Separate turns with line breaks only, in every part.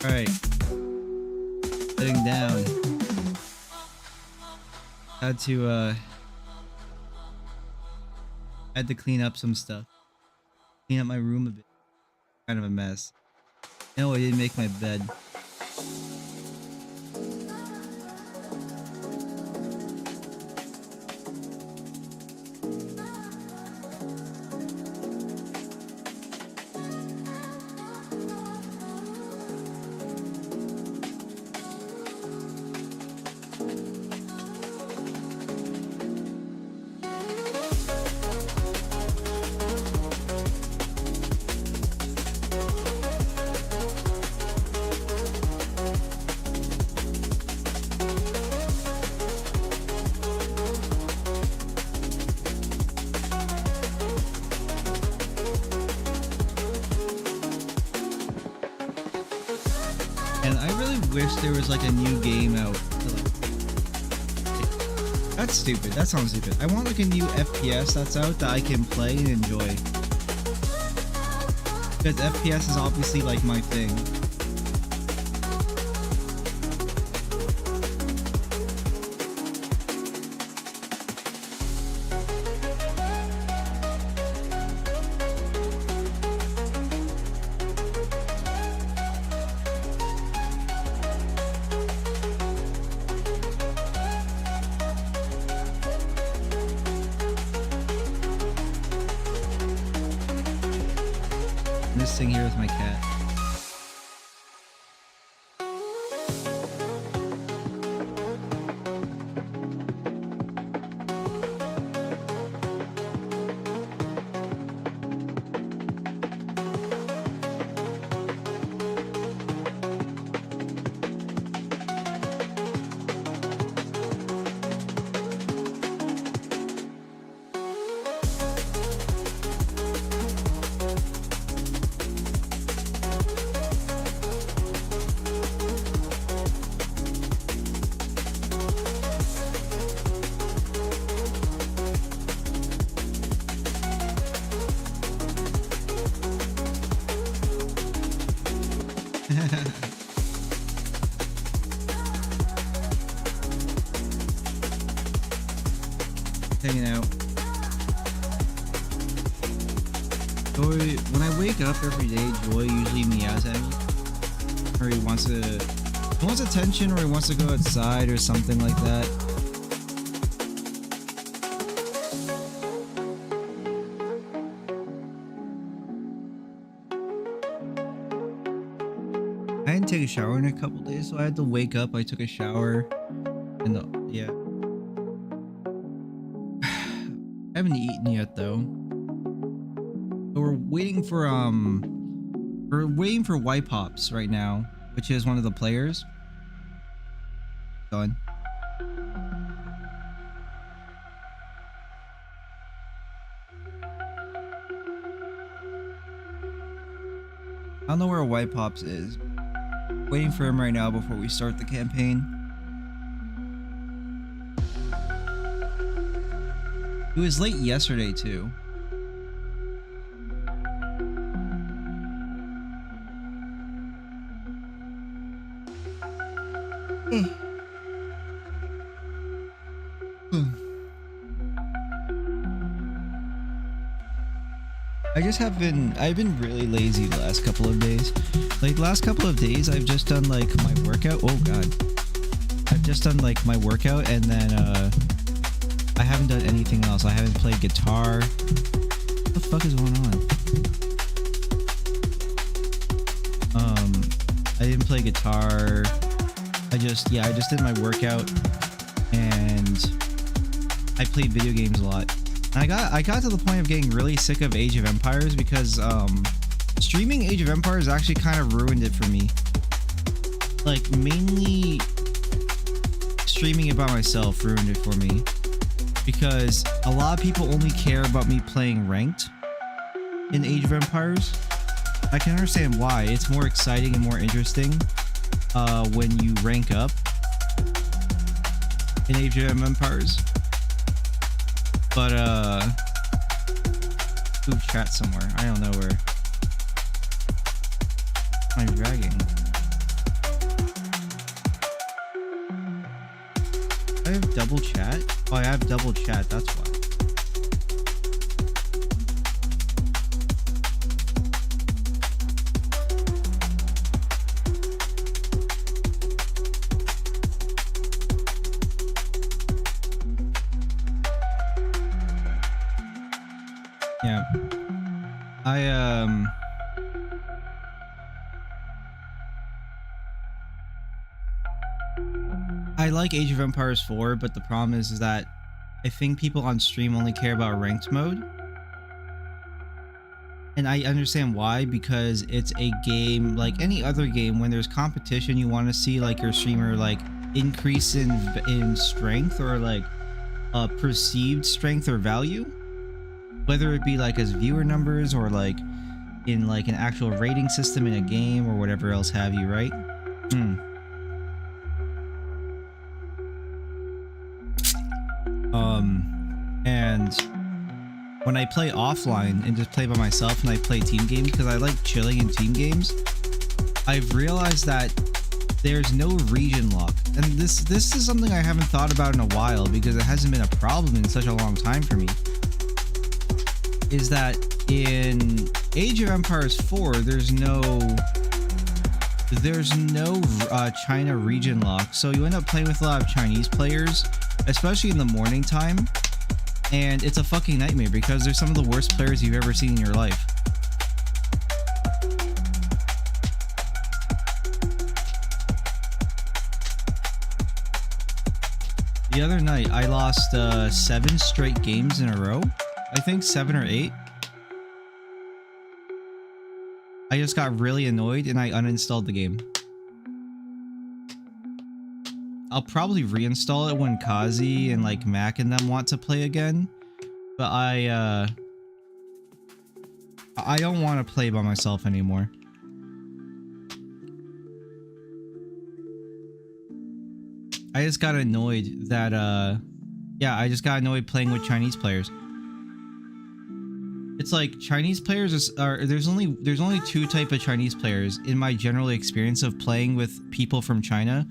Alright. Sitting down. Had to clean up some stuff. Clean up my room a bit. Kind of a mess. No, I didn't make my bed. And I really wish there was like a new game out. That's stupid. That sounds stupid. I want like a new FPS that's out that I can play and enjoy. Because FPS is obviously like my thing. This thing here is my cat. Hanging out. Joy, when I wake up every day, Joy usually meows at me. Or he wants attention, or he wants to go outside or something like that. I didn't take a shower in a couple days, so I had to wake up. I took a shower, and yeah. I haven't eaten yet though. So we're waiting for White Pops right now, which is one of the players. Going. I don't know where White Pops is. Waiting for him right now before we start the campaign. It was late yesterday too. I've been really lazy the last couple of days. Like the last couple of days I've just done like my workout. Oh god. I've just done like my workout, and then I haven't done anything else. I haven't played guitar. What the fuck is going on? I didn't play guitar. I just did my workout, and I played video games a lot. And I got to the point of getting really sick of Age of Empires because streaming Age of Empires actually kind of ruined it for me. Like mainly streaming it by myself ruined it for me. Because a lot of people only care about me playing ranked in Age of Empires. I can understand why. It's more exciting and more interesting when you rank up in Age of Empires. But move chat somewhere. I don't know where. Am I dragging? I have double chat? Oh, I have double chat, that's why. Yeah. I like Age of Empires 4, but the problem is that I think people on stream only care about ranked mode. And I understand why, because it's a game like any other game. When there's competition, you want to see like your streamer like increase in strength, or like perceived strength or value, whether it be like as viewer numbers or like in like an actual rating system in a game or whatever else have you, right? And when I play offline and just play by myself and I play team games, because I like chilling in team games, I've realized that there's no region lock. And this is something I haven't thought about in a while, because it hasn't been a problem in such a long time for me. Is that in Age of Empires 4, there's no China region lock, so you end up playing with a lot of Chinese players, especially in the morning time, and it's a fucking nightmare because they're some of the worst players you've ever seen in your life. The other night, I lost 7 straight games in a row. I think 7 or 8. I just got really annoyed and I uninstalled the game. I'll probably reinstall it when Kazi and like Mac and them want to play again. But I don't want to play by myself anymore. I just got annoyed that yeah, I just got annoyed playing with Chinese players. It's like Chinese players are there's only 2 type of Chinese players in my general experience of playing with people from China.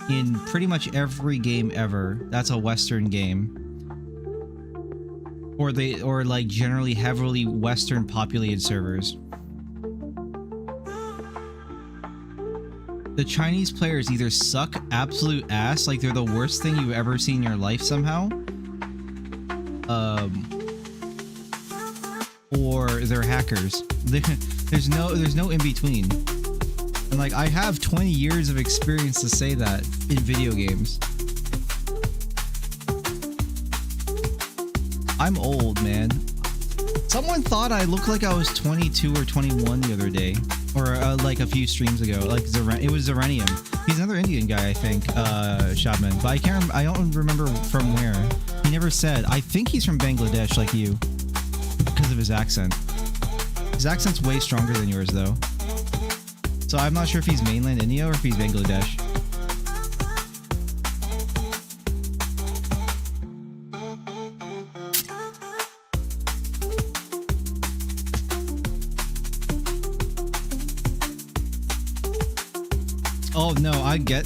In pretty much every game ever, that's a Western game, or like generally heavily Western populated servers. The Chinese players either suck absolute ass, like they're the worst thing you've ever seen in your life somehow, or they're hackers. There's no in between. And like, I have 20 years of experience to say that in video games. I'm old, man. Someone thought I looked like I was 22 or 21 the other day, or like a few streams ago. Like it was Zerenium. He's another Indian guy, I think, Shabman. But I don't remember from where. He never said. I think he's from Bangladesh, like you, because of his accent. His accent's way stronger than yours, though. So I'm not sure if he's mainland India or if he's Bangladesh. Oh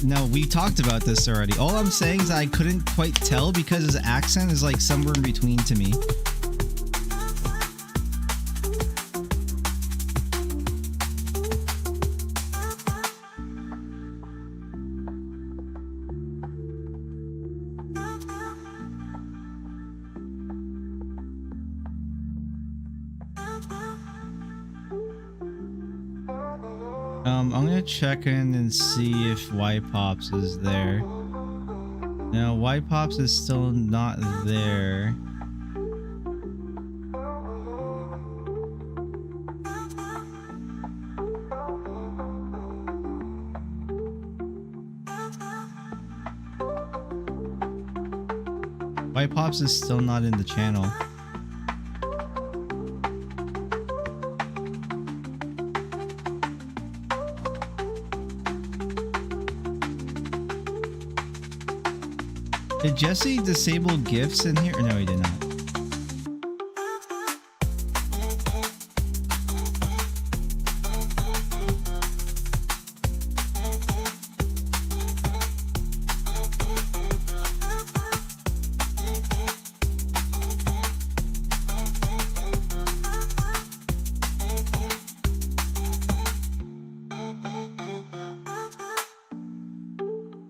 no, we talked about this already. All I'm saying is I couldn't quite tell because his accent is like somewhere in between to me. I'm gonna check in and see if Y-Pops is there. No, Y-Pops is still not there. Y-Pops is still not in the channel. Did Jesse disable gifts in here? No, he did not.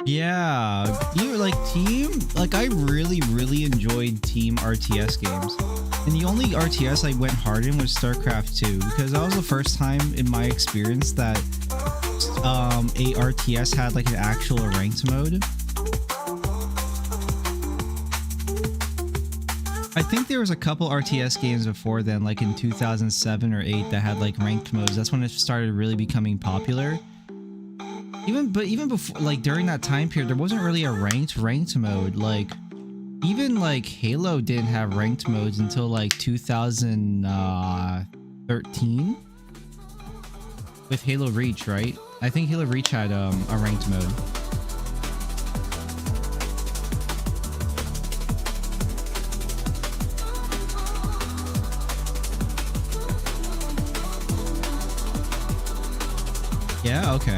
Yeah, you like team, like I really enjoyed team RTS games. And the only RTS I went hard in was StarCraft 2 because that was the first time in my experience that a RTS had like an actual ranked mode. I think there was a couple RTS games before then, like in 2007 or 8, that had like ranked modes. That's when it started really becoming popular. Even before, like during that time period, there wasn't really a ranked mode. Like even like Halo didn't have ranked modes until like 2013 with Halo Reach, right? I think Halo Reach had a ranked mode. Yeah, okay.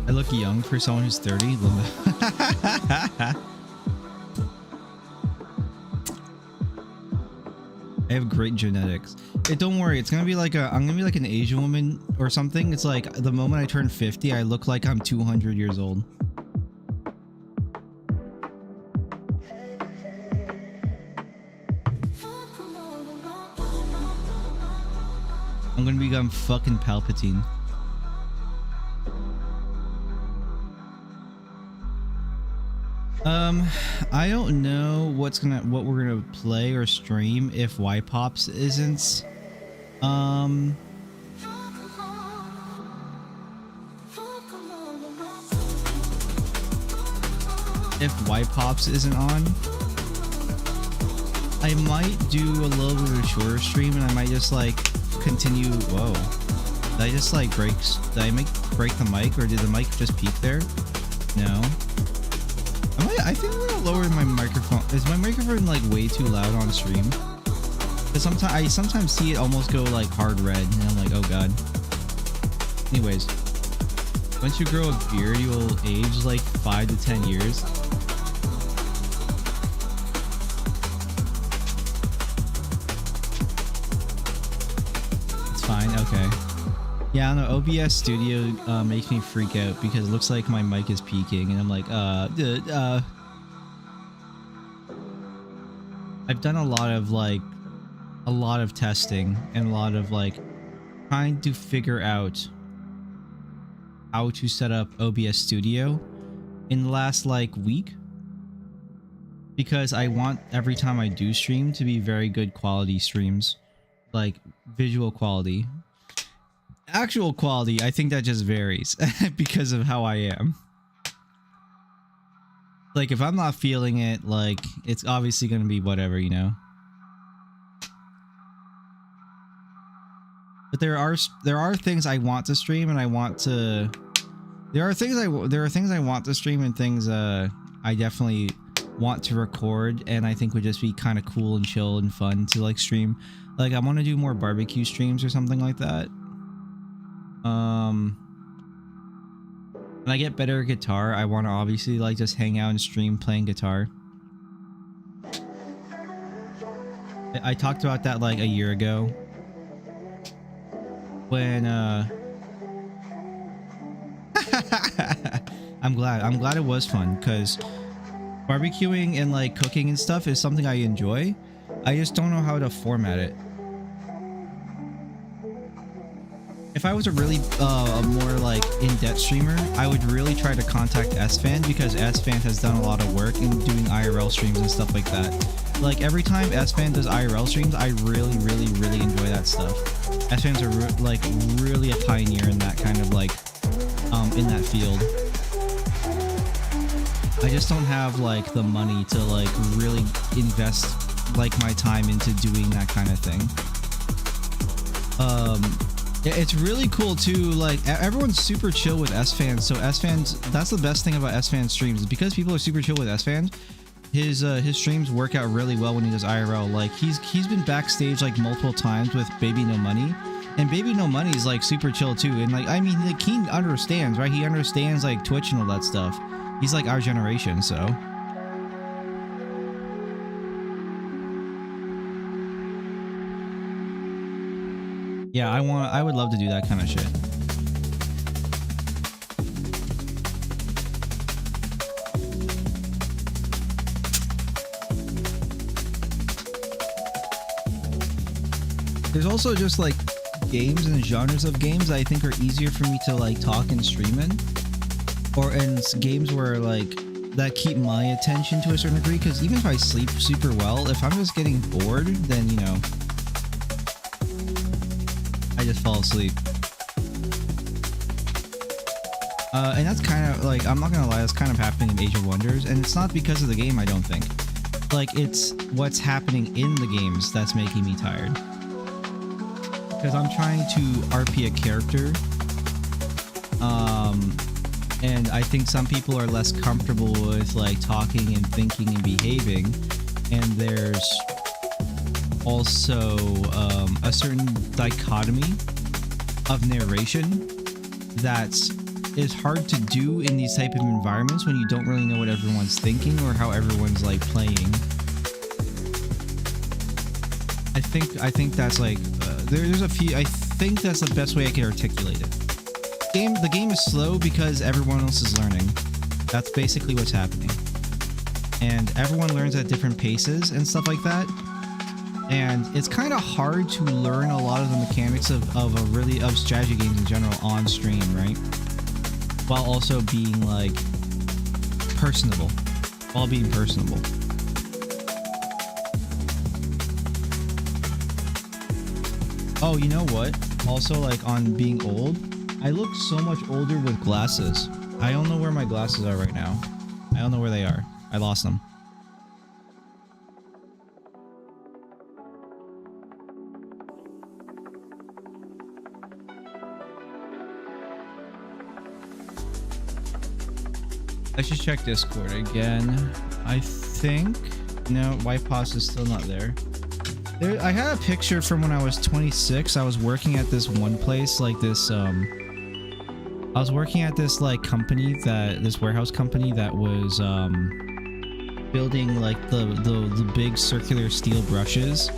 I look young for someone who's 30. I have great genetics. Hey, don't worry, it's gonna be like I'm gonna be like an Asian woman or something. It's like the moment I turn 50, I look like I'm 200 years old. I'm gonna become fucking Palpatine. I don't know what we're gonna play or stream if Y-Pops isn't. If Y-Pops isn't on, I might do a little bit of a shorter stream, and I might just like continue. Whoa! Did I just like break? Did I break the mic, or did the mic just peak there? No. I think I'm gonna lower my microphone. Is my microphone like way too loud on stream? Because I sometimes see it almost go like hard red, and I'm like, oh god. Anyways, once you grow a beard, you will age like 5 to 10 years. It's fine. Okay. Yeah, I don't know. OBS Studio makes me freak out because it looks like my mic is peaking, and I'm like, I've done a lot of testing and a lot of like trying to figure out how to set up OBS Studio in the last like week, because I want every time I do stream to be very good quality streams, like visual quality. Actual quality, I think that just varies because of how I am. Like if I'm not feeling it, like it's obviously going to be whatever, you know. But there are things I want to stream, and I want to. There are things I want to stream, and things I definitely want to record, and I think would just be kind of cool and chill and fun to like stream. Like I want to do more barbecue streams or something like that. When I get better at guitar, I want to obviously like just hang out and stream playing guitar. I talked about that like a year ago when I'm glad it was fun, because barbecuing and like cooking and stuff is something I enjoy. I just don't know how to format it. If I was a really a more like in-depth streamer, I would really try to contact SFan, because SFan has done a lot of work in doing IRL streams and stuff like that. Like every time SFan does IRL streams, I really enjoy that stuff. SFans are like really a pioneer in that kind of like in that field. I just don't have like the money to like really invest like my time into doing that kind of thing. It's really cool too, like everyone's super chill with S-Fans, so S-Fans, that's the best thing about S-Fans streams, is because people are super chill with S-Fans, his streams work out really well when he does IRL. Like he's been backstage like multiple times with Baby No Money, and Baby No Money is like super chill too, and like I mean like he understands, right? He understands like Twitch and all that stuff. He's like our generation, so. Yeah, I would love to do that kind of shit. There's also just like games and genres of games that I think are easier for me to like talk and stream in, or in games where like that keep my attention to a certain degree, because even if I sleep super well, if I'm just getting bored, then you know, I just fall asleep. And that's kind of like, I'm not gonna lie, that's kind of happening in Age of Wonders, and it's not because of the game, I don't think. Like, it's what's happening in the games that's making me tired. Because I'm trying to RP a character, and I think some people are less comfortable with like talking and thinking and behaving, and there's also a certain dichotomy of narration that is hard to do in these type of environments when you don't really know what everyone's thinking or how everyone's like playing. I think that's like there's a few. I think that's the best way I can articulate it. The game is slow because everyone else is learning. That's basically what's happening, and everyone learns at different paces and stuff like that. And it's kind of hard to learn a lot of the mechanics of strategy games in general on stream, right? While also being like personable. While being personable. Oh, you know what? Also, like, on being old, I look so much older with glasses. I don't know where my glasses are right now. I don't know where they are. I lost them. Let's just check Discord again. I think... No, White Paws is still not there. I had a picture from when I was 26. I was working at this one place, like this, I was working at this, like, company this warehouse company that was, building, like, the big circular steel brushes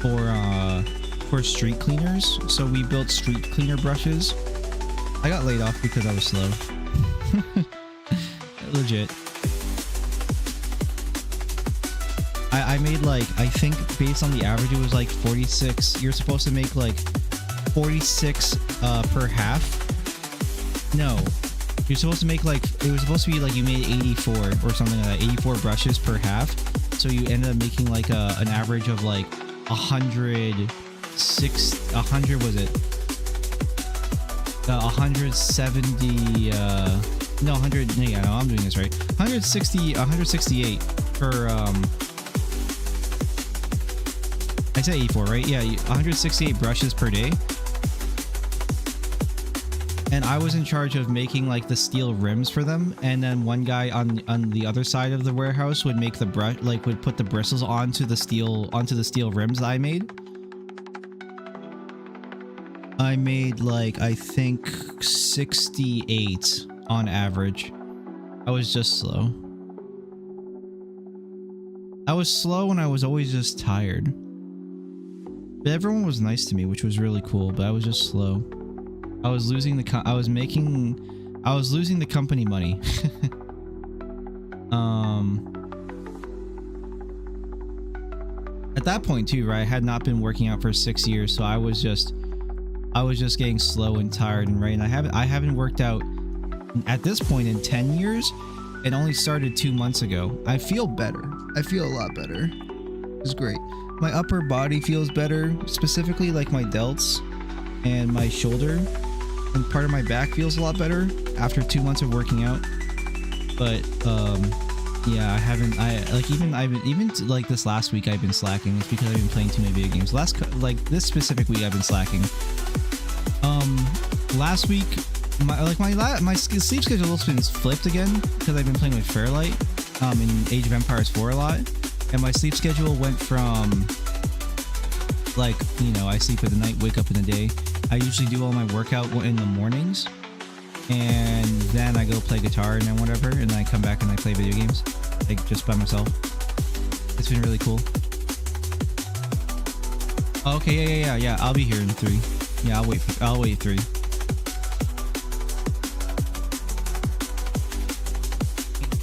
for street cleaners. So we built street cleaner brushes. I got laid off because I was slow. Legit. I made like, I think based on the average it was like 46. You're supposed to make like 46 per half. No, you're supposed to make like, it was supposed to be like you made 84 or something like that, 84 brushes per half. So you ended up making like an average of like 100 was it 170 no 100, yeah, no, I'm doing this right, 168 per I said 84, right? Yeah, 168 brushes per day. And I was in charge of making like the steel rims for them, and then one guy on the other side of the warehouse would make the brush, like would put the bristles onto the steel rims that I made. I made like, I think 68 on average. I was just slow. I was slow and I was always just tired. But everyone was nice to me, which was really cool, but I was just slow. I was losing the company money. At that point too, right? I had not been working out for 6 years, so I was just getting slow and tired, and right, and I haven't worked out at this point in 10 years. It only started 2 months ago. I feel better. I feel a lot better. It's great. My upper body feels better, specifically like my delts and my shoulder, and part of my back feels a lot better after 2 months of working out. But yeah, even like this last week I've been slacking. It's because I've been playing too many video games. Like this specific week I've been slacking. Last week my sleep schedule has been flipped again because I've been playing with Fairlight in Age of Empires 4 a lot. And my sleep schedule went from, like, you know, I sleep at the night, wake up in the day. I usually do all my workout in the mornings, and then I go play guitar and then whatever, and then I come back and I play video games, like, just by myself. It's been really cool. Okay, yeah, I'll be here in 3. Yeah, I'll wait 3.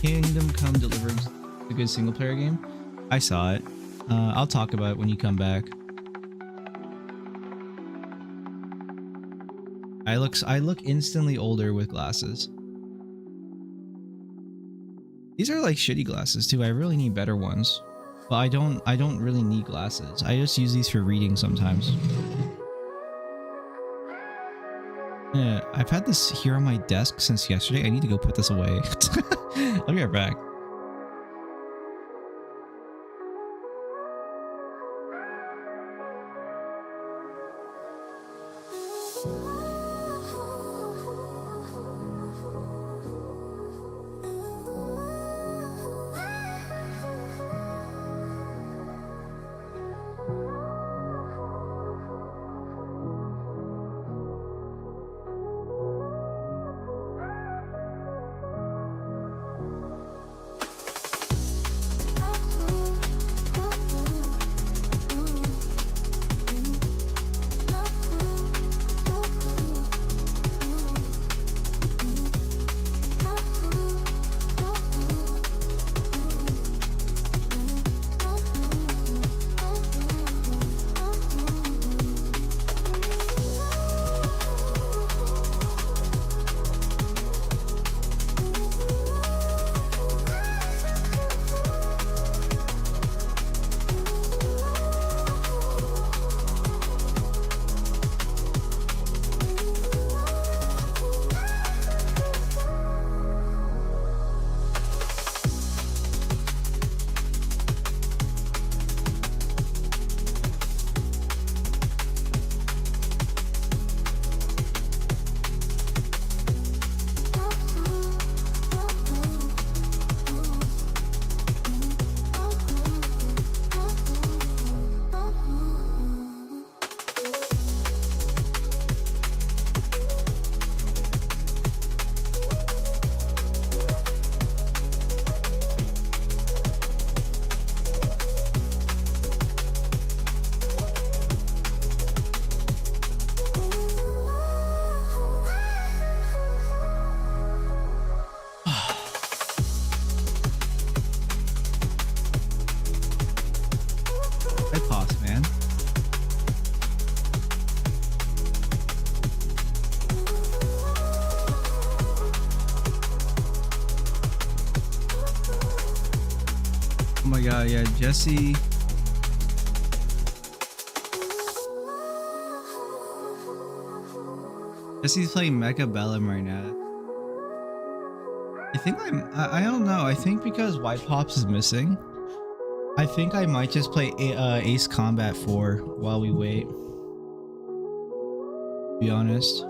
Kingdom Come Deliverance, a good single player game. I saw it. I'll talk about it when you come back. I look instantly older with glasses. These are like shitty glasses too. I really need better ones. But I don't really need glasses. I just use these for reading sometimes. Yeah, I've had this here on my desk since yesterday. I need to go put this away. I'll be right back. Oh my god, yeah, Jesse's playing Mecha Bellum right now. I think I don't know. I think because White Pops is missing, I think I might just play Ace Combat 4 while we wait. To be honest.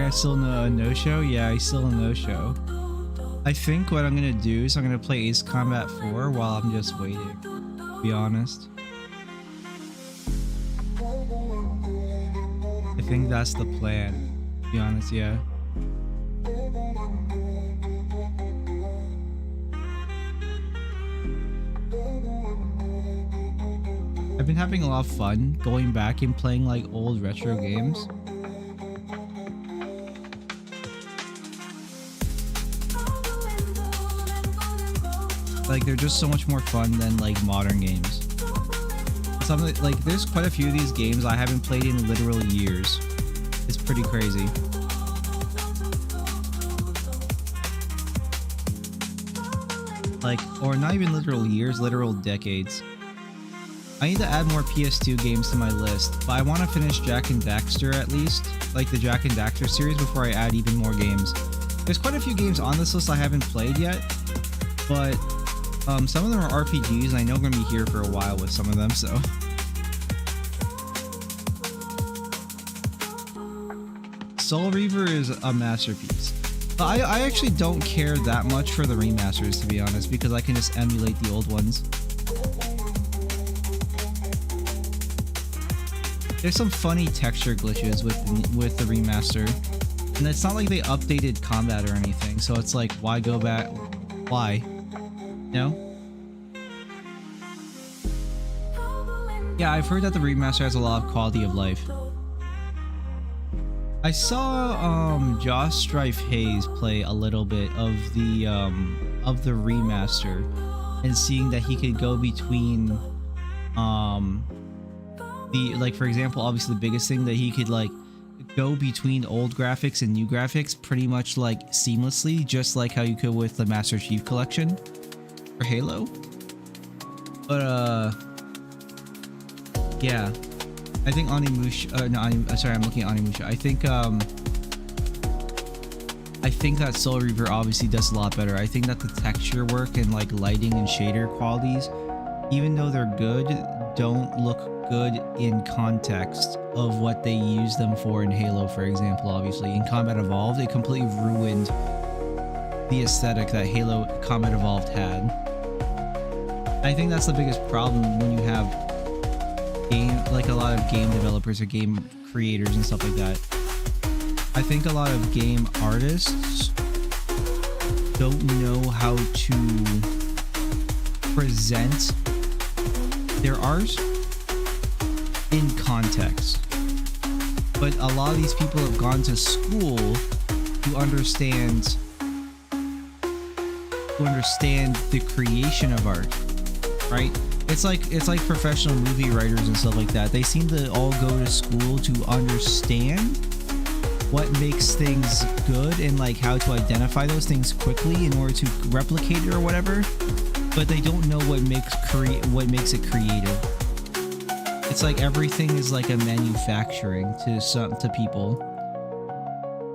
Yeah, still no show. Yeah, he's still a no show. I think what I'm gonna do is I'm gonna play Ace Combat 4 while I'm just waiting. To be honest, I think that's the plan. To be honest, yeah. I've been having a lot of fun going back and playing like old retro games. Like they're just so much more fun than like modern games. Something like there's quite a few of these games I haven't played in literal years. It's pretty crazy. Like, or not even literal years, literal decades. I need to add more PS2 games to my list, but I want to finish Jak and Daxter at least, like the Jak and Daxter series, before I add even more games. There's quite a few games on this list I haven't played yet, but some of them are RPGs, and I know I'm going to be here for a while with some of them, so. Soul Reaver is a masterpiece. I actually don't care that much for the remasters, to be honest, because I can just emulate the old ones. There's some funny texture glitches with the remaster, and it's not like they updated combat or anything, so it's like, why go back? Why? No? Yeah, I've heard that the remaster has a lot of quality of life. I saw Josh Strife Hayes play a little bit of the remaster, and seeing that he could go between like, for example, obviously the biggest thing that he could like go between old graphics and new graphics pretty much like seamlessly, just like how you could with the Master Chief Collection for Halo. But yeah, I think Onimusha, no, sorry, I'm looking at Onimusha. I think that Soul Reaver obviously does a lot better. I think that the texture work and like lighting and shader qualities, even though they're good, don't look good in context of what they use them for in Halo, for example. Obviously in Combat Evolved, it completely ruined the aesthetic that Halo Combat Evolved had. I think that's the biggest problem when you have a lot of game developers or game creators and stuff like that. I think a lot of game artists don't know how to present their art in context. But a lot of these people have gone to school to understand the creation of art, right? It's like professional movie writers and stuff like that. They seem to all go to school to understand what makes things good and like how to identify those things quickly in order to replicate it or whatever, but they don't know what makes it creative. It's like everything is like a manufacturing to people.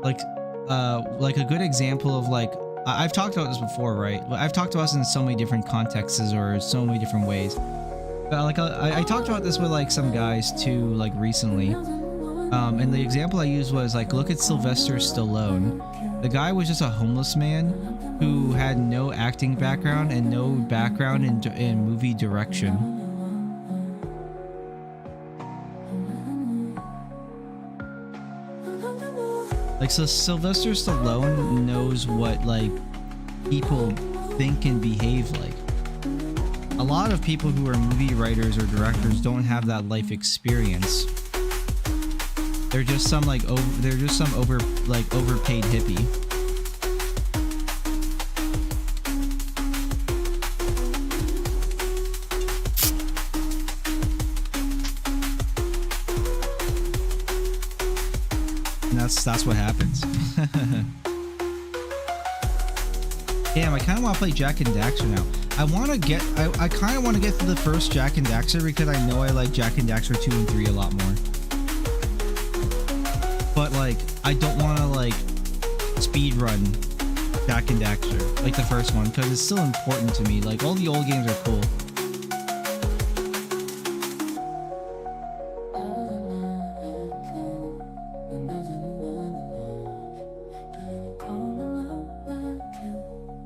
Like a good example of like, I've talked about this before, right? I've talked about this in so many different contexts or so many different ways. But like I talked about this with like some guys too, like recently. And the example I used was like, look at Sylvester Stallone. The guy was just a homeless man who had no acting background and no background in movie direction. Like, so Sylvester Stallone knows what like people think and behave like. A lot of people who are movie writers or directors don't have that life experience. They're just some overpaid hippie. And that's what happens. Damn, I kind of want to play Jak and Daxter now. I kind of want to get to the first Jak and Daxter because I know I like Jak and Daxter 2 and 3 a lot more. But like, I don't want to like speed run Jak and Daxter, like the first one, because it's still important to me. Like, all the old games are cool.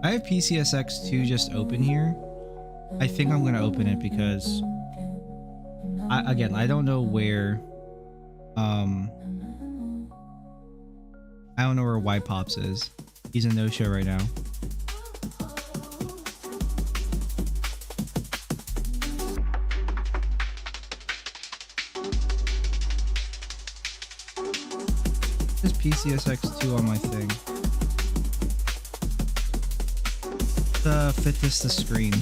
I have PCSX2 just open here. I think I'm gonna open it because again, I don't know where I don't know where White Pops is. He's a no-show right now. There's PCSX2 on my thing. Fit this to screen.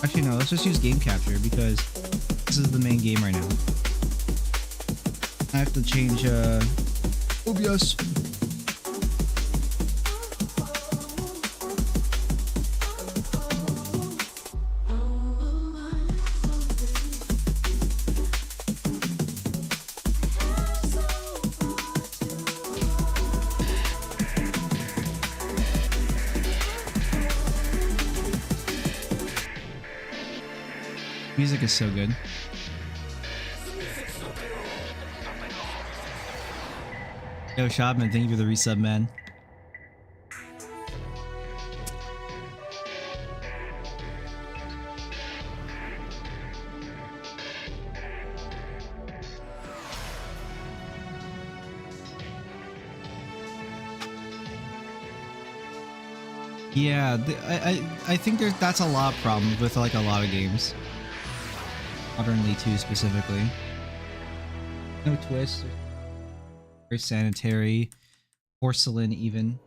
Actually, no, let's just use game capture because this is the main game right now. I have to change OBS. Music is so good. Yo, Shopman, thank you for the resub, man. Yeah, I think that's a lot of problems with like a lot of games. Modernly too, specifically. No twist. Very sanitary. Porcelain even.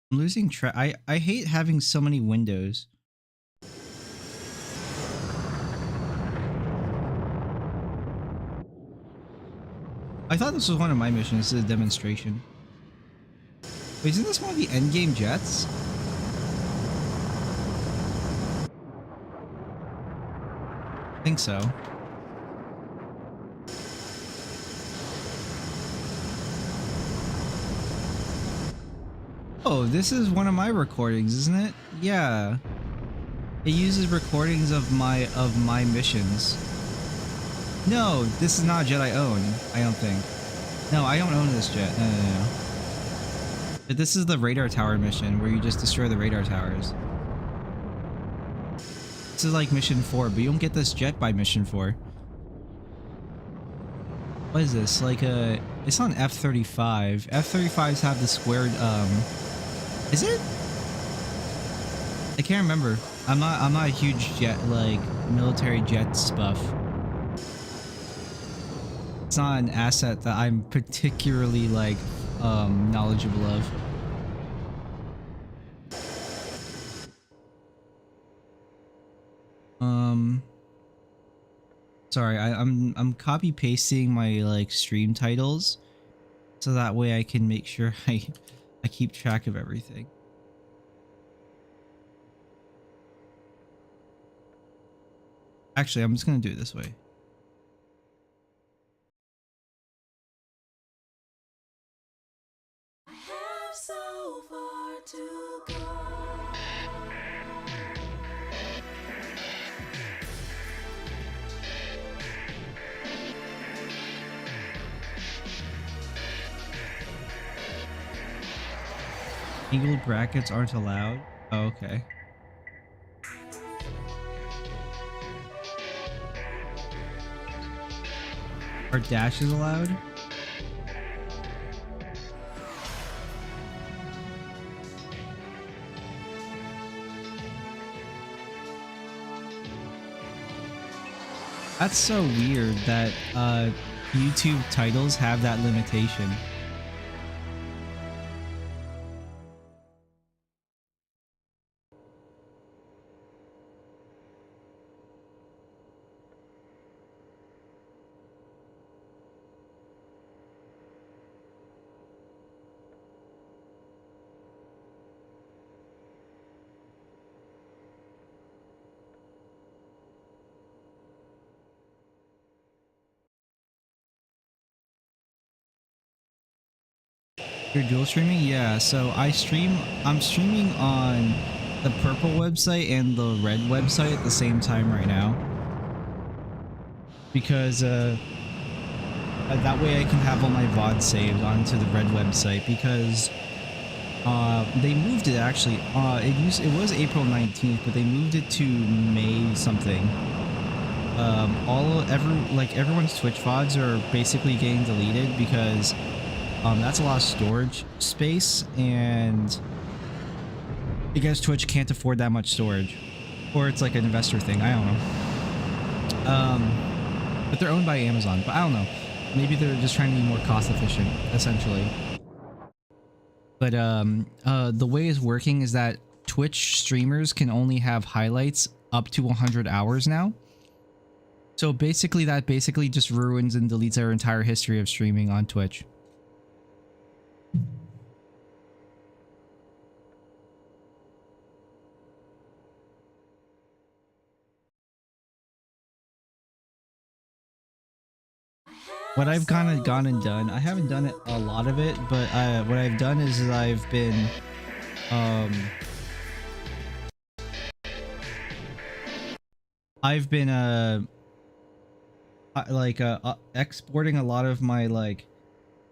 I'm losing track. I hate having so many windows. I thought this was one of my missions. This is a demonstration. Wait, isn't this one of the endgame jets? I think so. Oh, this is one of my recordings, isn't it? Yeah. It uses recordings of my missions. No, this is not a jet I own. I don't think. No, I don't own this jet. No. But this is the radar tower mission where you just destroy the radar towers. This is like mission 4, but you don't get this jet by mission 4. What is this? Like it's on F-35. F-35s have the squared, is it? I can't remember. I'm not a huge jet, like, military jets buff. It's not an asset that I'm particularly, like, knowledgeable of. Sorry, I'm copy pasting my, like, stream titles so that way I can make sure I keep track of everything. Actually, I'm just gonna do it this way. I have so far to go. Angled brackets aren't allowed? Oh, okay. Are dashes allowed? That's so weird that YouTube titles have that limitation. You're dual streaming? Yeah, so I'm streaming on the purple website and the red website at the same time right now. Because that way I can have all my VOD saved onto the red website, because they moved it actually. It was April 19th, but they moved it to May something. Everyone's Twitch VODs are basically getting deleted because that's a lot of storage space, and I guess Twitch can't afford that much storage, or it's like an investor thing. I don't know. But they're owned by Amazon. But I don't know. Maybe they're just trying to be more cost efficient, essentially. But the way it's working is that Twitch streamers can only have highlights up to 100 hours now. So basically, that just ruins and deletes our entire history of streaming on Twitch. What I've gone and done, I haven't done a lot of it, but what I've done is I've been exporting a lot of my like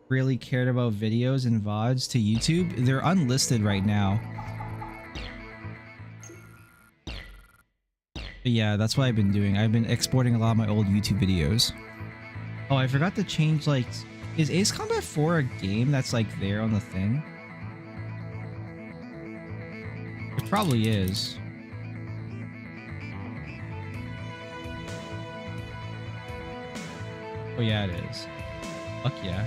really cared about videos and VODs to YouTube. They're unlisted right now. But yeah, that's what I've been doing. I've been exporting a lot of my old YouTube videos. Oh, I forgot to change, like, is Ace Combat 4 a game that's like there on the thing? It probably is. Oh yeah, it is. Fuck yeah.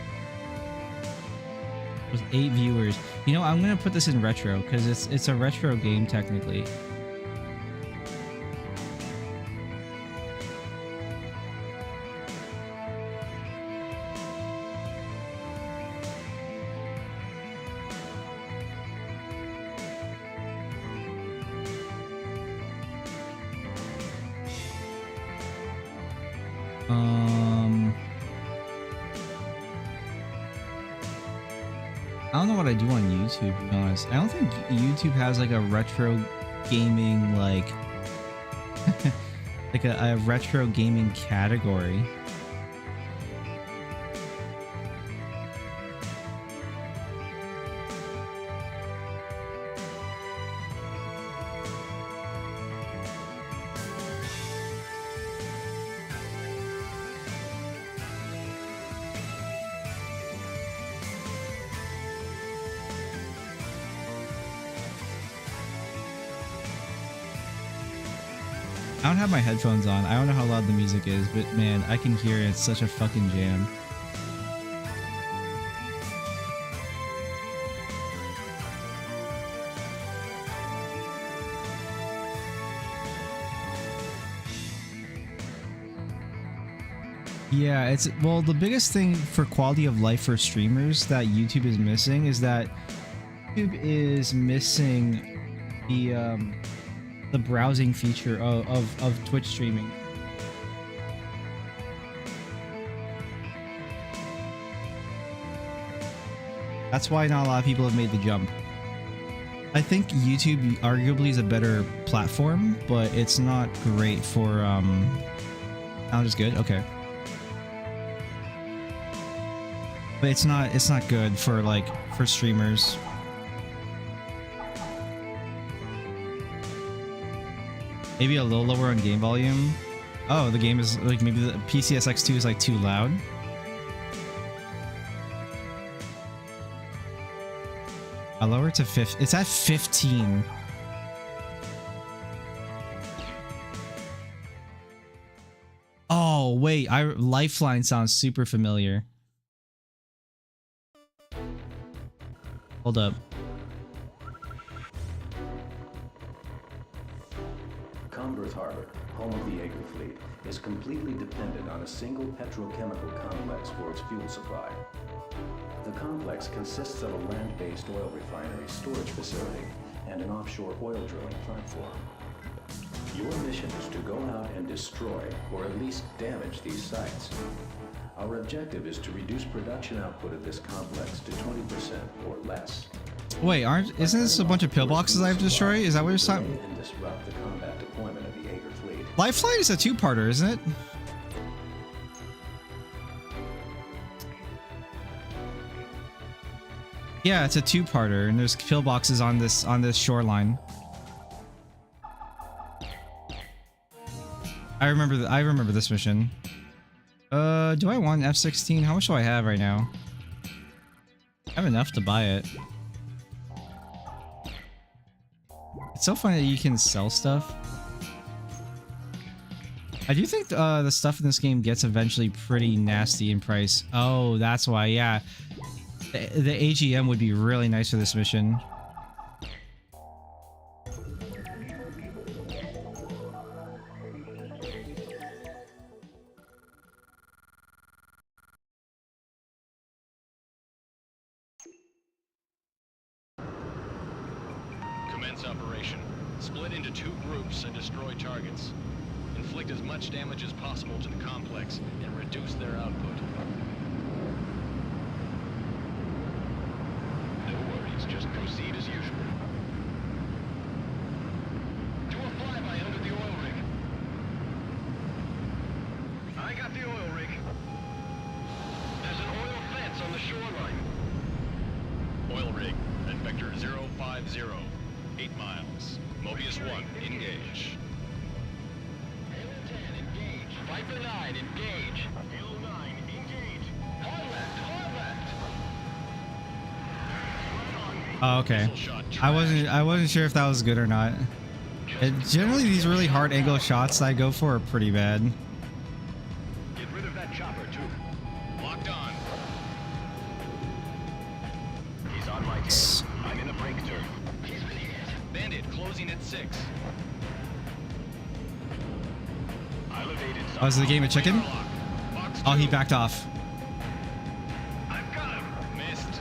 With 8 viewers. You know, I'm gonna put this in retro because it's a retro game technically. I don't know what I do on YouTube, to be honest. I don't think YouTube has like a retro gaming, like like a retro gaming category. I don't have my headphones on. I don't know how loud the music is, but man, I can hear it. It's such a fucking jam. Yeah, well, the biggest thing for quality of life for streamers that YouTube is missing is that YouTube is missing the browsing feature of Twitch streaming. That's why not a lot of people have made the jump. I think YouTube arguably is a better platform, but it's not great for sound is good, okay. But it's not good for for streamers. Maybe a little lower on game volume. Oh, the game is like, maybe the PCSX2 is like too loud. I'll lower it to 50. It's at 15. Oh, wait. Lifeline sounds super familiar. Hold up.
Comberth Harbor, home of the Jaeger fleet, is completely dependent on a single petrochemical complex for its fuel supply. The complex consists of a land-based oil refinery storage facility and an offshore oil drilling platform. Your mission is to go out and destroy, or at least damage, these sites. Our objective is to reduce production output of this complex to 20% or less.
Wait, isn't this a bunch of pillboxes I have to destroy? Is that what you're talking?
And disrupt the combat deployment of the Aegir fleet.
Lifeline is a two-parter, isn't it? Yeah, it's a two-parter, and there's pillboxes on this shoreline. I remember this mission. Do I want F-16? How much do I have right now? I have enough to buy it. It's so funny that you can sell stuff. I do think the stuff in this game gets eventually pretty nasty in price. Oh, that's why, yeah. The AGM would be really nice for this mission.
Commence operation. Split into 2 groups and destroy targets. Inflict as much damage as possible to the complex and reduce their output. No worries, just proceed as usual. Do a flyby under the oil rig. I got the oil rig. There's an oil fence on the shoreline. Oil rig at vector 050. 8 miles. Mobius 1, engage. Halo 10, engage. Viper 9, engage. Halo 9, engage. Hard left,
Oh, okay. I wasn't sure if that was good or not. Generally, these really hard angle shots that I go for are pretty bad.
Get rid of that chopper too. Locked on. He's on my tail. I'm in the break turn. He's been hit. Bandit closing at 6.
Oh, is it the game of chicken? Oh, he backed off.
I've got him. Missed.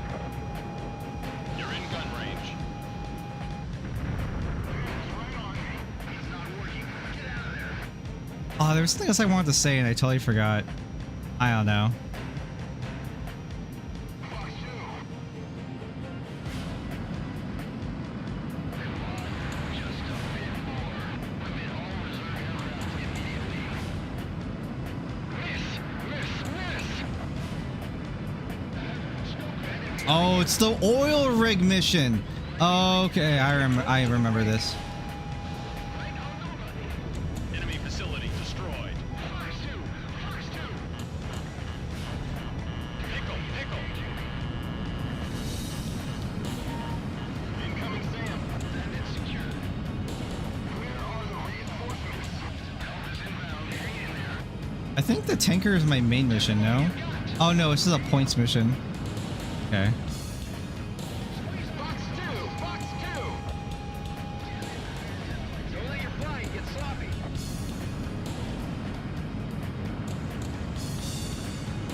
You're in gun range. He's not working. Get out of there.
Oh, there was something else I wanted to say and I totally forgot. I don't know. Oh, it's the oil rig mission. Okay, I remember this.
Enemy facility destroyed. Pickle. Incoming SAM. Bandit secured. Where are the reinforcements? Help is inbound. Hang in there.
I think the tanker is my main mission, no? Oh no, this is a points mission. Okay.
Box 2. Don't let your flying get sloppy.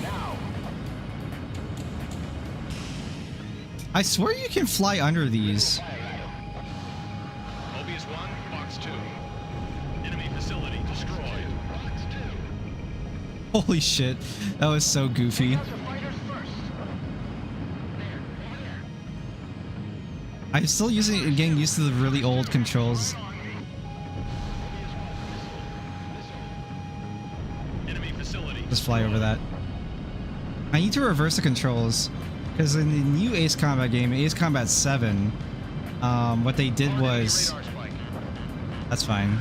Now.
I swear you can fly under these.
Mobius 1, Box 2. Enemy facility destroyed. Box 2.
Holy shit, that was so goofy.
Fighters first.
I'm still getting used to the really old controls.
Enemy facility.
Just fly over that. I need to reverse the controls because in the new Ace Combat game, Ace Combat 7, what they did was, that's fine.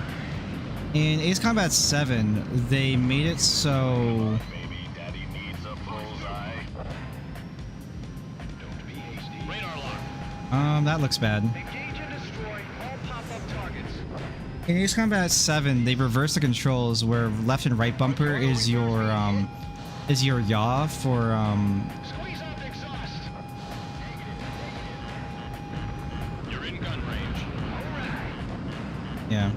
In Ace Combat 7, they made it so
Maybe Daddy needs a bullseye. Don't be hasty. Radar lock.
that looks bad.
Engage and destroy all pop-up targets.
In Ace Combat 7, they reversed the controls where left and right bumper is your yaw for
Squeeze off exhaust. You're in gun range.
yeah.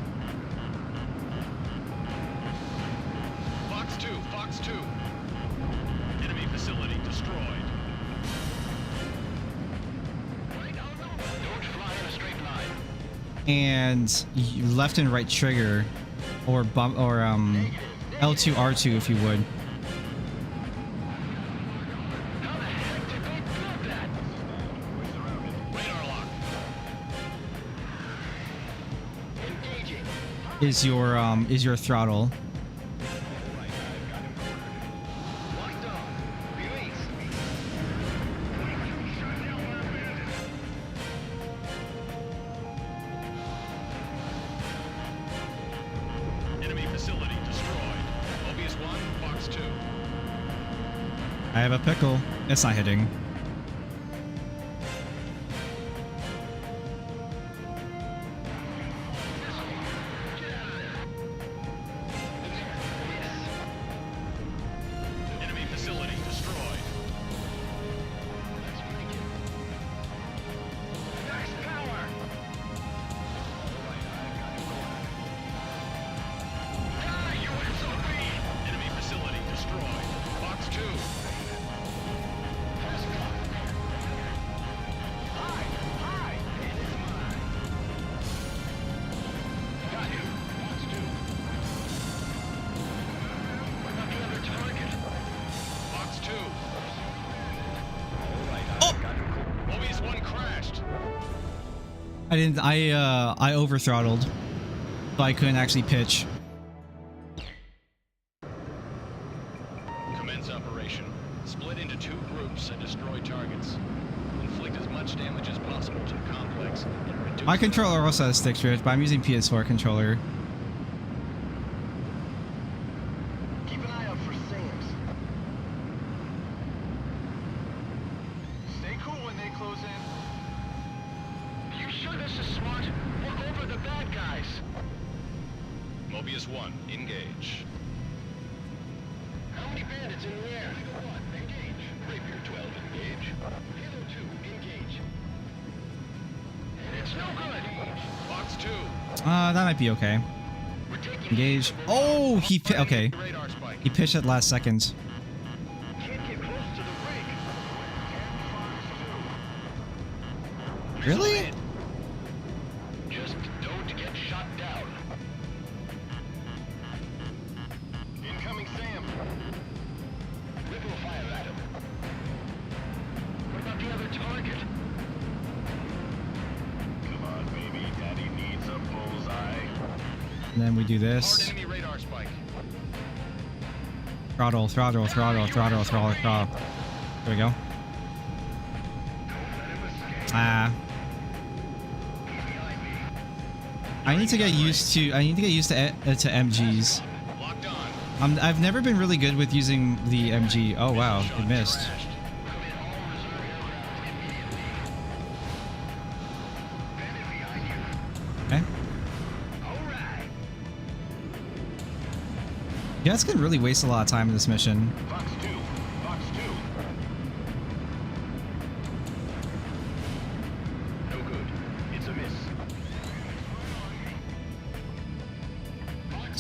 Fox 2. Enemy facility destroyed. Don't fly in a straight line.
And left and right trigger or bump or L2 R2 if you would. is your throttle.
Locked on. Release. Enemy facility destroyed. Mobius 1, Fox 2.
I have a pickle. It's not hitting.
Enemy facility destroyed. Nice power. Die, you SOB! Enemy facility destroyed. Fox 2. Hi! It is mine. Got him. Fox 2. What about the other target? Fox 2. Alright, I got him. Mobius 1 crashed.
I over throttled, so I couldn't actually pitch.
Commence operation. Split into 2 groups and destroy targets. Inflict as much damage as possible to the complex and reduce
My controller also has stick drift, but I'm using PS4 controller.
Keep an eye out for SAMs. Stay cool when they close in. You sure this is smart? We're over the bad guys. Mobius 1, engage. How many bandits in the air? Tiger 1, engage. Rapier 12, engage. Halo 2, engage. It's no good. Fox 2.
That might be okay.
We're taking
Engage. Oh, he okay.
radar spike.
He pitched at last second.
Can't get close to the rig.
Really?
Just don't get shot down. Incoming SAM. Ripple fire at him. What about the other target? Come on, baby. Daddy needs a bullseye.
And then we do
Hard
this.
enemy radar spike.
Throttle, throttle, throttle, throttle, throttle, throttle. There we go. Ah. I need to get used to MGs.
Locked on.
I've never been really good with using the MG. Oh wow, it missed.
Crashed. Commit all reserve aircraft immediately.
Okay.
All right.
You guys can really waste a lot of time in this mission.
Fox 2. Fox 2. No good. It's a miss.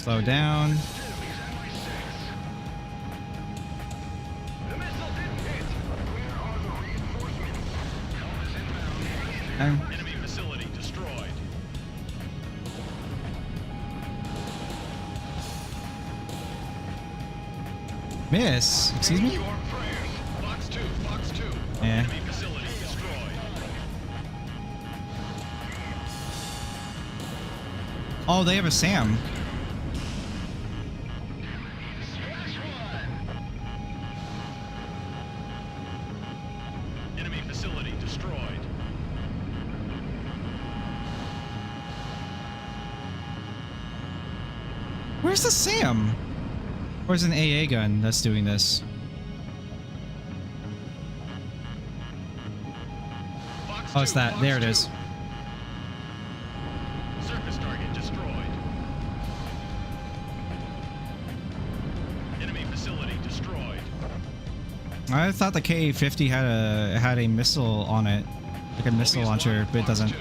Slow down.
Enemies at my 6. The missile didn't hit. Where are the reinforcements? Compass inbound.
Okay.
Enemy facility destroyed.
Miss. Excuse me?
Your prayers. Fox 2. Fox 2.
Yeah.
Enemy facility destroyed.
Oh, they have a SAM.
Splash 1. Enemy facility destroyed.
Where's the SAM? Or is it an AA gun that's doing this?
Fox
Oh, it's
2,
that.
Fox
There it
2.
is.
Surface target destroyed. Enemy facility destroyed.
I thought the KA-50 had a missile on it, like a missile
Mobius
launcher,
1,
but it
Fox
doesn't.
2.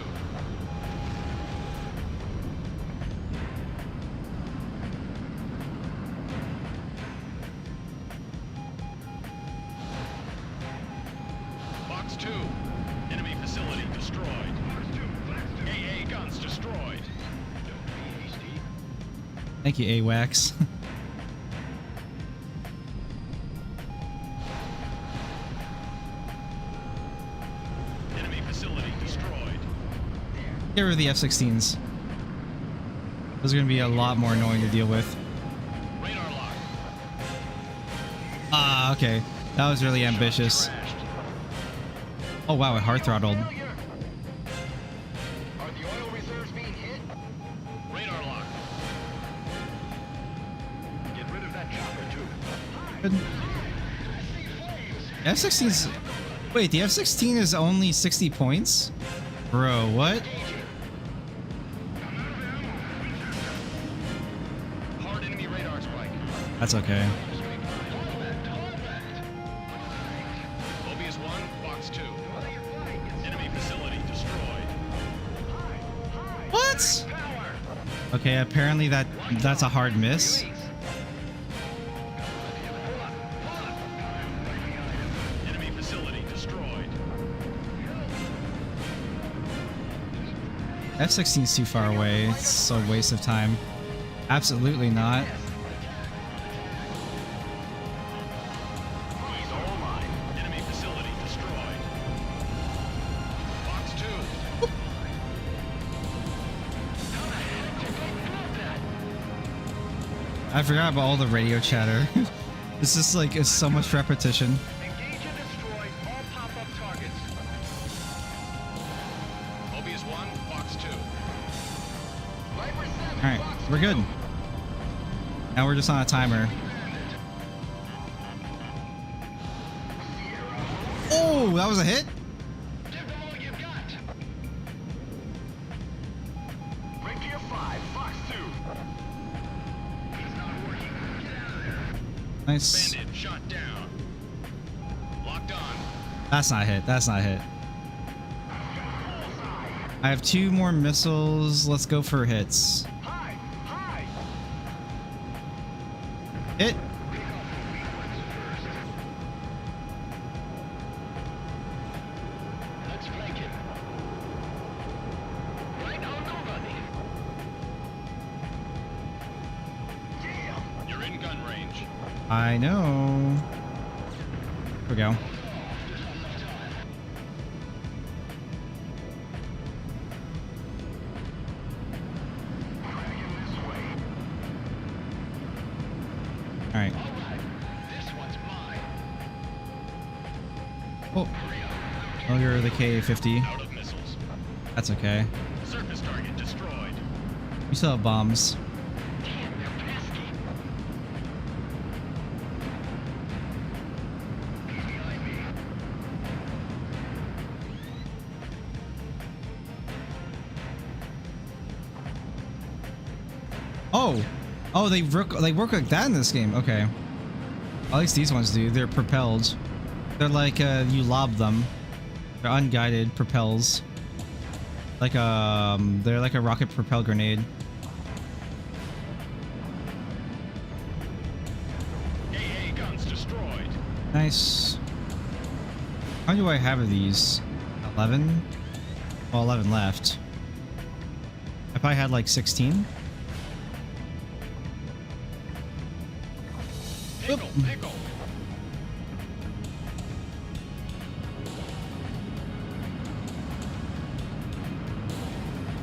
Fox 2. Enemy facility destroyed. AA guns destroyed. Don't be hasty.
Thank you, AWACS.
Enemy facility destroyed.
Get rid of the F-16s. Those are gonna be a lot more annoying to deal with.
Radar lock.
Ah, okay. That was really ambitious.
Crashed.
Oh wow, it hard throttled.
Failure. Are the oil reserves being hit? Radar lock. Get rid of that chopper too.
Good. F-16's... Wait, the F-16 is only 60 points? Bro, what?
Hard enemy radar spike.
That's okay.
Mobius 1, box 2. Enemy facility destroyed.
What? Okay, apparently that's a hard miss.
Enemy facility destroyed.
F-16's too far away. It's a waste of time. Absolutely not.
He's all mine. Enemy facility destroyed. Box 2.
I forgot about all the radio chatter. This is like, it's so much repetition.
Engage and destroy all pop-up targets. Mobius 1, box 2. Viper 7,
Alright,
box
we're
2.
good. Now we're just on a timer. Oh, that was a hit?
Give them all you've got. Red Gear 5, box 2. He's not working. Get out of there.
Nice.
Bandit shot down. Locked on.
That's not a hit. That's not a hit. I have 2 more missiles. Let's go for hits.
High, high.
Hit.
Let's flank him. Right on nobody. Yeah. You're in gun range.
I know. Here we go. All right.
This one's mine.
Oh, oh, you're the Ka-50.
Out of missiles.
That's okay.
Surface target destroyed.
We still have bombs.
Damn, they're pesky. He's behind me.
Oh, oh, they work like that in this game. Okay. At least these ones do. They're propelled. They're like you lob them. They're unguided propels. Like they're like a rocket propel grenade.
AA guns destroyed.
Nice. How do I have these? 11? Well, 11 left. If I had like 16.
Pickle, pickle.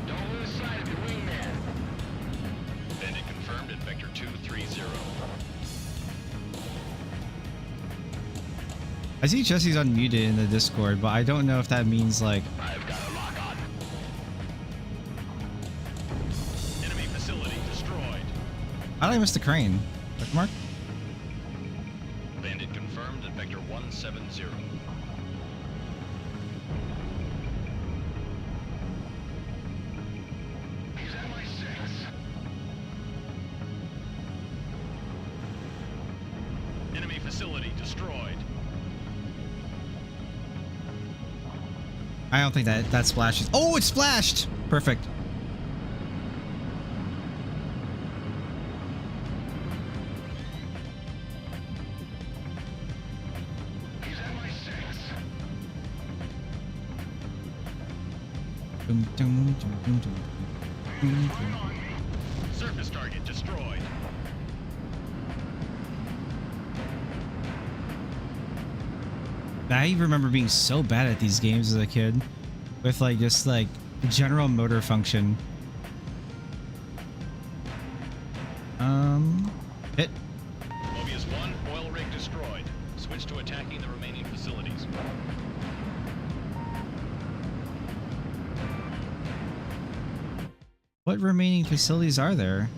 Don't lose sight of your wingman. Bandit confirmed at Vector 230.
I see Jesse's unmuted in the Discord, but I don't know if that means like...
I've got a lock on. Enemy facility destroyed.
How did I miss the crane? Question mark?
Bandit confirmed at Vector 170. He's at my 6. Enemy facility destroyed.
I don't think that splashes. Oh, it splashed! Perfect.
He's at my 6.
Dum, dum, dum, dum, dum, dum, dum.
Surface target destroyed.
I remember being so bad at these games as a kid, with like just like general motor function.
One oil rig destroyed. Switch to attacking the remaining facilities.
What remaining facilities are there?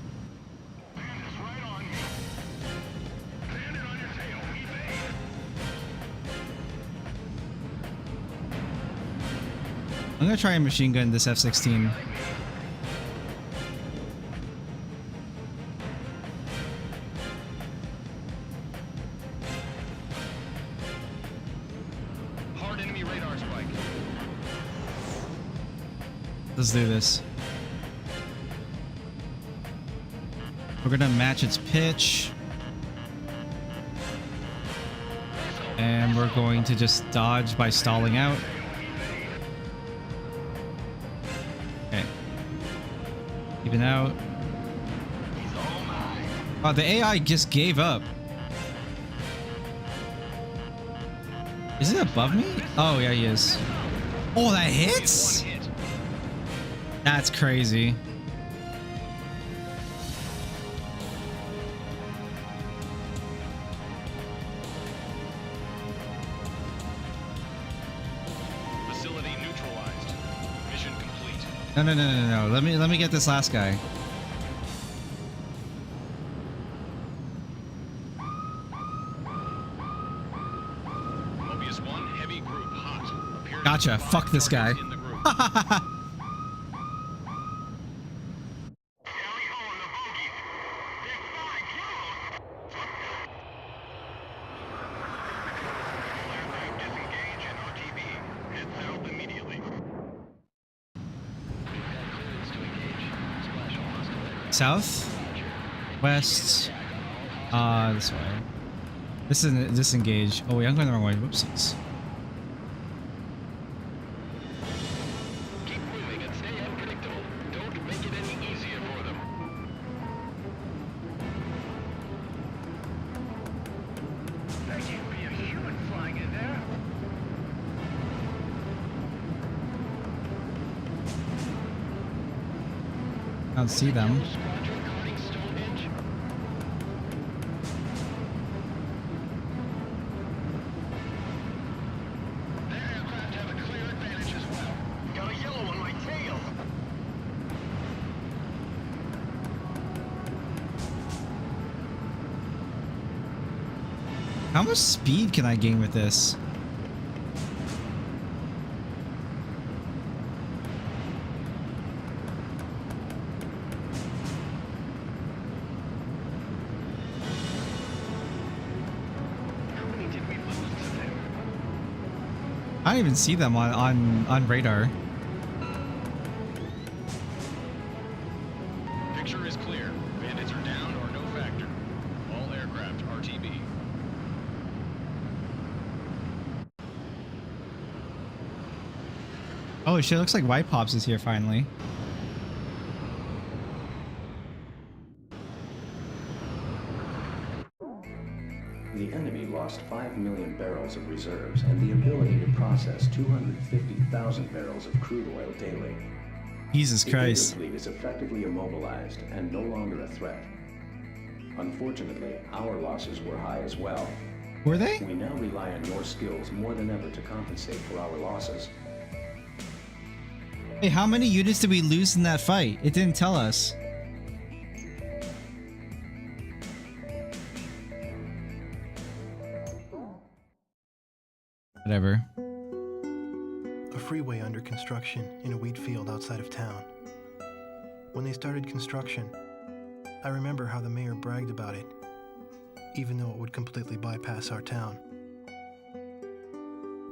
I'm gonna try and machine gun this F-16.
Hard enemy radar spike.
Let's do this. We're gonna match its pitch. And we're going to just dodge by stalling out. Okay. Even out. Oh, the AI just gave up. Is it above me? Oh, yeah, he is. Oh, that hits?
One hit.
That's crazy.
Facility neutralized. Mission complete.
No. Let me get this last guy.
Mobius 1 heavy group hot. Appears
Gotcha.
to be
Fuck this guy.
targets in the group.
South? West? This way. This isn't disengage. Oh wait, I'm going the wrong way. Whoopsies.
Keep moving and stay unpredictable. Don't make it any easier for them. There can't be a human flying in there.
I don't see them.
Squadron guarding Stonehenge. Their aircraft have a clear advantage as well. Got a yellow on my tail.
How much speed can I gain with this?
How many did we lose to them?
I don't even see them on radar.
Picture is clear. Bandits are down or no factor. All aircraft RTB.
Oh shit, looks like White Pops is here finally.
The enemy lost 5 million barrels of reserves and the ability to process 250,000 barrels of crude oil daily.
Jesus
The
Christ.
fleet is effectively immobilized and no longer a threat. Unfortunately, our losses were high as well.
Were they?
We now rely on your skills more than ever to compensate for our losses.
Hey, how many units did we lose in that fight? It didn't tell us. Whatever.
A freeway under construction in a wheat field outside of town. When they started construction, I remember how the mayor bragged about it, even though it would completely bypass our town.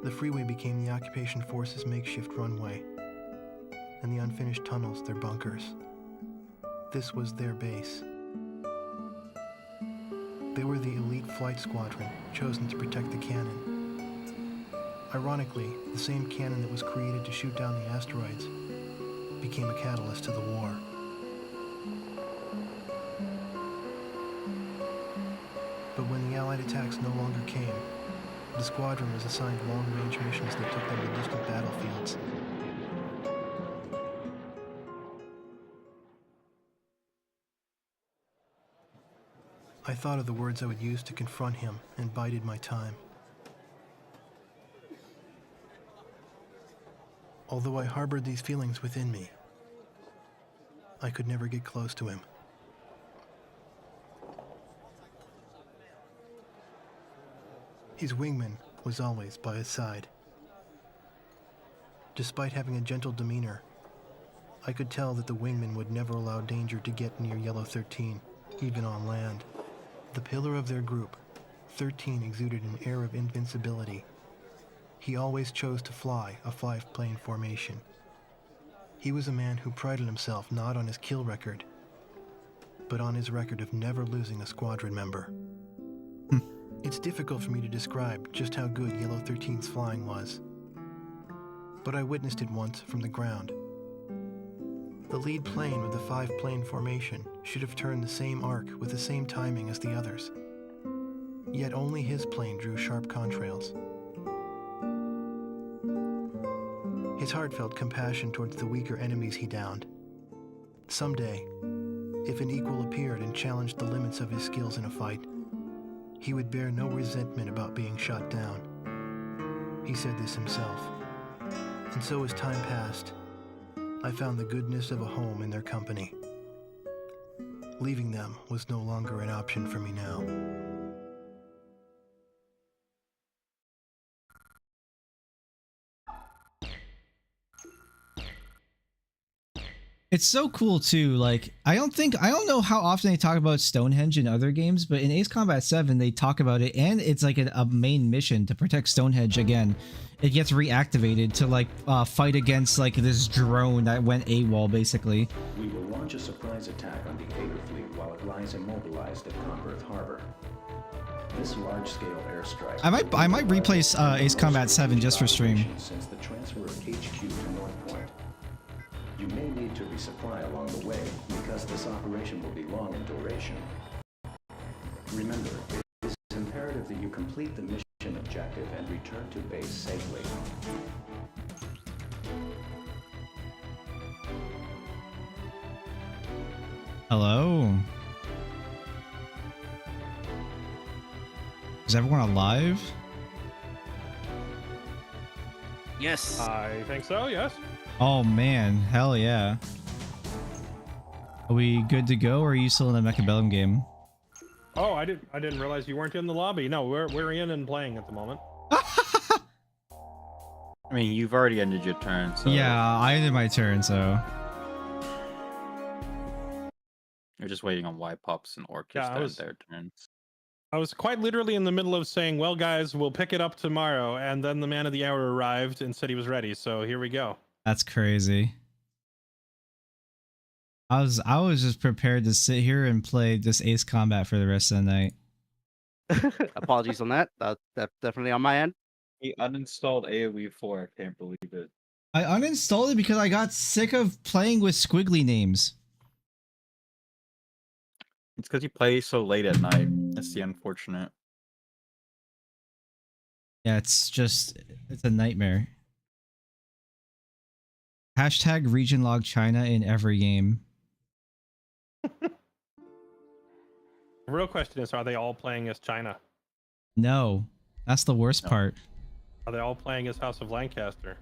The freeway became the occupation force's makeshift runway, and the unfinished tunnels their bunkers. This was their base. They were the elite flight squadron chosen to protect the cannon. Ironically, the same cannon that was created to shoot down the asteroids became a catalyst to the war. But when the Allied attacks no longer came, the squadron was assigned long-range missions that took them to distant battlefields. I I thought of the words I would use to confront him and bided my time. Although I harbored these feelings within me, I could never get close to him. His wingman was always by his side. Despite having a gentle demeanor, I could tell that the wingman would never allow danger to get near Yellow 13, even on land. The pillar of their group, 13 exuded an air of invincibility. He always chose to fly a 5-plane formation. He was a man who prided himself not on his kill record, but on his record of never losing a squadron member. It's difficult for me to describe just how good Yellow 13's flying was, but I witnessed it once from the ground. The lead plane of the 5-plane formation should have turned the same arc with the same timing as the others. Yet only his plane drew sharp contrails. His heart felt compassion towards the weaker enemies he downed. Someday, if an equal appeared and challenged the limits of his skills in a fight, he would bear no resentment about being shot down. He said this himself. And so as time passed, I found the goodness of a home in their company. Leaving them was no longer an option for me now.
It's so cool too. Like, I don't know how often they talk about Stonehenge in other games, but in Ace Combat 7 they talk about it, and it's like a main mission to protect Stonehenge again. It gets reactivated to like fight against like this drone that went AWOL basically.
We will launch a surprise attack on the Aegir fleet while it lies immobilized at Converth Harbor. This large-scale airstrike.
I might replace Ace Combat 7 just for stream.
Since the transfer of HQ to North Point. You may need to resupply along the way because this operation will be long in duration. Remember, it is imperative that you complete the mission objective and return to base safely.
Hello? Is everyone alive?
Yes.
I think so, yes.
Oh man, hell yeah. Are we good to go, or are you still in the Mechabellum game?
Oh, I didn't realize you weren't in the lobby. No, we're in and playing at the moment.
I mean, you've already ended your turn, so...
Yeah, I ended my turn, so...
You're just waiting on Y-Pops and Orchis
Yeah,
to end their turns.
I was quite literally in the middle of saying, well, guys, we'll pick it up tomorrow, and then the man of the hour arrived and said he was ready, so here we go.
That's crazy. I was just prepared to sit here and play this Ace Combat for the rest of the night.
Apologies on that. That's definitely on my end.
He uninstalled AOW4, I can't believe it.
I uninstalled it because I got sick of playing with squiggly names.
It's because you play so late at night. That's the unfortunate.
Yeah, it's a nightmare. Hashtag region log China in every game.
The real question is, are they all playing as China?
No, that's the worst part.
Are they all playing as House of Lancaster?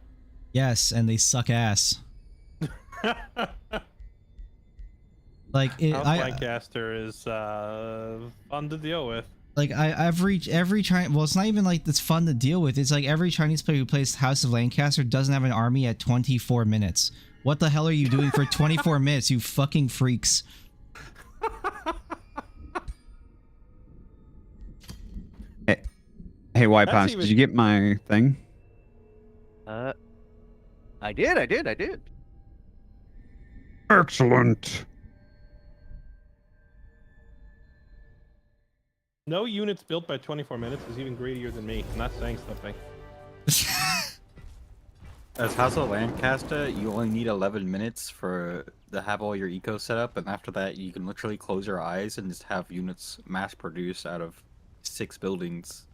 Yes, and they suck ass. Like
House Lancaster is fun to deal with.
Like every Chinese, well, it's not even like it's fun to deal with. It's like every Chinese player who plays House of Lancaster doesn't have an army at 24 minutes. What the hell are you doing for 24 minutes, you fucking freaks?
Hey, Y-Pops, did you get my thing?
I did.
Excellent.
No units built by 24 minutes is even greedier than me. I'm not saying something.
As House of Lancaster, you only need 11 minutes to have all your eco set up, and after that, you can literally close your eyes and just have units mass produced out of 6 buildings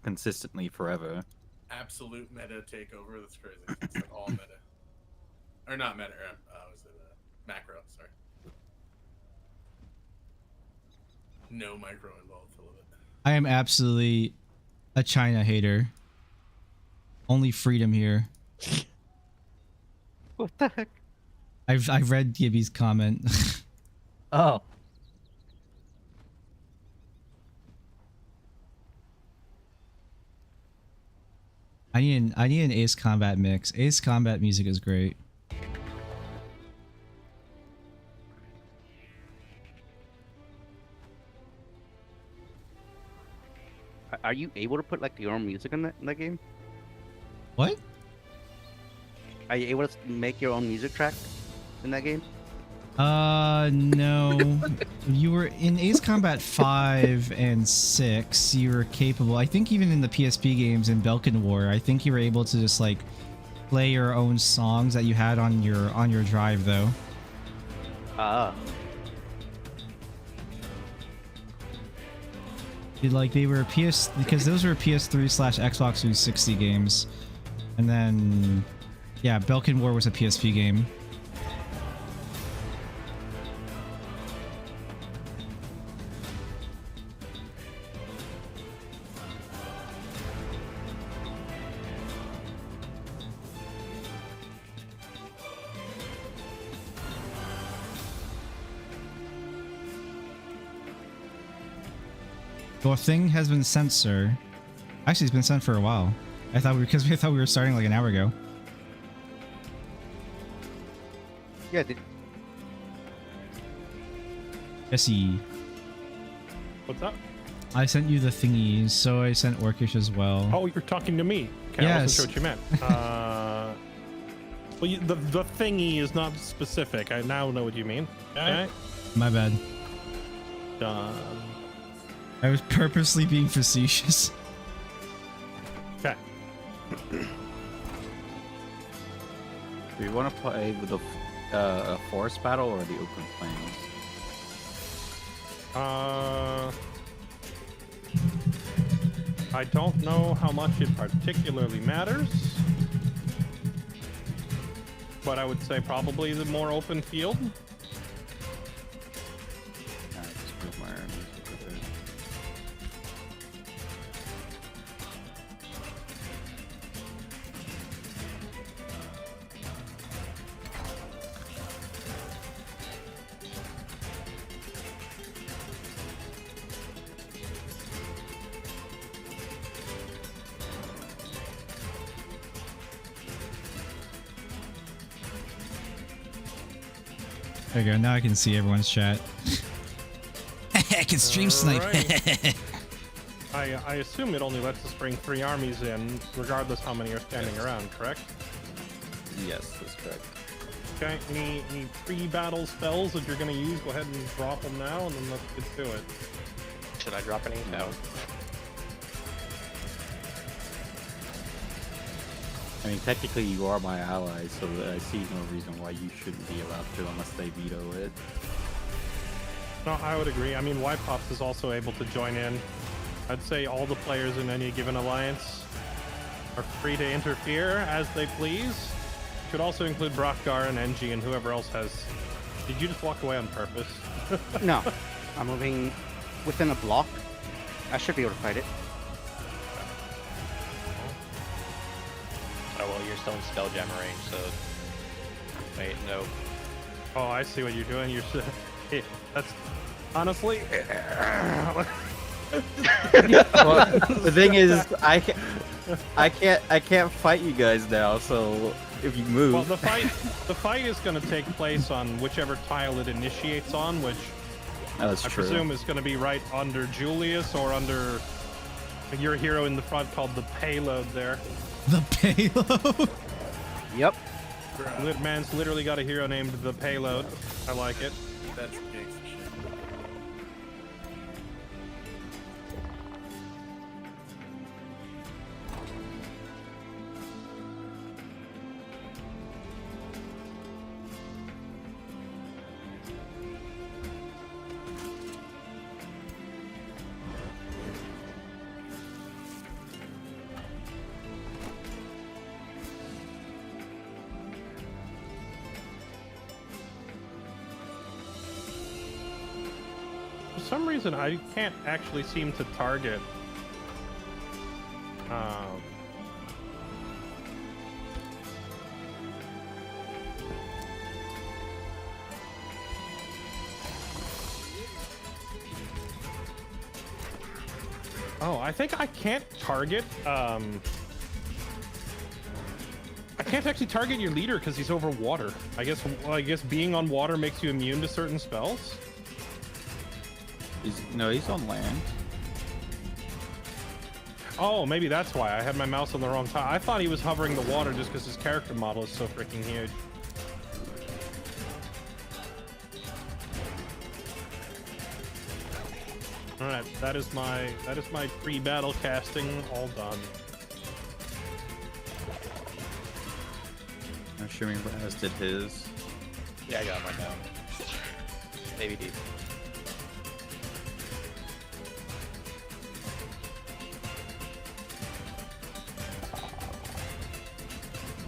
consistently forever.
Absolute meta takeover. That's crazy. It's like all meta, or not meta. Was it macro? Sorry. No micro involved, Philip.
I am absolutely a China hater. Only freedom here.
What the heck?
I've read Gibby's comment.
Oh.
I need an Ace Combat mix. Ace Combat music is great.
Are you able to put like your own music in that game?
What?
Are you able to make your own music track in that game?
No. You were in Ace Combat 5 and 6, you were capable. I think even in the PSP games in Belkin War, I think you were able to just like play your own songs that you had on your drive though.
Ah.
Like they were because those were PS3/Xbox 360 games. And then yeah, Belkin War was a PSP game. Your thing has been sent, sir. Actually, it's been sent for a while. I thought we were starting like an hour ago.
Yeah.
Jesse.
What's up?
I sent you the thingies, so I sent Orcish as well.
Oh, you're talking to me. Okay, I wasn't sure what you meant. Well, the thingy is not specific. I now know what you mean. Okay.
My bad.
Done.
I was purposely being facetious.
Okay.
Do you want to play with a forest battle or the open plains?
I don't know how much it particularly matters, but I would say probably the more open field.
Just move my music with it.
There you go. Now I can see everyone's chat. I can stream snipe.
I assume it only lets us bring 3 armies in, regardless how many are standing around, correct?
Yes, that's correct.
Okay, any pre-battle spells that you're going to use, go ahead and drop them now, and then let's get to it.
Should I drop any? No.
I mean, technically you are my ally, so I see no reason why you shouldn't be allowed to unless they veto it.
No, I would agree. I mean, White Pops is also able to join in. I'd say all the players in any given alliance are free to interfere as they please. Could also include Brockgar and NG and whoever else has... Did you just walk away on purpose?
No. I'm moving within a block. I should be able to fight it.
Oh, well, you're still in Spelljammer range, so... Wait, no.
Oh, I see what you're doing. You're... Hey, that's... Honestly...
Well, the thing is, I can't fight you guys now, so if you move...
Well, the fight is going to take place on whichever tile it initiates on, which
That's
I
true.
presume is going to be right under Julius or under your hero in the front called the Payload there.
The Payload?
Yep.
That man's literally got a hero named the Payload. I like it.
That's big shit.
some reason, I can't actually seem to target. Oh, I think I can't target. I can't actually target your leader because he's over water. I guess being on water makes you immune to certain spells.
He's on land.
Oh, maybe that's why I had my mouse on the wrong time. I thought he was hovering the water just because his character model is so freaking huge. All right, that is my pre-battle casting all done.
I'm assuming Raz did his.
Yeah, I got mine down. Maybe deep.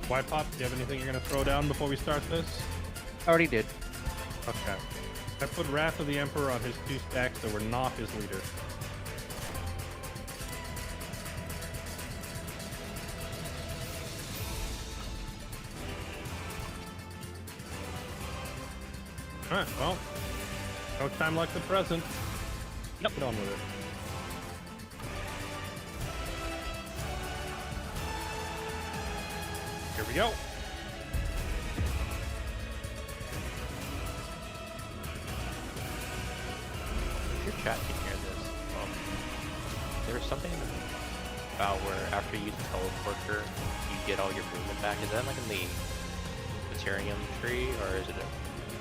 Why Pop? Do you have anything you're gonna throw down before we start this?
Already did.
Okay. I put Wrath of the Emperor on his 2 stacks that were not his leader. Alright, well, no time like the present. Yep. Get on with it. Here we go.
Your chat can hear this. There was something about where after you use the teleporter, you get all your movement back. Is that like in the Materium tree, or is it a...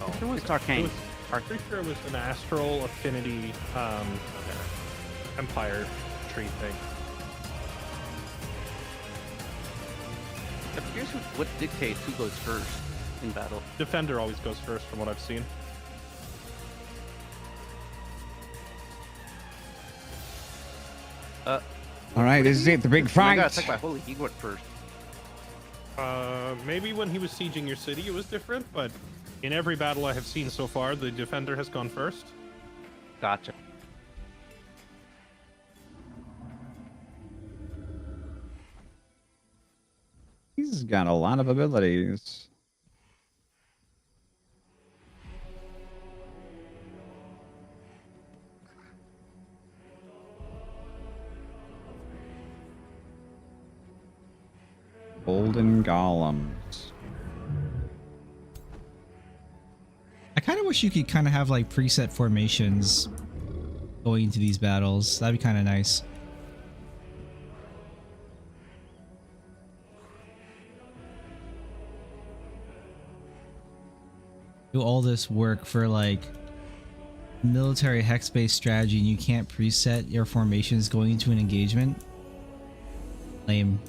Oh,
It's arcane.
I'm pretty sure it was an astral affinity empire tree thing.
I'm curious what dictates who goes first in battle.
Defender always goes first from what I've seen.
All right, this is it, the big
I
fight.
got attacked by Holy, he went first.
Maybe when he was sieging your city it was different, but in every battle I have seen so far, the defender has gone first.
Gotcha.
He's got a lot of abilities. Golden golems.
I kind of wish you could kind of have like preset formations going into these battles. That'd be kind of nice. Do all this work for like military hex-based strategy and you can't preset your formations going into an engagement? Lame.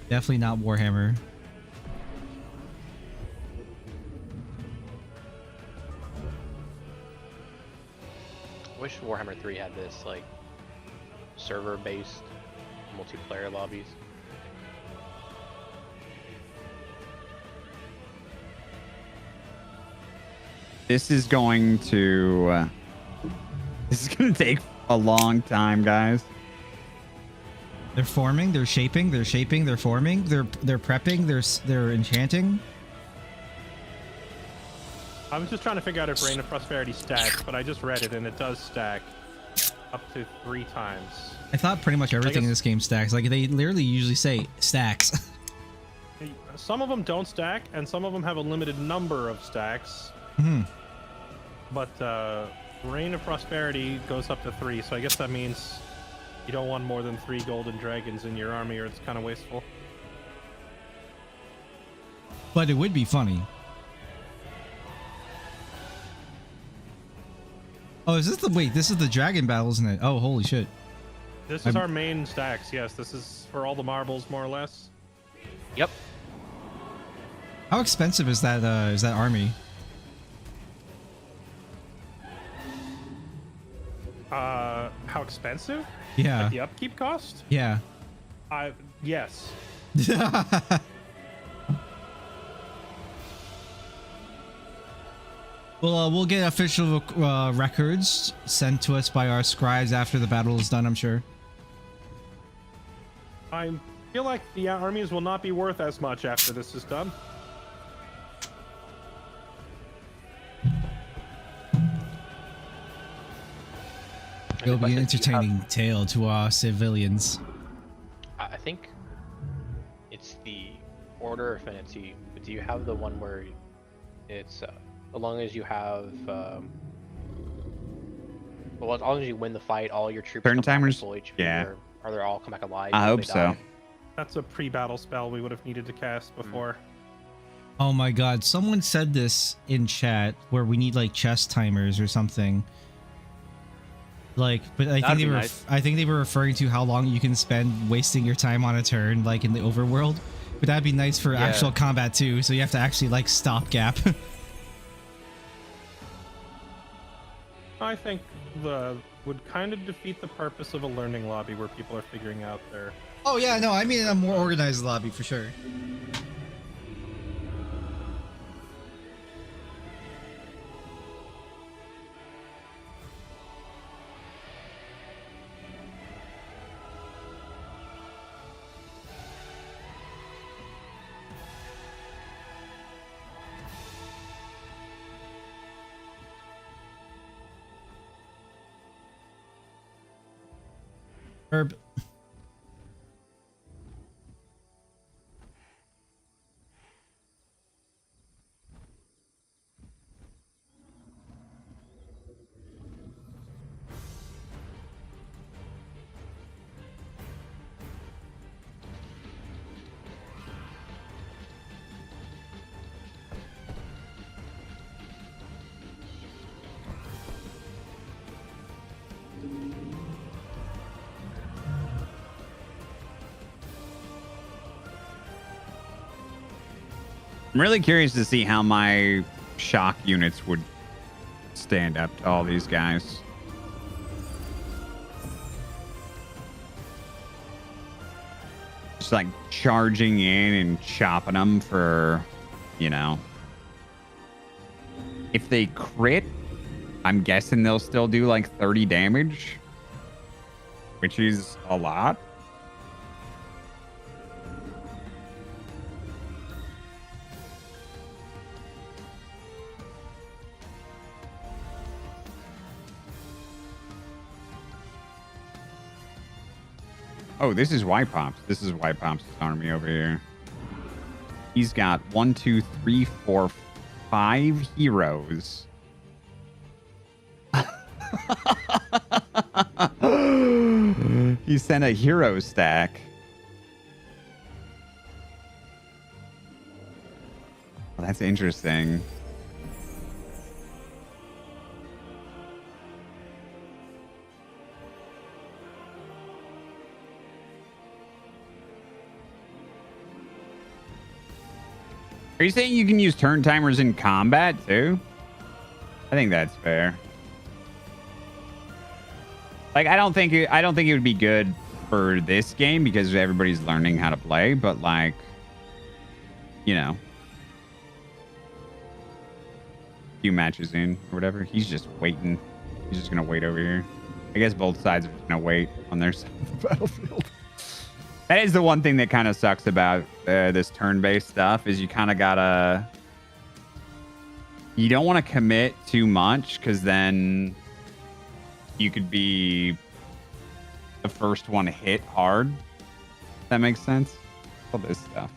Definitely not Warhammer.
I wish Warhammer 3 had this, like, server-based multiplayer lobbies.
This is going to take a long time, guys.
They're forming, they're shaping, they're shaping, they're forming, they're prepping, they're enchanting.
I was just trying to figure out if Reign of Prosperity stacks, but I just read it and it does stack up to 3 times.
I thought pretty much everything in this game stacks. Like they literally usually say stacks.
Some of them don't stack, and some of them have a limited number of stacks.
Hmm.
But Reign of Prosperity goes up to 3, so I guess that means you don't want more than 3 golden dragons in your army, or it's kind of wasteful.
But it would be funny. Oh, is this the wait? This is the dragon battle, isn't it? Oh, holy shit!
This is our main stacks. Yes, this is for all the marbles, more or less.
Yep.
How expensive is that army?
How expensive?
Yeah.
Like the upkeep cost?
Yeah.
Yes.
Well, we'll get official records sent to us by our scribes after the battle is done, I'm sure.
I feel like the armies will not be worth as much after this is done.
It'll be an
questions? Do you have-
entertaining tale to our civilians.
I think it's the Order of Affinity. But do you have the one where it's as long as you have well, as long as you win the fight, all your troops
Certain
come back
timers?
at full HP,
Yeah.
or they all come back alive?
I
if
hope
they
so.
die?
That's a pre-battle spell we would have needed to cast before.
Oh my god, someone said this in chat where we need like chest timers or something. Like, but I think
That'd
they
be
were
nice.
I think they were referring to how long you can spend wasting your time on a turn like in the overworld. But that'd be nice for actual combat too, so you have to actually like stopgap.
I think would kind of defeat the purpose of a learning lobby where people are figuring out their.
Oh yeah, no, I mean a more organized lobby for sure. Herb.
I'm really curious to see how my shock units would stand up to all these guys. Just like charging in and chopping them for, you know. If they crit, I'm guessing they'll still do like 30 damage, which is a lot. Oh, this is White Pops. This is White Pops' army over here. He's got 1, 2, 3, 4, 5 heroes. He sent a hero stack. Well, that's interesting. Are you saying you can use turn timers in combat too? I think that's fair. Like, I don't think it would be good for this game because everybody's learning how to play, but like, you know, few matches in or whatever, he's just waiting. He's just gonna wait over here. I guess both sides are gonna wait on their side of the battlefield. That is the one thing that kind of sucks about this turn-based stuff is you kind of gotta... You don't want to commit too much because then you could be the first one hit hard. That makes sense? All this stuff.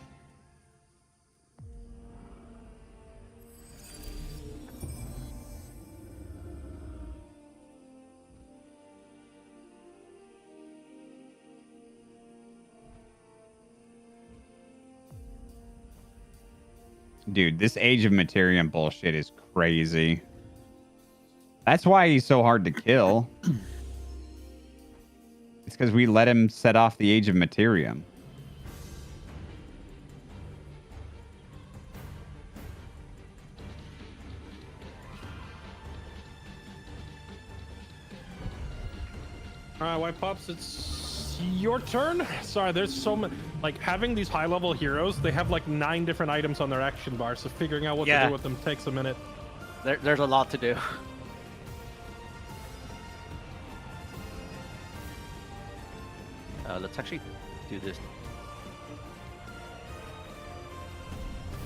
Dude, this Age of Materium bullshit is crazy. That's why he's so hard to kill. It's because we let him set off the Age of Materium.
All right, White Pops, it's your turn. Sorry, there's so many. Like, having these high-level heroes, they have like 9 different items on their action bar, so figuring out what to do with them takes a minute.
There's a lot to do.
Let's actually do this.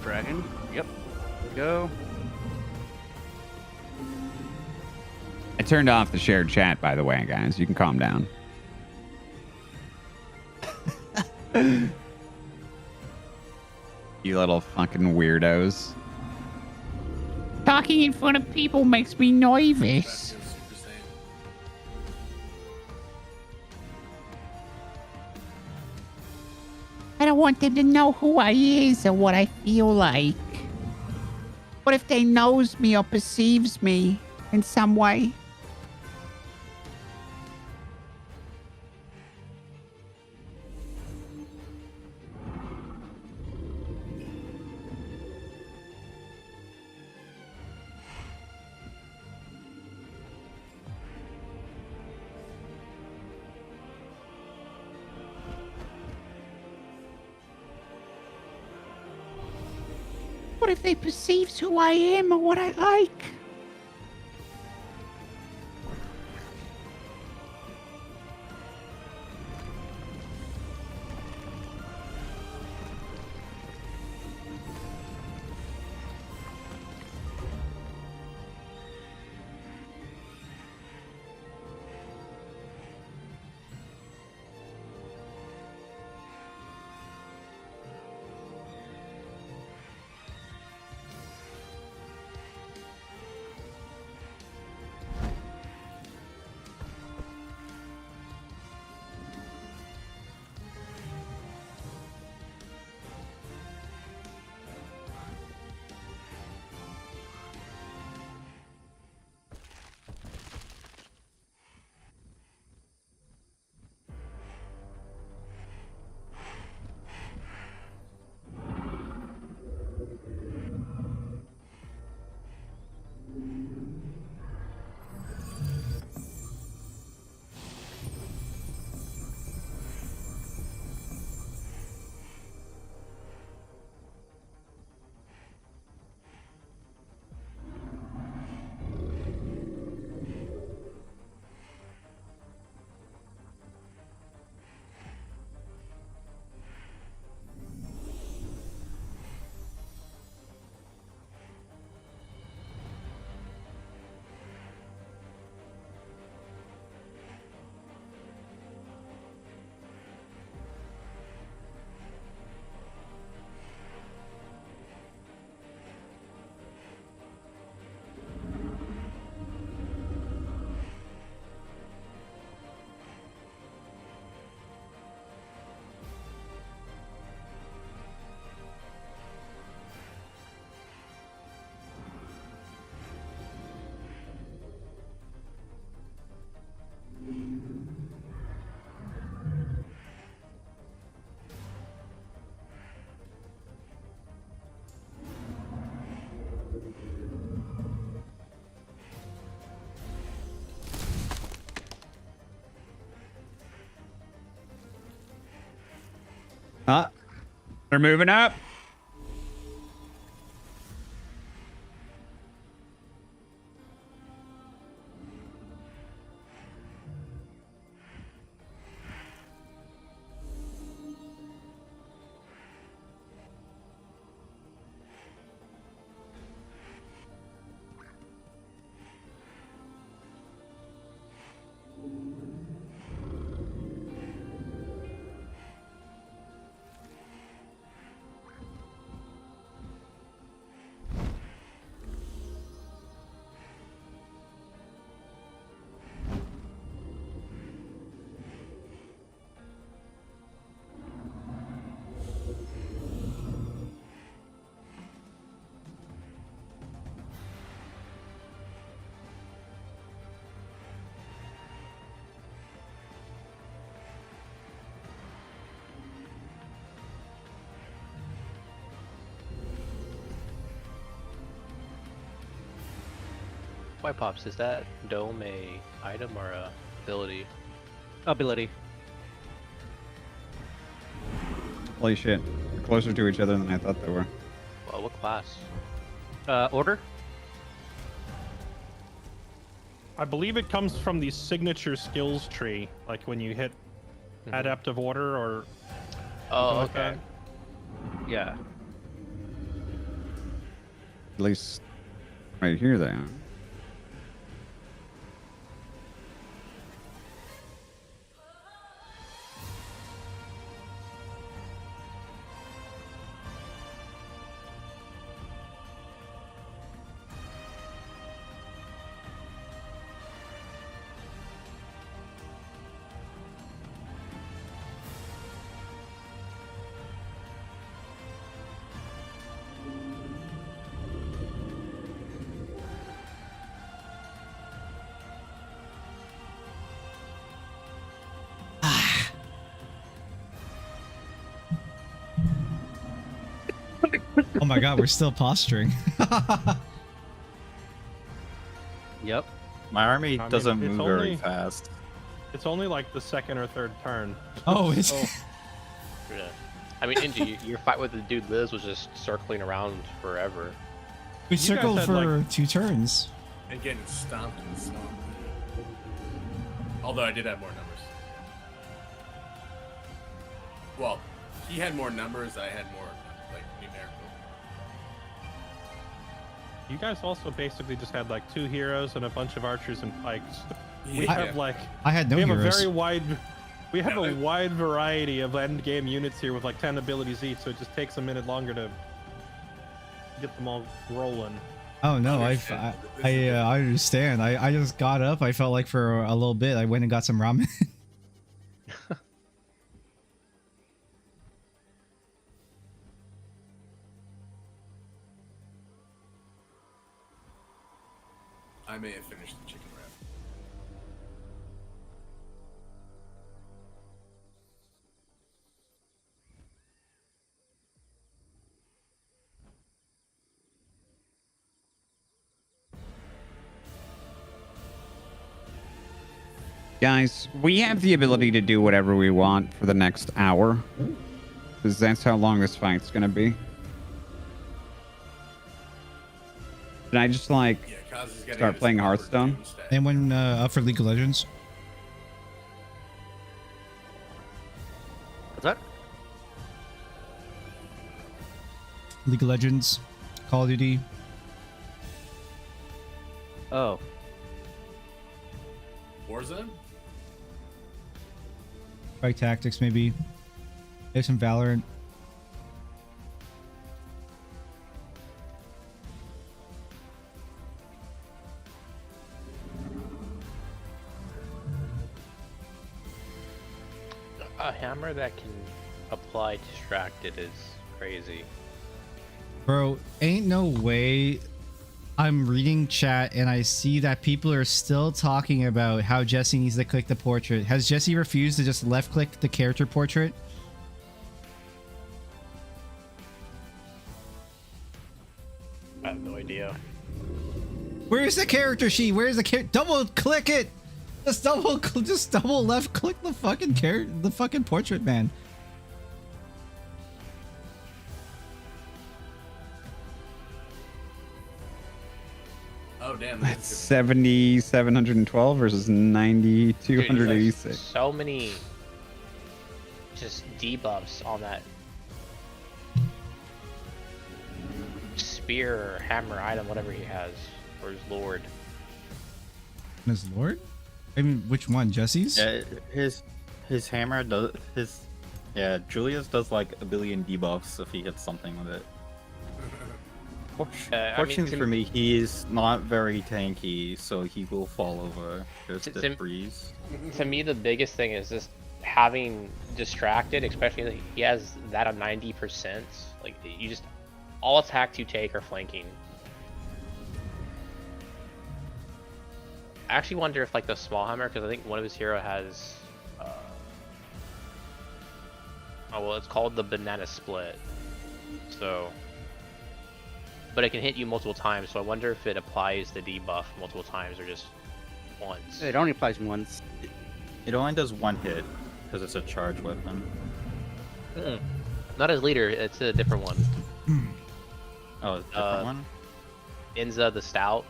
Dragon. Yep. Go.
I turned off the shared chat, by the way, guys. You can calm down. You little fucking weirdos.
Talking in front of people makes me nervous. I don't want them to know who I is or what I feel like. What if they knows me or perceives me in some way? What if they perceives who I am or what I like?
They're moving up.
White Pops, is that dome a item or a ability?
Ability.
Holy shit. They're closer to each other than I thought they were.
Well, what class?
Order.
I believe it comes from the signature skills tree, like when you hit Adaptive Order or.
Oh,
like
okay.
that.
Yeah.
At least right here they are.
Oh my god, we're still posturing.
Yep. My army
I mean,
doesn't
it's
move very
only-
fast.
It's only like the second or third turn.
Oh, it's
Yeah. I mean, Inji, your fight with the dude Liz was just circling around forever.
we
guys
circled
had,
for
like-
2 turns.
And getting stomped and stomped. Although I did have more numbers. Well, he had more numbers, I had more, like, numerical.
You guys also basically just had like 2 heroes and a bunch of archers and pikes. We
Yeah.
have like
I had no
we have
heroes.
a very wide we have
Yeah,
a
like-
wide variety of end game units here with like 10 abilities each, so it just takes a minute longer to get them all rolling.
Oh no,
Understand.
I understand. I just got up. I felt like for a little bit I went and got some ramen.
I may have finished the chicken wrap.
Guys, we have the ability to do whatever we want for the next hour. Because that's how long this fight's gonna be. Can I just like
Yeah, Kaz is getting
start
his
playing
upper
Hearthstone?
doomsday.
Anyone up for League of Legends?
What's that?
League of Legends, Call of Duty.
Oh.
Warzone?
Strike Tactics, maybe. There's some Valorant.
A hammer that can apply distracted is crazy.
Bro, ain't no way I'm reading chat and I see that people are still talking about how Jesse needs to click the portrait. Has Jesse refused to just left click the character portrait?
I have no idea.
Where's the character sheet? Where's the double click it? Just double left click the fucking the fucking portrait, man.
Oh, damn.
That's
That's
7,712 versus 9,286.
There's so many just debuffs on that spear or hammer item, whatever he has, or his lord.
His lord? I mean, which one? Jesse's?
Yeah, his hammer does his. Yeah, Julius does like a billion debuffs if he hits something with it. Fortunately for me, he is not very tanky, so he will fall over. Just
To-
the breeze.
To me, the biggest thing is just having distracted, especially that he has that on 90%. Like, you just, all attacks you take are flanking. I actually wonder if, like, the small hammer, because I think one of his hero has, oh, well, it's called the banana split. So, but it can hit you multiple times, so I wonder if it applies the debuff multiple times or just once.
It only applies once.
It only does one hit because it's a charge weapon.
Not as leader, it's a different one.
Oh, a different one.
Inza the Stout.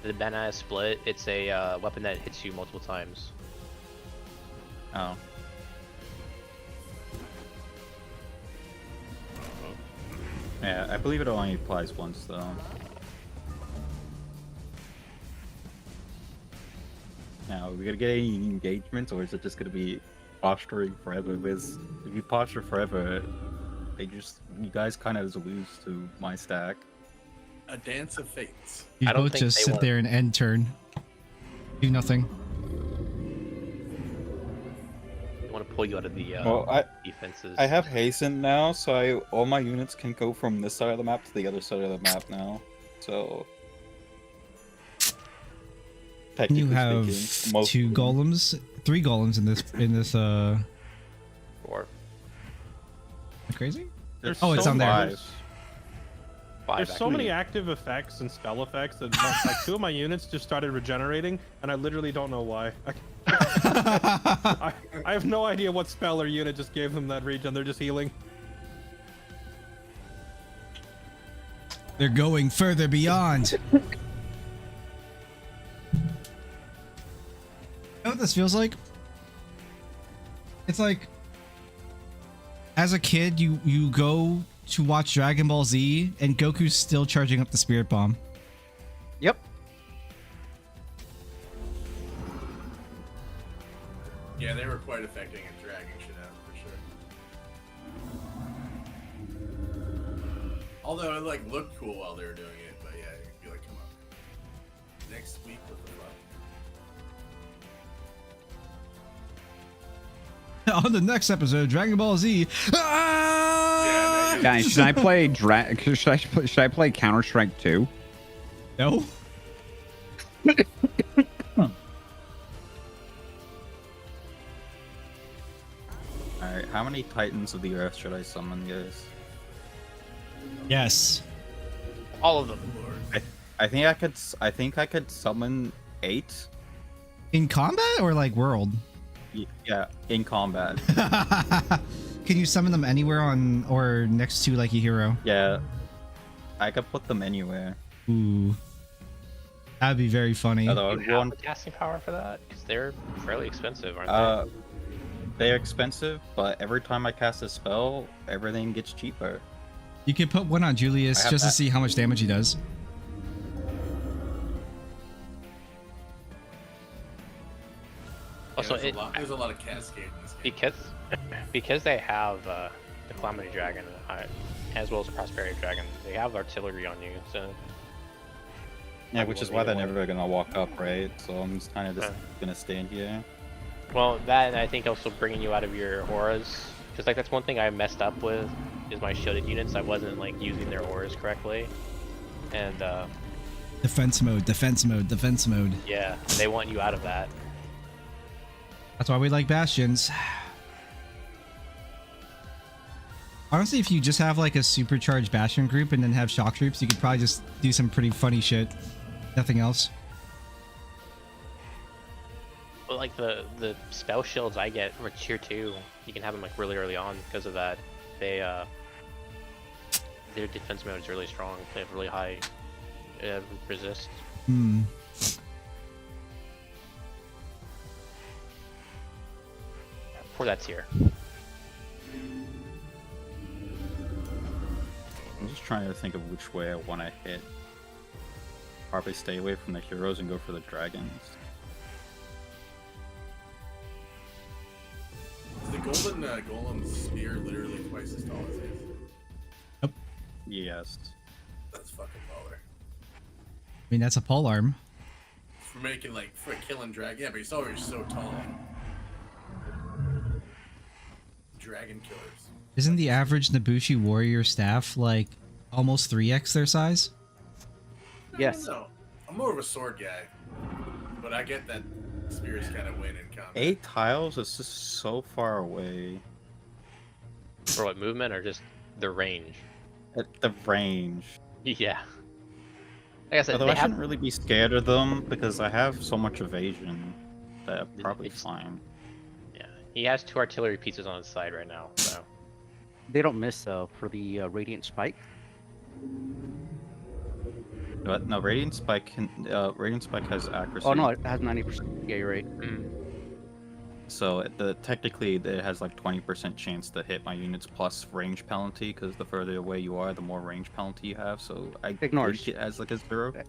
The banana split. It's a weapon that hits you multiple times.
Oh. Yeah, I believe it only applies once though. Now, are we gonna get any engagements, or is it just gonna be posturing forever? Because if you posture forever, you guys kind of lose to my stack.
A dance of fates.
You
I don't
both
think
just
they
sit
won't.
there and end turn. Do nothing.
I want to pull you out of the
Well,
defenses.
I have hasten now, so all my units can go from this side of the map to the other side of the map now. So
You
technically
have
speaking, most
two
of them-
golems, three golems in this.
4.
Crazy?
There's
Oh, it's
so
on there.
five.
5
There's so many
actually.
active effects and spell effects that like 2 of my units just started regenerating, and I literally don't know why. I have no idea what spell or unit just gave them that regen. They're just healing.
They're going further beyond. You know what this feels like? It's like, as a kid, you go to watch Dragon Ball Z, and Goku's still charging up the Spirit Bomb.
Yep.
Yeah, they were quite affecting and dragging shit out for sure. Although it like looked cool while they were doing it, but yeah, you'd be like, come on. Next week, what the fuck?
On the next episode of Dragon Ball Z.
Guys, should I play should I play Counter-Strike 2?
No.
Alright, how many Titans of the Earth should I summon, guys?
Yes.
All of them.
I think I could summon 8.
In combat or like world?
Yeah, in combat.
Can you summon them anywhere on or next to like a hero?
Yeah, I could put them anywhere.
Ooh. That'd be very funny.
Although
Do you have the casting power for that? Because they're fairly expensive, aren't
they're expensive, but every time I cast a spell, everything gets cheaper.
You could put one on Julius
I have
just to
that.
see how much damage he does.
Also,
There's a lot of cascade in this game.
because they have the Calamity Dragon as well as the Prosperity Dragon, they have artillery on you, so
Yeah, which is why they're never gonna walk up, right? So I'm just kind of just gonna stand here.
well, that and I think also bringing you out of your auras, because like that's one thing I messed up with is my shielded units. I wasn't like using their auras correctly, and
Defense mode, defense mode, defense mode.
yeah, they want you out of that.
That's why we like bastions. Honestly, if you just have like a supercharged bastion group and then have shock troops, you could probably just do some pretty funny shit. Nothing else.
But like the spell shields I get for tier 2, you can have them like really early on because of that. They their defense mode is really strong. They have really high resist.
Hmm.
For that tier.
I'm just trying to think of which way I want to hit. Probably stay away from the heroes and go for the dragons.
Is the golden golem spear literally twice as tall as his?
Yes.
That's fucking baller.
I mean, that's a pole arm.
For making like for killing dragon. Yeah, but he's already so tall. Dragon killers.
Isn't the average Nabushi warrior staff like almost 3x their size?
Yes.
No, I'm more of a sword guy, but I get that spears kind of win in combat.
8 tiles is just so far away.
For what, movement or just the range?
At the range.
Yeah. Like I said,
Although
they
I
have
shouldn't really be scared of them because I have so much evasion that I'm probably
It's-
fine.
yeah. He has 2 artillery pieces on his side right now, so
They don't miss though for the radiant spike.
But no, Radiant Spike has accuracy.
Oh no, it has 90%. Yeah, you're right.
So technically it has like 20% chance to hit my units plus range penalty, because the further away you are, the more range penalty you have. So I
Ignores.
think it has like a 0.
I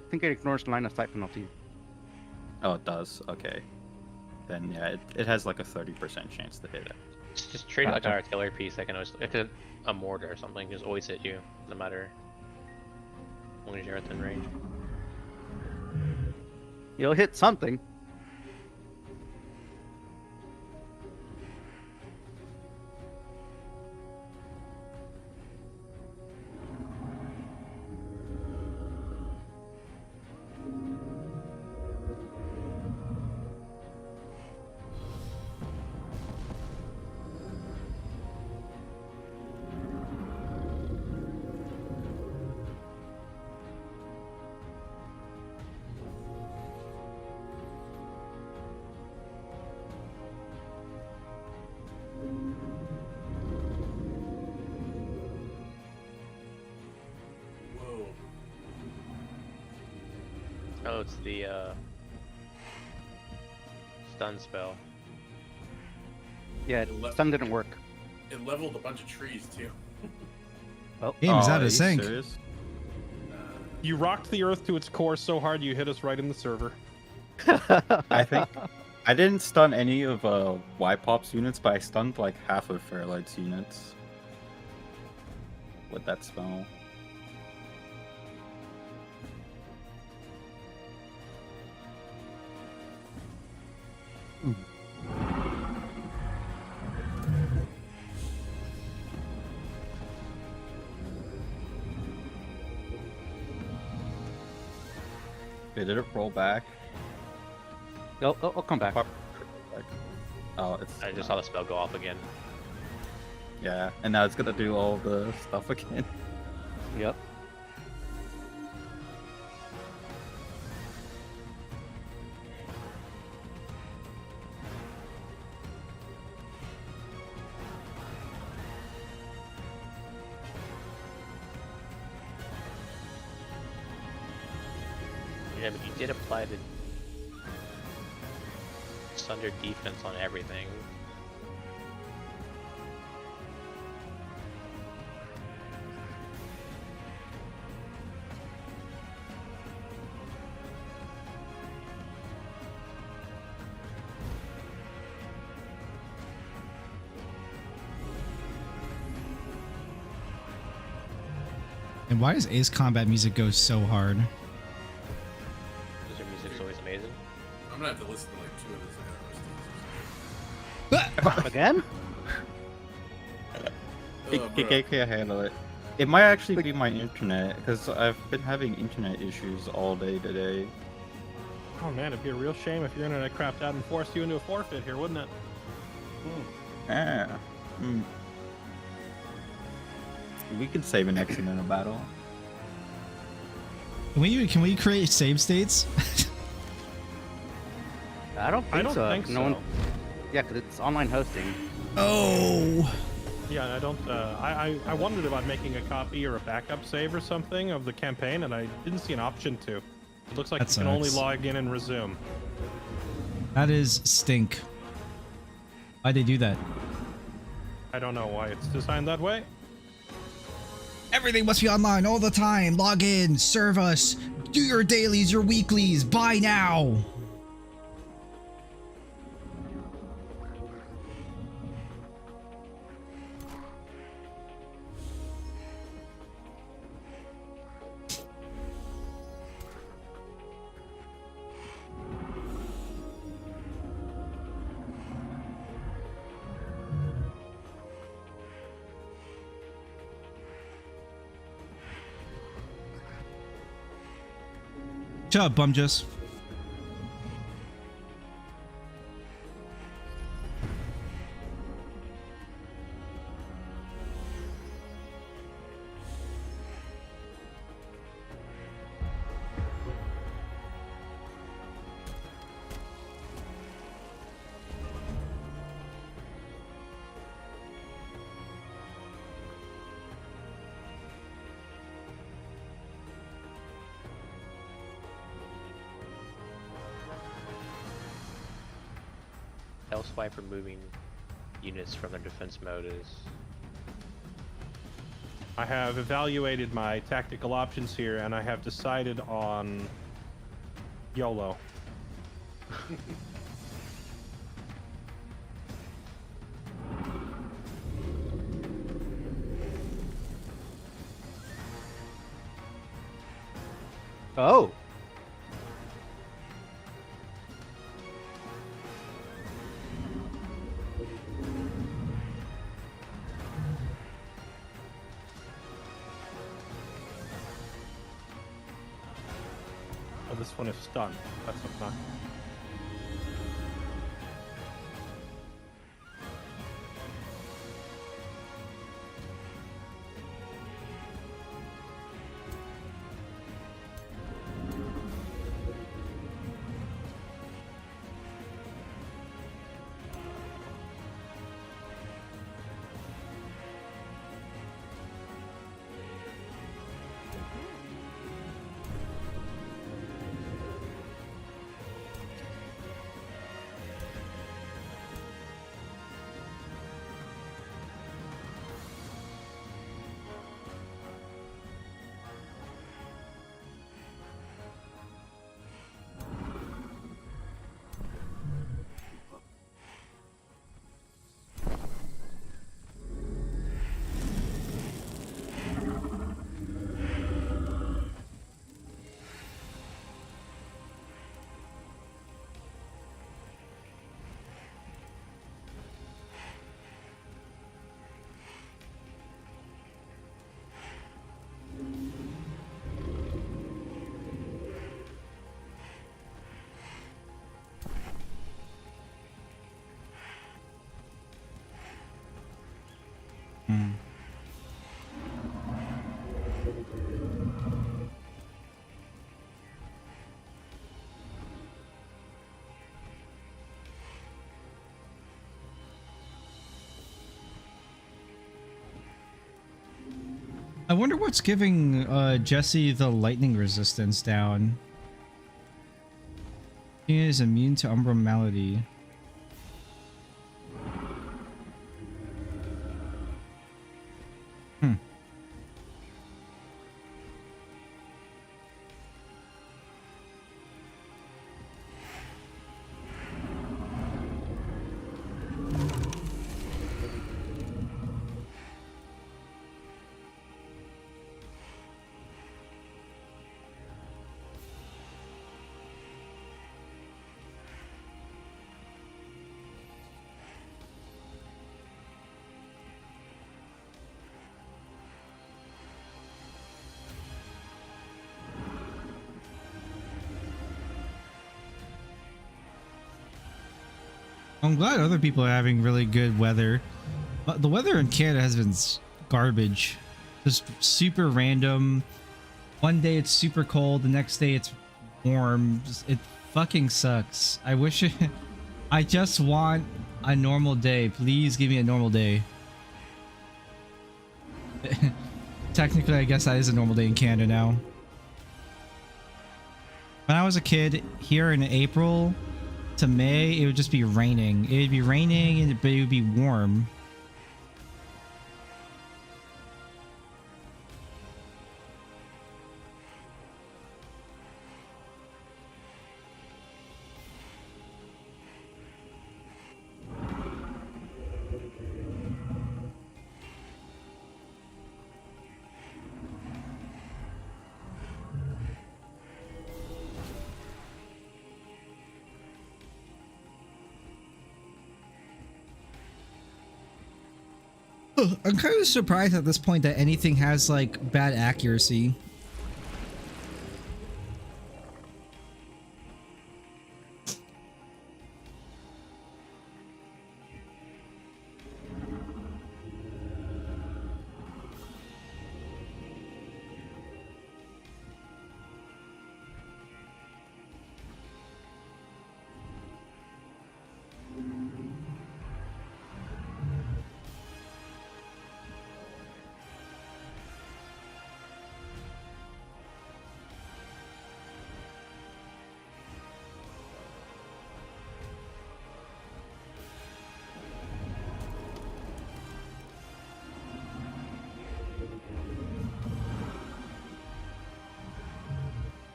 think it ignores line of sight penalty.
Oh, it does. Okay. Then yeah, it has like a 30% chance to hit it.
Just treat it like an artillery piece that can always, like a mortar or something, just always hit you, no matter as long as you're within range.
You'll hit something.
Whoa.
Oh, it's the stun spell.
Yeah, stun didn't work.
It leveled a bunch of trees too.
Oh,
Game is out
are
of
you
sync.
serious?
You rocked the earth to its core so hard you hit us right in the server.
I think I didn't stun any of Y-Pop's units, but I stunned like half of Fairlight's units with that spell. Did it roll back?
I'll come back.
Oh, it's.
I just saw the spell go off again.
Yeah, and now it's gonna do all the stuff again.
Yep.
Yeah, but you did apply the Sunder defense on everything.
And why does Ace Combat music go so hard?
Because their music's always amazing.
I'm gonna have to listen to like 2 of his hours.
Again?
Can't handle it. It might actually be my internet, because I've been having internet issues all day today.
Oh man, it'd be a real shame if your internet crapped out and forced you into a forfeit here, wouldn't it?
Yeah. We can save an accidental battle.
Can we create save states?
I don't think so.
think
No
so.
one. Yeah, because it's online hosting.
Oh.
Yeah, I don't. I wondered about making a copy or a backup save or something of the campaign, and I didn't see an option to. It looks like
That
you can only
sucks.
log in and resume.
That is stink. Why'd they do that?
I don't know why it's designed that way.
Everything must be online all the time. Log in, serve us, do your dailies, your weeklies, buy now. Shut up, Bumjus.
else why removing units from their defense mode is?
I have evaluated my tactical options here, and I have decided on YOLO.
Oh.
Oh, this one is stunned. That's what's not.
I wonder what's giving Jesse the lightning resistance down. He is immune to Umbra Malady. I'm glad other people are having really good weather. The weather in Canada has been garbage. Just super random. One day it's super cold, the next day it's warm. It fucking sucks. I wish it... I just want a normal day. Please give me a normal day. Technically, I guess that is a normal day in Canada now. When I was a kid, here in April to May, it would just be raining. It would be raining, but it would be warm. I'm kind of surprised at this point that anything has like bad accuracy.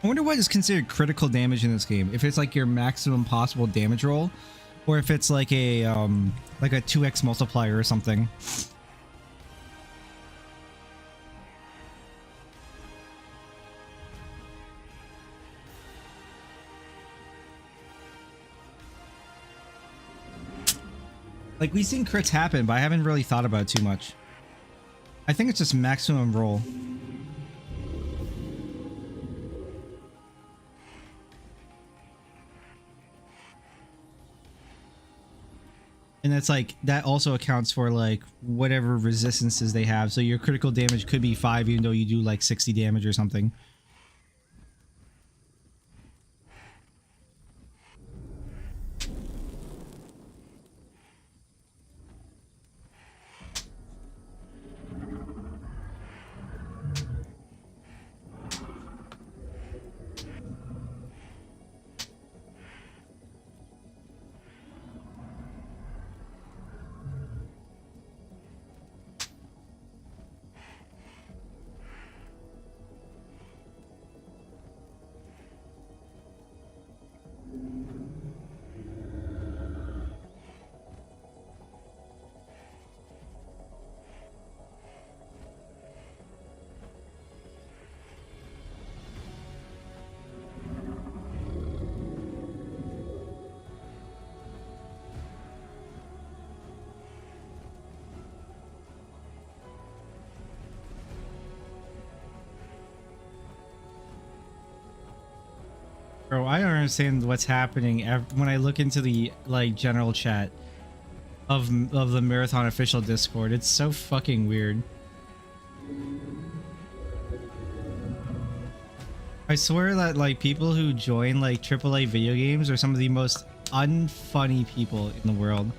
I wonder what is considered critical damage in this game. If it's like your maximum possible damage roll, or if it's like a 2x multiplier or something. Like, we've seen crits happen, but I haven't really thought about it too much. I think it's just maximum roll. And that's like, that also accounts for like whatever resistances they have. So your critical damage could be 5 even though you do like 60 damage or something. Bro, I don't understand what's happening when I look into the like general chat of the Marathon official Discord. It's so fucking weird. I swear that like people who join like AAA video games are some of the most unfunny people in the world.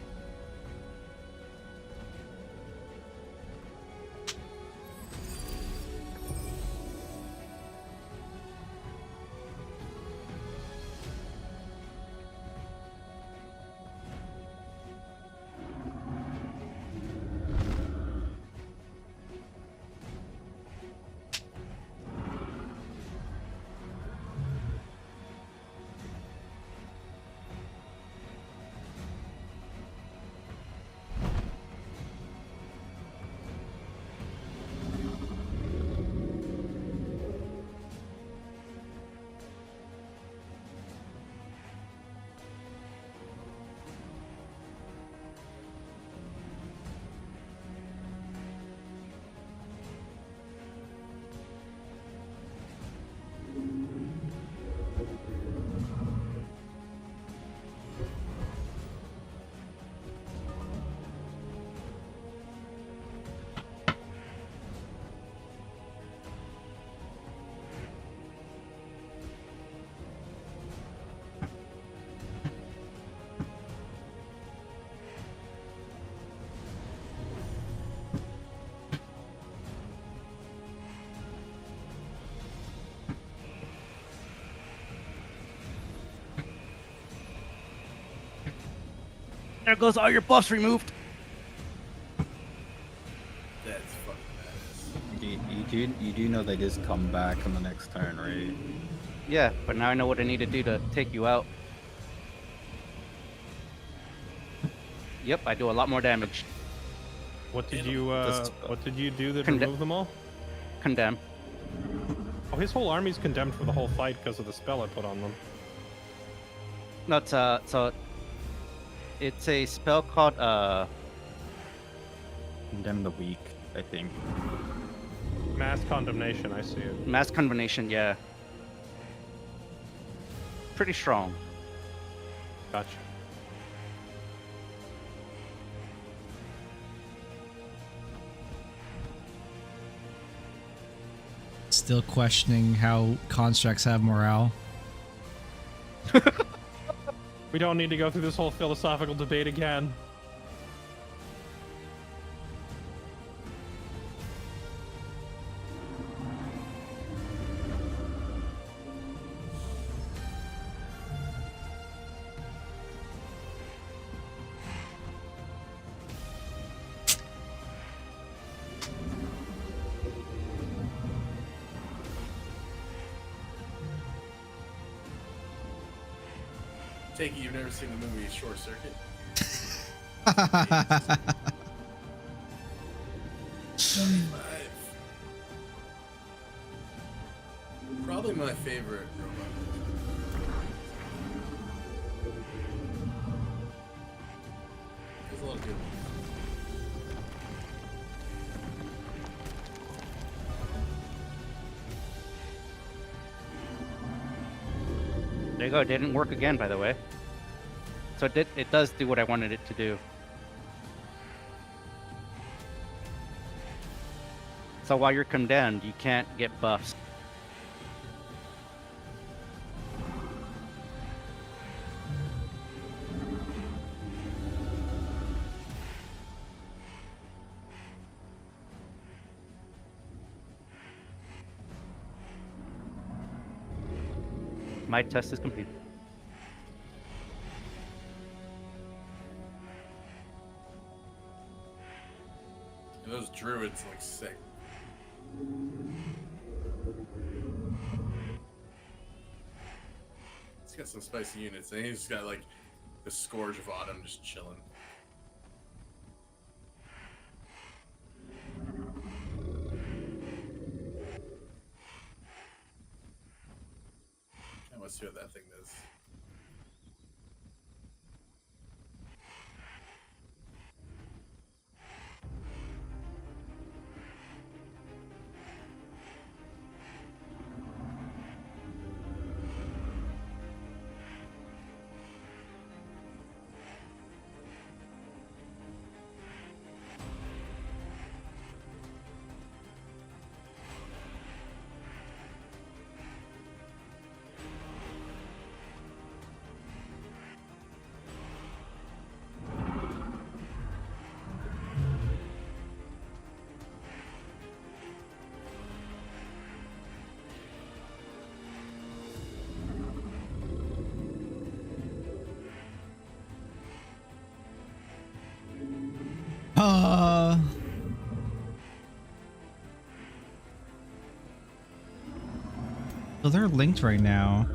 There goes all your buffs removed.
That's fucking badass.
You do know they just come back on the next turn, right?
Yeah, but now I know what I need to do to take you out. Yep, I do a lot more damage.
What did you do to remove them all?
Condemn.
Oh, his whole army's condemned for the whole fight because of the spell I put on them.
No, it's a spell called
Condemn the weak, I think.
Mass condemnation, I see it.
Mass Condemnation, yeah. Pretty strong.
Gotcha.
Still questioning how constructs have morale.
We don't need to go through this whole philosophical debate again.
Take it you've never seen the movie Short Circuit? 25. Probably my favorite robot movie. There's a lot of good ones.
There you go. It didn't work again, by the way. So it does do what I wanted it to do. So while you're condemned, you can't get buffs. My test is complete.
Those druids look sick. He's got some spicy units, and he's got like the Scourge of Autumn just chilling. I want to see what that thing does.
So they're linked right now.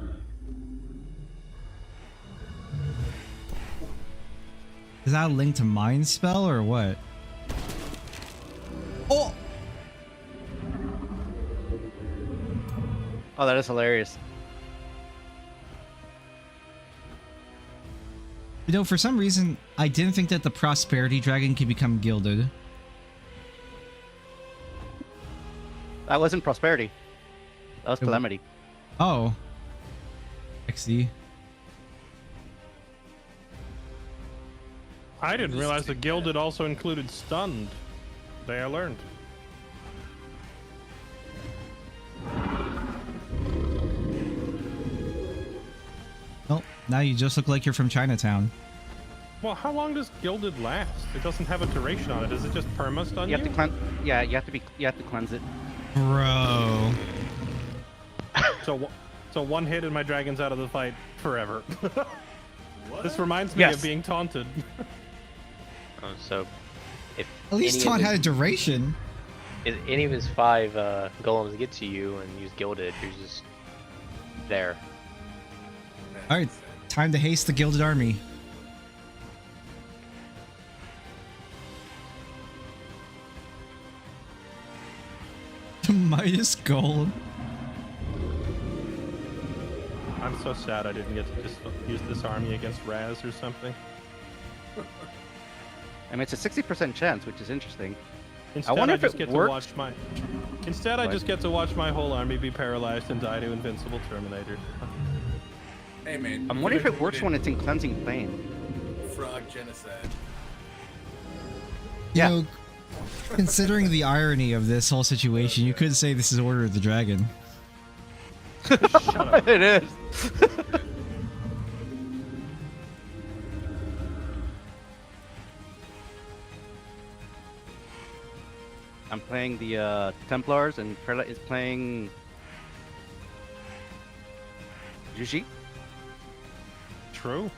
Is that a link to Mind Spell or what? Oh!
Oh, that is hilarious.
You know, for some reason, I didn't think that the Prosperity Dragon could become gilded.
That wasn't Prosperity. That was Calamity.
Oh. XD.
I didn't realize the gilded also included stunned. Today I learned.
Well, now you just look like you're from Chinatown.
Well, how long does gilded last? It doesn't have a duration on it. Is it just perma stun
You have to cleanse. Yeah, you have to cleanse it.
Bro.
So one hit and my dragon's out of the fight forever. This reminds me of being taunted.
Oh, so if
At least Taunt had a duration.
If any of his 5 golems get to you and use gilded, you're just there.
Alright, time to haste the Gilded Army. Midas Gold.
I'm so sad I didn't get to just use this army against Raz or something.
I mean, it's a 60% chance, which is interesting.
Instead,
I wonder
if
if
it
it
get
works.
to watch my. Instead, I just get to watch my whole army be paralyzed and die to Invincible Terminator.
Hey man.
I'm wondering if it works when it's in cleansing plane.
Frog genocide.
You know, considering the irony of this whole situation, you could say this is Order of the Dragon.
It is. I'm playing the Templars, and Perla is playing Juji.
True.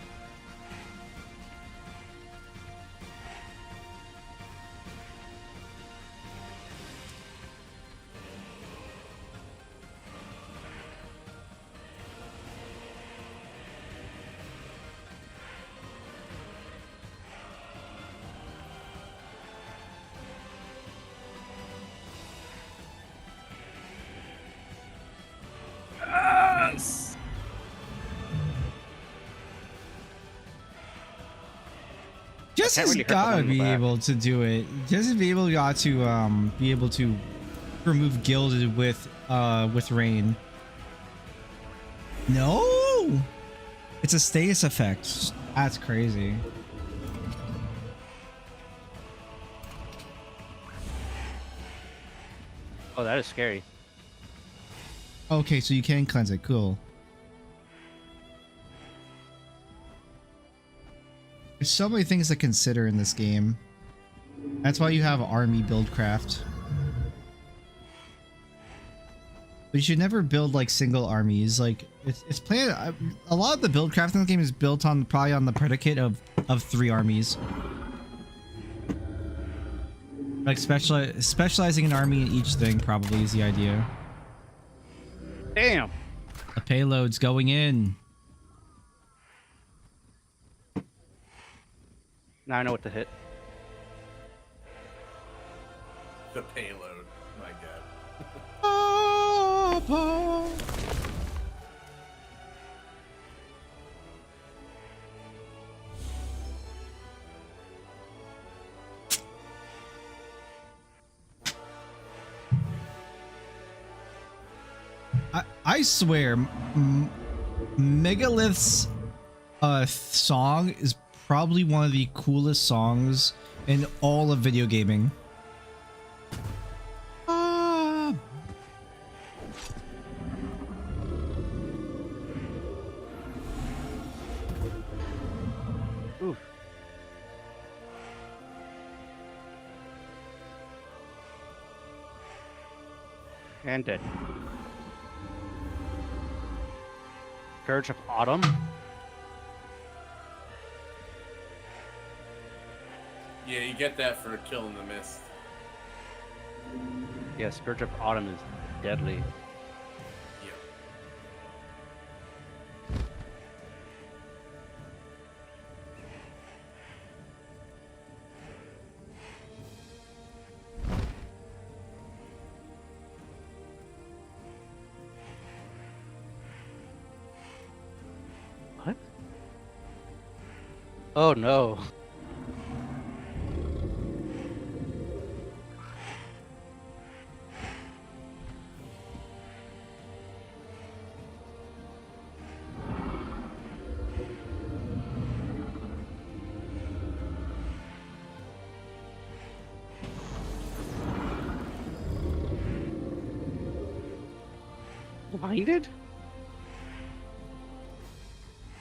Jesse's
really hurt the
gotta
one in the
be
back.
able to do it. Jesse's got to be able to remove gilded with rain. No, it's a status effect. That's crazy.
Oh, that is scary.
Okay, so you can cleanse it. Cool. There's so many things to consider in this game. That's why you have army buildcraft. But you should never build like single armies. Like it's planned. A lot of the buildcraft in the game is built on probably on the predicate of 3 armies. Like specializing an army in each thing probably is the idea.
Damn.
The payload's going in.
Now I know what to hit.
The payload. My God.
I swear, Megalith's song is probably one of the coolest songs in all of video gaming.
Ooh. And dead. Scourge of Autumn.
Yeah, you get that for a kill in the mist.
Yeah, Scourge of Autumn is deadly.
Yeah.
What? Oh no. Blinded?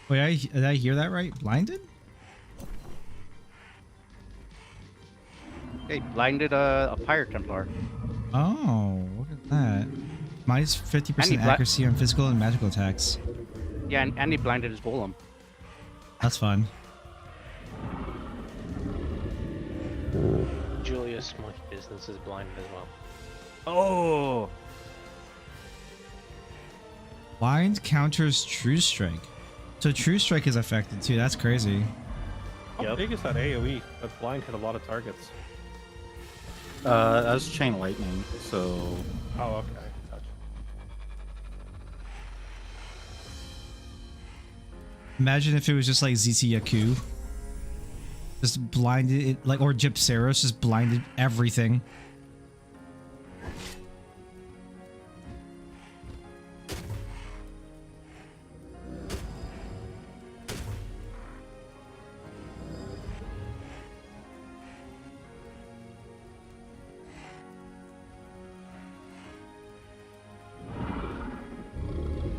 Wait, did I hear that right? Blinded?
Hey, blinded a Fire Templar.
Oh, look at that. Minus 50%
bla-
accuracy on physical and magical attacks.
Yeah, and he blinded his golem.
That's fun.
Julius Monkey Business is blinded as well.
Oh!
Blind counters True Strike. So True Strike is affected too. That's crazy.
How big is that AoE? That blind hit a lot of targets.
That was Chain Lightning, so...
Oh, okay. Gotcha.
Imagine if it was just like ZC Yaku. Just blinded it, like, or Gypceros just blinded everything.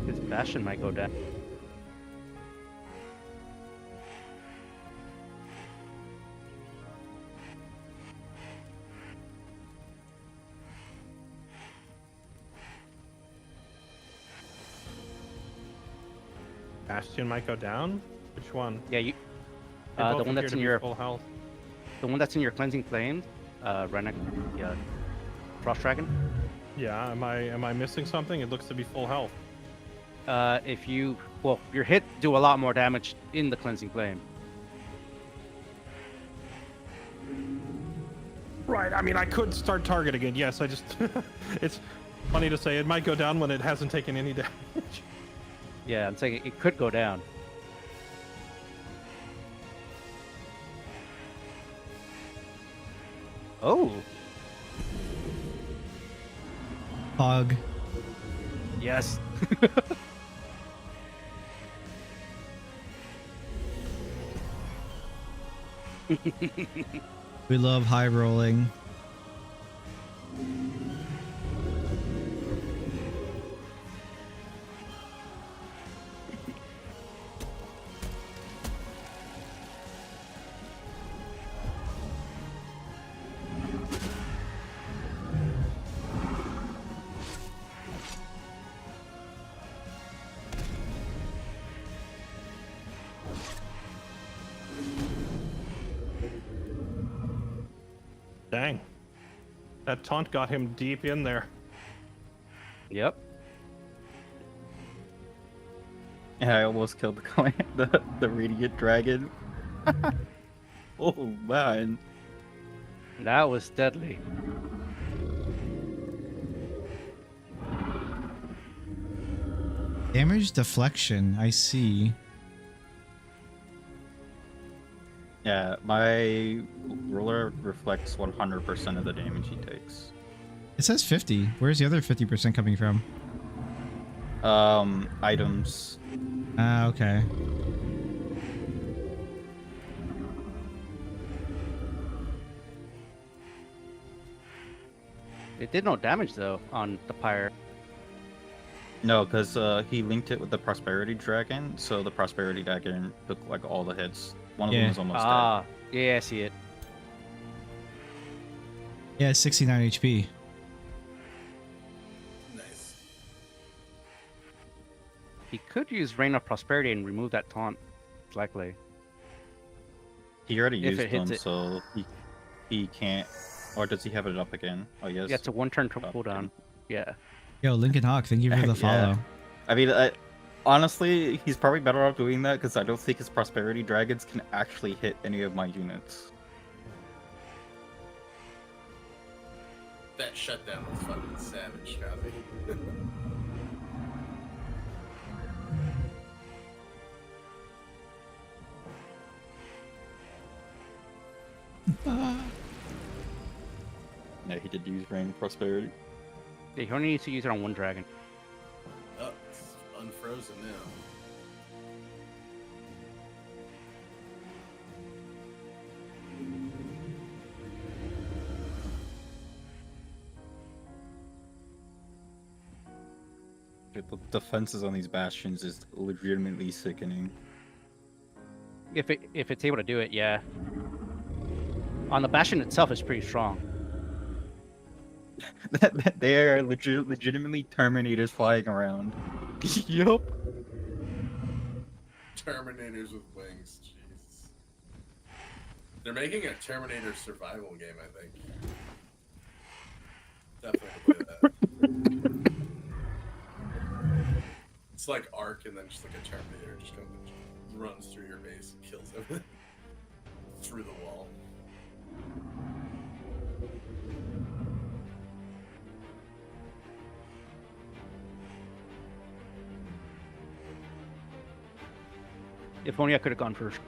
His Bastion might go down.
Bastion might go down? Which one?
Yeah, you.
They
The
both
one
appear
that's
to
in
be
your
full health.
the one that's in your cleansing flames. Renek, yeah, Frost Dragon.
Yeah, am I missing something? It looks to be full health.
If you your hit do a lot more damage in the cleansing flame.
Right, I mean, I could start target again. Yes, I just... it's funny to say. It might go down when it hasn't taken any damage.
Yeah, I'm saying it could go down. Oh,
Hog.
yes.
We love high rolling.
Dang. That taunt got him deep in there.
Yep.
Yeah, I almost killed the the radiant dragon. Oh man.
That was deadly.
Damage deflection, I see.
Yeah, my ruler reflects 100% of the damage he takes.
It says 50. Where's the other 50% coming from?
Items.
Ah, okay.
It did no damage though on the pyre.
No, because he linked it with the prosperity dragon, so the prosperity dragon took like all the hits. One of them was almost
Ah, yeah, I see it.
Yeah, 69 HP.
Nice.
He could use Reign of Prosperity and remove that taunt, likely.
dead. He already
If
used
it hits
them,
it.
so he can't. Or does he have it up again? Oh yes.
Yeah, it's a one-turn
Up
cooldown.
again.
Yeah.
Yo, Lincoln Hawk, thank you for the
Yeah.
follow.
I mean, honestly, he's probably better off doing that because I don't think his prosperity dragons can actually hit any of my units.
That shutdown was fucking savage, Cosby.
Yeah, he did use Rain Prosperity.
Yeah, he only needs to use it on one dragon.
Oh, it's unfrozen now.
The defenses on these bastions is legitimately sickening.
If it's able to do it, yeah. On the Bastion itself, it's pretty strong.
They are legitimately Terminators flying around. Yup.
Terminators with wings, Jesus. They're making a Terminator survival game, I think. Definitely play that. It's like Ark and then just like a Terminator just comes and runs through your base and kills everything. Through the wall.
If only I could have gone first.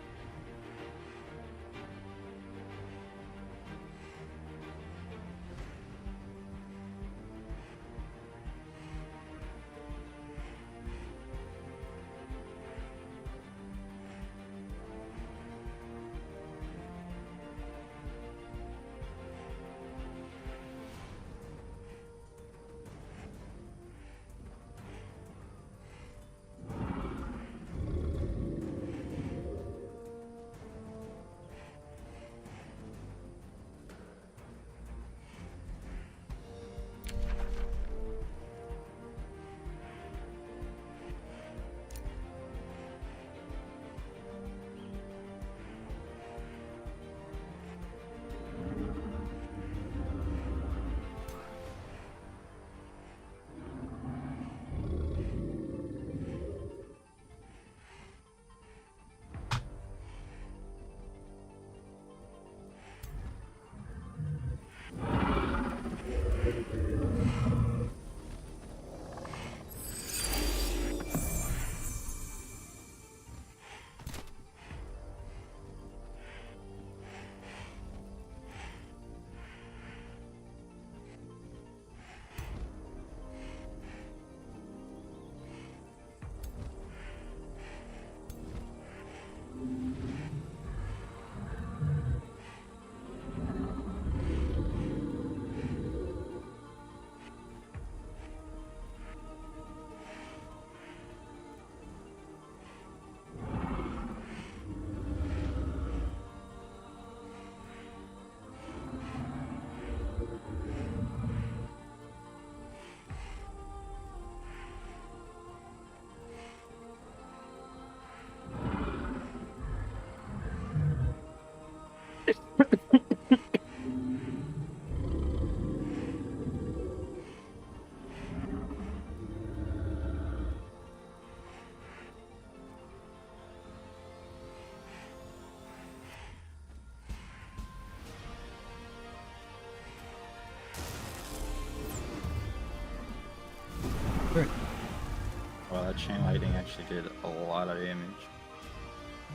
chain lighting actually did a lot of damage.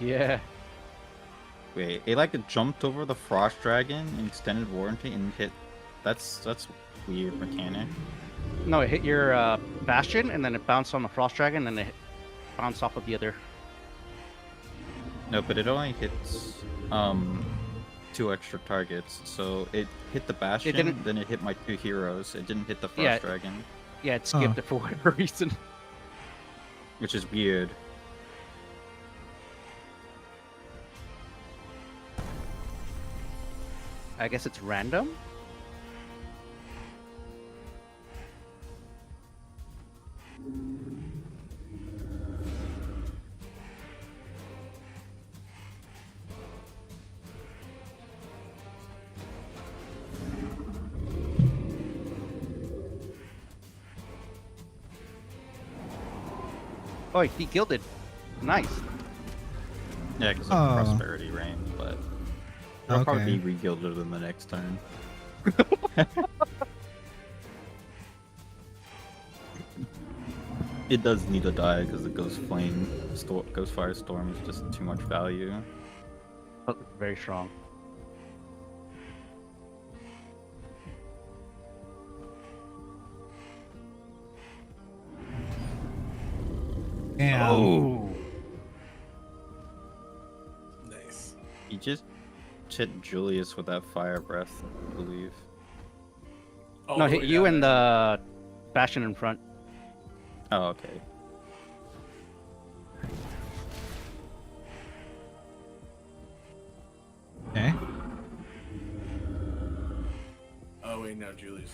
Yeah.
Wait, it like jumped over the Frost Dragon in extended warranty and hit. That's weird mechanic.
No, it hit your Bastion, and then it bounced on the Frost Dragon, and then it bounced off of the other.
No, but it only hits 2 extra targets. So it hit the Bastion, then it hit my 2 heroes. It didn't hit the Frost Dragon.
Yeah, it skipped it for whatever reason.
Which is weird.
I guess it's random. Oh, he gilded. Nice.
Yeah, because of prosperity reign, but it'll probably be re-gilded in the next turn. It does need to die because the Ghost Fire Storm is just too much value.
Very strong.
Damn.
Oh.
Nice.
He just hit Julius with that fire breath, I believe.
No, hit you and the Bastion in front.
Oh, okay.
Okay.
Oh wait, no, Julius.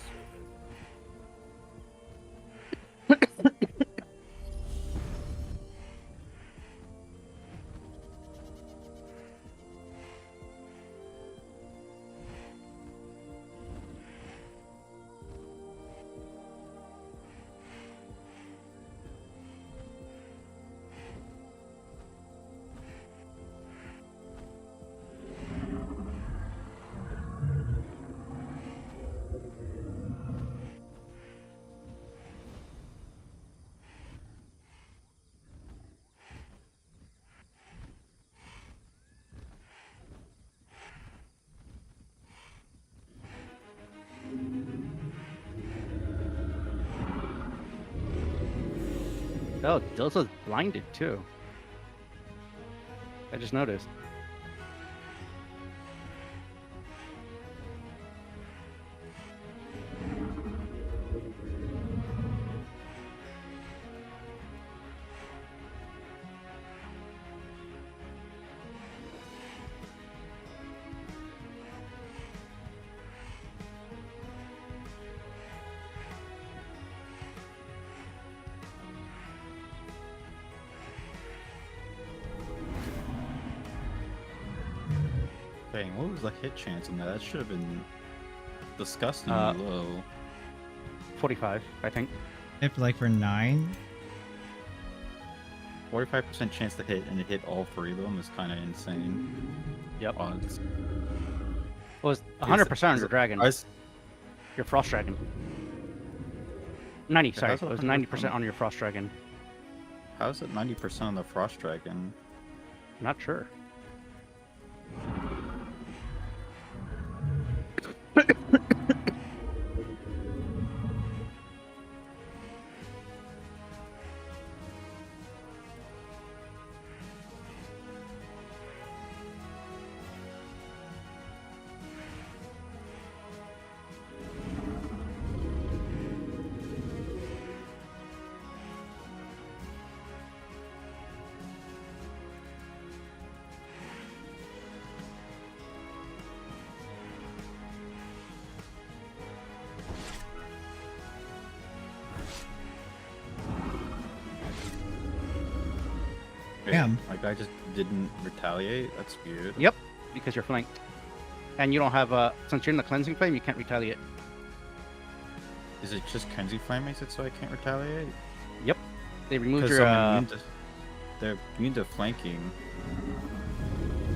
Oh, Dilsa's blinded too. I just noticed.
Dang, what was the hit chance on that? That should have been disgustingly low.
45, I think.
If like for 9.
45% chance to hit, and it hit all 3 of them is kind of insane.
Yep.
Odds.
It was 100% on your dragon. Your Frost Dragon. 90, sorry. It was 90% on your Frost Dragon.
How is it 90% on the Frost Dragon?
Not sure.
Damn.
My guy just didn't retaliate? That's weird.
Yep, because you're flanked. And you don't have since you're in the Cleansing Flame, you can't retaliate.
Is it just Kenzie Flame makes it so I can't retaliate?
Yep. They removed
Because
your
they're immune to flanking.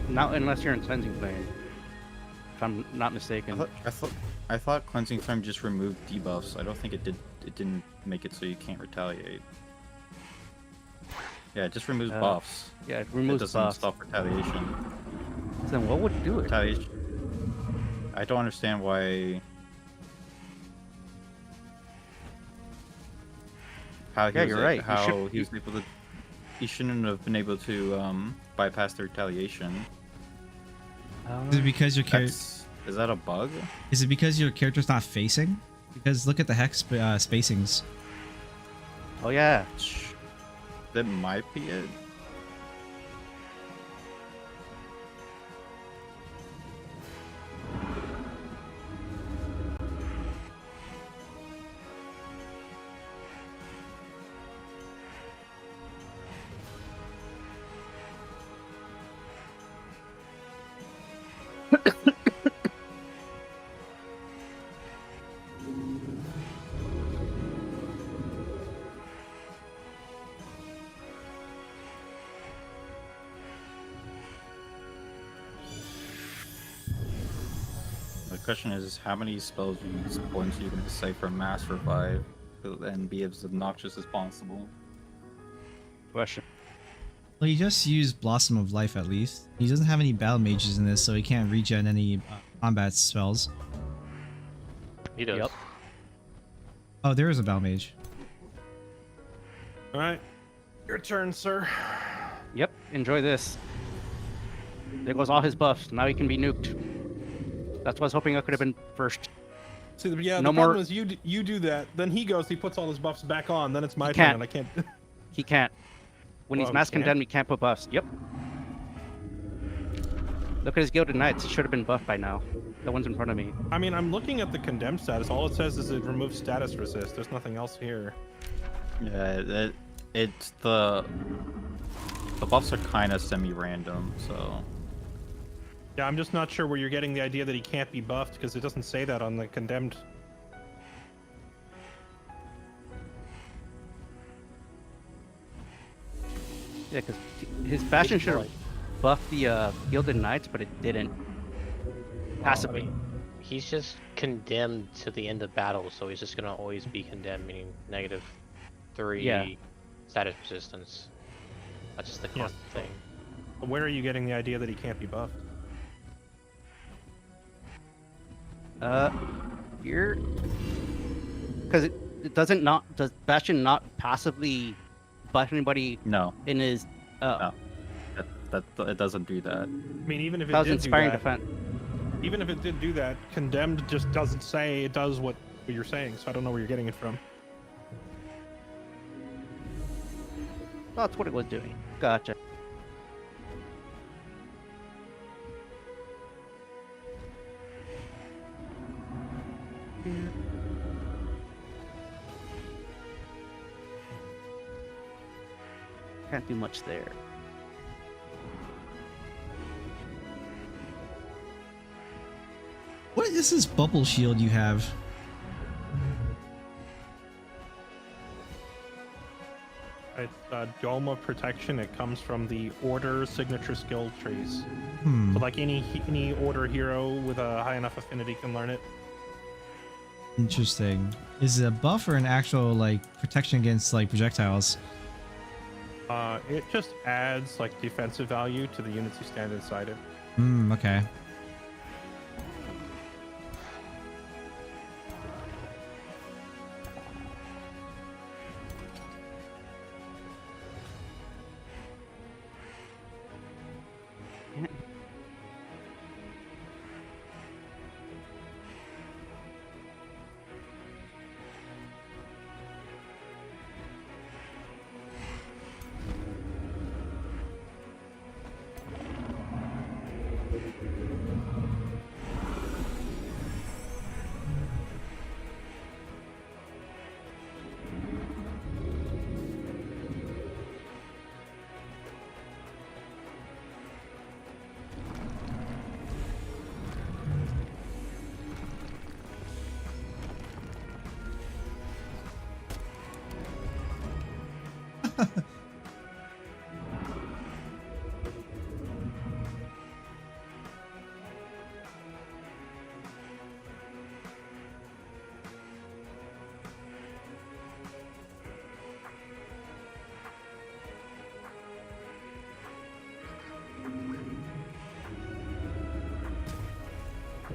not unless you're in Cleansing Flame. If I'm not mistaken.
I thought Cleansing Flame just removed debuffs. I don't think it did. It didn't make it so you can't retaliate. Yeah, it just removes buffs.
Yeah, it
It
removes
doesn't
buffs.
stop retaliation.
Then what would do it?
Retaliation. I don't understand why. How he
Yeah,
was
you're
a-
right.
How he was able to. He shouldn't have been able to bypass the retaliation.
Is it because your character?
Is that a bug?
Is it because your character's not facing? Because look at the hex spacings.
Oh yeah.
That might be it. The question is how many spells you use points you can decipher mass revive and be as obnoxious as possible.
Question.
Well, he just used Blossom of Life at least. He doesn't have any battle mages in this, so he can't regen any combat spells.
He does.
Yep.
Oh, there is a battle mage.
All right, your turn, sir.
Yep. Enjoy this. There goes all his buffs. Now he can be nuked. That's what I was hoping I could have been first.
See, yeah,
No
the problem
more-
is you do that, then he goes, he puts all his buffs back on, then it's my turn,
can't.
and I can't.
He can't. When
Oh,
he's
he
mass
can't?
condemned, he can't put buffs. Yep. Look at his Gilded Knights. He should have been buffed by now. The one's in front of me.
I mean, I'm looking at the condemned status. All it says is it removes status resist. There's nothing else here.
Yeah, it's the buffs are kind of semi-random, so
Yeah, I'm just not sure where you're getting the idea that he can't be buffed, because it doesn't say that on the condemned.
Yeah, because his Bastion should have buffed the Gilded Knights, but it didn't. Passively.
He's just condemned to the end of battle, so he's just gonna always be condemned, meaning -3
Yeah.
status resistance. That's just the
Yeah.
constant thing.
Where are you getting the idea that he can't be buffed?
Here. Because it doesn't not does Bastion not passively buff anybody
no,
in his
no, that it doesn't do that.
I mean, even if it
that was
did do
inspiring
that,
defense.
even if it did do that, condemned just doesn't say it does what you're saying, so I don't know where you're getting it from.
That's what it was doing. Gotcha. Can't do much there.
What is this bubble shield you have?
It's Dome of Protection. It comes from the Order signature skill trees.
Hmm.
So like any Order hero with a high enough affinity can learn it.
Interesting. Is it a buff or an actual like protection against like projectiles?
It just adds like defensive value to the units you stand inside it.
Hmm. Okay.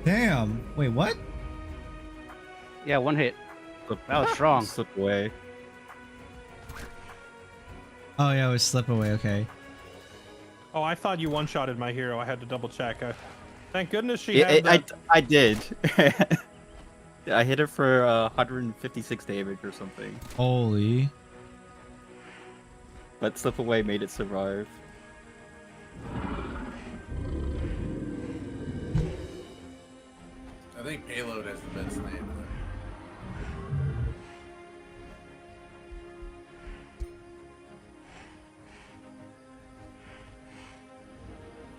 Damn. Wait, what?
Yeah, one hit.
Slip,
That was strong.
slip away.
Oh yeah, it was slip away. Okay.
Oh, I thought you one-shotted my hero. I had to double check. Thank goodness she
Yeah,
had that.
I did. I hit it for 156 damage or something.
Holy.
But slip away made it survive.
I think payload has the best name.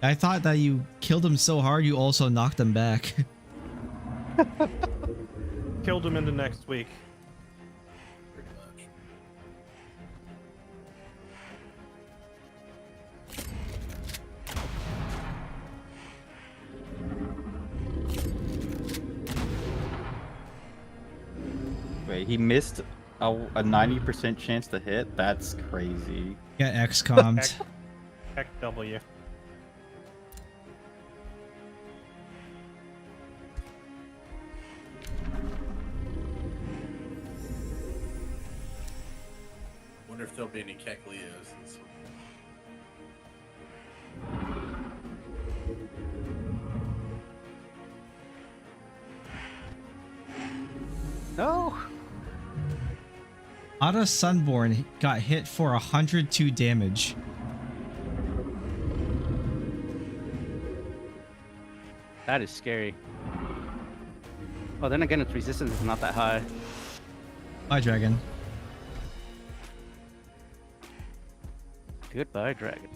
I thought that you killed him so hard you also knocked him back.
Killed him into next week.
Pretty much.
Wait, he missed a 90% chance to hit? That's crazy.
Get XCOM'd.
XW.
Wonder if there'll be any Keklios this week.
No.
Ada Sunborn got hit for 102 damage.
That is scary. Oh, then again, its resistance is not that high.
Bye, dragon.
Goodbye, dragon.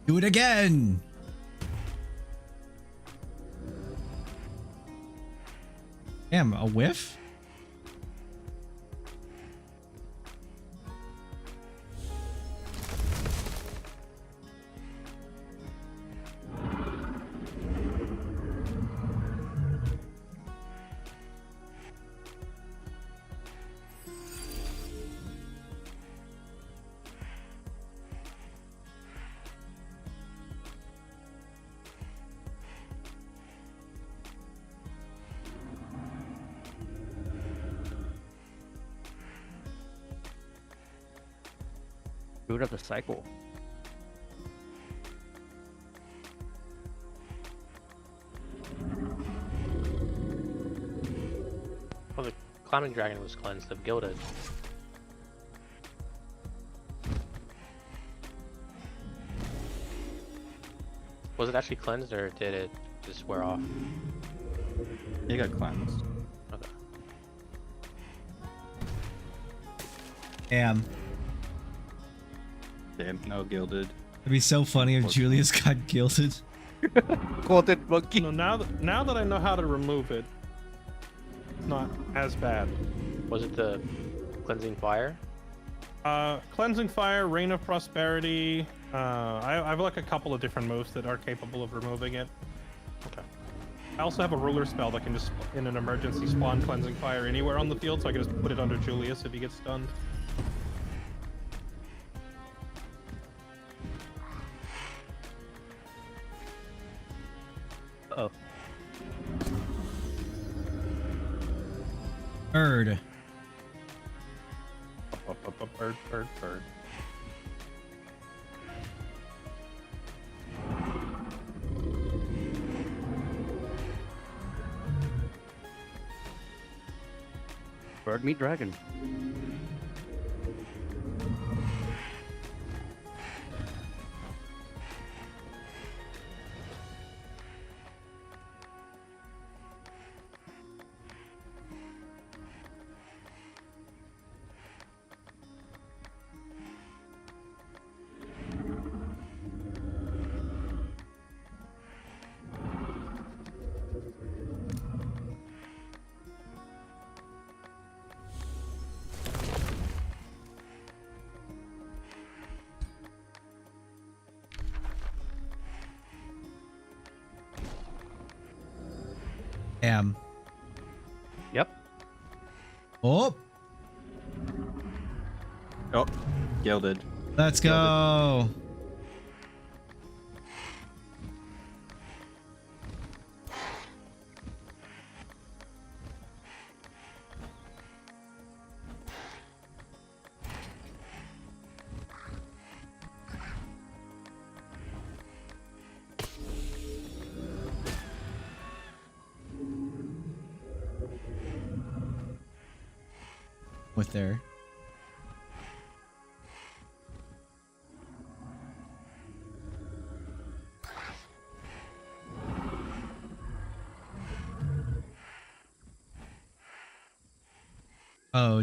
Do it again. Damn, a whiff?
Root of the cycle.
Oh, the climbing dragon was cleansed of gilded. Was it actually cleansed or did it just wear off?
He got cleansed.
Okay.
Damn.
Damn, no gilded.
It'd be so funny if Julius got gilded.
Golden monkey.
No, now that I know how to remove it, it's not as bad.
Was it the cleansing fire?
Cleansing Fire, Reign of Prosperity. I have like a couple of different moves that are capable of removing it.
Okay.
I also have a ruler spell that can just, in an emergency, spawn Cleansing Fire anywhere on the field, so I can just put it under Julius if he gets stunned.
Uh-oh.
Bird.
Bird.
Bird meet dragon.
Damn. Oh,
Oh, gilded.
let's go. With their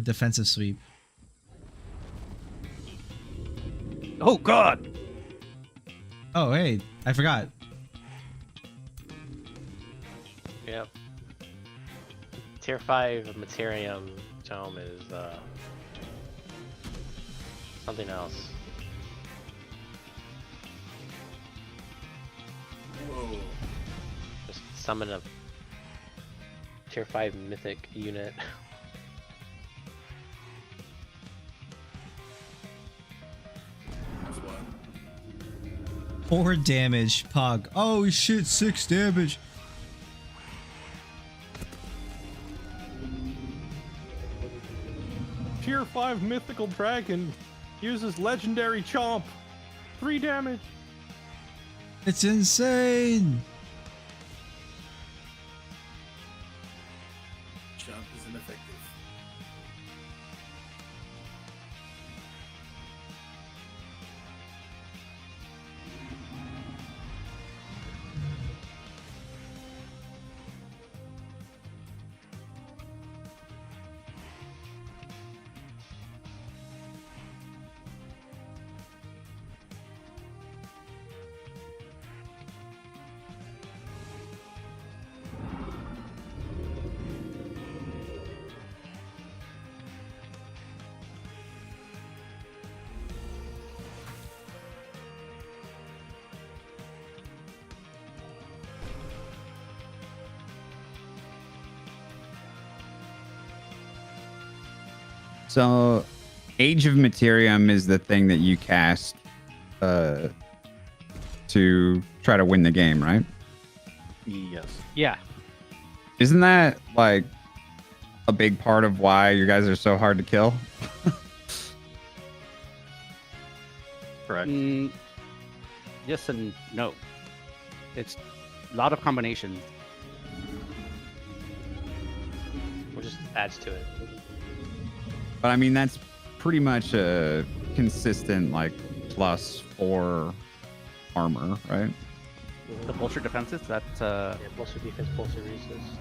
defensive sweep.
Oh God!
Oh, hey, I forgot.
Yep. Tier 5 Materium Tome is something else.
Whoa.
Just summon a Tier 5 Mythic unit.
4 damage, Pog. Oh shit, 6 damage.
Tier 5 mythical dragon uses legendary chomp. 3 damage.
It's insane.
Jump is ineffective.
So, Age of Materium is the thing that you cast to try to win the game, right?
Yes.
Yeah.
Isn't that like a big part of why you guys are so hard to kill?
Correct.
Yes and no. It's a lot of combinations.
Which just adds to it.
But I mean, that's pretty much a consistent like +4 armor, right?
The bolster defenses, that's
Yeah, bolster defense, bolster resist.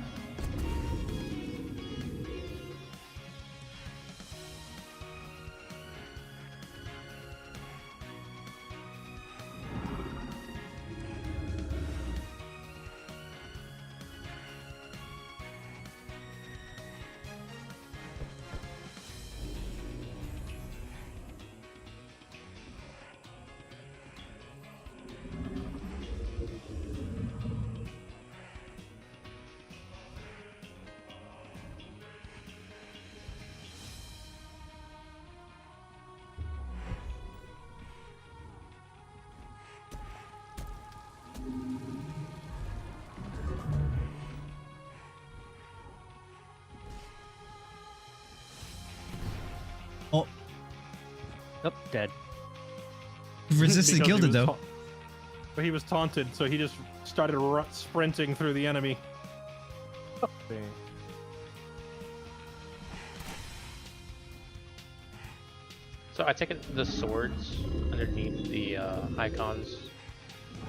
Oh,
oh, dead.
resisted
Because he
gilded
was
though.
But he was taunted, so he just started sprinting through the enemy.
So I take it the swords underneath the icons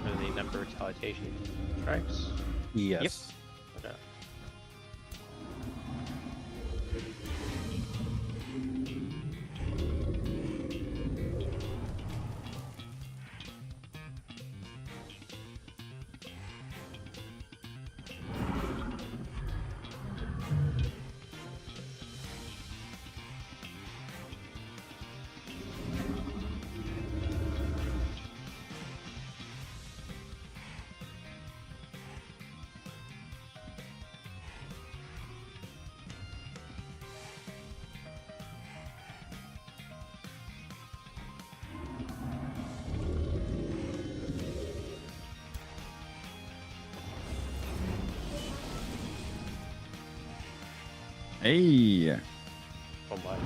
for the number retaliation strikes.
Yes.
Okay.
Hey.
Oh my.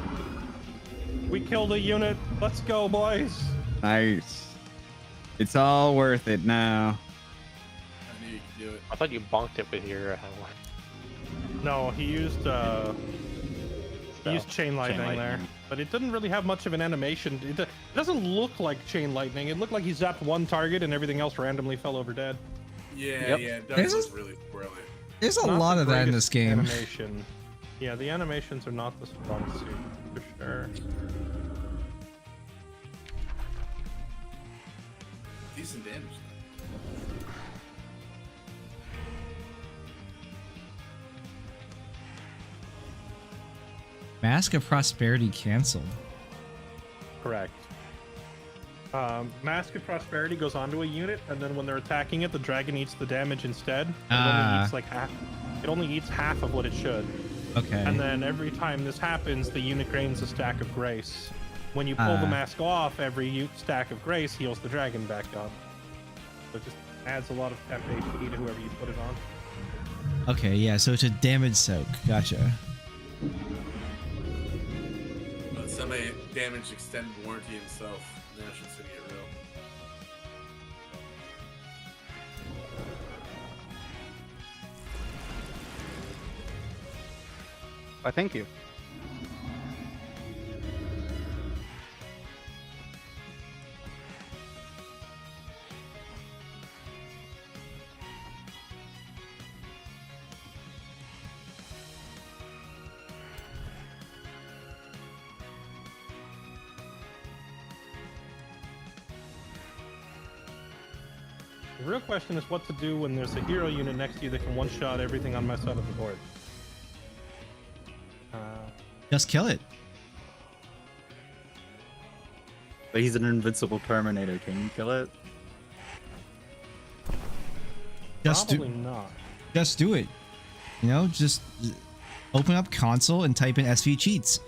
We killed a unit. Let's go, boys.
Nice. It's all worth it now.
I knew you could do it.
I thought you bonked it with your.
No, he used chain lightning there,
lightning.
but it didn't really have much of an animation. It doesn't look like chain lightning. It looked like he zapped one target and everything else randomly fell over dead.
Yeah,
Yep.
yeah, it
There's
does look really brilliant.
There's a
Not
lot
the
of that in
greatest
this game.
Animation. Yeah, the animations are not the strong suit for sure.
Decent damage.
Mask of Prosperity canceled.
Correct. Mask of Prosperity goes onto a unit, and then when they're attacking it, the dragon eats the damage instead. And it only eats like half. It only eats half of what it should.
Okay.
And then every time this happens, the unit gains a stack of grace. When you pull the mask off, every stack of grace heals the dragon back up. So it just adds a lot of FHP to whoever you put it on.
Okay, yeah, so it's a damage soak. Gotcha.
Somebody damaged extended warranty himself. Now should get real.
Why, thank you.
The real question is what to do when there's a hero unit next to you that can one-shot everything on my side of the board.
Just kill it.
But he's an invincible Terminator. Can you kill it?
Probably not.
Just do it. You know, just open up console and type in SV cheats.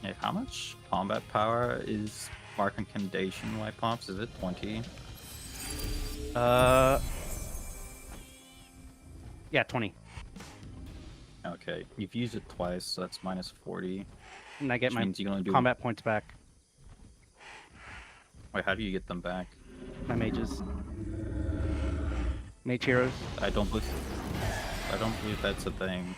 Yeah, how much combat power is Mark and Condation White Pops? Is it 20?
Yeah, 20.
Okay, you've used it twice, so that's minus 40.
And I get
Which
my
means you can only do-
combat points back.
Wait, how do you get them back?
My mages. Mage heroes.
I don't believe that's a thing.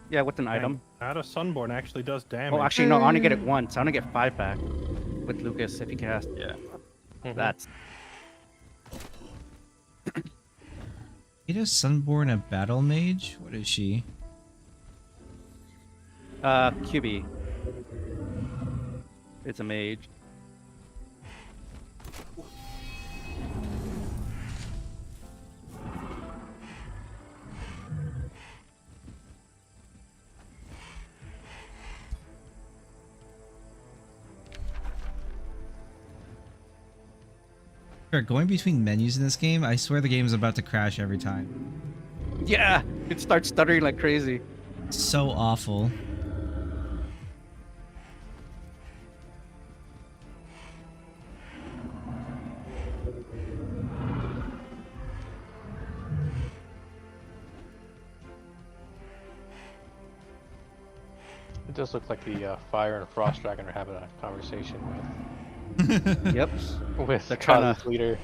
Yeah, what's an item?
Out of Sunborn actually does damage.
Oh, actually, no, I only get it once. I only get 5 back with Lucas if he cast.
Yeah.
That's.
Ada Sunborn a battle mage? What is she?
QB. It's a mage.
Going between menus in this game, I swear the game is about to crash every time.
Yeah, it starts stuttering like crazy.
So awful.
It does look like the Fire and Frost Dragon are having a conversation
Yep.
with
They're trying
Kaz's
to-
leader.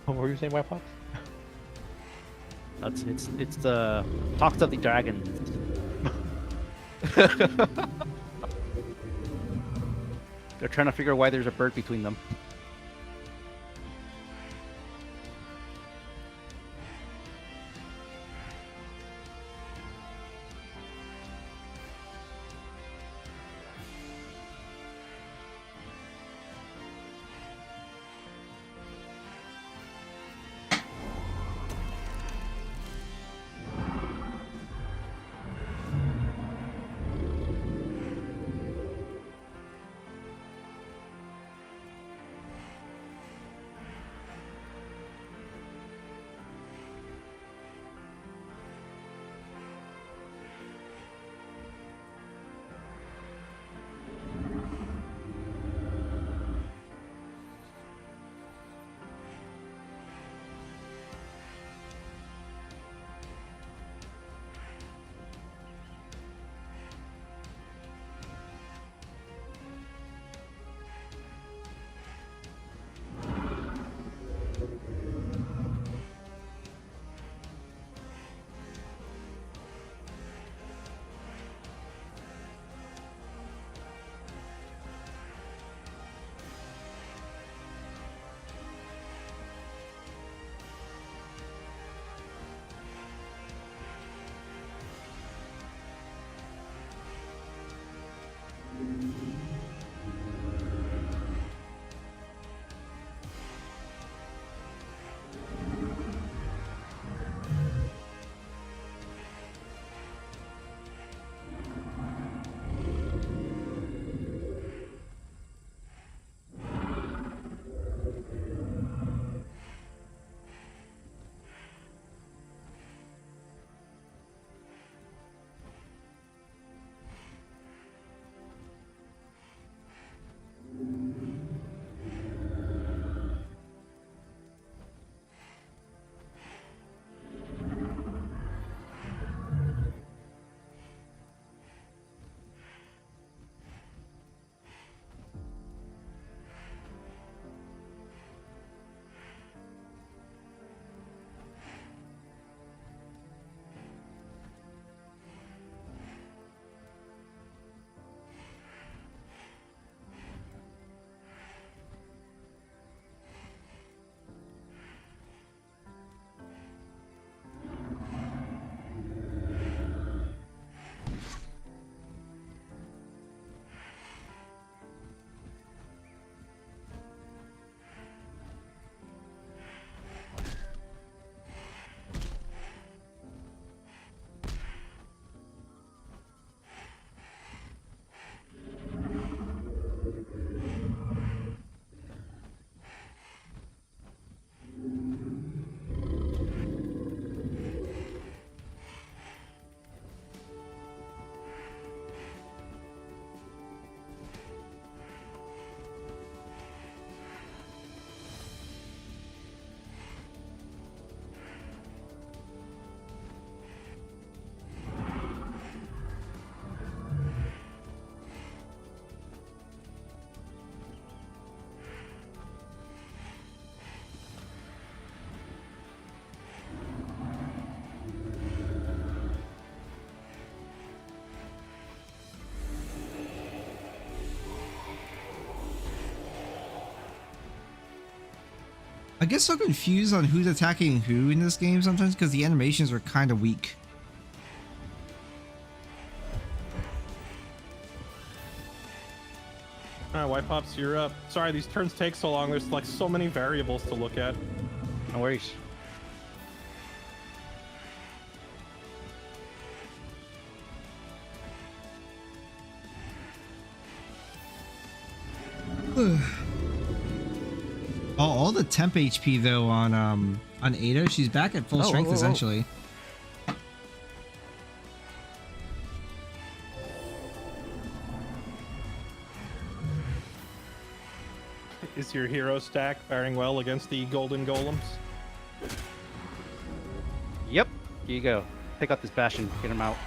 What were you saying, White Fox?
That's it's the talks of the dragon. They're trying to figure out why there's a bird between them.
I get so confused on who's attacking who in this game sometimes because the animations are kind of weak.
Alright, White Pops, you're up. Sorry, these turns take so long. There's like so many variables to look at.
No worries.
All the temp HP though on Ada, she's back at full strength essentially.
Is your hero stack faring well against the golden golems?
Yep. Here you go. Pick up this Bastion. Get him out.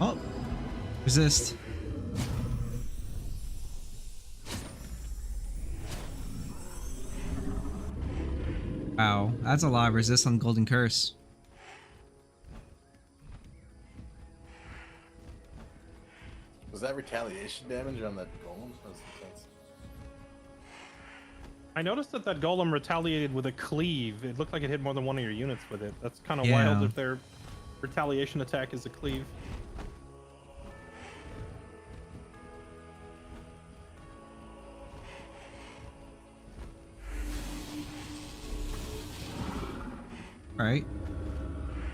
Oh, resist. Wow, that's a lot of resist on Golden Curse.
Was that retaliation damage on that golem? That's...
I noticed that that golem retaliated with a cleave. It looked like it hit more than one of your units with it. That's kind of
Yeah.
wild if their retaliation attack is a cleave.
All right.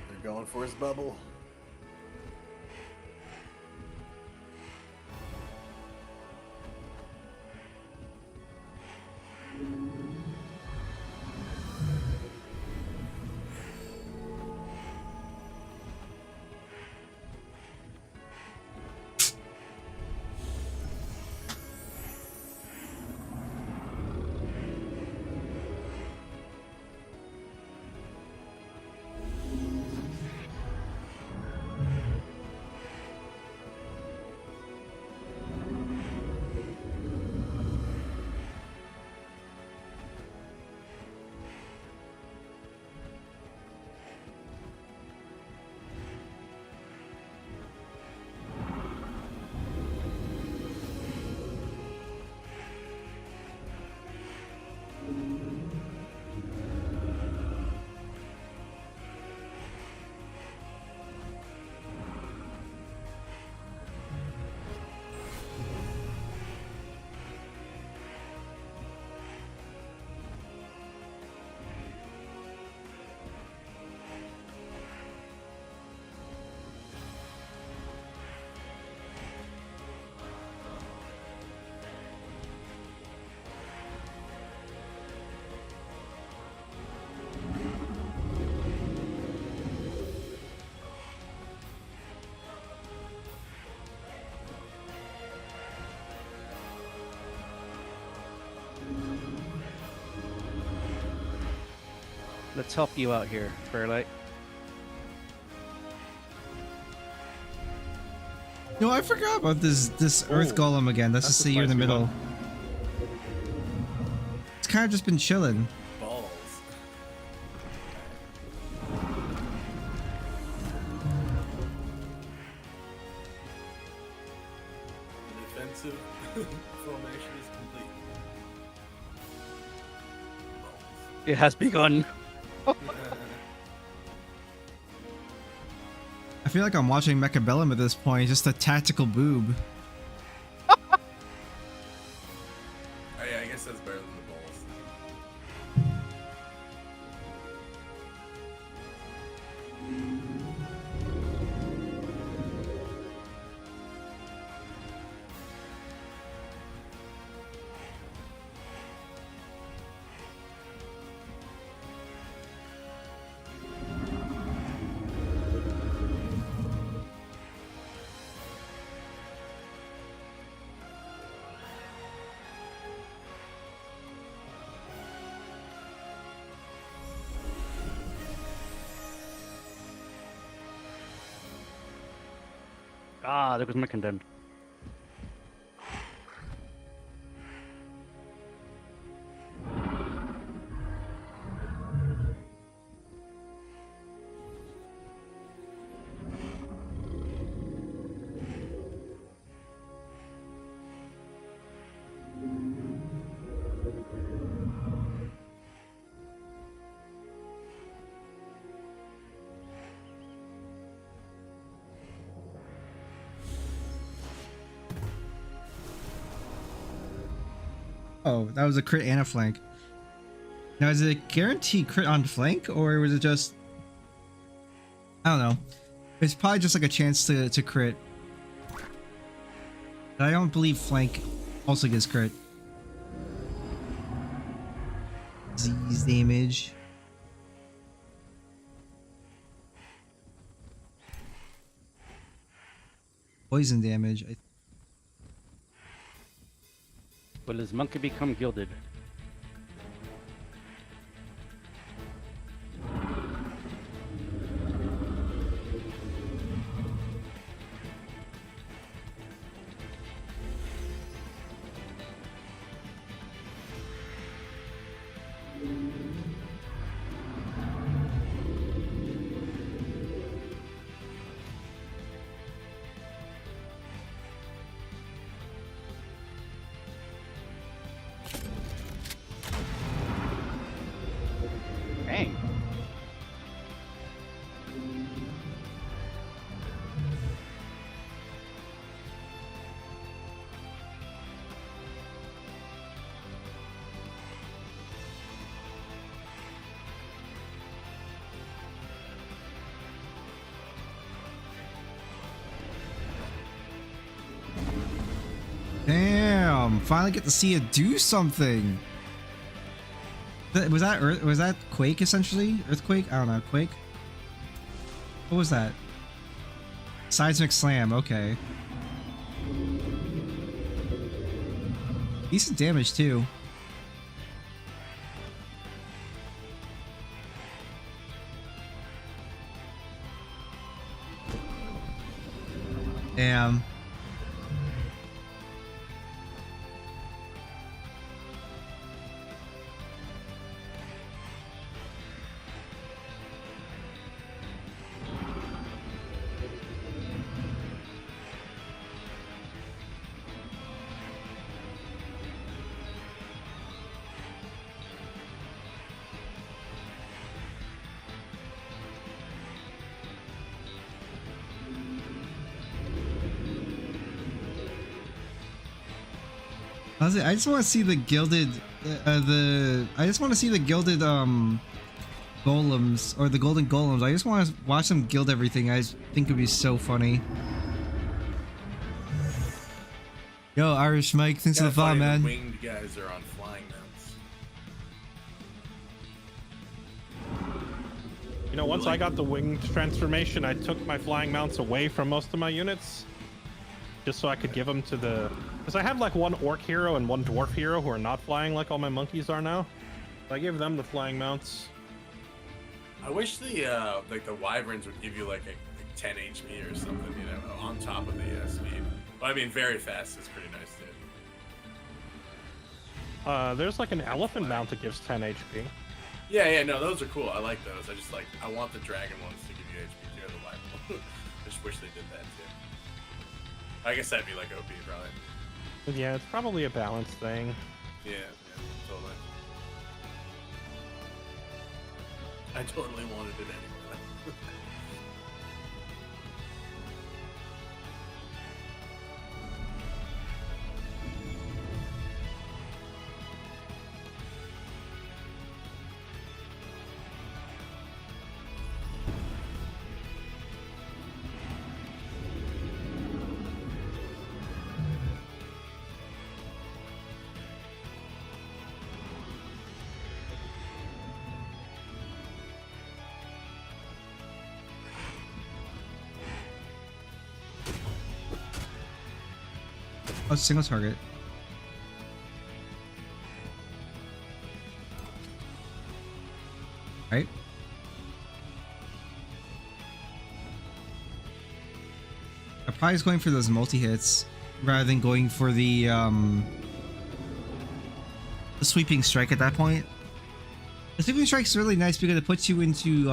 They're going for his bubble.
Let's help you out here, Fairlight.
No, I forgot about this Earth Golem again. Let's just
That's
say
a
you're in the
spicy
middle.
one.
It's kind of just been chilling.
Balls. The defensive formation is complete.
It has begun.
I feel like I'm watching Mechabellum at this point, just a tactical boob.
Oh, yeah, I guess that's better than the balls.
Ah, there goes my condemned.
Oh, that was a crit and a flank. Now, is it a guaranteed crit on flank, or was it just... I don't know. It's probably just like a chance to crit. But I don't believe flank also gives crit. Disease damage. Poison damage.
Will his monkey become gilded? Dang.
Damn! Finally get to see it do something. Was that Earth? Was that Quake essentially? Earthquake? I don't know. Quake? What was that? Seismic slam. Okay. Decent damage too. Damn. Honestly, I just want to see the gilded, I just want to see the gilded, golems, or the golden golems. I just want to watch them gild everything. I just think it'd be so funny. Yo, Irish Mike, thanks for the follow, man.
The winged guys are on flying mounts.
You know, once I got the winged transformation, I took my flying mounts away from most of my units, just so I could give them to the... Because I have like one orc hero and one dwarf hero who are not flying like all my monkeys are now. So I gave them the flying mounts.
I wish the like the wyverns would give you like a 10 HP or something, you know, on top of the speed. But I mean, very fast is pretty nice too.
There's like an elephant mount that gives 10 HP.
Yeah, no, those are cool. I like those. I just like, I want the dragon ones to give you HP too, or the wyvern. I just wish they did that too. I guess that'd be like OP probably.
But yeah, it's probably a balance thing.
Yeah, totally. I totally wanted it anyway.
Oh, single target. Right? I'm probably just going for those multi-hits rather than going for the sweeping strike at that point. The sweeping strike is really nice because it puts you into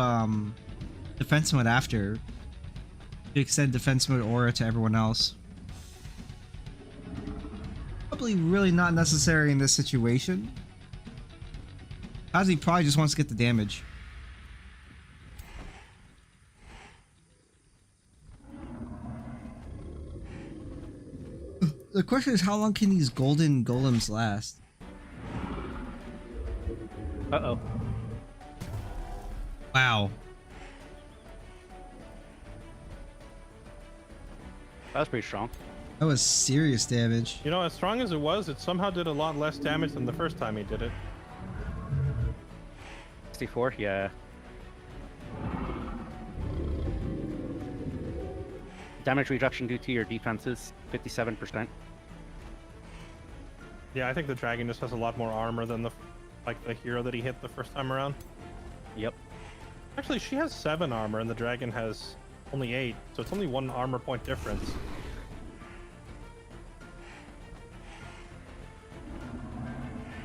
defense mode after to extend defense mode aura to everyone else. Probably really not necessary in this situation. Kazi probably just wants to get the damage. The question is, how long can these golden golems last?
Uh-oh.
Wow.
That was pretty strong.
That was serious damage.
You know, as strong as it was, it somehow did a lot less damage than the first time he did it.
64, yeah. Damage reduction due to your defenses, 57%.
Yeah, I think the dragon just has a lot more armor than the hero that he hit the first time around.
Yep.
Actually, she has 7 armor and the dragon has only 8, so it's only 1 armor point difference.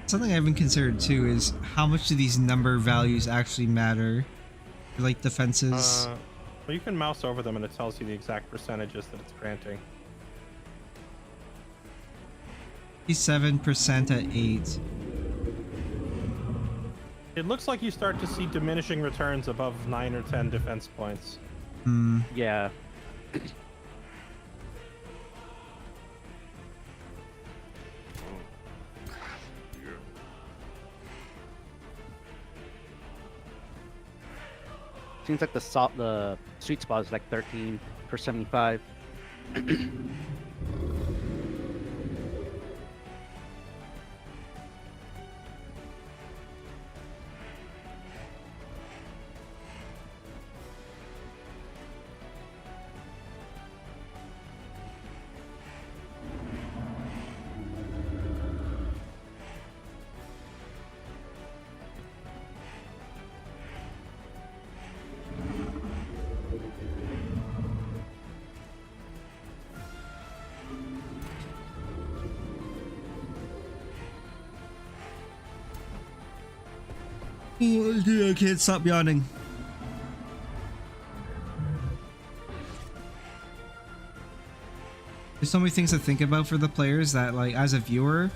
Something I haven't considered too is how much do these number values actually matter? Like defenses.
Well, you can mouse over them and it tells you the exact percentages that it's granting.
57% at 8.
It looks like you start to see diminishing returns above 9 or 10 defense points.
Hmm.
Yeah. Seems like the sweet spot is like 13 per 75.
I can't stop yawning. There's so many things to think about for the players that, like, as a viewer,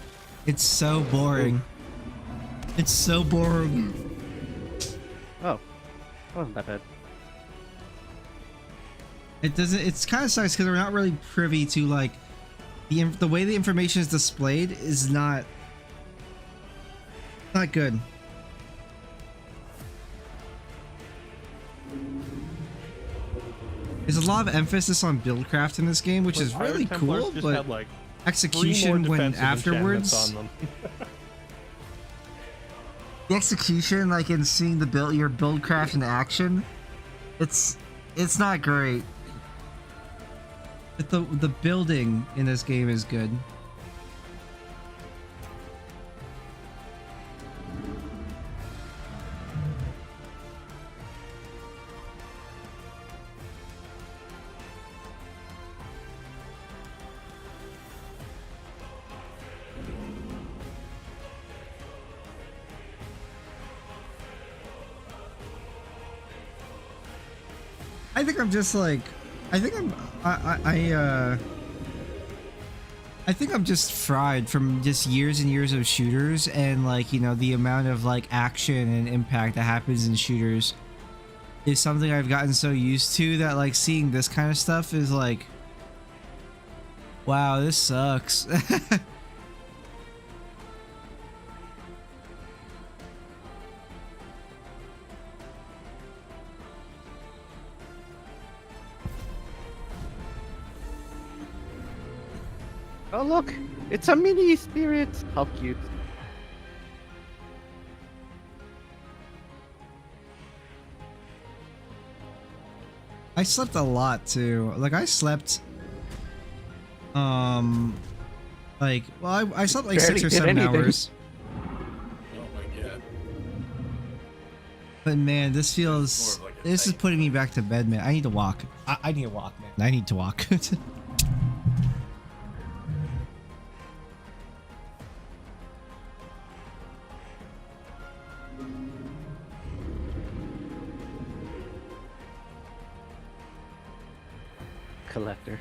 it's so boring. It's so boring.
Oh, that wasn't that bad.
It doesn't. It's kind of sucks because we're not really privy to like the way the information is displayed is not good. There's a lot of emphasis on buildcraft in this game, which is really cool, but
had, like, 3 more
execution when
defensive enchantments
afterwards,
on them.
the execution, like in seeing your buildcraft in action, it's not great. But the building in this game is good. I think I'm just like, I think I'm just fried from just years and years of shooters, and like, you know, the amount of like action and impact that happens in shooters is something I've gotten so used to that like seeing this kind of stuff is like, wow, this sucks.
Oh look, it's a mini spirit. How cute.
I slept a lot too. Like I slept, like, well, I slept like
Barely
6 or
did
7
anything.
hours.
Oh my god.
But man, this feels,
More of like a
this is
thing.
putting me back to bed, man. I need to walk. I need to walk, man. I need to walk.
Collector.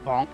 Bonk.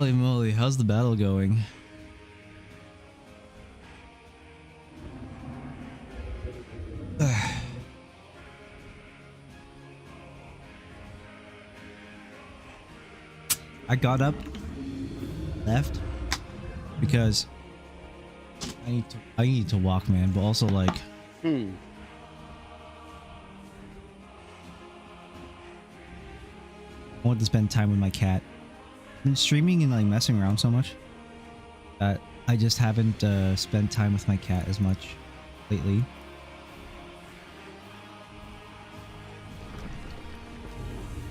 Holy moly, how's the battle going? I got up, left, because I need to walk, man, but also like I want to spend time with my cat. I've been streaming and like messing around so much that I just haven't spent time with my cat as much lately.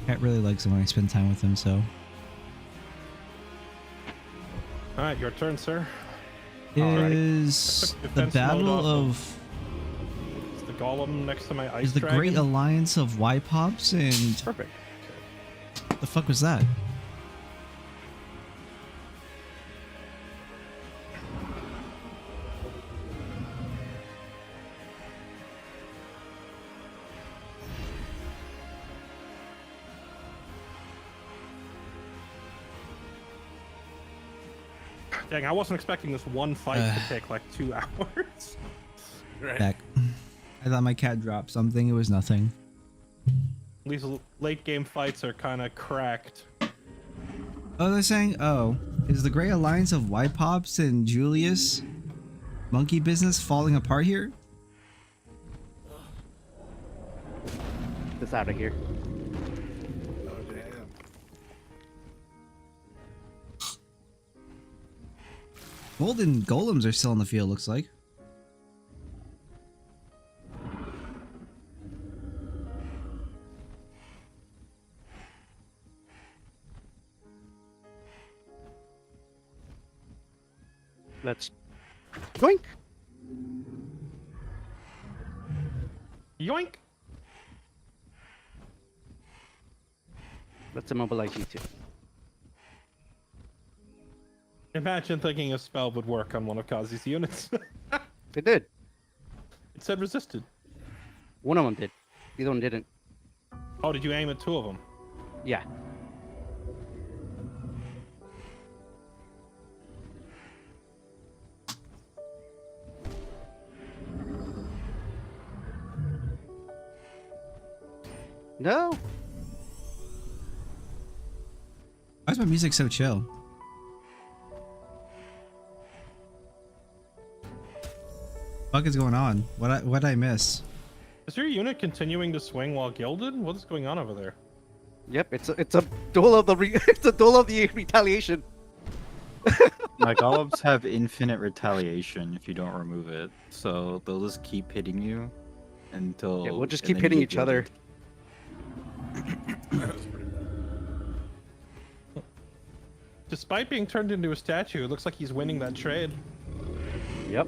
Cat really likes it when I spend time with him, so.
All right, your turn, sir.
Is the battle of
It's the golem next to my ice
is the
dragon.
Great Alliance of Y-Pops and
Perfect.
what the fuck was that?
Dang, I wasn't expecting this one fight to take like 2 hours.
Right.
Back. I thought my cat dropped something. It was nothing.
These late game fights are kind of cracked.
Oh, they're saying, oh, is the Great Alliance of White Pops and Julius monkey business falling apart here?
This out of here.
Oh, damn.
Golden golems are still in the field, looks like.
Let's yoink.
Yoink!
Let's immobilize you two.
Imagine thinking a spell would work on one of Kazi's units.
It did.
It said resisted.
One of them did. The other one didn't.
Oh, did you aim at 2 of them?
Yeah. No.
Why is my music so chill? What is going on? What I miss?
Is your unit continuing to swing while gilded? What is going on over there?
Yep. It's a duel of the it's a duel of the retaliation.
My golems have infinite retaliation if you don't remove it, so they'll just keep hitting you until.
Yeah, we'll just
and
keep
then
hitting
you
each
get
other.
gilded.
Despite being turned into a statue, it looks like he's winning that trade.
Yep.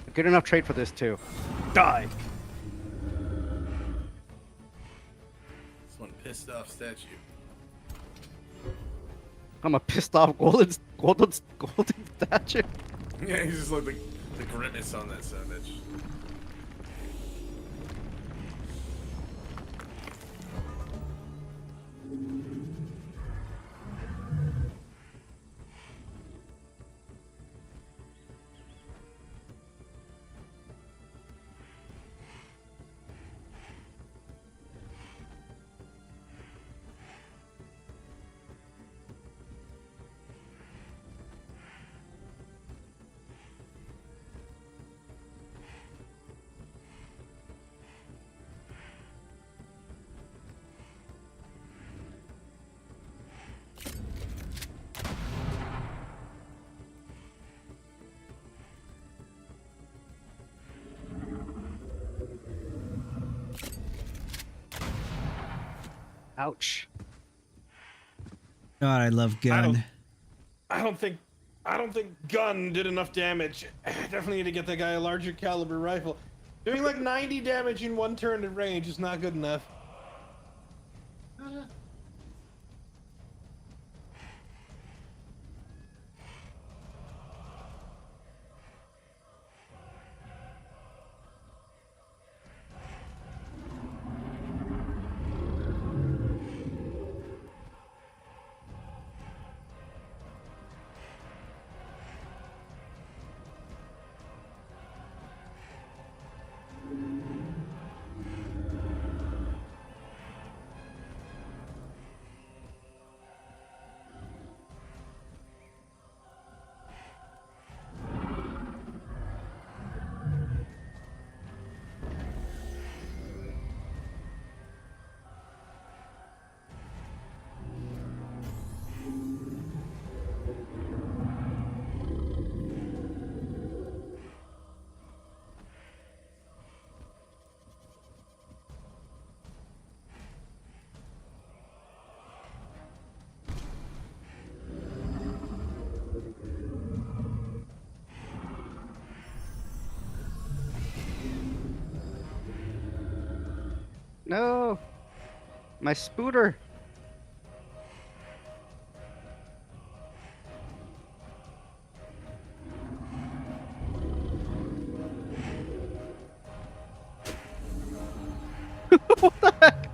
A good enough trade for this too. Die.
This one pissed off statue.
I'm a pissed off golden statue.
Yeah, he's just like the grimace on that savage.
Ouch.
God, I love gun.
I don't think gun did enough damage. Definitely need to get that guy a larger caliber rifle. Doing like 90 damage in 1 turn at range is not good enough.
No. My spooter. What the heck?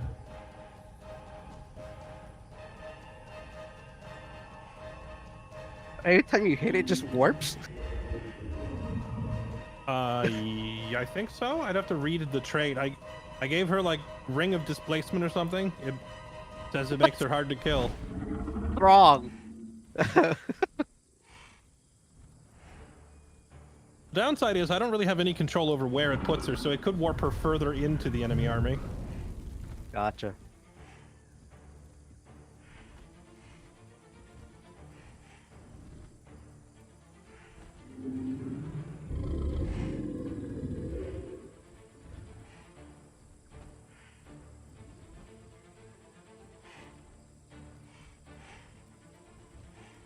Anytime you hit it, just warps.
I think so. I'd have to read the trait. I gave her like Ring of Displacement or something. It says it makes her hard to kill.
Wrong.
Downside is I don't really have any control over where it puts her, so it could warp her further into the enemy army.
Gotcha.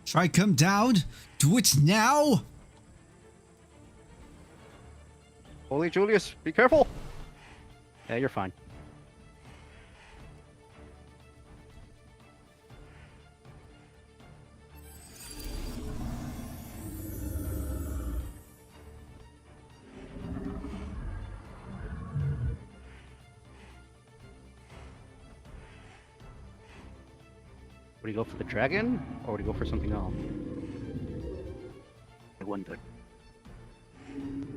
Try come down. Do it now.
Holy Julius, be careful. Yeah, you're fine. Would he go for the dragon, or would he go for something else? I wonder.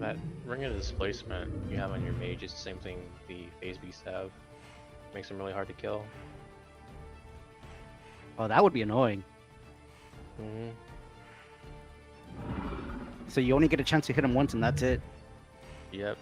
That ring of displacement you have on your mage is the same thing the phase beasts have. Makes them really hard to kill.
Oh, that would be annoying.
Mm-hmm.
So you only get a chance to hit him once, and that's it.
Yep.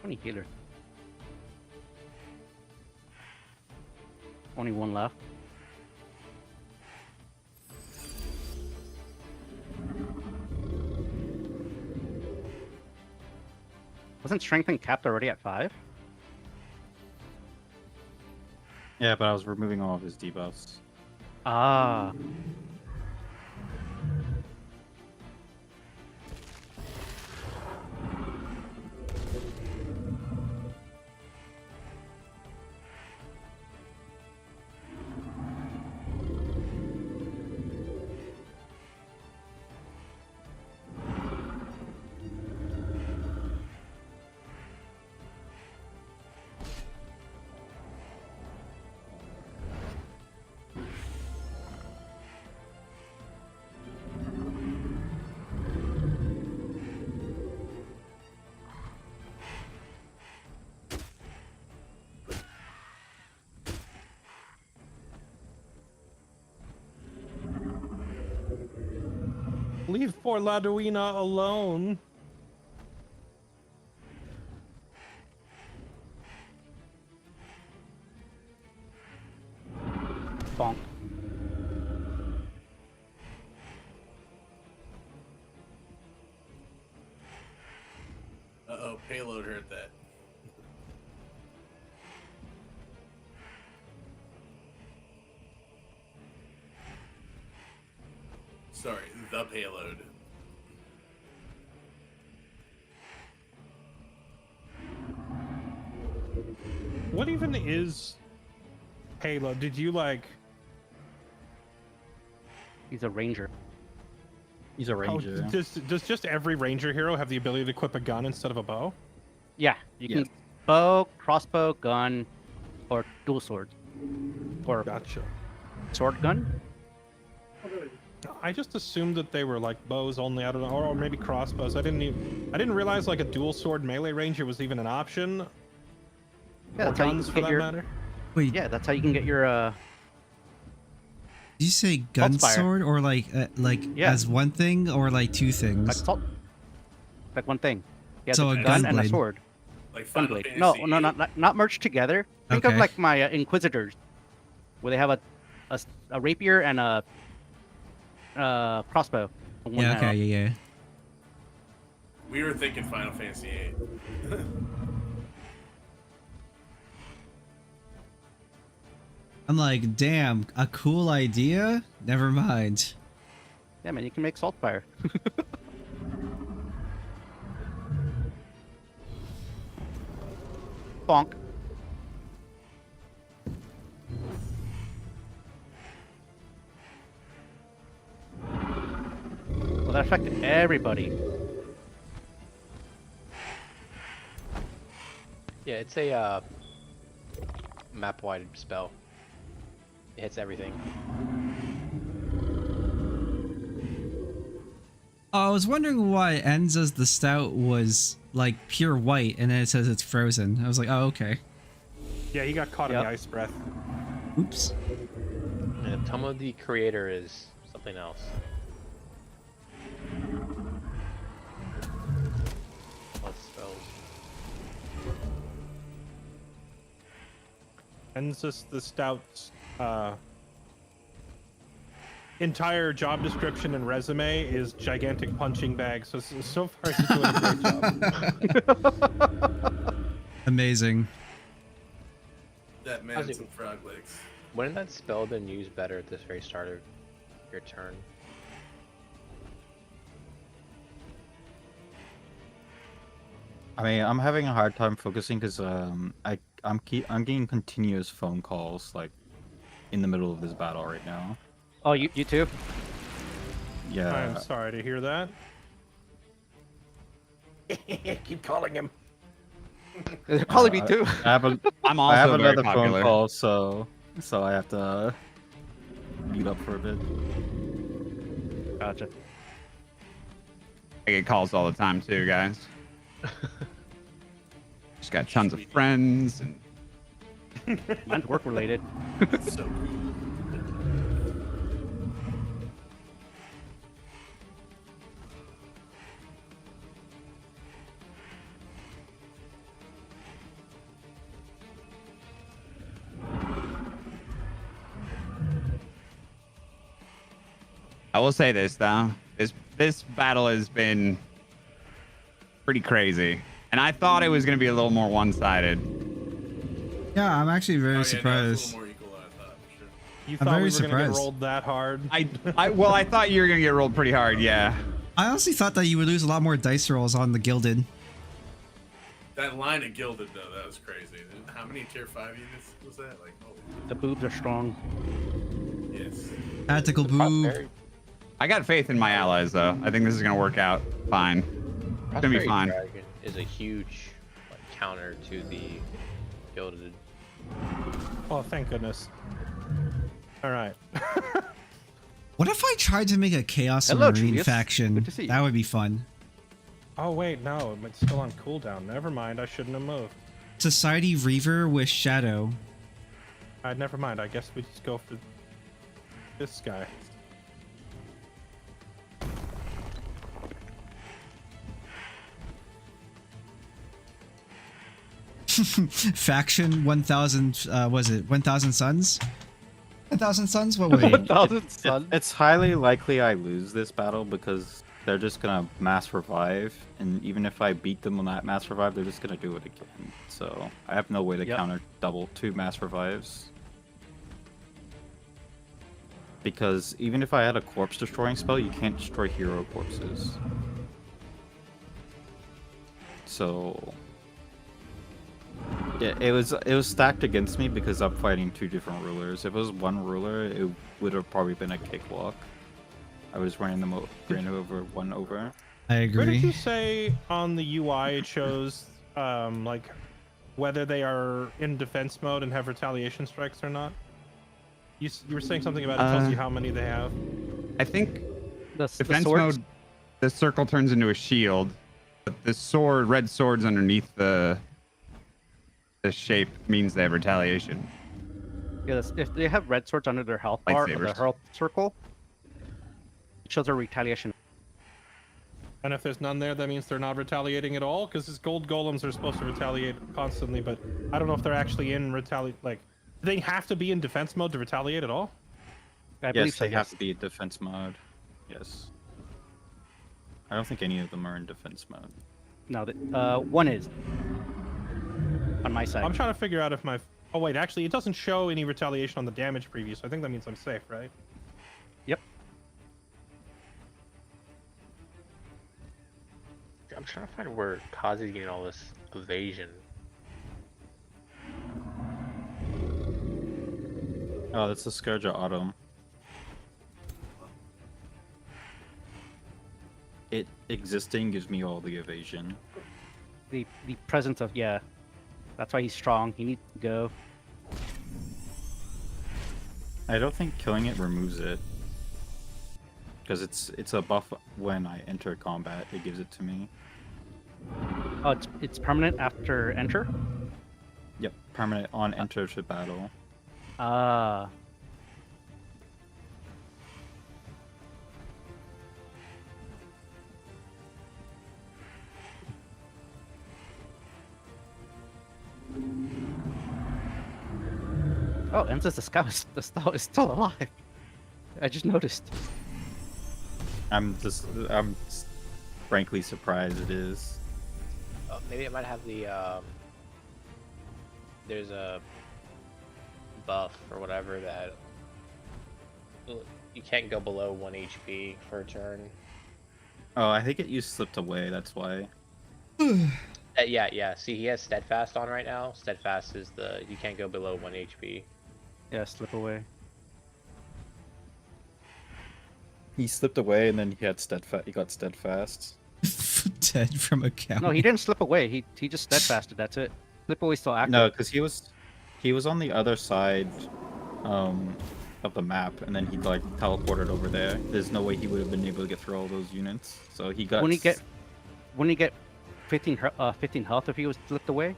Only healer. Only one left. Wasn't strength capped already at 5?
Yeah, but I was removing all of his debuffs.
Ah.
Leave poor Laduina alone.
Bonk.
Uh-oh, payload heard that. Sorry, the payload.
What even is payload? Did you like...
He's a ranger.
He's a ranger.
Does just every ranger hero have the ability to equip a gun instead of a bow?
Yeah, you
Yes.
can bow, crossbow, gun, or dual sword. Or
Gotcha.
sword gun?
I just assumed that they were like bows only. I don't know, or maybe crossbows. I didn't realize like a dual sword melee ranger was even an option.
Yeah,
Or
that's how you
guns
can
for
get
that
your.
matter.
Wait,
Yeah, that's how you can get your.
did you say gun
Saltspire.
sword or like
Yeah.
as one thing or like two
Like,
things?
like one thing. Yeah,
So
the
a
gun and a
gunblade.
sword.
Like Final
Gunblade.
Fantasy
No, not merged together. Think of
Okay.
like my Inquisitors, where they have a rapier and a crossbow. on one
Yeah.
hand.
Okay. Yeah.
We were thinking Final Fantasy VIII.
I'm like, damn, a cool idea. Never mind.
Yeah, man, you can make Saltfire. Bonk. Well, that affected everybody.
Yeah, it's a map-wide spell. It hits everything.
I was wondering why Enza's the Stout was like pure white, and then it says it's frozen. I was like, oh, okay.
Yeah, he got caught in the ice breath.
Oops.
And Tomo the creator is something else. What spells?
Ensis the Stout's entire job description and resume is gigantic punching bag. So far he's doing a great job.
Amazing.
That man some frog legs.
Wouldn't that spell been used better at this very start of your turn?
I mean, I'm having a hard time focusing because I'm getting continuous phone calls like in the middle of this battle right now.
Oh, you too?
Yeah.
I'm sorry to hear that.
Keep calling him.
They're calling me too.
I'm
I have
also very
another
popular.
phone call, so I have to mute up for a bit.
Gotcha.
I get calls all the time too, guys. Just got tons of friends and
Mine's work related.
So
I will say this though. This battle has been pretty crazy. And I thought it was gonna be a little more one-sided.
Yeah, I'm actually very
Oh, yeah, no, it's a
surprised.
little more equal than I thought, for sure.
You
I'm
thought
very
we were gonna get
surprised.
rolled that hard?
I thought you were gonna get rolled pretty hard, yeah.
I honestly thought that you would lose a lot more dice rolls on the Gilded.
That line of Gilded, though, that was crazy. How many tier 5 units was that? Like, holy.
The boobs are strong.
Yes.
Tactical boob.
I got faith in my allies, though. I think this is gonna work out fine. It's gonna be
Prosperity
fine.
Dragon is a huge counter to the Gilded.
Oh, thank goodness. All right.
What if I tried to make a Chaos
Hello,
Marine
Julius.
faction?
Good to see you.
That would be fun.
Oh wait, no, it's still on cooldown. Never mind. I shouldn't have moved.
Society Reaver with Shadow.
Never mind. I guess we just go for this guy.
Faction 1000, was it 1000 Suns? 1000 Suns? What was it?
1,000 sun.
It's highly likely I lose this battle because they're just gonna mass revive, and even if I beat them on that mass revive, they're just gonna do it again. So I have no way to
Yep.
counter double 2 mass revives. Because even if I had a corpse destroying spell, you can't destroy hero corpses. So yeah, it was stacked against me because I'm fighting 2 different rulers. If it was one ruler, it would have probably been a cakewalk. I was running them ran over one over.
I
Where did
agree.
you say on the UI it shows like whether they are in defense mode and have retaliation strikes or not? You were saying something about it tells you how many they have.
I think
The
defense
swords.
mode, the circle turns into a shield, but the sword, red swords underneath the shape means they have retaliation.
Yeah, if they have red swords under their health bar or their
Lightsabers.
health circle, it shows their retaliation.
And if there's none there, that means they're not retaliating at all, because his gold golems are supposed to retaliate constantly, but I don't know if they're actually in like, do they have to be in defense mode to retaliate at all?
I believe
Yes,
so,
they have to be in defense mode. Yes. I don't think any of them are in defense mode.
No, one is on my side.
I'm trying to figure out if my... Oh, wait, actually, it doesn't show any retaliation on the damage preview, so I think that means I'm safe, right?
Yep.
I'm trying to find where Kazi's getting all this evasion.
Oh, that's the Scourge of Autumn. It existing gives me all the evasion.
The presence of, yeah. That's why he's strong. He needs to go.
I don't think killing it removes it. Because it's a buff when I enter combat. It gives it to me.
Oh, it's permanent after enter?
Yep, permanent on enter to battle.
Ah. Oh, and says the scout is still alive. I just noticed.
I'm frankly surprised it is.
Oh, maybe it might have the there's a buff or whatever that you can't go below 1 HP for a turn.
Oh, I think it used slipped away, that's why.
Yeah. See, he has Steadfast on right now. Steadfast is you can't go below 1 HP.
Yeah, slip away.
He slipped away and then he got steadfast.
Dead from a cow.
No, he didn't slip away. He just steadfasted. That's it. Slip away still active.
No, because he was on the other side of the map, and then he like teleported over there. There's no way he would have been able to get through all those units. So he got.
When he get 15 health if he was slipped away.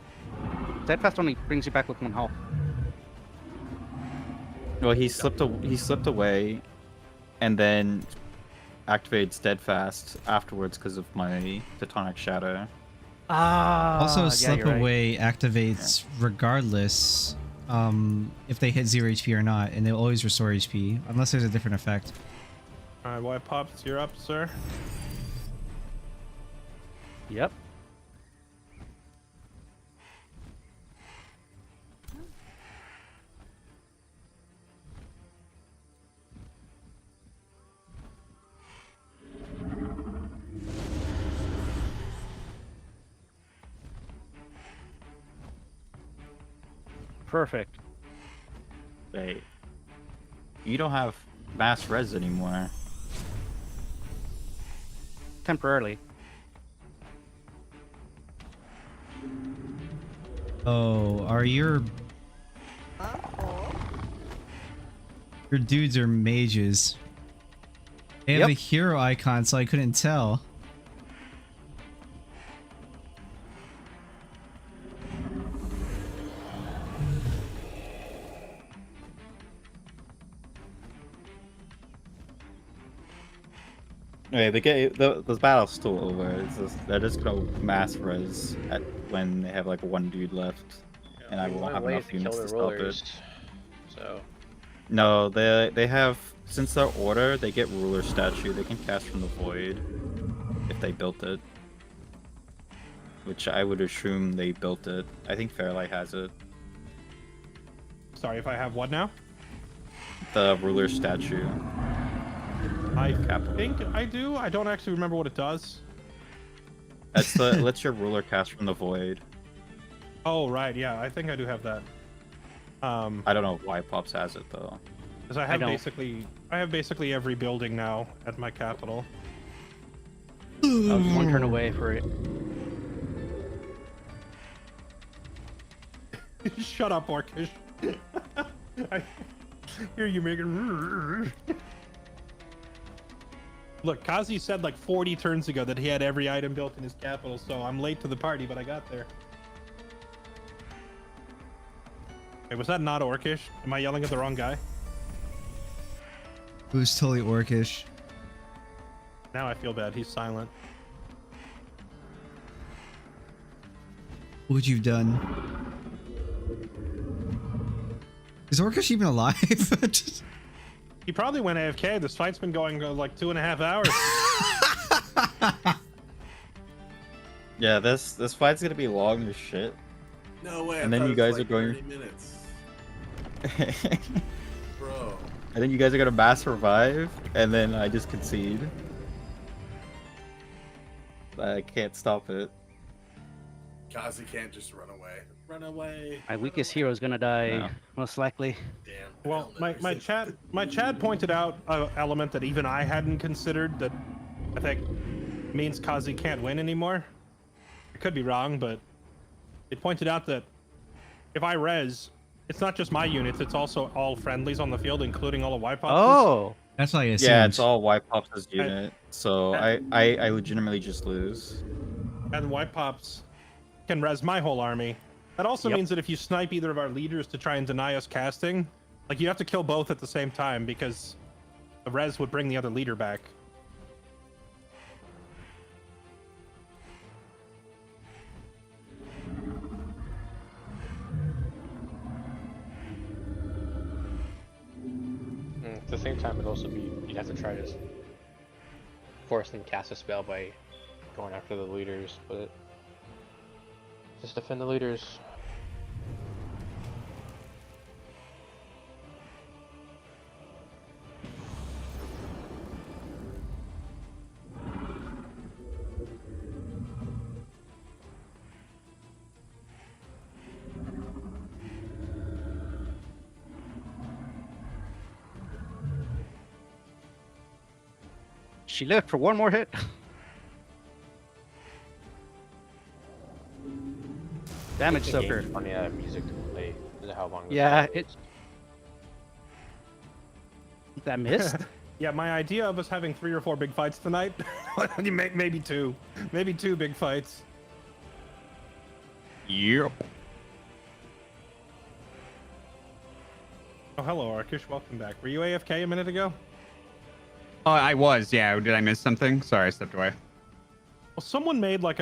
Steadfast only brings you back with 1 health.
Well, he slipped away, and then activated steadfast afterwards because of my Teutonic Shadow.
Ah.
Also,
yeah,
slip
you're right.
away activates regardless if they hit 0 HP or not, and they'll always restore HP unless there's a different effect.
All right, White Pops, you're up, sir.
Yep. Perfect.
Wait, you don't have mass res anymore.
Temporarily.
Oh, are your dudes are mages? They have
Yep.
a hero icon, so I couldn't tell.
Okay, the battle's still over. They're just gonna mass res when they have like 1 dude left, and I won't have enough units to stop it.
So
No, they have, since their order, they get ruler statue. They can cast from the void if they built it, which I would assume they built it. I think Fairlight has it.
Sorry, if I have what now?
The ruler statue.
I think I do. I don't actually remember what it does.
That's the lets your ruler cast from the void.
Oh, right. Yeah, I think I do have that.
I don't know why Pops has it though.
Because I have basically every building now at my capital.
I was 1 turn away for it.
Shut up, Orcish. I hear you making. Look, Kazi said like 40 turns ago that he had every item built in his capital, so I'm late to the party, but I got there. Hey, was that not Orcish? Am I yelling at the wrong guy?
It was totally orcish.
Now I feel bad. He's silent.
what you've done. Is Orcish even alive?
He probably went AFK. This fight's been going like 2.5 hours.
Yeah, this fight's gonna be long as shit.
No way.
And
I
then
thought
you
it was
guys
like
are going-
30 minutes. Bro.
And then you guys are gonna mass revive, and then I just concede. I can't stop it.
Kazi can't just run away. Run away.
My weakest hero is gonna die,
No.
most likely.
Damn.
Well,
I'll never
my
say
Chad pointed out an element that even I hadn't considered that I think means Kazi can't win anymore. I could be wrong, but it pointed out that if I res, it's not just my units, it's also all friendlies on the field, including all the wipe ops.
Oh,
That's why I assumed.
Yeah, it's all wipe pops' unit, so I legitimately just lose.
And wipe pops can res my whole army. That also
Yep.
means that if you snipe either of our leaders to try and deny us casting, like you have to kill both at the same time because the res would bring the other leader back.
At the same time, it'd also be you'd have to try to force them to cast a spell by going after the leaders, but just defend the leaders.
she lived for one more hit. Damage
The
soaker.
game's funny music to play. Is how long?
Yeah, it's that missed.
Yeah, my idea of us having 3 or 4 big fights tonight, maybe 2 big fights.
Yep.
Oh, hello, Arkish. Welcome back. Were you AFK a minute ago?
Oh, I was. Yeah. Did I miss something? Sorry, I stepped away.
Well, someone made like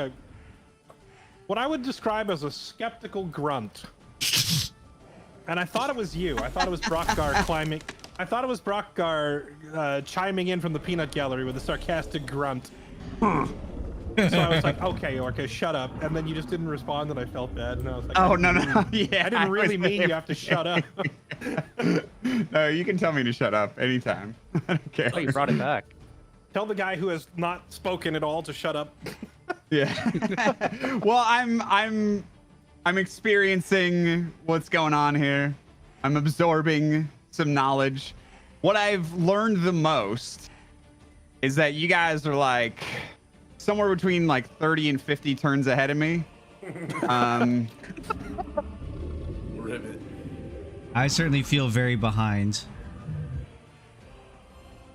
what I would describe as a skeptical grunt. And I thought it was you. I thought it was Brockgar climbing. I thought it was Brockgar chiming in from the peanut gallery with a sarcastic grunt. So I was like, okay, Orca, shut up. And then you just didn't respond, and I felt bad. And I was like,
Oh, no. Yeah.
I didn't really
was
mean you have to shut up.
No, you can tell me to shut up anytime. I don't care.
Oh, you brought it back.
Tell the guy who has not spoken at all to shut up.
Yeah. Well, I'm experiencing what's going on here. I'm absorbing some knowledge. What I've learned the most is that you guys are like somewhere between like 30 and 50 turns ahead of me.
Ribbit.
I certainly feel very behind.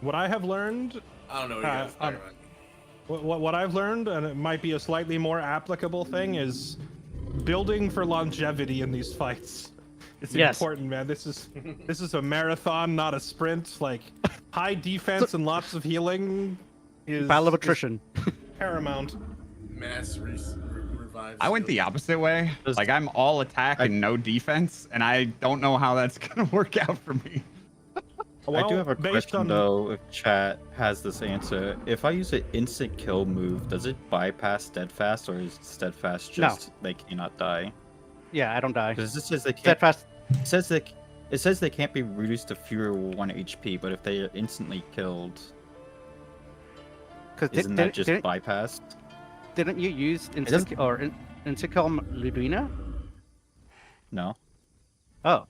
What I have learned,
I don't know what you guys are talking about.
what I've learned, and it might be a slightly more applicable thing, is building for longevity in these fights. It's
Yes.
important, man. This is a marathon, not a sprint. Like high defense and lots of healing is
Battle of attrition.
paramount.
Mass revives.
I went the opposite way.
Just-
Like I'm all attack and no defense, and I don't know how that's gonna work out for me.
I do have a
based
question
on-
though, if chat has this answer. If I use an instant kill move, does it bypass steadfast, or is steadfast just they cannot die?
Yeah, I don't die.
Because this says they can't.
Steadfast.
It says they can't be reduced to fewer 1 HP, but if they are instantly killed,
Because
isn't that just bypassed?
didn't you use
doesn't-
instant kill Ludwina?
No.
Oh,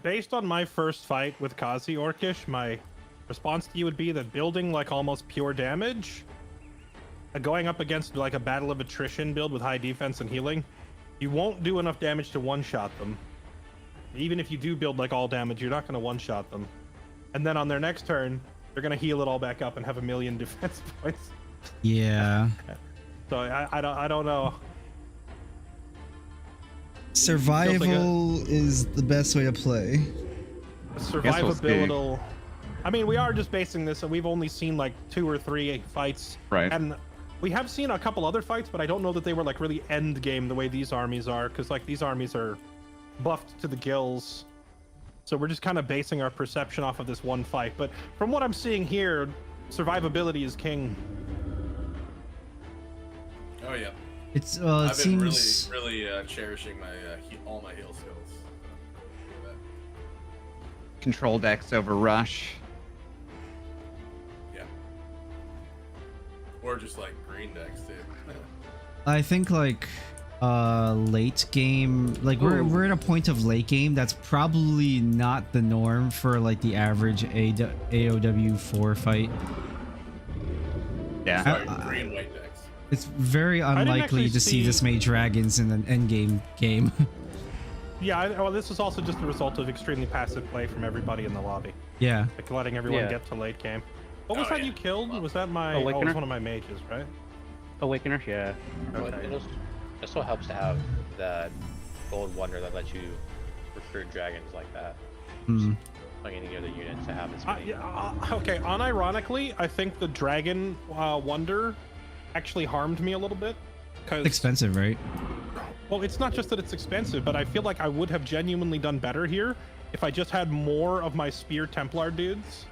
Based on my first fight with Kazi Orcish, my response to you would be that building like almost pure damage, going up against like a battle of attrition build with high defense and healing, you won't do enough damage to one-shot them. Even if you do build like all damage, you're not going to one-shot them. And then on their next turn, they're going to heal it all back up and have 1,000,000 defense points.
Yeah.
So I don't know.
Survival is the best way to play.
Survivability. I mean, we are just basing this, and we've only seen like 2 or 3 fights.
Right.
And We have seen a couple other fights, but I don't know that they were like really end game the way these armies are, because like these armies are buffed to the gills. So we're just kind of basing our perception off of this one fight. But from what I'm seeing here, survivability is king.
Oh yeah.
It's it
I've been
seems
really cherishing my all my heal skills.
Control decks over rush.
Yeah. Or just like green decks too.
I think like late game, like we're at a point of late game that's probably not the norm for like the average AOW4 fight.
Yeah.
Green white decks.
It's very unlikely to see this many dragons in an end game.
Yeah, well, this is also just the result of extremely passive play from everybody in the lobby.
Yeah.
Like letting everyone
Yeah.
get to late game. What was that you killed? Was that my...
Awakener?
Oh, it was one of my mages, right?
Awakener, yeah.
Well, it also helps to have that gold wonder that lets you recruit dragons like that.
Hmm.
Like any other units to have as many.
Okay, unironically, I think the dragon wonder actually harmed me a little bit.
It's expensive, right?
Well, it's not just that it's expensive, but I feel like I would have genuinely done better here if I just had more of my spear Templar dudes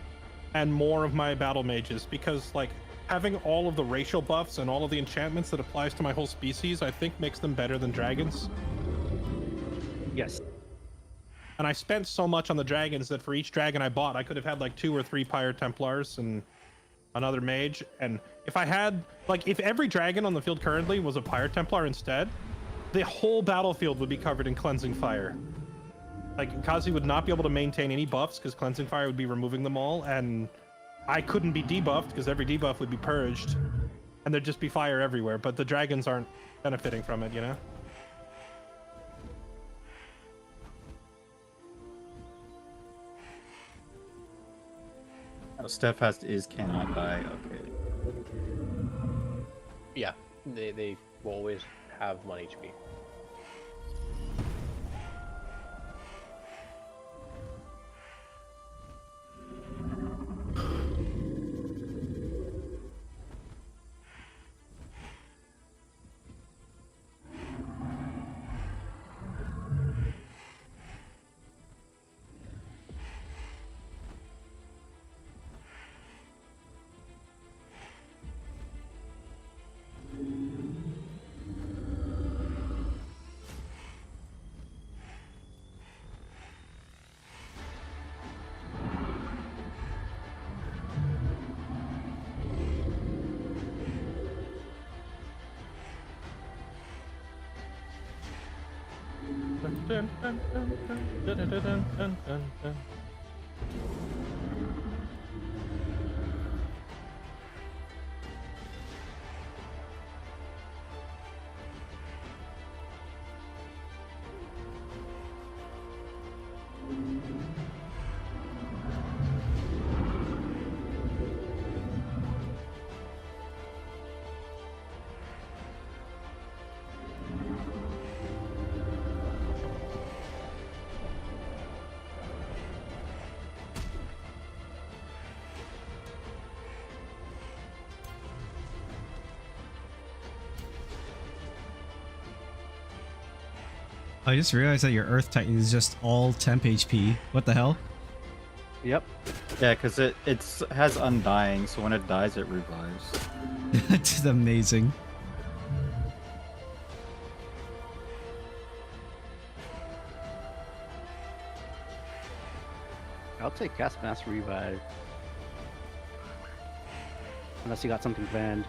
and more of my battle mages, because like having all of the racial buffs and all of the enchantments that applies to my whole species, I think makes them better than dragons.
Yes.
And I spent so much on the dragons that for each dragon I bought, I could have had like 2 or 3 Pyre Templars and another mage. And if I had, like, if every dragon on the field currently was a Pyre Templar instead, the whole battlefield would be covered in Cleansing Fire. Like, Kazi would not be able to maintain any buffs because Cleansing Fire would be removing them all, and I couldn't be debuffed because every debuff would be purged, and there'd just be fire everywhere, but the dragons aren't benefiting from it, you know?
Oh, Steadfast is cannot die. Okay.
Yeah, they will always have 1 HP.
I just realized that your Earth Titan is just all temp HP. What the hell?
Yep.
Yeah, because it has Undying, so when it dies, it revives.
That's amazing.
I'll take Cast Mass Revive. Unless you got something planned.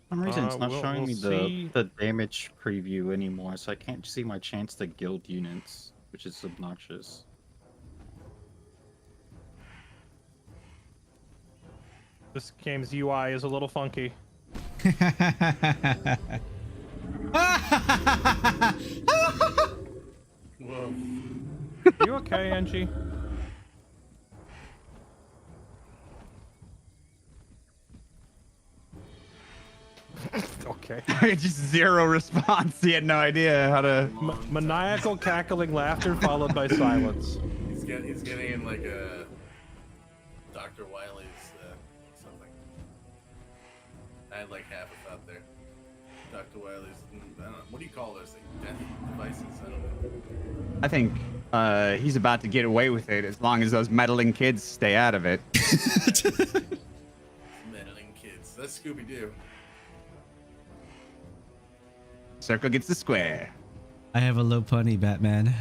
For some reason, it's not
We'll
showing me
see.
the damage preview anymore, so I can't see my chance to guild units, which is obnoxious.
This game's UI is a little funky.
Whoa.
You okay, Angie? Okay.
Just zero response. He had no idea how to.
Maniacal cackling laughter followed by silence.
He's getting in like a Dr. Wiley's something. I had like half a thought there. Dr. Wiley's, I don't know, what do you call those things? Death devices? I don't know.
I think he's about to get away with it as long as those meddling kids stay out of it.
Meddling kids. That's Scooby-Doo.
Circle gets the square.
I have a low punny, Batman.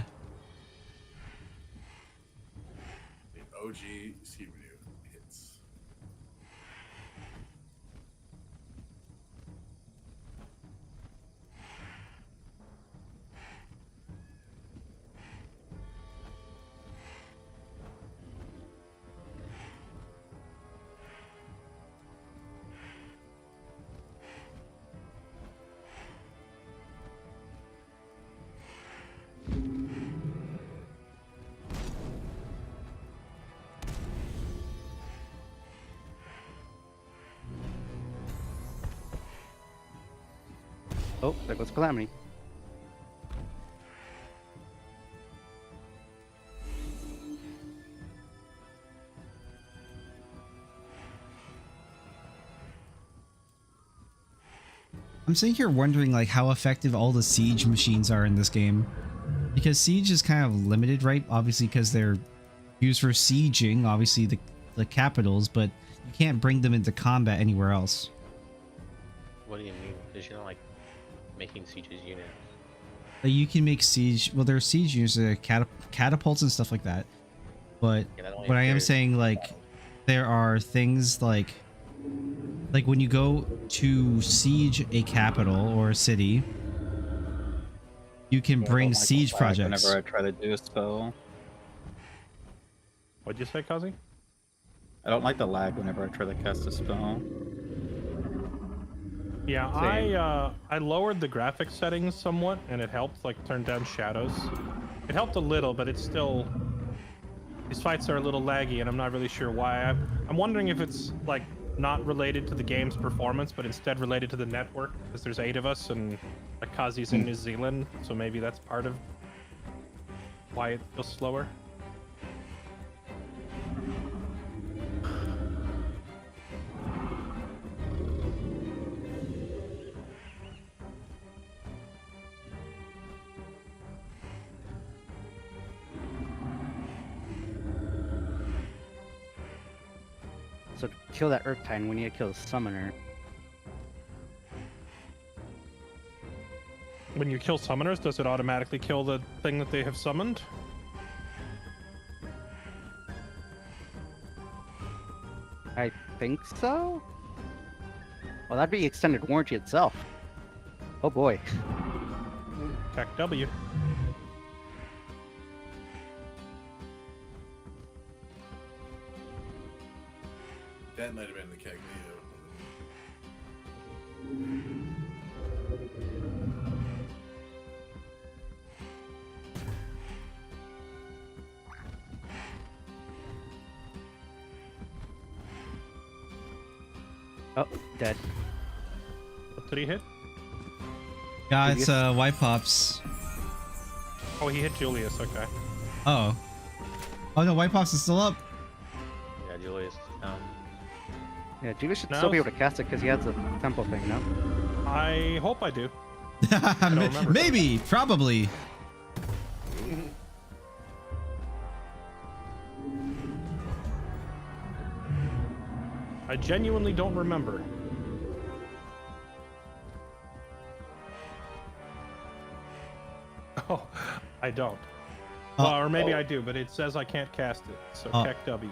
The OG Scooby-Doo hits.
Oh, there goes Calamity.
I'm sitting here wondering like how effective all the siege machines are in this game, because siege is kind of limited, right? Obviously, because they're used for sieging, obviously the capitals, but you can't bring them into combat anywhere else.
What do you mean? Because you're not like making sieges units.
Like, you can make siege. Well, there are siege units, catapults and stuff like that. But
Yeah, that only
what I am
appears-
saying, like, there are things like when you go to siege a capital or a city, you can
I
bring
don't like
siege
the lag
projects.
Whenever I try to do a spell,
What'd you say, Kazi?
I don't like the lag whenever I try to cast a spell.
Yeah,
Same.
I lowered the graphics settings somewhat, and it helped, like, turn down shadows. It helped a little, but it's still... These fights are a little laggy, and I'm not really sure why. I'm wondering if it's, like, not related to the game's performance, but instead related to the network, because there's 8 of us, and, like, Kazi's in New Zealand, so maybe that's part of why it feels slower.
So to kill that Earth Titan, we need to kill the Summoner.
When you kill summoners, does it automatically kill the thing that they have summoned?
I think so? Well, that'd be extended warranty itself. Oh boy.
Tech W.
That might have been the keg Leo.
Oh, dead.
What did he hit?
Yeah, it's white pops.
Oh, he hit Julius, okay.
Oh. Oh no, white pops is still up.
Yeah, Julius.
Yeah, Julius should
No.
still be able to cast it because he has the temple thing, no?
I hope I do. remember.
Maybe, probably.
I genuinely don't remember. Oh, I don't. Well, or maybe I do, but it says I can't cast it, so Tech W.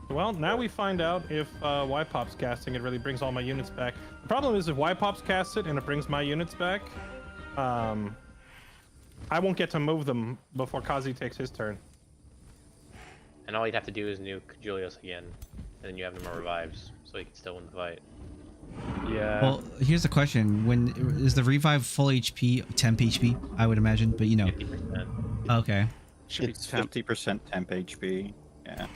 Well, now we find out if Y-Pop's casting it really brings all my units back. The problem is if Y-Pop's casts it and it brings my units back, I won't get to move them before Kazi takes his turn.
And all you'd have to do is nuke Julius again, and then you have no more revives, so he can still win the fight.
Yeah.
Well, here's the question: when is the revive full HP, temp HP? I would imagine, but you know.
50%.
Okay.
Should
It's
be temp.
50% temp HP. Yeah.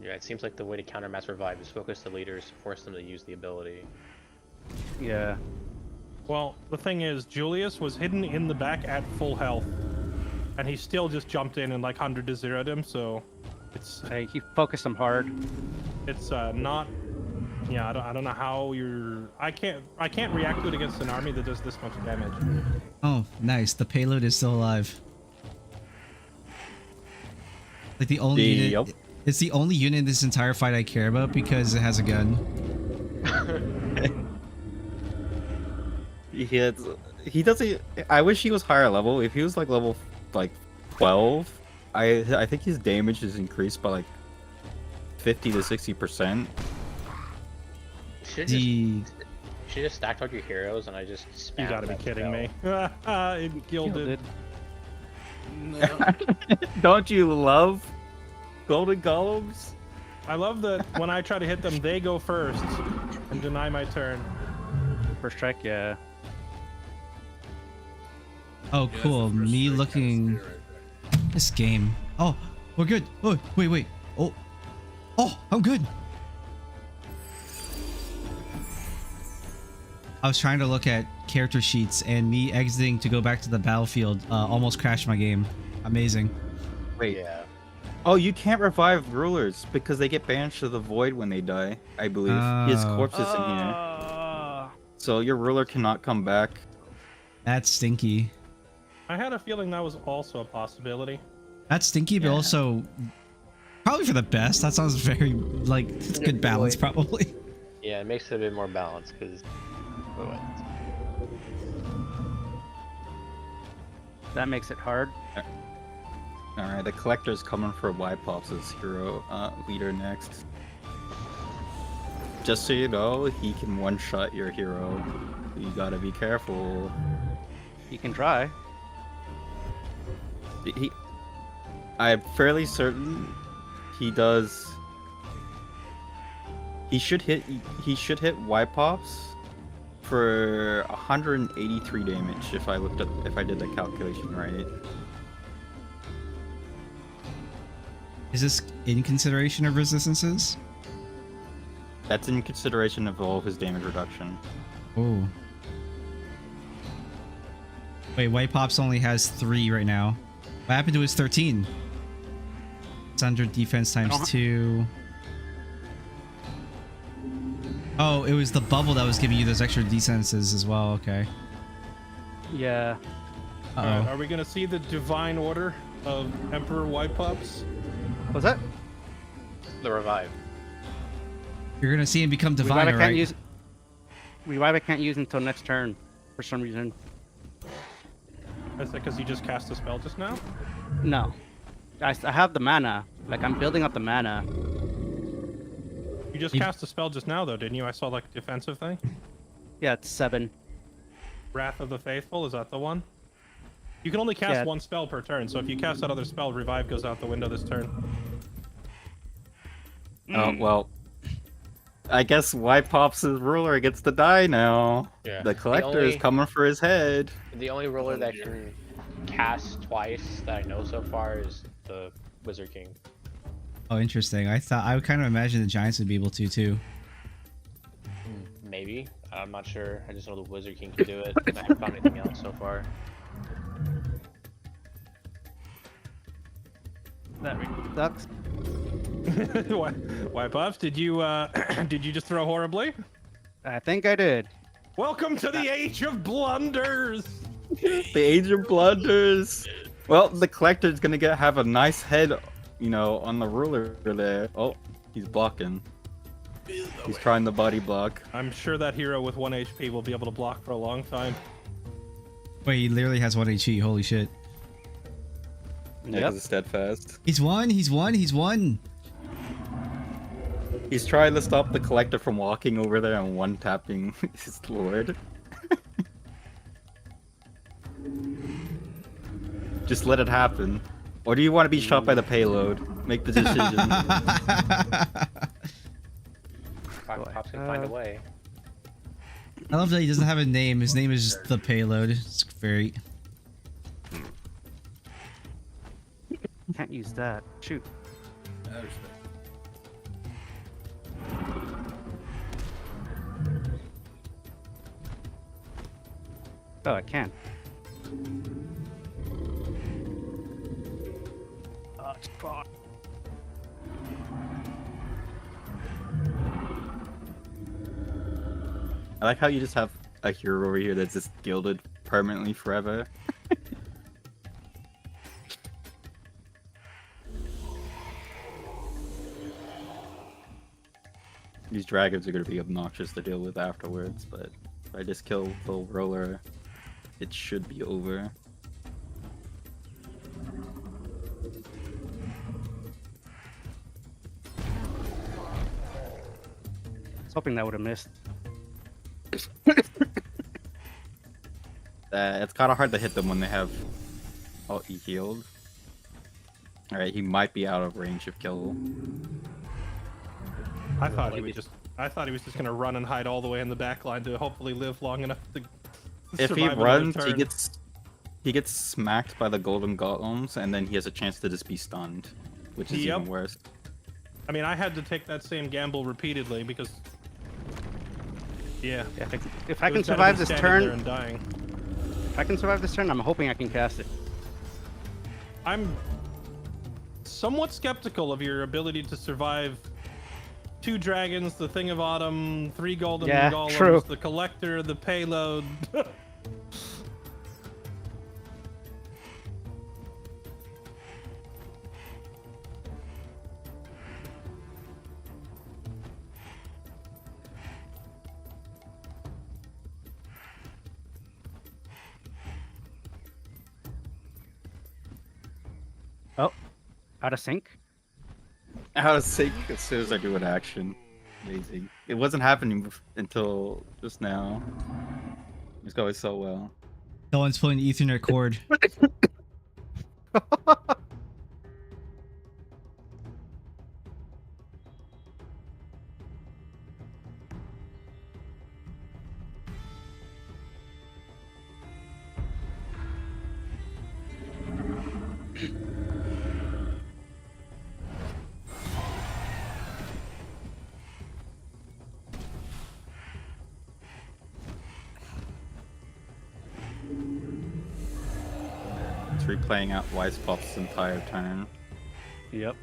Yeah, it seems like the way to counter mass revive is focus the leaders, force them to use the ability.
Yeah.
Well, the thing is, Julius was hidden in the back at full health, and he still just jumped in and like 100 to 0'd him. So it's
Hey, he focused him hard.
it's not. Yeah, I don't know how you're. I can't react to it against an army that does this much damage.
Oh, nice. The payload is still alive. Like the only unit. It's the only unit in this entire fight I care about because it has a gun.
He doesn't. I wish he was higher level. If he was like level 12, I think his damage is increased by like 50 to 60%.
Should just stacked all your heroes and I just spammed.
You gotta be
that
kidding
spell.
me. It gilded.
Don't you love golden golems?
I love that when I try to hit them, they go first and deny my turn.
First strike, yeah.
Oh, cool. Me looking. This game. Oh, we're good. Oh, wait. Oh, I'm good. I was trying to look at character sheets and me exiting to go back to the battlefield almost crashed my game. Amazing.
Wait.
Yeah.
Oh, you can't revive rulers because they get banished to the void when they die, I believe. His corpse is in here. So your ruler cannot come back.
That's stinky.
I had a feeling that was also a possibility.
That's stinky, but also probably for the best. That sounds very like it's good balance, probably.
Yeah, it makes it a bit more balanced because.
That makes it hard.
Alright, the collector's coming for Y-Pops as hero leader next. Just so you know, he can one-shot your hero. You gotta be careful.
You can try.
I'm fairly certain he does. He should hit Y-Pops for 183 damage if I did the calculation right.
Is this in consideration of resistances?
That's in consideration of all of his damage reduction.
Oh. Wait, White Pops only has 3 right now. What happened to his 13? It's under defense times 2. Oh, it was the bubble that was giving you those extra defenses as well. Okay.
Yeah.
Alright, are we gonna see the divine order of Emperor Y-Pops?
What's that?
The revive.
You're gonna see him become divine,
Revive I
right?
can't use. Revive I can't use until next turn, for some reason.
Is that because you just cast a spell just now?
No. I have the mana. Like, I'm building up the mana.
You just cast a spell just now, though, didn't you? I saw like a defensive thing.
Yeah, it's 7.
Wrath of the Faithful, is that the one? You can only cast one spell per turn, so if you cast that other spell, revive goes out the window this turn.
Oh, well. I guess Y-Pops' ruler gets to die now.
Yeah.
The collector is coming for his head.
The only ruler that can cast twice that I know so far is the Wizard King.
Oh, interesting. I would kind of imagine the Giants would be able to too.
Maybe. I'm not sure. I just know the Wizard King can do it. I haven't found anything else so far.
That sucks.
Why, Pops? Did you just throw horribly?
I think I did.
Welcome to the Age of Blunders.
The Age of Blunders. Well, the collector's gonna have a nice head, you know, on the ruler there. Oh, he's blocking. He's trying the body block.
I'm sure that hero with 1 HP will be able to block for a long time.
Wait, he literally has 1 HP. Holy shit.
Yeah, because it's steadfast.
He's won. He's won. He's won.
He's trying to stop the collector from walking over there and one-tapping his lord. Just let it happen. Or do you want to be shot by the payload? Make the decision.
Pops can find a way.
I love that he doesn't have a name. His name is just the payload. It's very...
Can't use that. Shoot. Oh, I can. Oh, it's gone.
I like how you just have a hero over here that's just gilded permanently forever. These dragons are going to be obnoxious to deal with afterwards, but if I just kill the roller, it should be over.
I was hoping that would have missed.
It's kind of hard to hit them when they have all healed. Alright, he might be out of range of kill.
I thought he was just gonna run and hide all the way in the back line to hopefully live long enough to
If he
survive another
runs,
turn.
he gets smacked by the golden golems, and then he has a chance to just be stunned, which is even worse.
I mean, I had to take that same gamble repeatedly because, yeah.
If I
it
can
was better
survive
than
this
standing there
turn,
and dying.
if I can survive this turn, I'm hoping I can cast it.
I'm somewhat skeptical of your ability to survive 2 dragons, the Thing of Autumn, 3 golden golems,
true.
the collector, the payload.
Oh, out of sync.
Out of sync as soon as I do an action. Amazing. It wasn't happening until just now. It's going so well.
No one's pulling the Ethernet cord.
It's replaying out Wise Pop's entire turn.
Yep.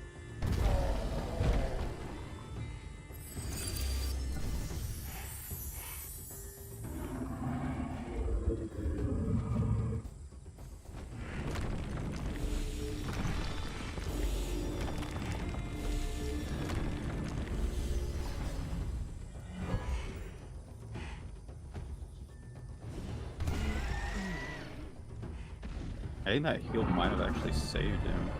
I think that heal might have actually saved him.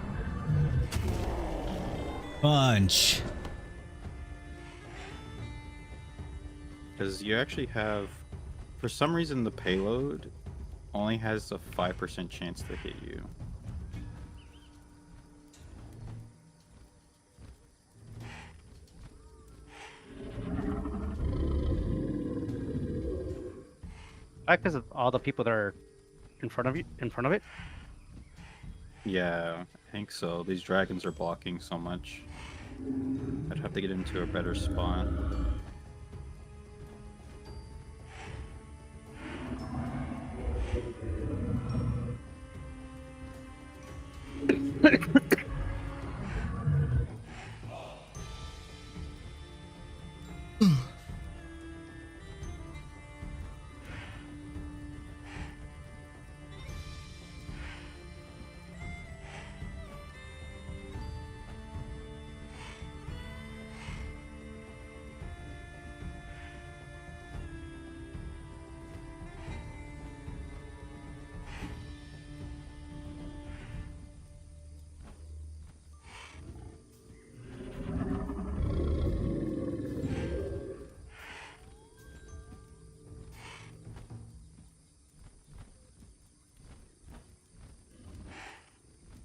Bunch.
Because you actually have, for some reason, the payload only has a 5% chance to hit you.
Because of all the people that are in front of you, in front of it.
Yeah, I think so. These dragons are blocking so much. I'd have to get into a better spot.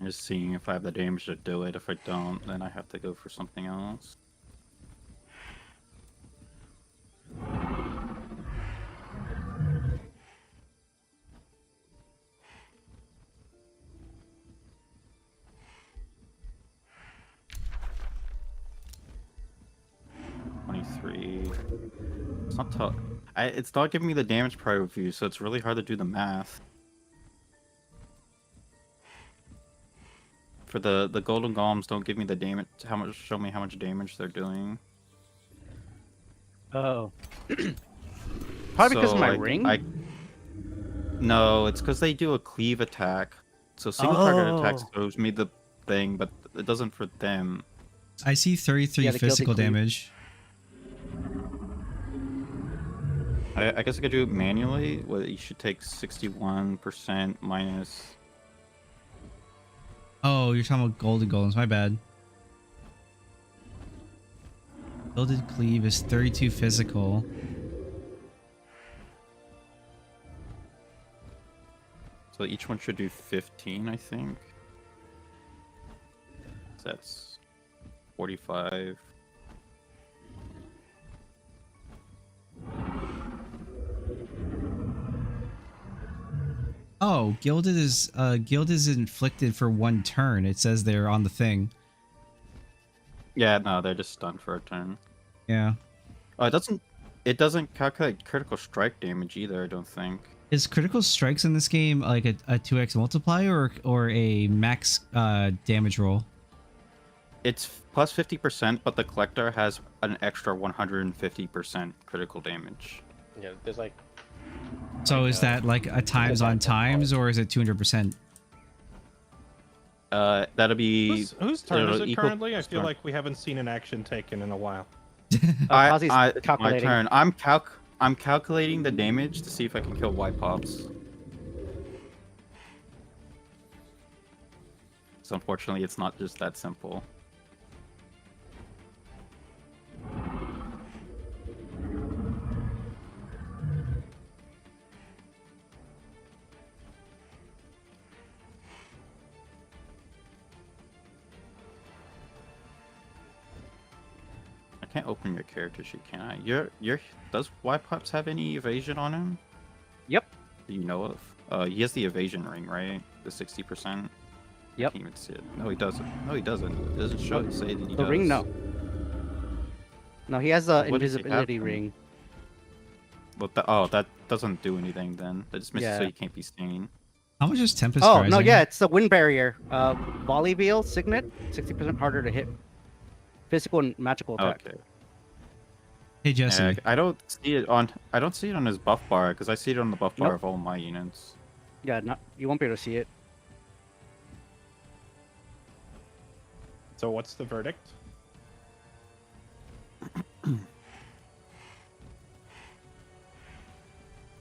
Just seeing if I have the damage to do it. If I don't, then I have to go for something else. 33. It's not tough. It's not giving me the damage per review, so it's really hard to do the math. For the golden golems, don't give me the damage. Show me how much damage they're doing.
Oh. Probably because of my
like,
ring?
No, it's because they do a cleave attack. So single target attacks shows me the thing, but it doesn't for them.
I see 33 physical damage.
I guess I could do it manually. Well, you should take 61% minus.
Oh, you're talking about golden golems. My bad. Gilded cleave is 32 physical.
So each one should do 15, I think. So that's 45.
Oh, gilded is inflicted for 1 turn. It says there on the thing.
Yeah, no, they're just stunned for a turn.
Yeah.
Oh, it doesn't calculate critical strike damage either, I don't think.
Is critical strikes in this game like a 2x multiplier or a max damage roll?
It's plus 50%, but the collector has an extra 150% critical damage.
Yeah, there's like.
So is that like a times on times, or is it 200%?
That'll be.
Whose turn is it
equal
currently? I feel
turn.
like we haven't seen an action taken in a while.
It's my
calculating.
turn. I'm calculating the damage to see if I can kill white pops. So unfortunately, it's not just that simple. I can't open your character sheet, can I? Does White Pops have any evasion on him?
Yep.
Do you know of? He has the evasion ring, right? The 60%.
Yep.
I can't even see it. No, he doesn't. No, he doesn't. It doesn't show. Say that he does.
The ring, no. No, he has a
What does he have
invisibility
then?
ring.
Well, that doesn't do anything then. That just makes it so
Yeah.
you can't be seen.
How much is Tempest
Oh,
Rising?
no, yeah, it's the wind barrier. Volley Veil, Signet, 60% harder to hit. Physical and magical attack.
Okay.
Hey Jesse.
Yeah, I don't see it on his buff bar because I see it on the buff bar
Nope.
of all my units.
Yeah, you won't be able to see it.
So what's the verdict?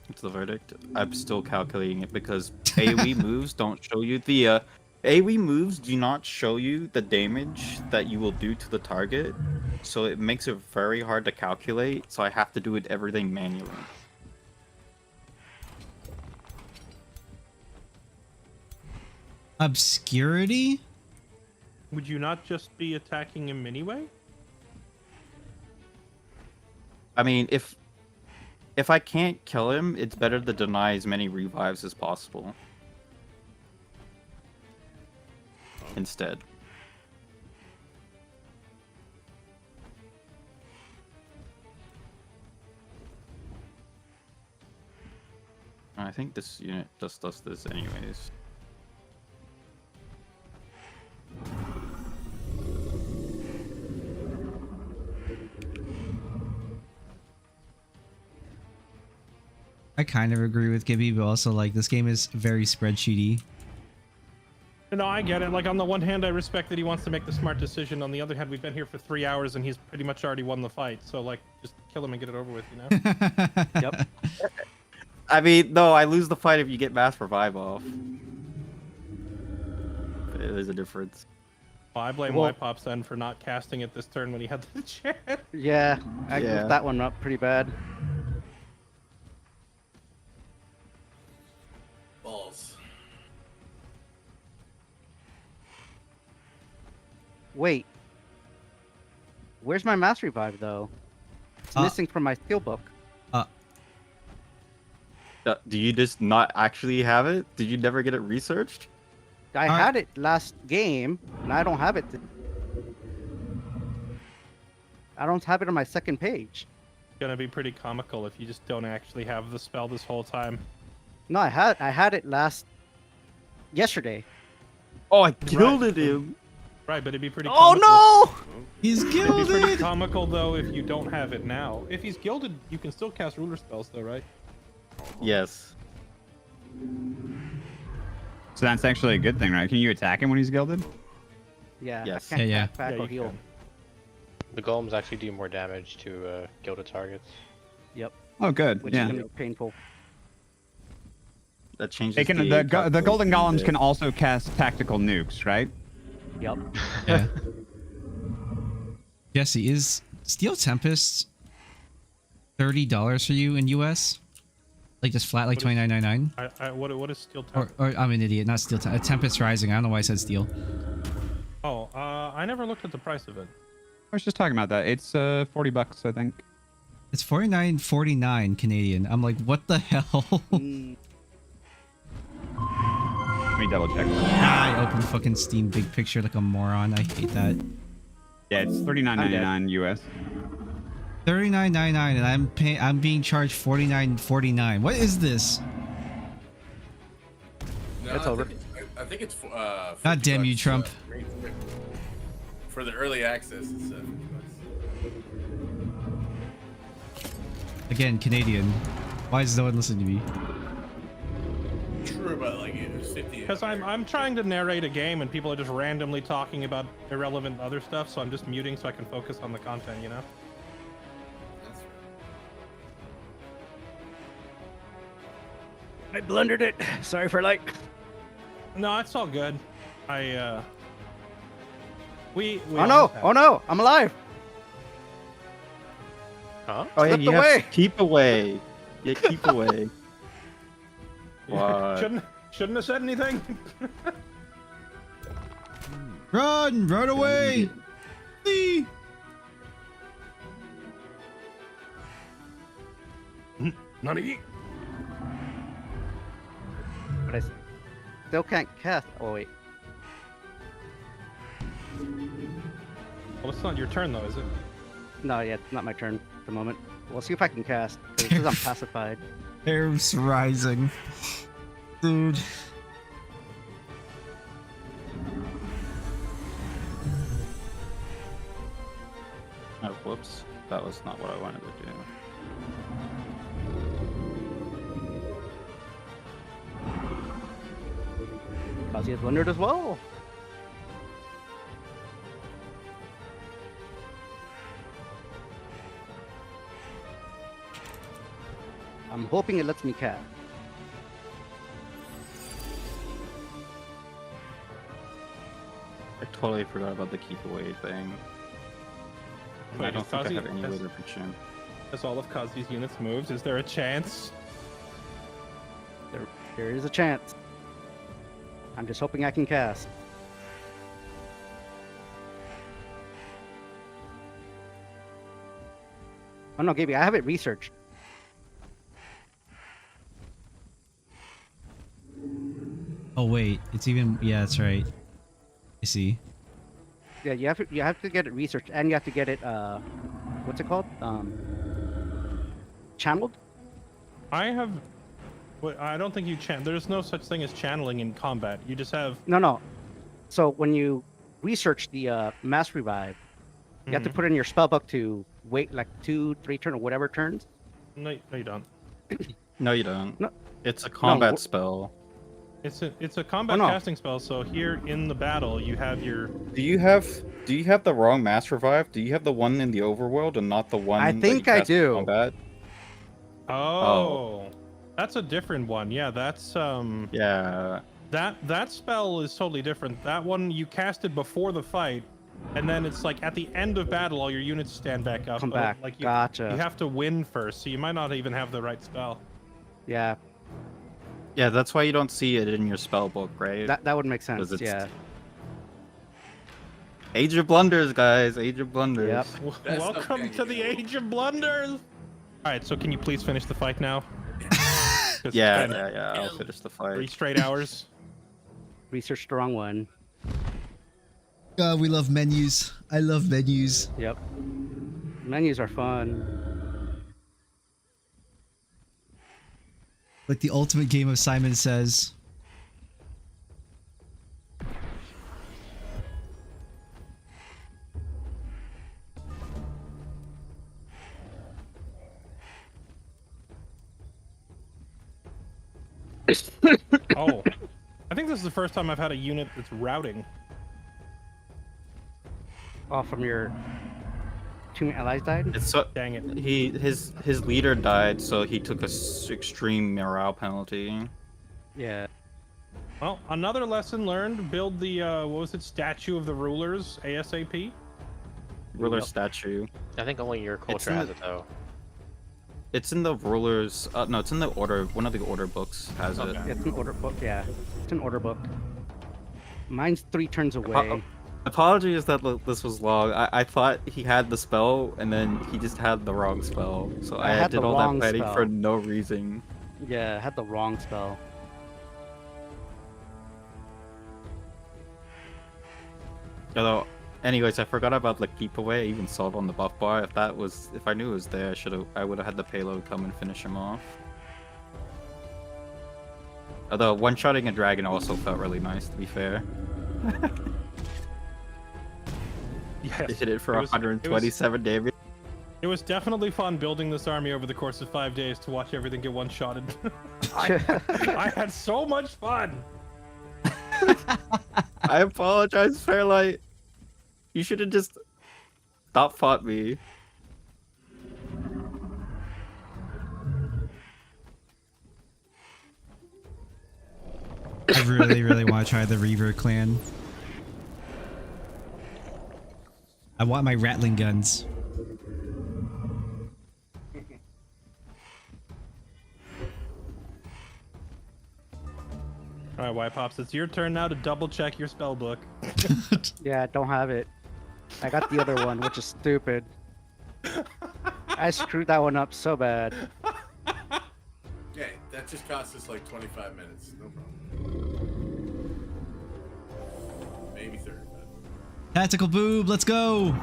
What's the verdict? I'm still calculating it because AoE moves don't show you the AoE moves do not show you the damage that you will do to the target, so it makes it very hard to calculate. So I have to do everything manually.
Obscurity?
Would you not just be attacking him anyway?
I mean, if I can't kill him, it's better to deny as many revives as possible. Instead. I think this unit just does this anyways.
I kind of agree with Gibby, but also like this game is very spreadsheety.
No, I get it. Like, on the one hand, I respect that he wants to make the smart decision. On the other hand, we've been here for 3 hours and he's pretty much already won the fight. So, like, just kill him and get it over with, you know?
Yep.
I mean, no, I lose the fight if you get mass revive off. There's a difference.
Well, I blame
Well-
Pops then for not casting it this turn when he had the chance.
Yeah, I
Yeah.
goofed that one up pretty bad.
Balls.
Wait. Where's my mass revive, though? It's missing from my skill book.
Do you just not actually have it? Did you never get it researched?
I had it last game, and I don't have it. I don't have it on my second page.
Gonna be pretty comical if you just don't actually have the spell this whole time.
No, I had it yesterday.
Oh, I gilded him.
Right, but it'd be pretty.
Oh
comical.
no!
He's
It'd be pretty
gilded.
comical though if you don't have it now. If he's gilded, you can still cast ruler spells though, right?
Yes.
So that's actually a good thing, right? Can you attack him when he's gilded?
Yeah.
Yes.
I can't
Yeah,
attack back
Yeah,
or
you
heal.
can.
The golems actually do more damage to gilded targets.
Yep.
Oh, good.
Which
Yeah.
is gonna be painful.
That changes.
They can,
the
the golden
calculation
golems
bit.
can also cast tactical nukes, right?
Yep.
Yeah. Jesse, is Steel Tempest $30 for you in US? Like just flat, like
What is-
$29.99?
What is steel type?
Or I'm an idiot, not Steel Tempest. Tempest Rising. I don't know why I said Steel.
Oh, I never looked at the price of it.
I was just talking about that. It's $40, I think.
It's $49.49 Canadian. I'm like, what the hell?
Mm,
Let me double check.
I opened fucking Steam Big Picture like a moron. I hate that.
Yeah, it's $39.99 US.
$39.99 and I'm being charged $49.49. What is this?
No,
It's over.
I think it's.
God damn you,
$50,
Trump.
For the early access, it's $50.
Again, Canadian. Why is no one listening to me?
True, but like it was 50.
Because I'm trying to narrate a game and people are just randomly talking about irrelevant other stuff, so I'm just muting so I can focus on the content, you know?
That's right.
I blundered it. Sorry for like.
No, it's all good. We
Oh no! Oh no! I'm alive.
Huh?
Oh yeah,
Slipped
you have
away.
keep away. Yeah, keep away. What?
Shouldn't have said anything.
Run! Run away! Flee!
Nani?
But I still can't cast. Oh wait.
Well, it's not your turn though, is it?
No, yeah, it's not my turn at the moment. We'll see if I can cast. 'Cause it says I'm pacified.
Air's rising. Dude.
Oh, whoops. That was not what I wanted to do.
Kazi has blundered as well. I'm hoping it lets me cast.
I totally forgot about the keep away thing.
Wait,
I don't
is
think I
Kazi-
have any way
has-
to reach him.
As all of Kazi's units moves, is there a chance?
There is a chance. I'm just hoping I can cast. Oh no, Gaby, I have it researched.
Oh wait, it's even. Yeah, that's right. I see.
Yeah, you have to get it researched, and you have to get it. What's it called? Channeled.
I have. I don't think you There's no such thing as channeling in combat. You just have.
No. So when you research the mass revive, you have to put in your spellbook to wait like 2-3 turn or whatever turns.
No, you don't.
No, you don't.
No.
It's a combat
wh-
spell.
It's a combat
no.
casting spell. So here in the battle, you have your.
Do you have the wrong mass revive? Do you have the one in the overworld and not the one?
I
that
think
you
I
cast in
do.
Combat?
Oh, that's a different one. Yeah, that's
Yeah.
That spell is totally different. That one you cast it before the fight, and then it's like at the end of battle, all your units stand back up.
Come
but,
back.
Like you
Gotcha.
have to win first, so you might not even have the right spell.
Yeah,
Yeah, that's why you don't see it in your spell book, right?
that would make sense.
'Cause it's-
Yeah.
Age of Blunders, guys. Age of Blunders.
Yep.
That's
Welcome
something
to the
you know.
Age of Blunders. All right, so can you please finish the fight now? 'Cause it's
Yeah,
been
yeah. I'll finish the
3
fight.
straight hours.
Research the wrong one.
God, we love menus. I love menus.
Yep. Menus are fun.
Like the ultimate game of Simon Says.
Oh, I think this is the first time I've had a unit that's routing.
Oh, from your two allies died?
It's so,
Dang it.
his leader died, so he took a extreme morale penalty.
Yeah.
Well, another lesson learned: build the what was it, statue of the rulers ASAP.
Ruler
Yep.
statue.
I think only your culture has it though.
It's in the rulers. No, it's in the order. One of the order books has it.
It's an order book, yeah. It's an order book. Mine's 3 turns away.
Apologies that this was long. I thought he had the spell, and then he just had the wrong spell. So
I
I
had
did
the
all that
wrong
fighting
spell.
for no reason.
Yeah, I had the wrong spell.
Although, anyways, I forgot about the keep away. Even solve on the buff bar. If I knew it was there, I would have had the payload come and finish him off. Although one-shotting a dragon also felt really nice, to be fair.
Yes.
It hit it for
It was-
127 damage.
It was definitely fun building this army over the course of 5 days to watch everything get one-shotted. I had so much fun.
I apologize, Fairlight. You should have just not fought me.
I really, really want to try the Reaver clan. I want my Rattling guns.
All right, White Pops, it's your turn now to double check your spell book.
Yeah, I don't have it. I got the other one, which is stupid. I screwed that one up so bad.
Yeah, that just cost us like 25 minutes. No problem. Maybe 35.
Tactical boob, let's go!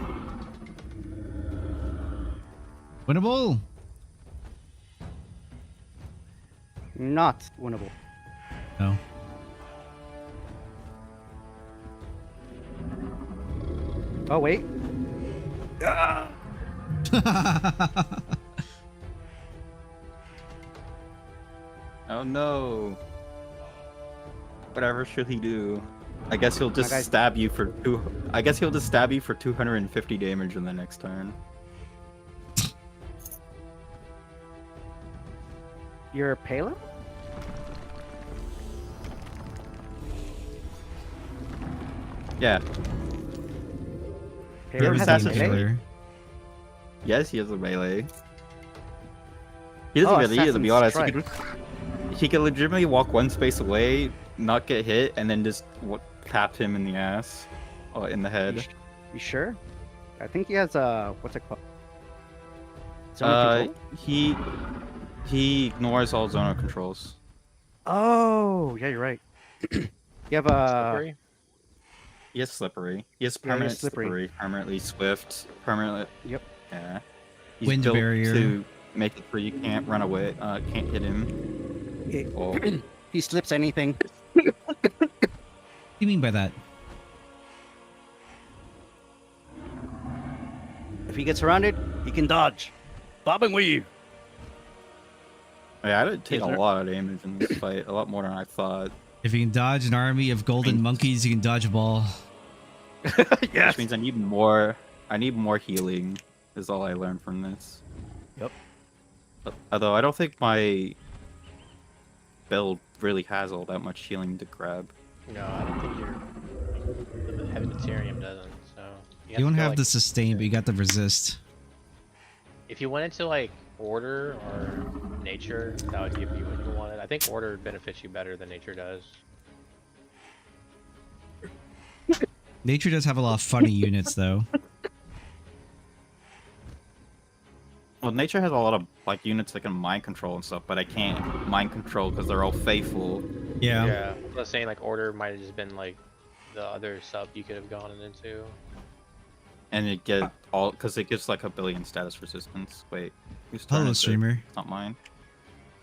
Winnable?
Not winnable.
No.
Oh, wait.
Oh no. Whatever should he do? I guess he'll just
guy's-
stab you for I guess he'll just stab you for 250 damage in the next turn.
You're Palin?
Yeah.
Palin has
assassin
a melee?
killer. Yes, he has a melee. He doesn't
Oh,
really, to be
Assassin's
honest.
Strike.
He can legitimately walk one space away, not get hit, and then just tap him in the ass. Or in the head.
You sure? I think he has what's it called? Zone of control?
He ignores all zonal controls.
Oh, yeah, you're right. You have
Slippery?
He has slippery. He has
Yeah, he has
permanent
slippery.
slippery, permanently swift, permanent.
Yep.
Yeah. He's
Wind
built
barrier.
to make it where you can't run away, can't hit him. Oh.
He slips anything.
What do you mean by that?
If he gets surrounded, he can dodge. Bob and weave.
Yeah, I did take
Is
a
there-
lot of damage in this fight, a lot more than I thought.
If you can dodge an army of golden monkeys, you can dodge a ball.
Yes.
Which means I need more healing, is all I learned from this.
Yep.
Although I don't think my build really has all that much healing to grab.
No, I don't think the heavy materium doesn't. So
You don't have
like,
the sustain, but you got the resist.
If you went into like order or nature, that would give you what you wanted. I think order benefits you better than nature does.
Nature does have a lot of funny units, though.
Well, nature has a lot of like units that can mind control and stuff, but I can't mind control because they're all faithful.
Yeah.
Yeah. I was saying like order might have just been like the other sub you could have gone into.
And it get all because it gives like a billion status resistance. Wait, whose turn
Hello,
is it?
streamer.
It's not mine.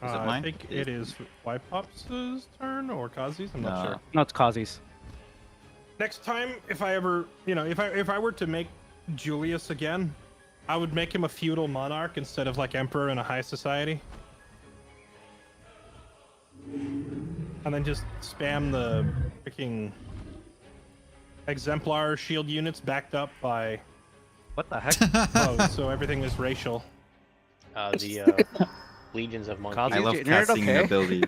Is it
I
mine?
think it is Wipeop's turn or Kazi's. I'm not
No.
sure.
No, it's Kazi's.
Next time, if I ever, if I were to make Julius again, I would make him a feudal monarch instead of like emperor in a high society. And then just spam the freaking exemplar shield units backed up by
What the heck?
oh, so everything is racial.
The legions of monkeys.
I love
Nerd,
casting an
okay.
ability.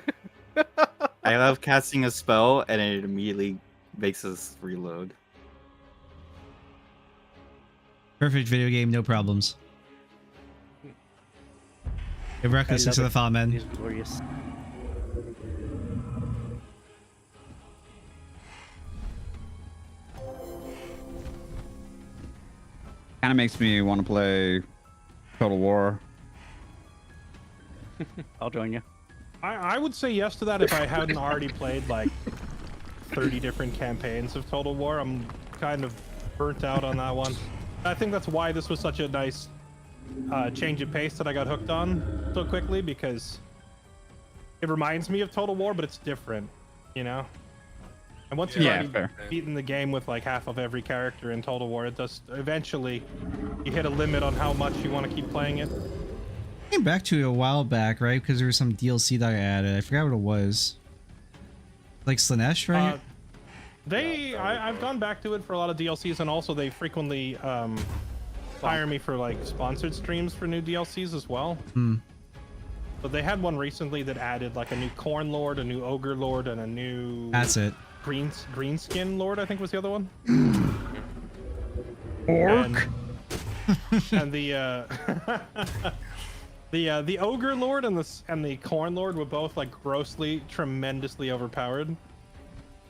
I love casting a spell and it immediately makes us reload.
Perfect video game, no problems. Give reckless
love
to the
it.
fall, man.
He's glorious.
Kind of makes me want to play Total War.
I'll join you.
I would say yes to that if I hadn't already played like 30 different campaigns of Total War. I'm kind of burnt out on that one. I think that's why this was such a nice change of pace that I got hooked on so quickly, because it reminds me of Total War, but it's different, you know? And once you've
Yeah,
already
fair.
beaten the game with like half of every character in Total War, it does eventually you hit a limit on how much you want to keep playing it.
Came back to it a while back, right? Because there was some DLC that I added. I forgot what it was. Like Slanesh, right?
I've gone back to it for a lot of DLCs, and also they frequently hire me for like sponsored streams for new DLCs as well.
Hmm.
But they had one recently that added like a new Corn Lord, a new Ogre Lord, and a new
That's it.
Greenskin Lord, I think was the other one.
Orc.
And the the Ogre Lord and the Corn Lord were both like grossly, tremendously overpowered.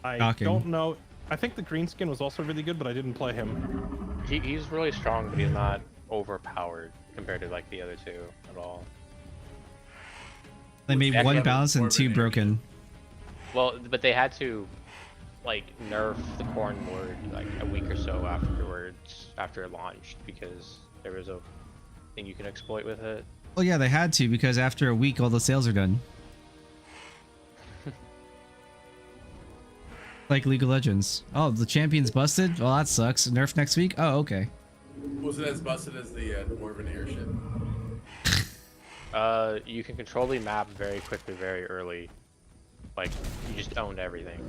I
Shocking.
don't know. I think the Greenskin was also really good, but I didn't play him.
He's really strong, but he's not overpowered compared to like the other two at all.
They made
Actually,
one
I'm
balanced and two broken.
Well, but they had to like nerf the Corn Lord like a week or so afterwards, after it launched, because there was a thing you can exploit with it.
Well, yeah, they had to, because after a week, all the sales are done. Like League of Legends. Oh, the champion's busted? Well, that sucks. Nerf next week? Oh, okay.
Was it as busted as the Dwarven airship?
You can control the map very quickly, very early. Like, you just owned everything.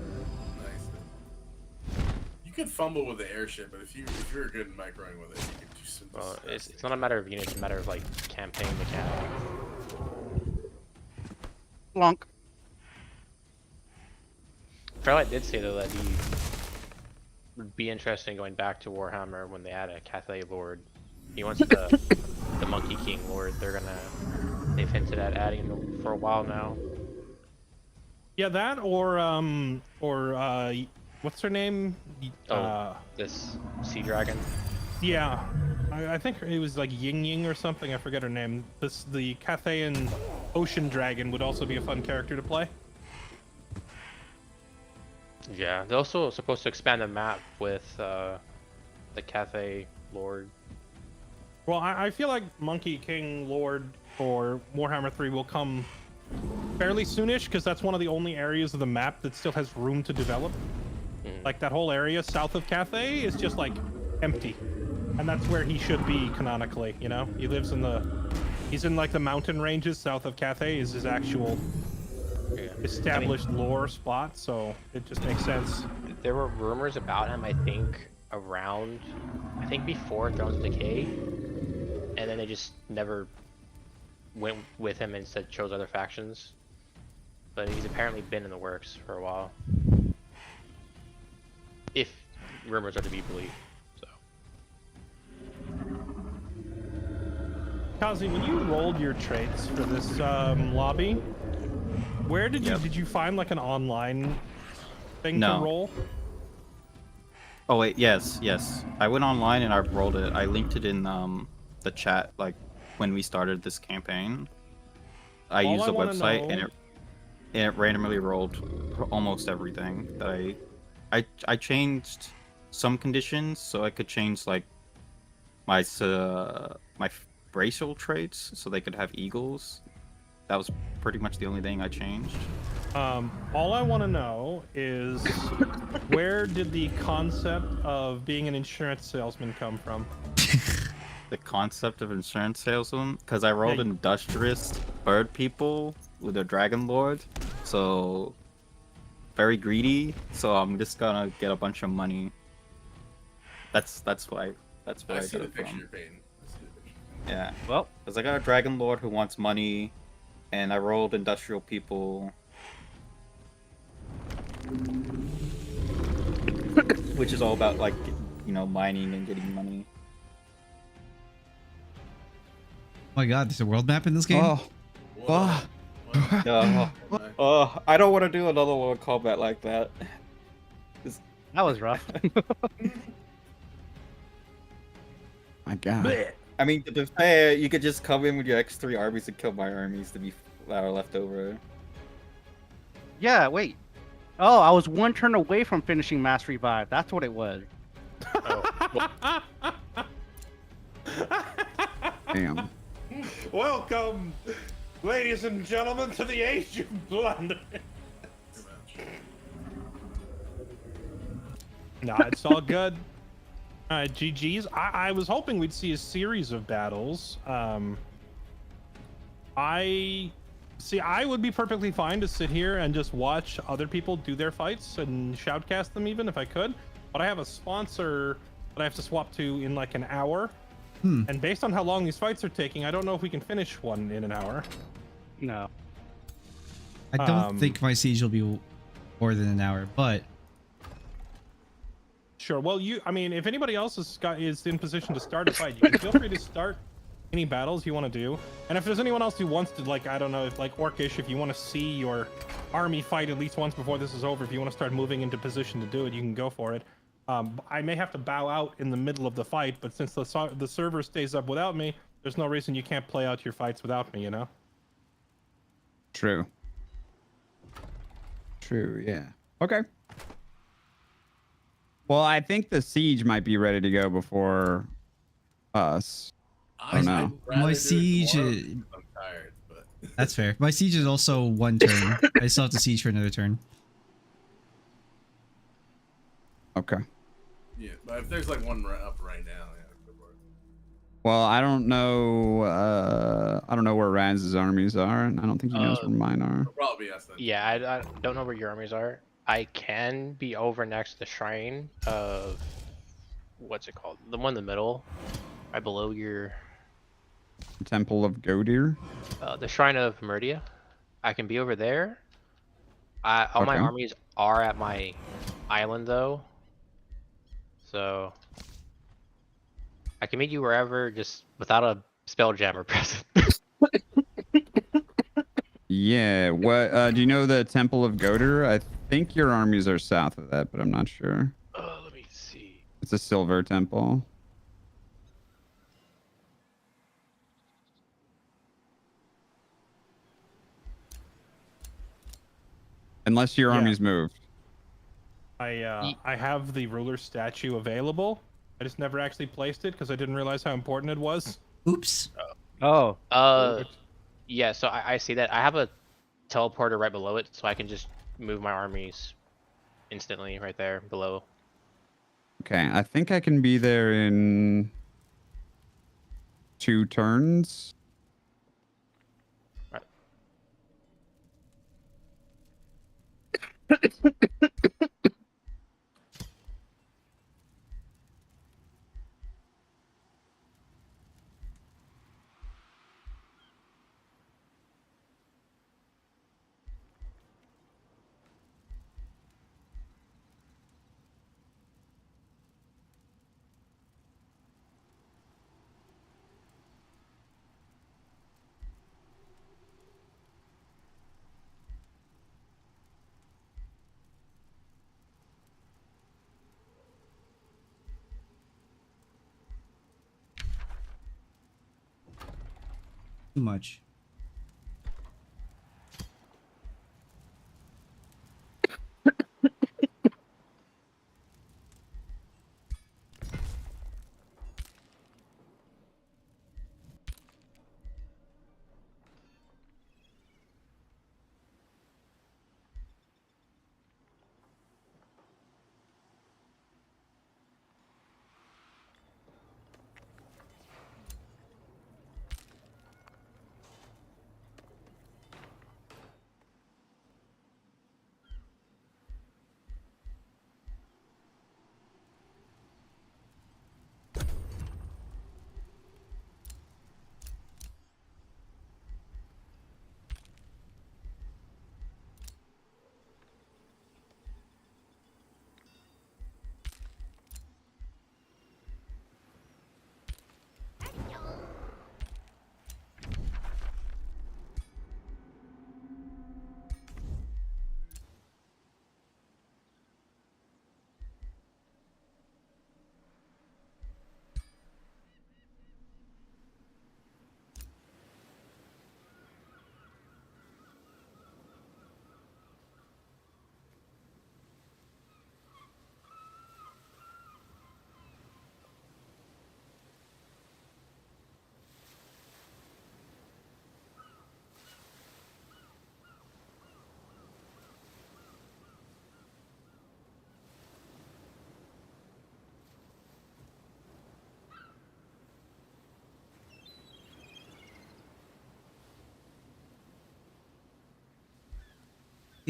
Nice. You could fumble with the airship, but if you're good in microing with it, you can do some.
Well, it's not a matter of units, it's a matter of like campaign mechanics.
Flunk.
Fairlight did say though that he would be interested in going back to Warhammer when they add a Cathay Lord. He wants the Monkey King Lord. They've hinted at adding him for a while now.
Yeah, that or what's her name?
This Sea Dragon.
Yeah, I think it was like Ying Ying or something. I forget her name. The Cathayan Ocean Dragon would also be a fun character to play.
Yeah, they're also supposed to expand the map with the Cathay Lord.
Well, I feel like Monkey King Lord for Warhammer 3 will come fairly soonish, because that's one of the only areas of the map that still has room to develop. Like that whole area south of Cathay is just like empty, and that's where he should be canonically. You know, he's in like the mountain ranges south of Cathay is his actual established lore spot, so it just makes sense.
There were rumors about him, I think before Thrones of Decay, and then they just never went with him and instead chose other factions. But he's apparently been in the works for a while, if rumors are to be believed. So,
Kazi, when you rolled your traits for this lobby, where did you find like an online thing to roll?
Oh wait, yes. I went online and I rolled it. I linked it in the chat, like when we started this campaign. I used the website and it randomly rolled almost everything that I changed some conditions, so I could change like my racial traits so they could have eagles. That was pretty much the only thing I changed.
All I want to know is where did the concept of being an insurance salesman come from?
The concept of insurance salesman, because I rolled industrious bird people with a dragon lord, so very greedy. So I'm just gonna get a bunch of money. That's why. That's why I
see
got
the
it
picture
from.
you're painting. I see the picture.
Yeah.
Well,
Because I got a dragon lord who wants money, and I rolled industrial people, which is all about like, you know, mining and getting money.
Oh my god, there's a world map in this game?
Oh.
Whoa.
I don't want to do another one combat like that.
that was rough.
My god.
I mean, to be fair, you could just come in with your X3 armies and kill my armies that are left over.
Yeah, wait. Oh, I was one turn away from finishing Mass Revive. That's what it was.
Damn.
Welcome, ladies and gentlemen, to the Age of Blunder. Nah, it's all good. GG's. I was hoping we'd see a series of battles. I would be perfectly fine to sit here and just watch other people do their fights and shoutcast them even if I could. But I have a sponsor that I have to swap to in like an hour. And based on how long these fights are taking, I don't know if we can finish one in an hour.
No.
I don't think my siege will be more than an hour, but
Sure. Well, I mean, if anybody else is in position to start a fight, you can feel free to start any battles you want to do. And if there's anyone else who wants to, like, I don't know, if like Orcish, if you want to see your army fight at least once before this is over, if you want to start moving into position to do it, you can go for it. I may have to bow out in the middle of the fight, but since the server stays up without me, there's no reason you can't play out your fights without me, you know?
True. True, yeah. Okay. Well, I think the siege might be ready to go before us. I don't know.
my siege.
I'm tired, but
That's fair. My siege is also one turn. I still have to siege for another turn.
Okay.
yeah. But if there's like one up right now, yeah. Go for it.
Well, I don't know. I don't know where Raz's armies are, and I don't think he knows where mine are.
It'll probably be us then.
Yeah, I don't know where your armies are. I can be over next to the shrine of what's it called? The one in the middle, right below your
Temple of Godir.
the shrine of Meridia. I can be over there. All my
Okay.
armies are at my island though, so I can meet you wherever, just without a spelljammer present.
Yeah. What? Do you know the Temple of Godir? I think your armies are south of that, but I'm not sure.
Let me see.
It's a silver temple. Unless your
Yeah.
army's moved.
I have the ruler statue available. I just never actually placed it because I didn't realize how important it was.
Oops.
Oh.
Yeah, so I see that. I have a teleporter right below it, so I can just move my armies instantly right there below.
Okay, I think I can be there in 2 turns.
Right.
Too much.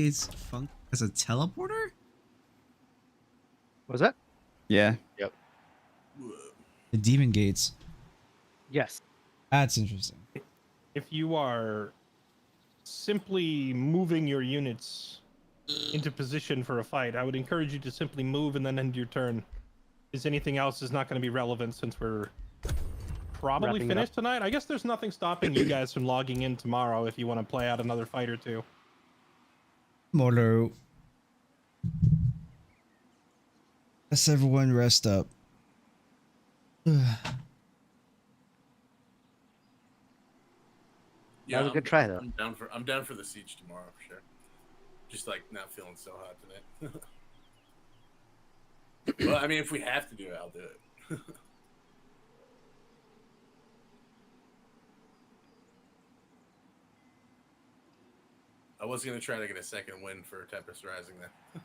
Gates function as a teleporter?
Was that?
Yeah.
Yep.
The Demon Gates.
Yes.
That's interesting.
If you are simply moving your units into position for a fight, I would encourage you to simply move and then end your turn. Is anything else is not going to be relevant since we're probably
Wrapping it
finished
up.
tonight. I guess there's nothing stopping you guys from logging in tomorrow if you want to play out another fight or two.
Molo. Let's everyone rest up.
Yeah,
That was a good try, though.
I'm down for the siege tomorrow for sure. Just like not feeling so hot today. Well, I mean, if we have to do it, I'll do it. I was gonna try to get a second win for Tempest Rising then.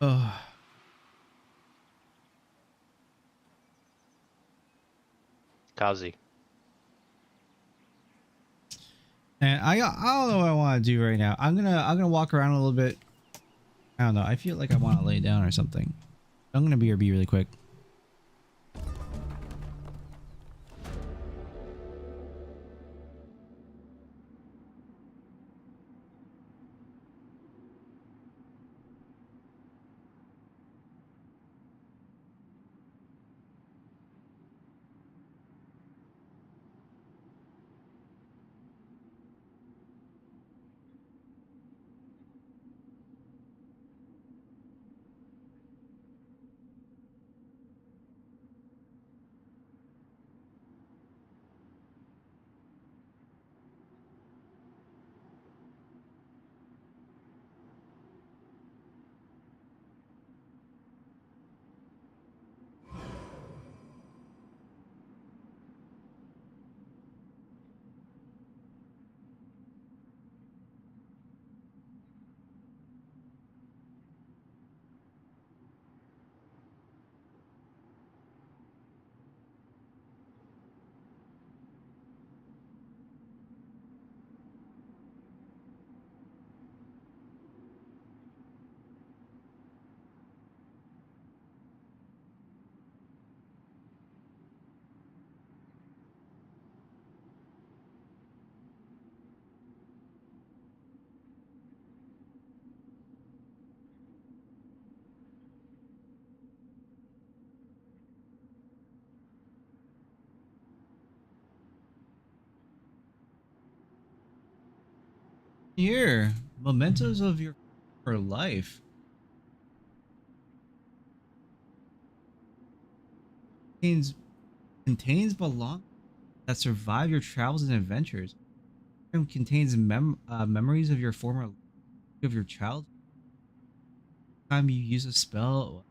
Oh.
Kazi.
And I don't know what I want to do right now. I'm gonna walk around a little bit. I don't know. I feel like I want to lay down or something. I'm gonna BRB really quick. Here, mementos of your life. Contains belong that survive your travels and adventures. It contains memories of your former of your child. Time you use a spell.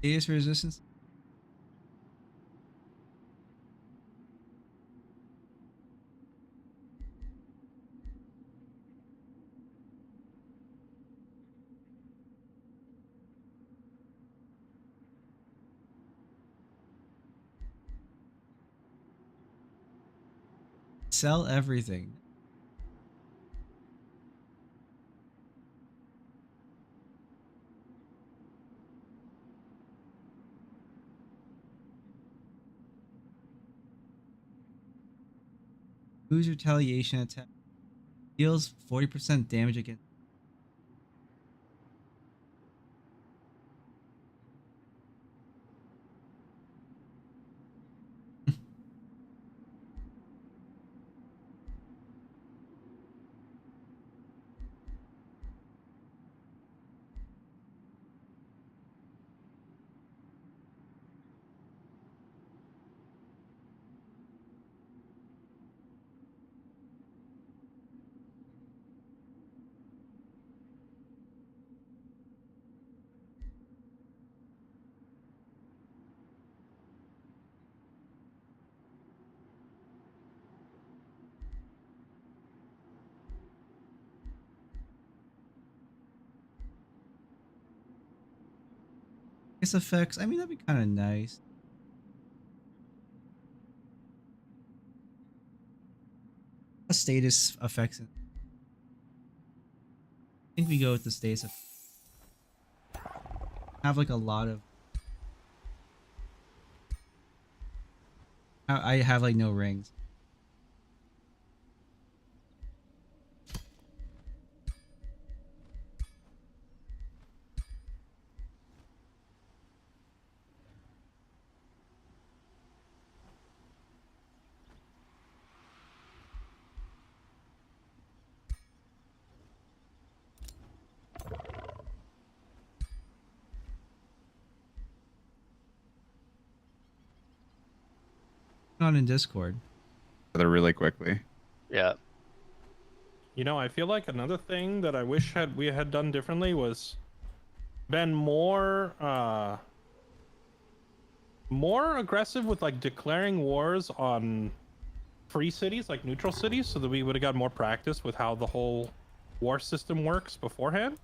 Serious resistance. Sell everything. Whose retaliation attack deals 40% damage against. Nice effects. I mean, that'd be kind of nice. A status effects. I think we go with the status. Have like a lot of. I have like no rings. Not in Discord.
They're really quickly.
Yeah.
You know, I feel like another thing that I wish we had done differently was been more aggressive with like declaring wars on free cities, like neutral cities, so that we would have got more practice with how the whole war system works beforehand.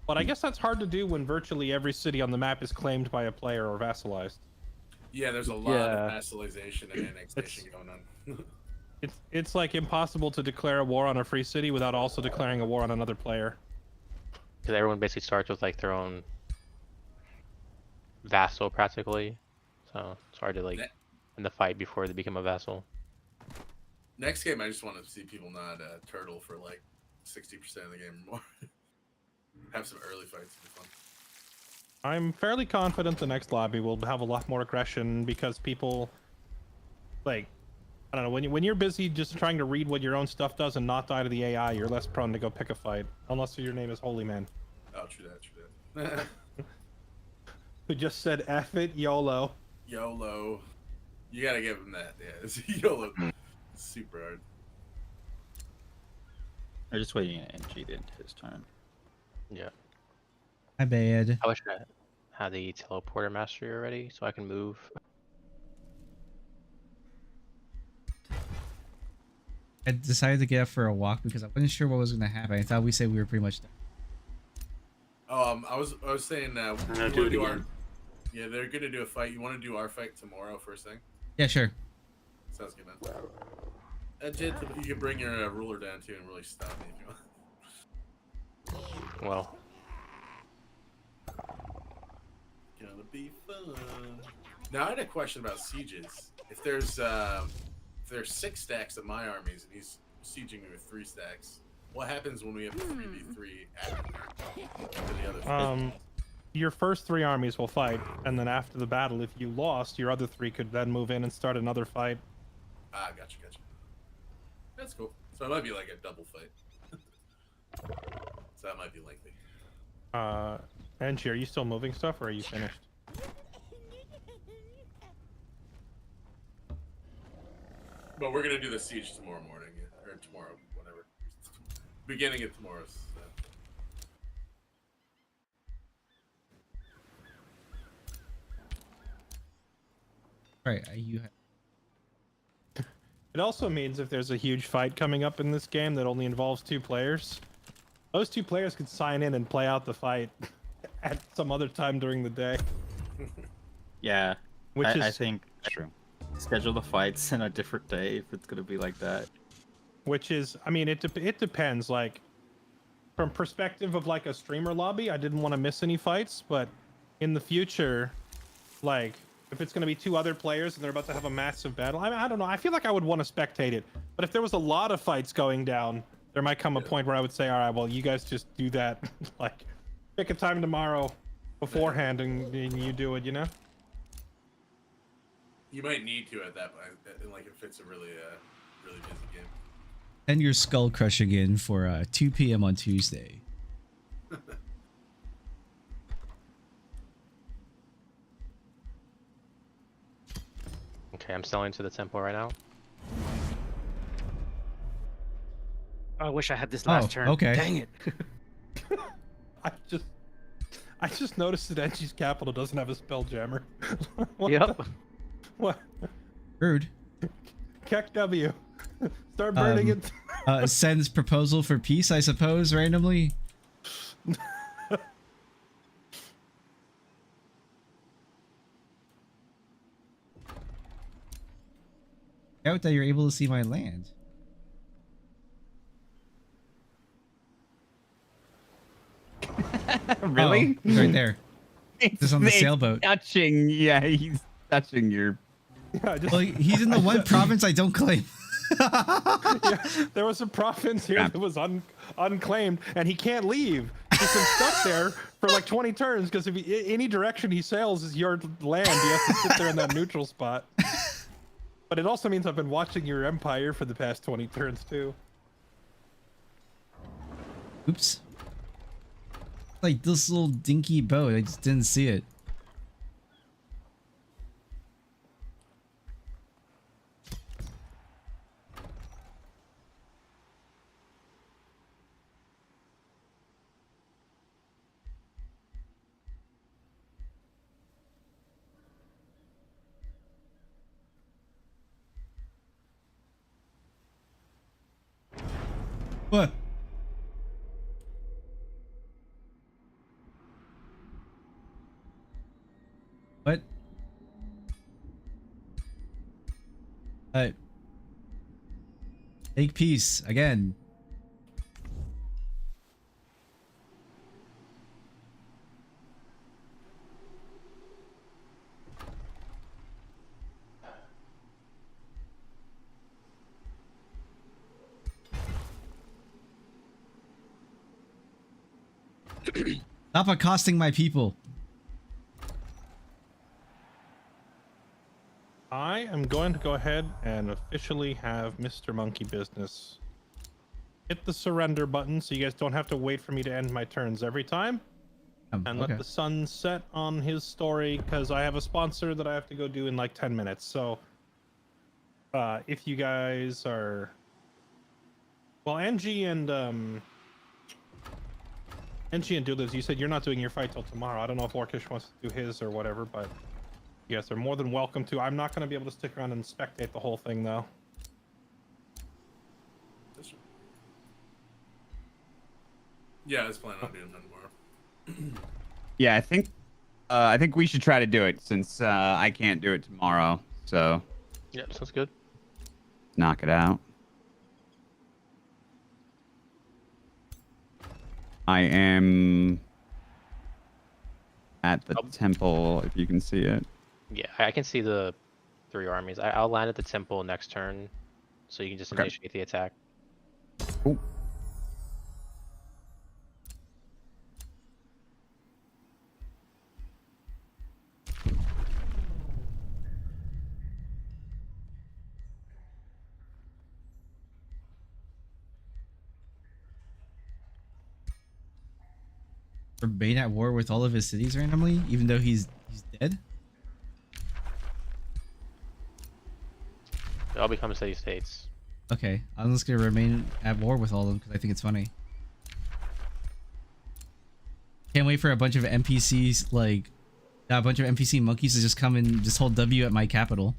But I guess that's hard to do when virtually every city on the map is claimed by a player or vassalized.
Yeah, there's a lot of vassalization and annexation going on.
It's like impossible to declare a war on a free city without also declaring a war on another player.
Because everyone basically starts with like their own vassal practically, so it's hard to like in the fight before they become a vassal.
Next game, I just want to see people not turtle for like 60% of the game or more. Have some early fights. It'll be fun.
I'm fairly confident the next lobby will have a lot more aggression because people, like, I don't know, when you're busy just trying to read what your own stuff does and not die to the AI, you're less prone to go pick a fight, unless your name is Holy Man.
Oh, true that.
Who just said F it, YOLO.
YOLO. You gotta give him that. Yeah, it's YOLO. It's super hard.
I'm just waiting on NG to end his turn.
Yeah.
My bad.
I wish I had the teleporter mastery already, so I can move.
I decided to get up for a walk because I wasn't sure what was going to happen. I thought we said we were pretty much done.
I was saying we want to do our. Yeah, they're gonna do a fight. You want to do our fight tomorrow first thing?
Yeah, sure.
Sounds good, man. And Jit, you can bring your ruler down too and really stop me if you want.
Well.
Gonna be fun. Now I had a question about sieges. If there's 6 stacks of my armies and he's sieging me with 3 stacks, what happens when we have 3v3 after the other?
Your first 3 armies will fight, and then after the battle, if you lost, your other 3 could then move in and start another fight.
Ah, gotcha. That's cool. So it might be like a double fight. So that might be lengthy.
Angie, are you still moving stuff, or are you finished?
But we're gonna do the siege tomorrow morning, or tomorrow, whatever. Beginning of tomorrow's.
Right, you.
It also means if there's a huge fight coming up in this game that only involves 2 players, those 2 players could sign in and play out the fight at some other time during the day.
Yeah, I think
true.
Schedule the fights in a different day if it's gonna be like that.
Which is, I mean, it depends. Like, from perspective of like a streamer lobby, I didn't want to miss any fights, but in the future, like, if it's going to be 2 other players and they're about to have a massive battle, I don't know. I feel like I would want to spectate it. But if there was a lot of fights going down, there might come a point where I would say, all right, well, you guys just do that. Like, pick a time tomorrow beforehand and you do it, you know?
You might need to at that point, like if it's a really busy game.
And your skull crushing in for 2 p.m. on Tuesday.
Okay, I'm selling to the temple right now.
I wish I had this last turn.
Okay.
Dang it.
I just noticed that Angie's capital doesn't have a spell jammer.
Yep.
What?
Rude.
Keck W. Start burning it.
Sends proposal for peace, I suppose, randomly. out that you're able to see my land.
Really?
Oh, he's right there. Just on the
It's
sailboat.
Touching, yeah, he's touching your.
Yeah, just,
Well, he's in the one province I don't claim.
yeah, there was a province here
Yeah.
that was unclaimed, and he can't leave. He's been stuck there for like 20 turns because if any direction he sails is your land, he has to sit there in that neutral spot. But it also means I've been watching your empire for the past 20 turns too.
Oops. Like this little dinky boat, I just didn't see it. What? What? Take peace again. Stop accosting my people.
I am going to go ahead and officially have Mr. Monkey Business hit the surrender button so you guys don't have to wait for me to end my turns every time. And
Okay.
let the sun set on his story because I have a sponsor that I have to go do in like 10 minutes. So if you guys are... Well, Angie and Doodles, you said you're not doing your fight till tomorrow. I don't know if Orkish wants to do his or whatever, but you guys are more than welcome to. I'm not going to be able to stick around and spectate the whole thing, though.
Yeah, I was planning on doing that tomorrow.
Yeah, I think we should try to do it since I can't do it tomorrow. So
Yeah, sounds good.
knock it out. I am at the temple, if you can see it.
Yeah, I can see the 3 armies. I'll land at the temple next turn, so you can just
Okay.
initiate the attack.
Ooh.
Remain at war with all of his cities randomly, even though he's dead.
They all become city states.
Okay, I'm just gonna remain at war with all of them because I think it's funny. Can't wait for a bunch of NPCs, like a bunch of NPC monkeys to just come and just hold W at my capital.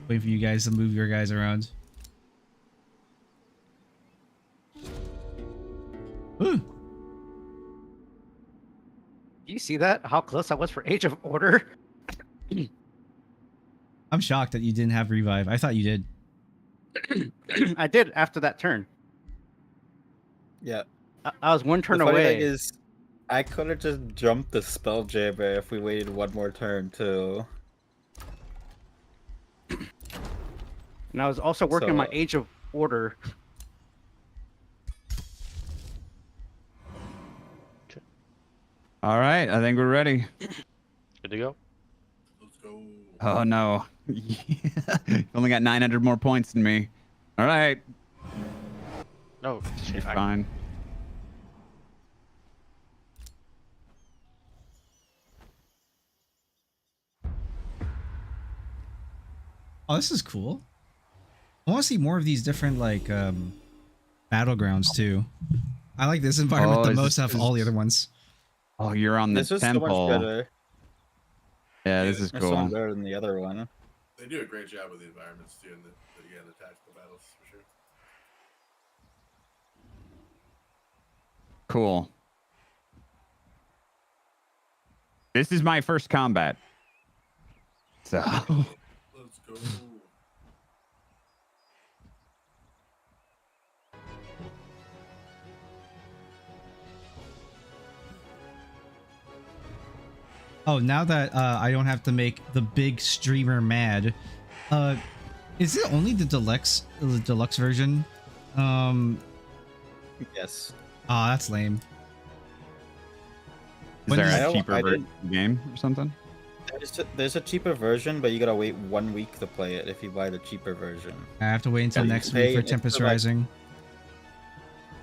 Wait for you guys to move your guys around. Ooh.
Do you see that? How close I was for Age of Order?
I'm shocked that you didn't have revive. I thought you did.
I did after that turn.
Yeah.
I was one turn
the funny
away.
thing is, I could have just jumped the spell jabber if we waited one more turn too.
And I was also working my
So-
Age of Order.
All right, I think we're ready.
Good to go.
Let's go.
Oh no. You've only got 900 more points than me. All right.
No,
You're fine.
Oh, this is cool. I want to see more of these different like battlegrounds too. I like this environment the most out of all the other ones.
Oh, you're on the
This is
temple.
so much better.
Yeah, this is
It's so much
cool.
better than the other one.
They do a great job with the environments too, and the tactical battles for sure.
Cool. This is my first combat. So
Let's go.
Oh, now that I don't have to make the big streamer mad, is it only the deluxe version?
Yes.
Oh, that's lame.
is there
I
a cheaper
I
version of the game or something?
There's a cheaper version, but you gotta wait 1 week to play it if you buy the cheaper version.
I have to wait until
Yeah, you
next
pay
week for
an extra,
Tempest
like-
Rising.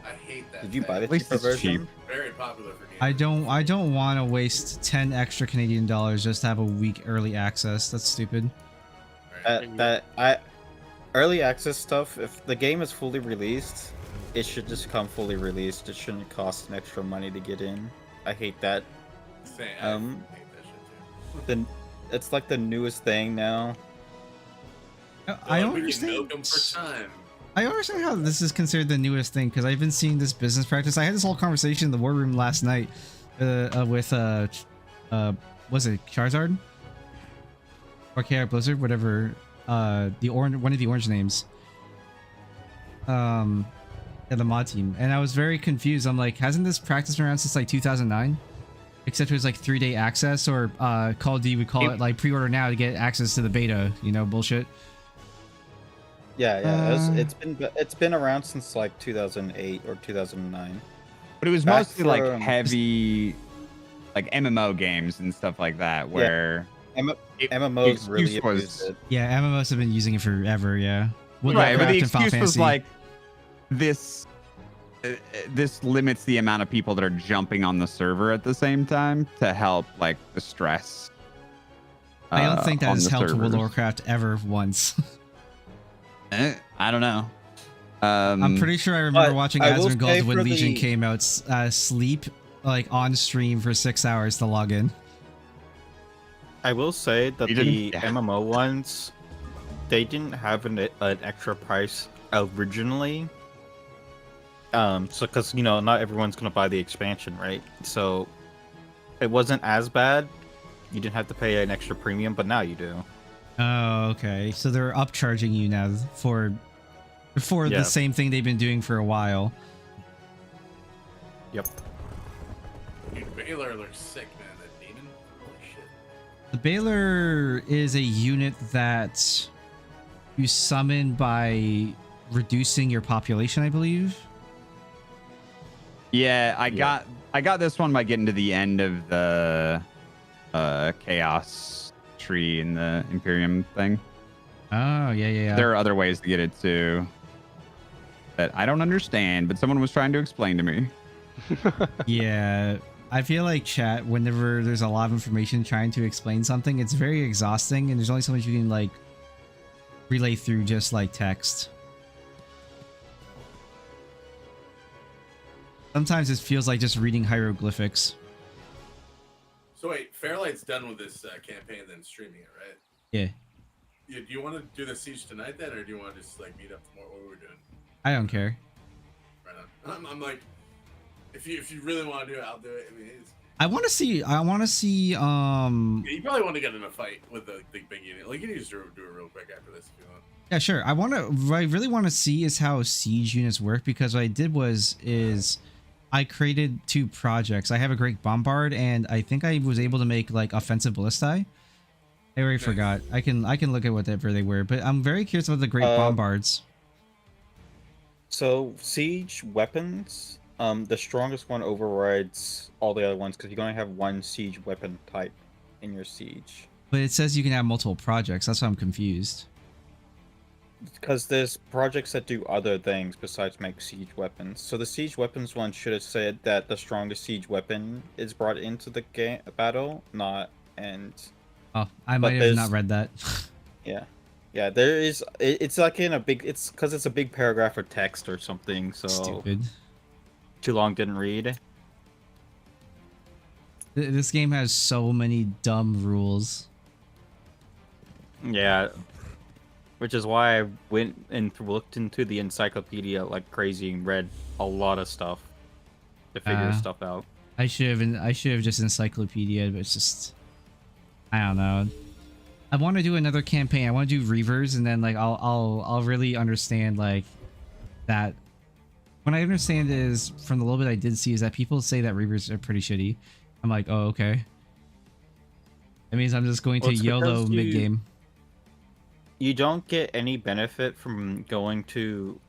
I hate that.
Did you buy the
At least
cheaper
it's
version?
cheap.
Very popular for gamers.
I don't want to waste 10 extra Canadian dollars just to have a week early access. That's stupid.
Early access stuff. If the game is fully released, it should just come fully released. It shouldn't cost an extra money to get in. I hate that.
Same, I hate that shit too.
It's like the newest thing now.
I don't
We can
understand.
milk 'em for time.
I don't understand how this is considered the newest thing because I've been seeing this business practice. I had this whole conversation in the war room last night with was it Charizard or KR Blizzard, whatever, one of the orange names. Yeah, the mod team, and I was very confused. I'm like, hasn't this practice been around since like 2009? Except it was like 3-day access, or Call of Duty would call it like pre-order now to get access to the beta. You know, bullshit.
Yeah. It's been around since like 2008 or 2009.
But it was
Back
mostly like
from-
heavy, like MMO games and stuff like that, where
MMOs
the
really
excuse was-
abused it.
Yeah, MMOs have been using it forever. Yeah,
right, but the
Warcraft and Final
excuse was
Fantasy.
like this. This limits the amount of people that are jumping on the server at the same time to help like the stress.
I don't think that
on
has
the
helped World of
servers.
Warcraft ever once.
I don't know.
I'm pretty sure I remember
but
watching
I will
Asmongold
say
when
for
Legion
the-
came out, sleep like on stream for 6 hours to log in.
I will say that
You
the
didn't- yeah.
MMO ones, they didn't have an extra price originally. So because not everyone's gonna buy the expansion, right? So it wasn't as bad. You didn't have to pay an extra premium, but now you do.
Oh, okay. So they're upcharging you now for
Yeah.
the same thing they've been doing for a while.
Yep.
Dude, Baylor looks sick, man. That demon. Holy shit.
The Baylor is a unit that you summon by reducing your population, I believe.
Yeah, I got this one by getting to the end of the chaos tree in the Imperium thing.
Oh, yeah.
There are other ways to get it too that I don't understand, but someone was trying to explain to me.
Yeah, I feel like chat, whenever there's a lot of information trying to explain something, it's very exhausting, and there's only so much you can like relay through just like text. Sometimes it feels like just reading hieroglyphics.
So wait, Fairlight's done with this campaign, then streaming it, right?
Yeah,
Do you want to do the siege tonight then, or do you want to just like meet up tomorrow? What we're doing?
I don't care.
Right on. I'm like, if you really want to do it, I'll do it. I mean,
I want to see.
yeah, you probably want to get in a fight with the big unit. Like you can just do it real quick after this if you want.
Yeah, sure. What I really want to see is how siege units work, because what I did is I created 2 projects. I have a Great Bombard, and I think I was able to make like offensive ballistae. I already forgot. I can look at whatever they were, but I'm very curious about the Great Bombards.
So siege weapons The strongest one overrides all the other ones because you can only have one siege weapon type in your siege.
But it says you can have multiple projects. That's why I'm confused.
Because there's projects that do other things besides make siege weapons. So the siege weapons one should have said that the strongest siege weapon is brought into the game battle, not and.
Oh, I might have not read that.
Yeah, yeah. There is. It's like in a big. It's because it's a big paragraph of text or something. So
Stupid.
Too long didn't read.
This game has so many dumb rules.
Yeah. Which is why I went and looked into the encyclopedia like crazy and read a lot of stuff to figure stuff out.
I should have just encyclopedia, but it's just I don't know. I want to do another campaign. I want to do Reavers, and then like I'll really understand like that. What I understand is from the little bit I did see is that people say that Reavers are pretty shitty. I'm like, oh okay. That means I'm just going to YOLO mid game.
You don't get any benefit from going to,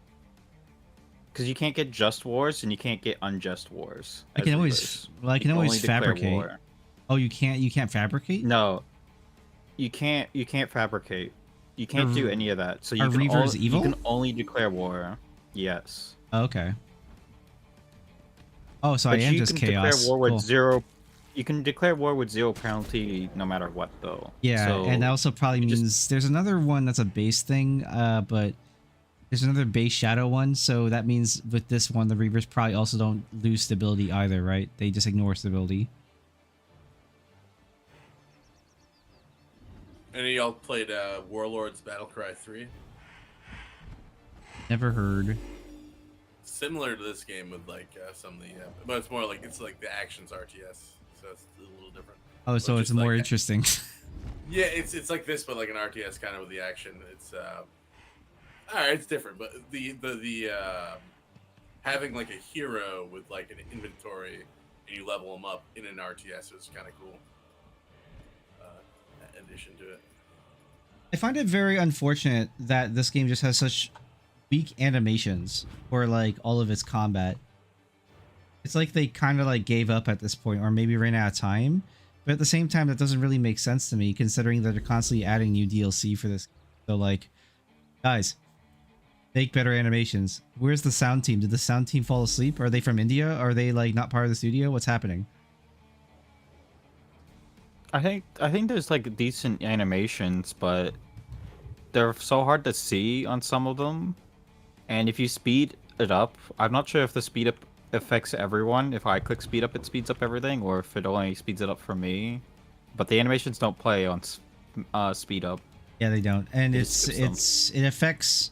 because you can't get just wars and you can't get unjust wars.
I can always fabricate. Oh, you can't fabricate?
No, you can't fabricate. You can't do any of that. So
you
can only declare war. Yes.
Okay. Oh, so I am just chaos.
Declare war with zero. You can declare war with 0 penalty no matter what, though.
Yeah,
so
and that also probably means there's another one that's a base thing, but there's another base shadow one. So that means with this one, the Reavers probably also don't lose stability either, right? They just ignore stability.
Any of y'all played Warlords Battlecry 3?
Never heard.
Similar to this game with like some of the, but it's more like it's like the actions RTS. So it's a little different.
Oh, so it's more interesting.
Yeah, it's like this, but like an RTS kind of with the action. It's alright, it's different, but the having like a hero with like an inventory and you level them up in an RTS is kind of cool. Addition to it.
I find it very unfortunate that this game just has such weak animations for like all of its combat. It's like they kind of like gave up at this point, or maybe ran out of time. But at the same time, that doesn't really make sense to me, considering that they're constantly adding new DLC for this. So like, guys, make better animations. Where's the sound team? Did the sound team fall asleep? Are they from India? Are they like not part of the studio? What's happening?
I think there's like decent animations, but they're so hard to see on some of them. And if you speed it up, I'm not sure if the speed up affects everyone. If I click speed up, it speeds up everything, or if it only speeds it up for me. But the animations don't play on speed up.
Yeah, they don't, and it affects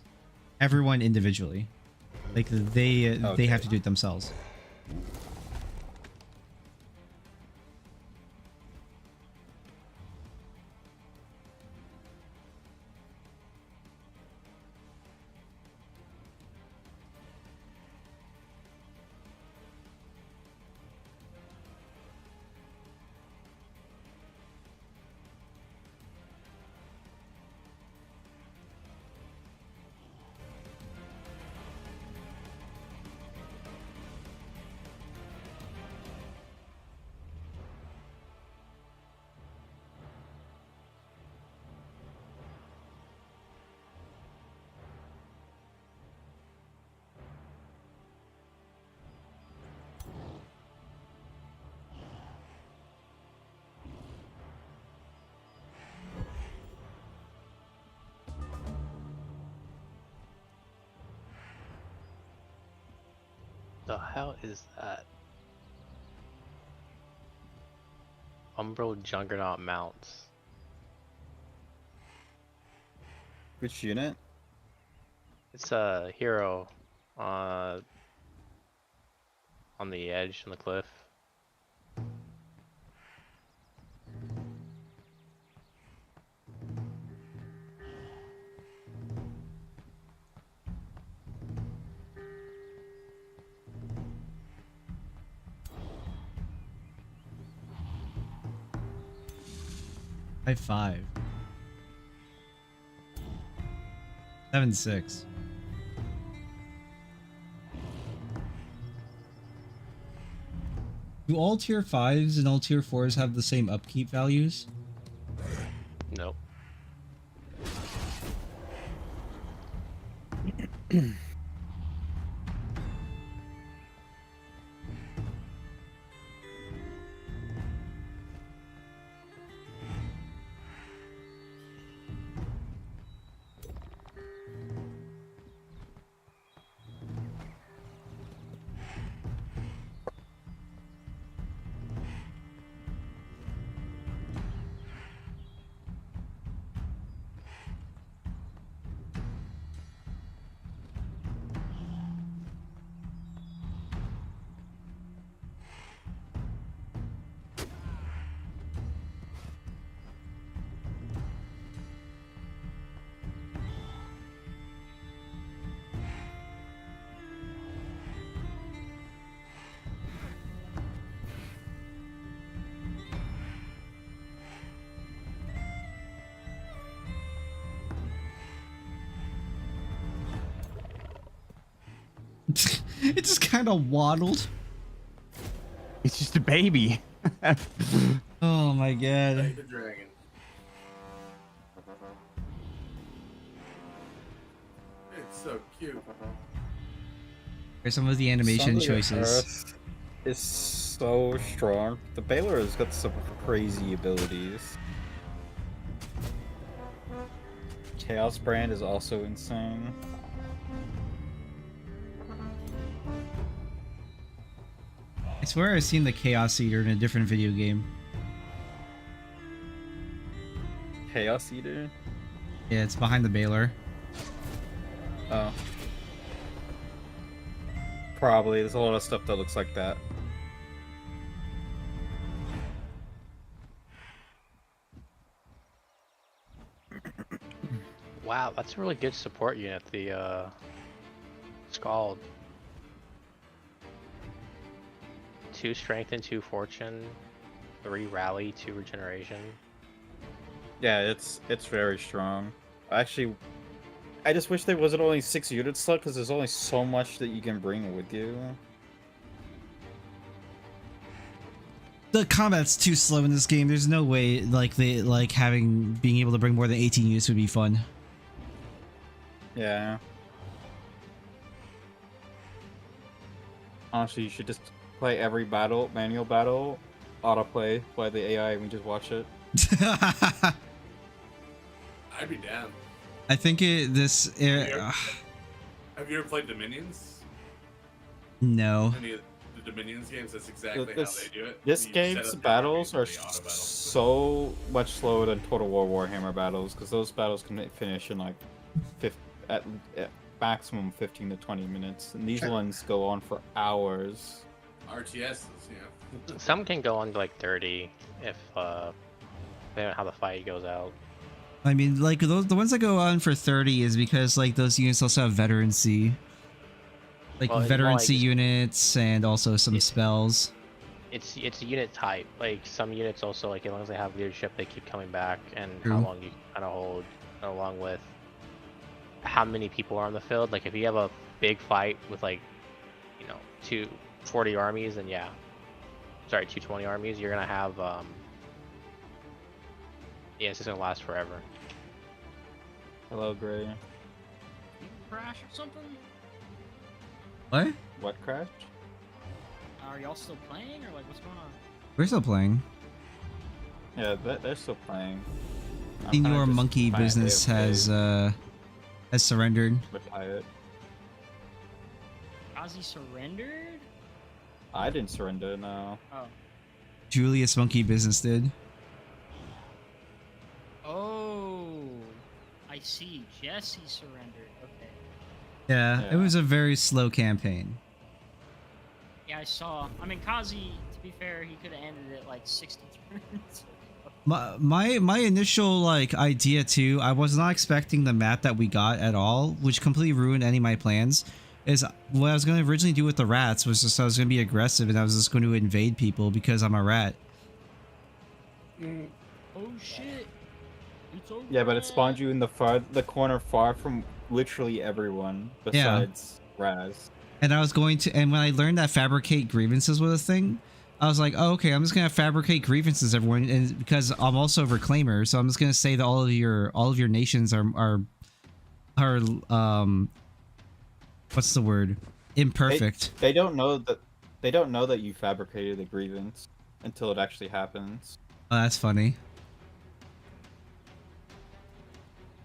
everyone individually. Like they have to do it themselves.
The hell is that? Umbro Juggernaut mounts.
Which unit?
It's a hero on the edge on the cliff.
Five. 7-6. Do all tier 5s and all tier 4s have the same upkeep values?
Nope.
It just kind of waddled.
It's just a baby.
Oh my god.
Like the dragon. It's so cute.
Here's some of the animation choices.
Earth is so strong. The Baylor has got some crazy abilities. Chaos Brand is also insane.
I swear I've seen the Chaos Eater in a different video game.
Chaos Eater?
Yeah, it's behind the Baylor.
Oh. Probably. There's a lot of stuff that looks like that.
Wow, that's a really good support unit, the Scald. 2 strength and 2 fortune, 3 rally, 2 regeneration.
Yeah, it's very strong. Actually, I just wish there wasn't only 6 units left, because there's only so much that you can bring with you.
The combat's too slow in this game. There's no way being able to bring more than 18 units would be fun.
Yeah. Honestly, you should just play every battle, manual battle, autoplay by the AI, and we just watch it.
I'd be down.
I think
Have you ever played Dominions?
No.
Any of the Dominions games? That's exactly how they do it.
This
You set
game's
up your
battles
army
are
for the auto battle.
so much slower than Total War Warhammer battles, because those battles can finish in like at maximum 15 to 20 minutes, and these ones go on for hours.
RTSs, yeah.
Some can go on to like 30 if depending on how the fight goes out.
I mean, like the ones that go on for 30 is because like those units also have veterancy, like
Well,
veterancy
like,
units and also some spells.
It's a unit type. Like some units also, like as long as they have leadership, they keep coming back, and
True.
how long you kind of hold, along with how many people are on the field. Like if you have a big fight with like, 240 armies, then yeah, sorry, 220 armies, you're gonna have yeah, it's just gonna last forever.
Hello, Gray.
Crash or something?
What?
What crash?
Are y'all still playing or like what's going on?
We're still playing.
Yeah, they're still playing. I'm
In
kinda
your
just
monkey
playing
business
AOW
has surrendered.
Retired.
Ozzy surrendered?
I didn't surrender, no.
Oh.
Julius Monkey Business did.
Oh. I see. Jesse surrendered. Okay.
Yeah, it
Yeah.
was a very slow campaign.
Yeah, I saw. I mean, Kazi, to be fair, he could have ended it like 60 turns.
My initial like idea too, I was not expecting the map that we got at all, which completely ruined any of my plans. Is what I was going to originally do with the rats was just I was going to be aggressive and I was just going to invade people because I'm a rat.
Oh shit. It's over.
Yeah, but it spawned you in the corner far from literally everyone besides Raz.
And I was going to, and when I learned that fabricate grievances was a thing, I was like, oh, okay, I'm just gonna fabricate grievances, everyone, and because I'm also a reclaimer, so I'm just gonna say that all of your nations are what's the word? Imperfect.
They don't know that you fabricated the grievance until it actually happens.
Oh, that's funny.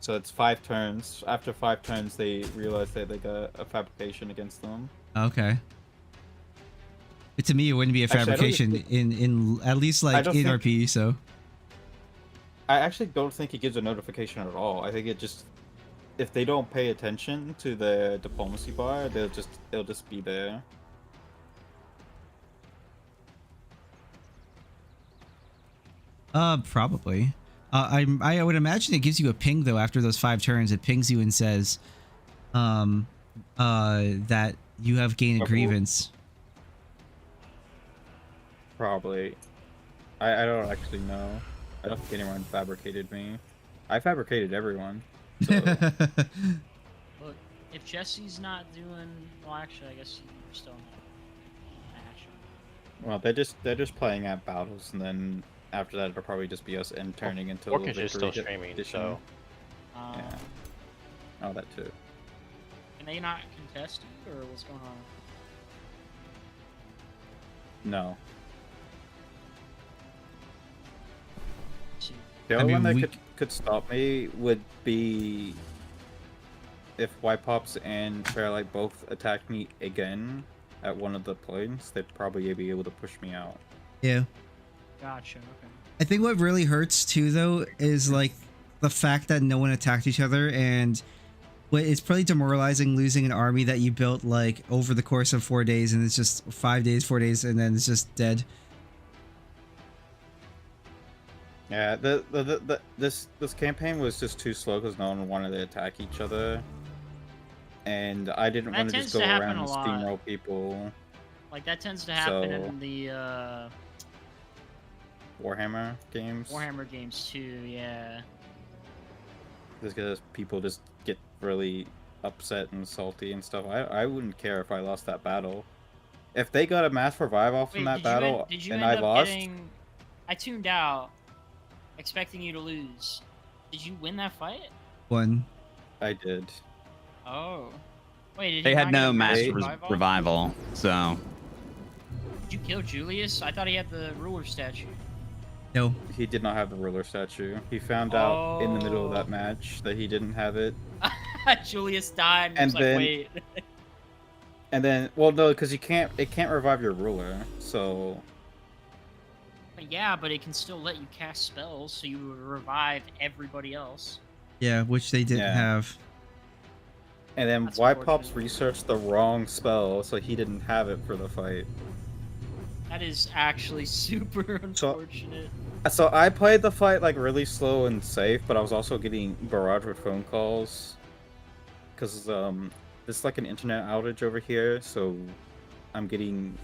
So it's 5 turns. After 5 turns, they realize that they got a fabrication against them.
Okay. But to me, it wouldn't be a fabrication in at least like in RP. So
I actually don't think it gives a notification at all. I think it just, if they don't pay attention to the diplomacy bar, it'll just be there.
Probably. I would imagine it gives you a ping though after those 5 turns. It pings you and says, that you have gained a grievance.
Probably. I don't actually know. I don't think anyone fabricated me. I fabricated everyone. So.
Look, if Jesse's not doing, well, actually, I guess you're still not. Actually.
Well, they're just playing at battles, and then after that, it'll probably just be us turning into.
Orcish is still streaming, so.
Yeah. Oh, that too.
Can they not contest you, or what's going on?
No. The only one that could stop me would be if Whitepops and Fairlight both attacked me again at one of the points. They'd probably be able to push me out.
Yeah.
Gotcha. Okay.
I think what really hurts too, though, is like the fact that no one attacked each other, and it's pretty demoralizing losing an army that you built like over the course of 4 days, and it's just 5 days, 4 days, and then it's just dead.
Yeah, this campaign was just too slow because no one wanted to attack each other, and I didn't want to just go around and steamroll people.
Like that tends to happen in the
Warhammer games.
Warhammer games too, yeah.
Just because people just get really upset and salty and stuff. I wouldn't care if I lost that battle. If they got a mass revive off from that battle and I lost,
I tuned out. Expecting you to lose. Did you win that fight?
One.
I did.
Oh. Wait,
they had no mass revival, so.
Did you kill Julius? I thought he had the ruler statue.
No.
He did not have the ruler statue. He found out in the middle of that match that he didn't have it.
Julius died and was
then,
like, wait.
And then, well, no, because it can't revive your ruler, so.
Yeah, but it can still let you cast spells, so you would revive everybody else.
Yeah, which they didn't have.
And then Whitepops researched the wrong spell, so he didn't have it for the fight.
That is actually super unfortunate.
So I played the fight like really slow and safe, but I was also getting barraged with phone calls. Because there's like an internet outage over here, so I'm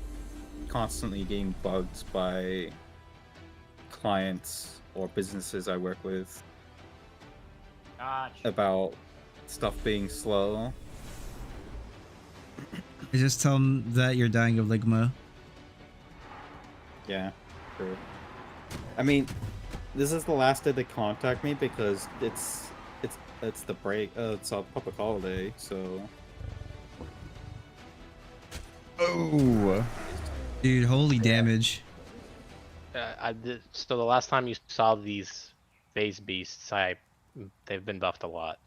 constantly getting bugged by clients or businesses I work with about stuff being slow.
I just tell them that you're dying of ligma.
Yeah, true. I mean, this is the last day they contact me because it's the break. It's a public holiday, so.
Oh, dude! Holy damage.
So the last time you saw these phase beasts, they've been buffed a lot.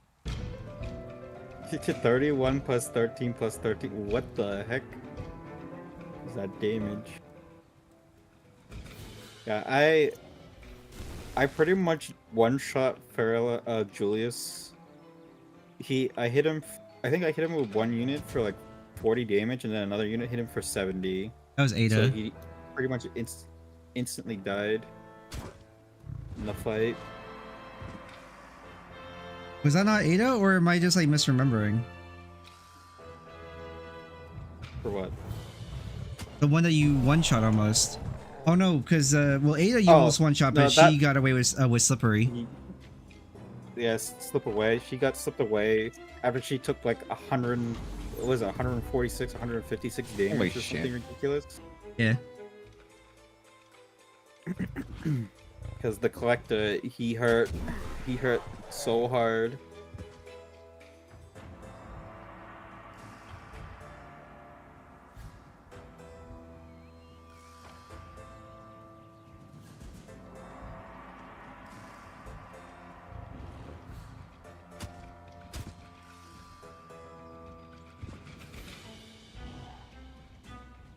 31 plus 13 plus 13. What the heck is that damage? Yeah, I pretty much one-shot Julius. I hit him. I think I hit him with one unit for like 40 damage, and then another unit hit him for 70.
That was Ada.
So he pretty much instantly died in the fight.
Was that not Ada, or am I just like misremembering?
For what?
The one that you one-shot almost. Oh no, because well, Ada you almost one-shot, but she got away with Slippery.
Yes, slip away. She got slipped away after she took like 146, 156 damage or something ridiculous.
Yeah.
Because the collector, he hurt so hard.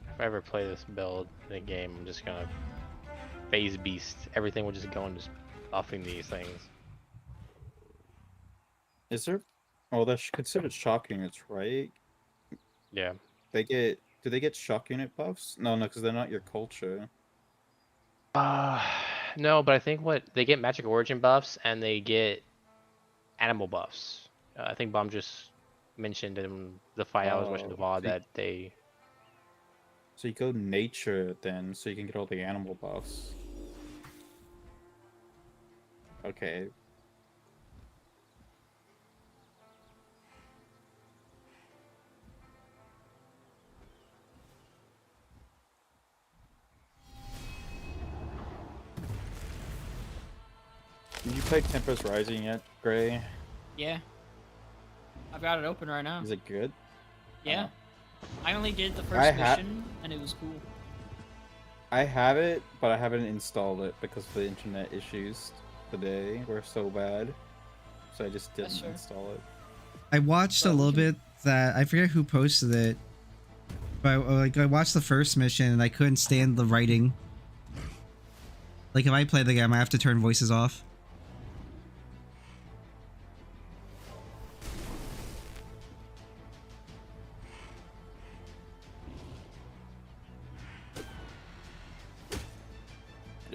If I ever play this build in a game, I'm just gonna phase beast. Everything will just go and just buffing these things.
Is there? Oh, that's considered shock units, right?
Yeah.
Do they get shock unit buffs? No, because they're not your culture.
No, but I think what they get magic origin buffs and they get animal buffs. I think Bomb just mentioned in the 5 hours watching the VOD that they.
So you go nature then, so you can get all the animal buffs. Okay. Did you play Tempest Rising yet, Gray?
Yeah. I've got it open right now.
Is it good?
Yeah. I only did the first mission, and it was cool.
I have it, but I haven't installed it because the internet issues today were so bad. So I just didn't install it.
I watched a little bit that I forget who posted it, but I watched the first mission and I couldn't stand the writing. Like if I play the game, I have to turn voices off.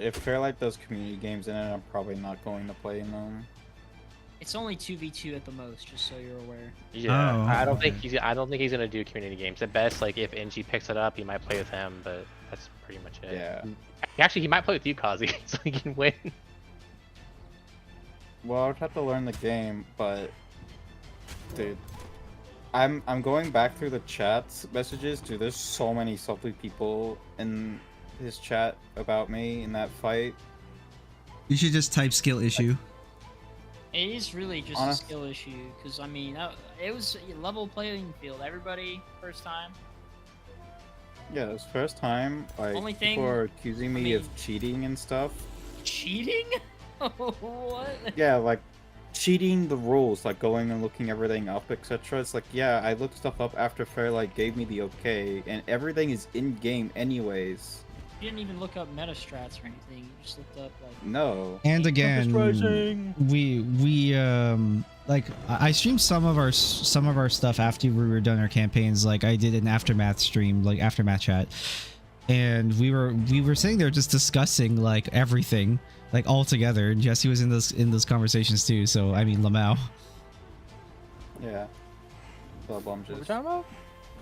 If Fairlight does community games in it, I'm probably not going to play in them.
It's only 2v2 at the most, just so you're aware.
Yeah,
Oh,
I don't
okay.
think he's gonna do community games. At best, like if NG picks it up, he might play with him, but that's pretty much it.
Yeah.
Actually, he might play with you, Kazi, so he can win.
Well, I would have to learn the game, but dude, I'm going back through the chat messages. Dude, there's so many salty people in his chat about me in that fight.
You should just type skill issue.
It is really just a skill issue, because, I mean, it was a level playing field. Everybody, first time.
Yeah, it was first time. Like,
Only thing,
people are accusing me of cheating and stuff.
Cheating? What?
Yeah, like cheating the rules, like going and looking everything up, etc. It's like, yeah, I looked stuff up after Fairlight gave me the okay, and everything is in game anyways.
You didn't even look up meta strats or anything. You just looked up like.
No.
And again, we like I streamed some of our stuff after we were done our campaigns. Like I did an aftermath stream, like aftermath chat, and we were sitting there just discussing like everything, like all together. And Jesse was in those conversations too. So I mean, Lamau.
Yeah. What
we're talking about?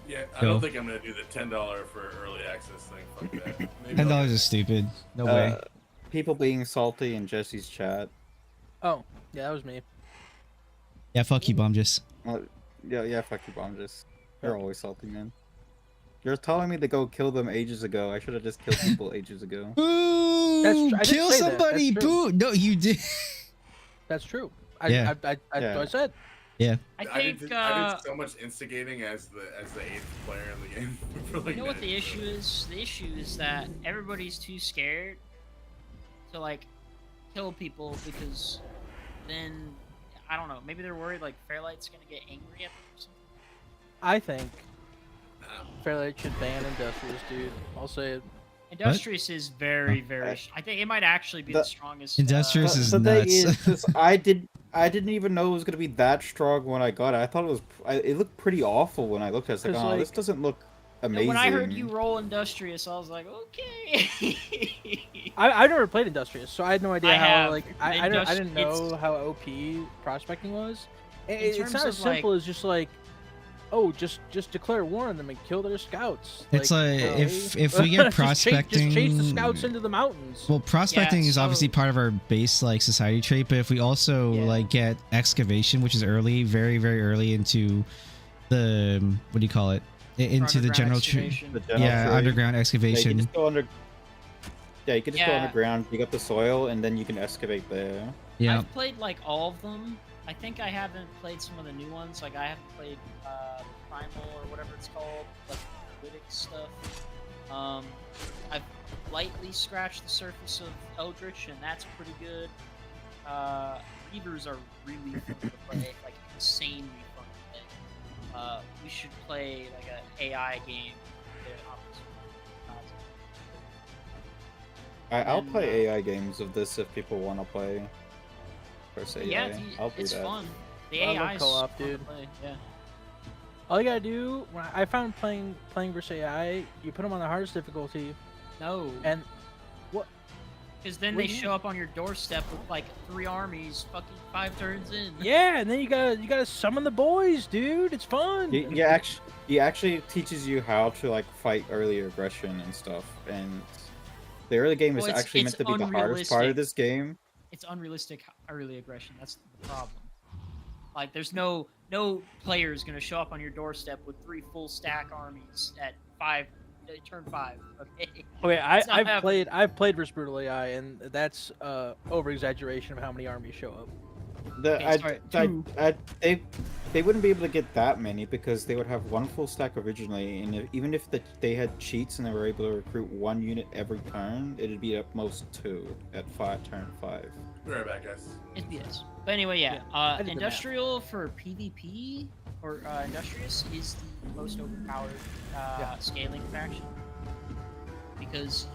Yeah, I don't think I'm gonna do the $10 for early access thing. Fuck that. Maybe
$10 is stupid. No way.
People being salty in Jesse's chat.
Oh, yeah, that was me.
Yeah, fuck you, Bomjus.
Yeah, fuck you, Bomjus. You're always salty, man. You're telling me to go kill them ages ago. I should have just killed people ages ago.
Boo! Kill somebody! Boo! No, you did.
That's true.
Yeah.
I said.
Yeah.
I did so much instigating as the 8th player in the game. For like
You know what the issue is? The issue is that everybody's too scared to like kill people, because then I don't know. Maybe they're worried like Fairlight's gonna get angry at them or something.
I think Fairlight should ban Industrious, dude. I'll say it.
Industrious is very. I think it might actually be the strongest.
Industrious is
the
nuts.
Thing is, I didn't even know it was gonna be that strong when I got it. I thought it was. It looked pretty awful when I looked at it. It's like, oh, this doesn't look amazing.
When I heard you roll Industrious, I was like, okay.
I never played Industrious, so I had no idea how.
Like
I didn't know how OP prospecting was. It's not as simple as just like, oh, just declare war on them and kill their scouts.
It's like if we get prospecting,
just chase the scouts into the mountains.
Well, prospecting is obviously part of our base like society trait, but if we also like get excavation, which is early, very early into the what do you call it? Into the general
tree.
Underground excavation.
Yeah, you can just go
Yeah.
underground, dig up the soil, and then you can excavate there.
Yeah.
I've played like all of them. I think I haven't played some of the new ones. Like I haven't played Primal or whatever it's called, like Lytic stuff. I've lightly scratched the surface of Eldritch, and that's pretty good. Reavers are really fun to play, like insanely fun to play. We should play like an AI game.
I'll play AI games of this if people want to play. Versus AI.
Yeah,
I'll do
it's
that.
fun. The
I love
AI is
co-op,
fun to
dude.
play, yeah.
All you gotta do, when I found playing versus AI, you put them on the hardest difficulty.
No.
And what?
Because then
What
they
do you
show up on your doorstep with like 3 armies, fucking 5 turns in.
Yeah, and then you gotta summon the boys, dude. It's fun.
He actually teaches you how to like fight early aggression and stuff. And the early game is
Well,
actually meant to be the hardest part of this game.
It's unrealistic early aggression. That's the problem. Like, there's no player is gonna show up on your doorstep with 3 full stack armies at turn 5. Okay.
Okay,
It's not happening.
I've played versus Brutal AI, and that's over exaggeration of how many armies show up.
They wouldn't be able to get that many because they would have 1 full stack originally, and even if they had cheats and they were able to recruit 1 unit every turn, it'd be at most 2 at turn 5.
Be right back, guys.
Yes. But anyway, yeah.
I did the math.
Industrial for PvP or Industrious is the most overpowered scaling faction because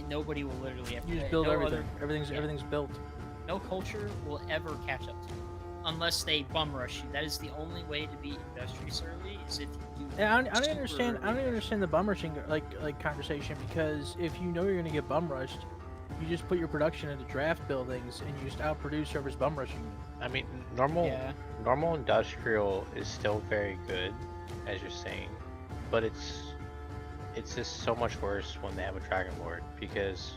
nobody will literally have to
You just
pay.
build
No
everything.
other-
Everything's built.
No culture will ever catch up to you unless they bum rush you. That is the only way to beat Industrious early is if you do.
And I don't
super
understand. I don't
early.
even understand the bum rushing like conversation because if you know you're gonna get bum rushed, you just put your production into draft buildings and you just outproduce whoever's bum rushing you.
I mean, normal
Yeah.
normal industrial is still very good, as you're saying, but it's just so much worse when they have a Dragon Lord because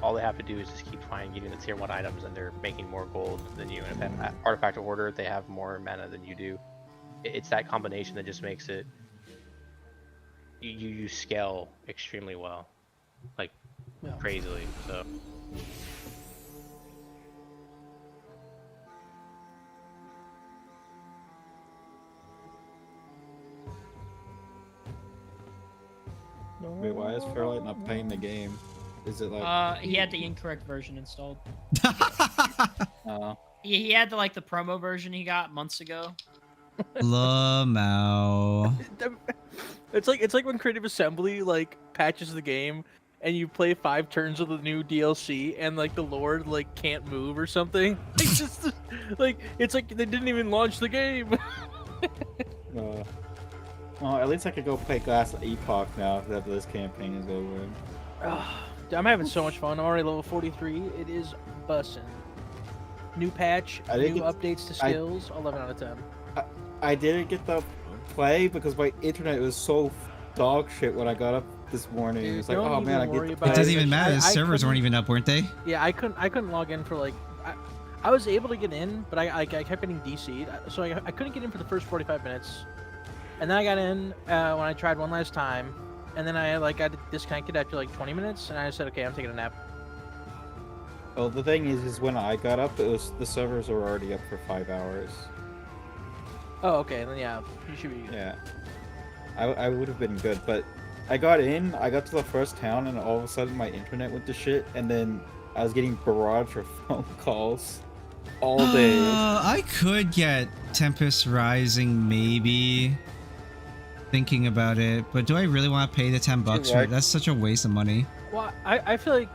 all they have to do is just keep trying getting the tier 1 items and they're making more gold than you. And if they have artifact order, they have more mana than you do. It's that combination that just makes it you scale extremely well, like crazily. So.
Wait, why is Fairlight not playing the game? Is it like?
He had the incorrect version installed.
Oh.
He had the promo version he got months ago.
Lamau.
It's like when Creative Assembly patches the game and you play 5 turns of the new DLC and the Lord can't move or something. It's just it's like they didn't even launch the game.
Well, at least I could go play Glass Epoch now that this campaign is over.
I'm having so much fun. I'm already level 43. It is bussin'. New patch, new updates to skills. 11 out of 10.
I didn't get to play because my internet was so dog shit when I got up this morning.
Dude,
It was like,
don't
oh man, I
even
get
worry
to
about
It
play.
doesn't even matter. The servers weren't even up, weren't they?
Yeah, I couldn't log in for I was able to get in, but I kept getting DC'd, so I couldn't get in for the first 45 minutes. And then I got in when I tried one last time, and then I got disconnected after 20 minutes, and I said, okay, I'm taking a nap.
Well, the thing is when I got up, the servers were already up for 5 hours.
Oh, okay, then yeah, you should be.
Yeah, I would have been good, but I got in, I got to the first town, and all of a sudden my internet went to shit, and then I was getting barrage of phone calls all day.
I could get Tempest Rising, maybe. Thinking about it, but do I really want to pay the $10 for it? That's such a waste of money.
Well, I feel like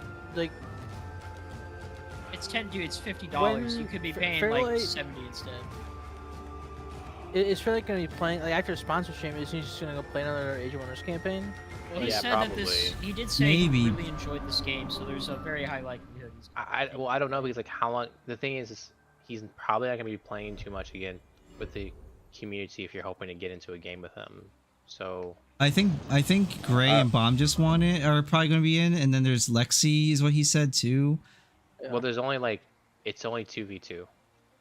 It's it's $50. You could be paying
Fairlight-
70 instead.
is Fairlight gonna be playing after sponsorship? Is he just gonna go play another Age of Wonders campaign?
Well, he
Yeah,
said
probably.
that he did say
Maybe.
he really enjoyed this game, so there's a very high likelihood he's.
I don't know because how long the thing is he's probably not gonna be playing too much again with the community if you're hoping to get into a game with him. So
I think Gray and Bomb just won it are probably going to be in, and then there's Lexi is what he said too.
well, there's only it's only 2v2.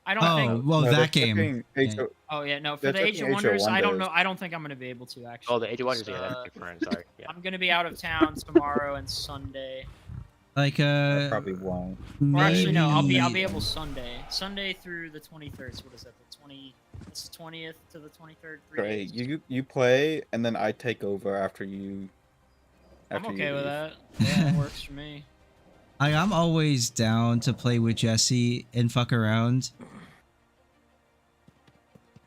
I don't
Oh,
think.
well,
No,
that
they're
game.
taking
Yeah.
Oh yeah, no. For
They're
the Age of
taking
Wonders, I don't
Wonders.
know. I don't think I'm gonna be able to actually.
Oh, the Age of Wonders, yeah,
Uh,
that's different. Sorry, yeah.
I'm gonna be out of town tomorrow and Sunday.
Like
I probably won't.
Or actually, no. I'll be
maybe-
able Sunday through the 23rd. So what is that? The 20. It's the 20th to the 23rd. 3
Great.
days.
You play, and then I take over after you.
I'm
After you
okay with
leave.
that. Yeah, that works for me.
I'm always down to play with Jesse and fuck around.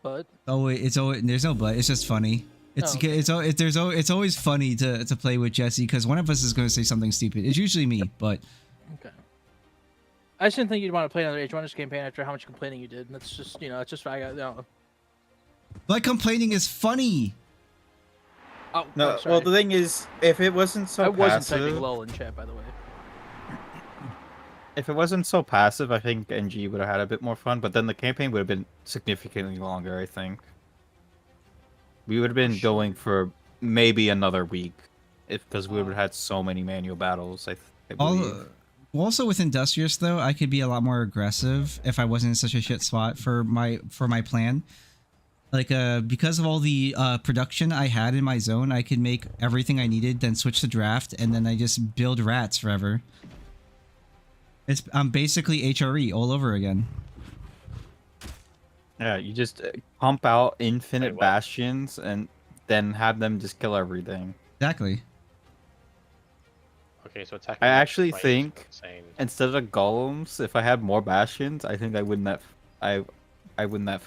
But
It's always there's no but. It's just funny. It's
Oh, okay.
it's always funny to play with Jesse because one of us is going to say something stupid. It's usually me, but
okay. I just didn't think you'd want to play another H1 campaign after how much complaining you did. That's just, it's just I got.
like complaining is funny.
Oh,
No,
sorry.
well the thing is, if it wasn't so
I wasn't
passive,
typing lol in chat, by the way.
if it wasn't so passive, I think NG would have had a bit more fun. But then the campaign would have been significantly longer. I think we would have been going for maybe another week, because we would have had so many manual battles. I believe.
Also with Industrious though, I could be a lot more aggressive if I wasn't in such a shit spot for my plan. Like because of all the production I had in my zone, I could make everything I needed, then switch to draft, and then I just build rats forever. I'm basically HRE all over again.
Yeah, you just pump out infinite
Wait, what?
bastions and then have them just kill everything.
Exactly.
Okay, so attacking.
I actually
right is
think
insane.
instead of golems, if I had more bastions, I think I win that. I win that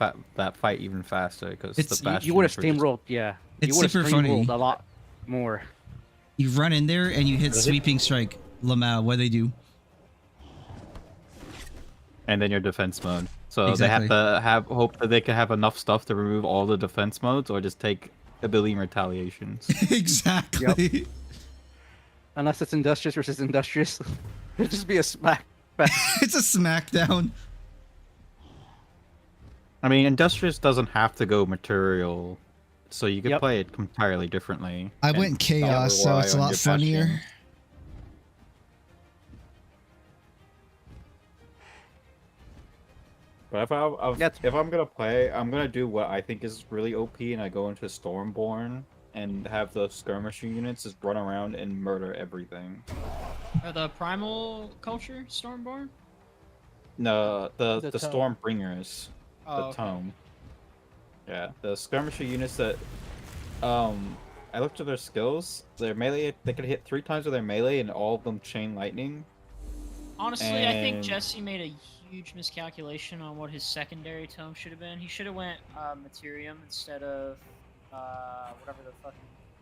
fight even faster because
It's-
the bastions
You would have
were just-
steamrolled, yeah.
It's
You would have
super funny.
steamrolled a lot more.
You run in there and you hit
Does it?
sweeping strike. Lamau, what they do?
and then your defense mode. So
Exactly.
they have to hope that they can have enough stuff to remove all the defense modes, or just take a billion retaliations.
Exactly.
Unless it's Industrious versus Industrious. It'd just be a smack.
It's a smackdown.
I mean, Industrious doesn't have to go material, so you can
Yep.
play it entirely differently.
I
and
went
not
chaos, so
rely
it's a
on
lot
your
funnier.
bastions. But if I'm gonna play, I'm gonna do what I think is really OP, and I go into Stormborn and have the skirmisher units just run around and murder everything.
The primal culture, Stormborn.
No, the
The tome.
Stormbringers,
Oh,
the
okay.
tome. Yeah, the skirmisher units that, I looked at their skills. Their melee, they could hit 3 times with their melee, and all of them chain lightning.
Honestly, I think
And-
Jesse made a huge miscalculation on what his secondary tome should have been. He should have went Materium instead of whatever the fuck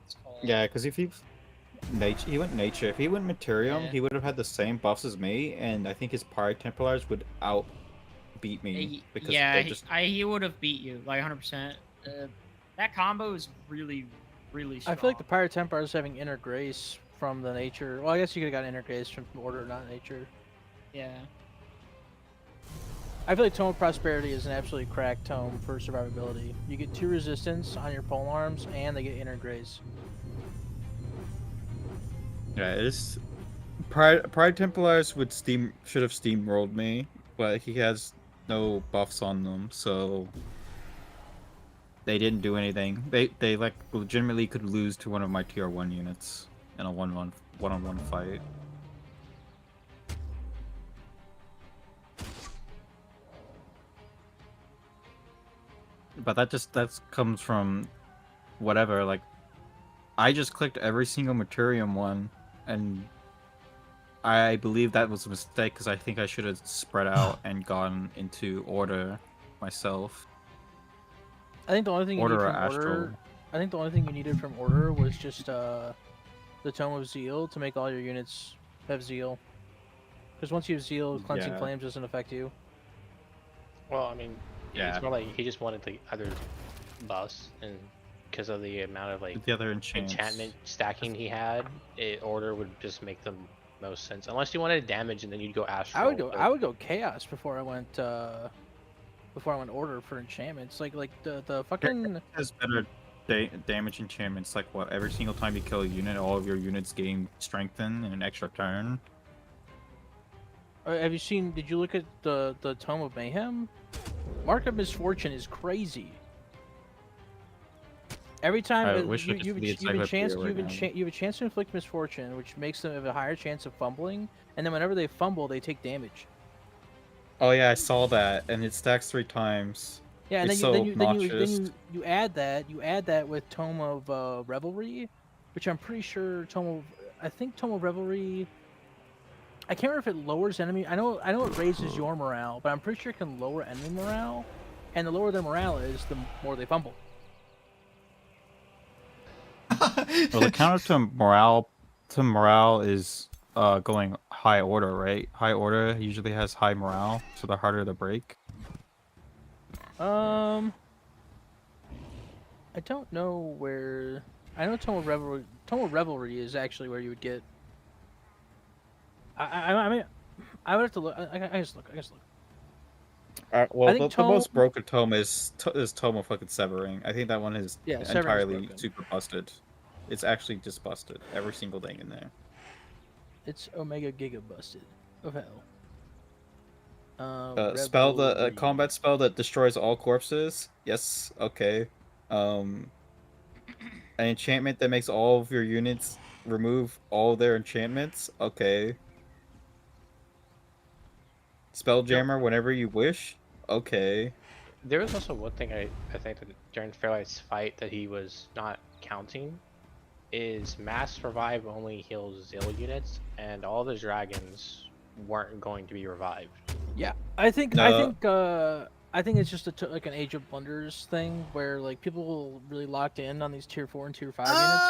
it's called.
Yeah, because if he went nature. If he went Materium,
Yeah.
he would have had the same buffs as me, and I think his Pyre Templars would beat me because
yeah,
they just.
he would have beat you like 100%. That combo is really, really strong.
I feel like the Pirate Templars having Inner Grace from the nature. Well, I guess you could have got Inner Grace from Order, not nature.
Yeah.
I feel like Tome of Prosperity is an absolutely cracked tome for survivability. You get 2 resistance on your pole arms, and they get Inner Grace.
Yeah, it's Pride Templars should have steamrolled me, but he has no buffs on them, so they didn't do anything. They like legitimately could lose to one of my tier 1 units in a one-on-one fight. But that comes from whatever, like I just clicked every single Materium one, and I believe that was a mistake because I think I should have spread out and gone into Order myself.
I think the only thing you
Order
need
or
from
Astral.
Order. I think the only thing you needed from Order was just the Tome of Zeal to make all your units have Zeal. Because once you have Zeal, Cleansing
Yeah.
Flames doesn't affect you.
Well, I mean,
Yeah.
it's more like he just wanted the other buffs, and because of the amount of like
The other enchantments.
enchantment stacking he had, Order would just make the most sense. Unless you wanted damage, and then you'd go Astral.
I would go Chaos before I went Order for enchantments. Like the fucking.
Has better damage enchantments. Like what? Every single time you kill a unit, all of your units gain strengthen in an extra turn.
Have you seen? Did you look at the Tome of Mayhem? Mark of Misfortune is crazy. Every time
I wish I
you
could
you
see the
you have a
encyclopedia
chance
right now.
you have a chance to inflict misfortune, which makes them have a higher chance of fumbling. And then whenever they fumble, they take damage.
Oh yeah, I saw that, and it stacks 3 times.
Yeah, and
It's
then
so
you
obnoxious.
you add that with Tome of Revelry, which I'm pretty sure I think Tome of Revelry. I can't remember if it lowers enemy. I know it raises your morale, but I'm pretty sure it can lower enemy morale, and the lower their morale is, the more they fumble.
Well, the counter to morale is going high order, right? High order usually has high morale, so the harder to break.
I don't know where. I know Tome of Revelry. Tome of Revelry is actually where you would get. I mean, I would have to look. I just look.
Well,
I think
the most
Tome-
broken tome is Tome of fucking Severing. I think that one is
Yeah, Severing is
entirely
broken.
super busted. It's actually just busted. Every single thing in there.
It's Omega Giga busted of hell.
Spell the
Revelry.
combat spell that destroys all corpses. Yes, okay. An enchantment that makes all of your units remove all their enchantments. Okay. Spelljammer whenever you wish. Okay.
There was also one thing I think that during Fairlight's fight that he was not counting is Mass Revive only heals Zill units, and all the dragons weren't going to be revived.
Yeah, I think it's just like an Age of Wonders thing where like people really locked in on these tier 4 and tier 5 units.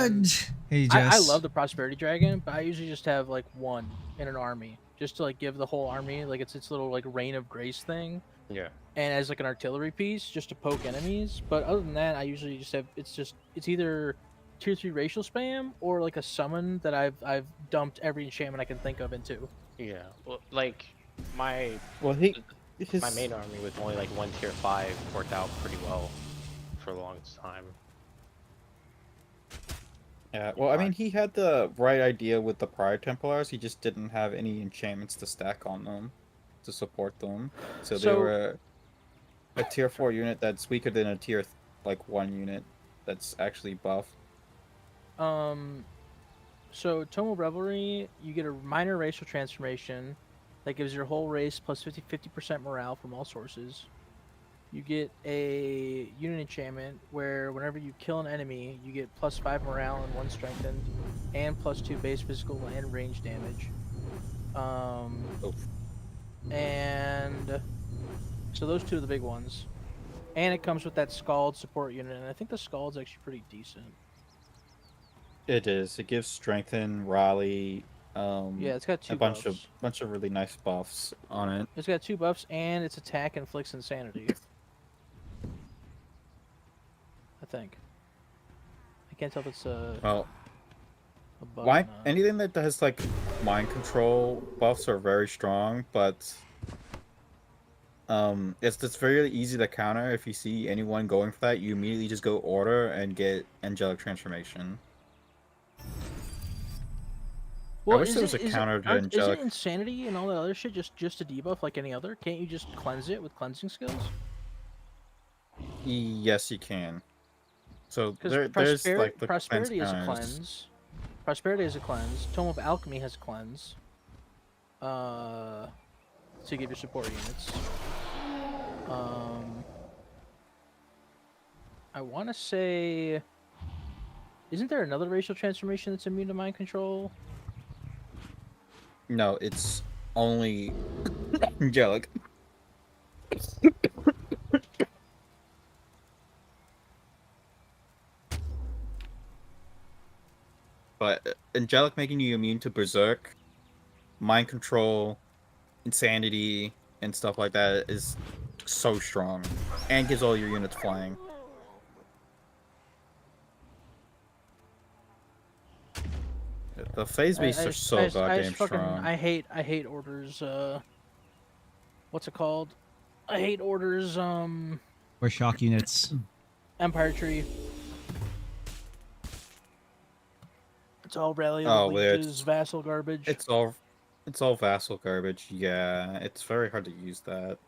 And
Hey,
I
Jess.
love the Prosperity Dragon, but I usually just have like one in an army just to like give the whole army like its little like Reign of Grace thing.
Yeah.
And as like an artillery piece just to poke enemies. But other than that, I usually just have it's either tier 3 racial spam or like a summon that I've dumped every enchantment I can think of into.
Yeah. Well, like my
his
main army with only like one tier 5 worked out pretty well for a long time.
Yeah, well, I mean, he had the right idea with the Prior Templars. He just didn't have any enchantments to stack on them to support them. So they were a tier 4 unit that's weaker than a tier 1 unit that's actually buffed.
So Tome of Revelry, you get a minor racial transformation that gives your whole race plus 50% morale from all sources. You get a unit enchantment where whenever you kill an enemy, you get plus 5 morale and 1 strengthened, and plus 2 base physical and range damage. And so those 2 are the big ones. And it comes with that Scald support unit, and I think the Scald's actually pretty decent.
It is. It gives strengthen, rally.
Yeah, it's got 2
a bunch
buffs.
of really nice buffs on it.
It's got 2 buffs, and its attack inflicts insanity. I think. I can't tell if it's a
Well,
bug
why
or not.
anything that has like mind control buffs are very strong, but it's very easy to counter. If you see anyone going for that, you immediately just go order and get angelic transformation. I wish there was a counter to angelic.
Is it insanity and all that other shit just a debuff like any other? Can't you just cleanse it with cleansing skills?
Yes, you can. So there's like the
prosperity is a
counters.
cleanse. Prosperity is a cleanse. Tome of Alchemy has a cleanse. To give your support units. I want to say, isn't there another racial transformation that's immune to mind control?
No, it's only angelic. But angelic making you immune to berserk, mind control, insanity, and stuff like that is so strong, and gives all your units flying. The phase beasts are so goddamn strong.
I hate orders. What's it called? I hate orders.
Or shock units.
Empire Tree. It's all rally leeches, vassal garbage.
It's all vassal garbage. Yeah, it's very hard to use that.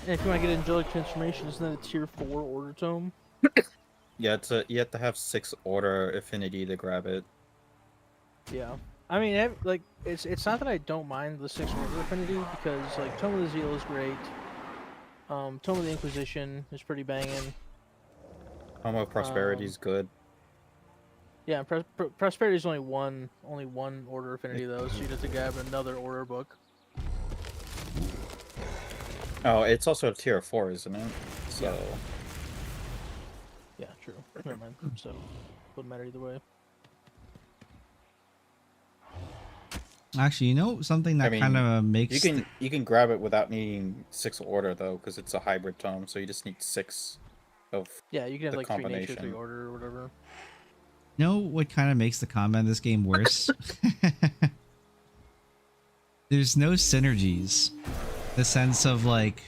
And if you want to get angelic transformation, isn't that a tier 4 order tome?
Yeah, you have to have 6 order affinity to grab it.
Yeah. I mean, like it's not that I don't mind the 6 order affinity because like Tome of the Zeal is great. Tome of the Inquisition is pretty banging.
Home of Prosperity is good.
Yeah, Prosperity is only one order affinity though, so you'd have to grab another order book.
Oh, it's also a tier 4, isn't it? So.
Yeah, true. Never mind. So, wouldn't matter either way.
Actually, you know something that kind of makes
you can grab it without needing 6 order though, because it's a hybrid tome, so you just need 6 of
yeah, you can have
the
like 3 nature,
combination.
3 order, or whatever.
You know what kind of makes the combat in this game worse? There's no synergies. The sense of like,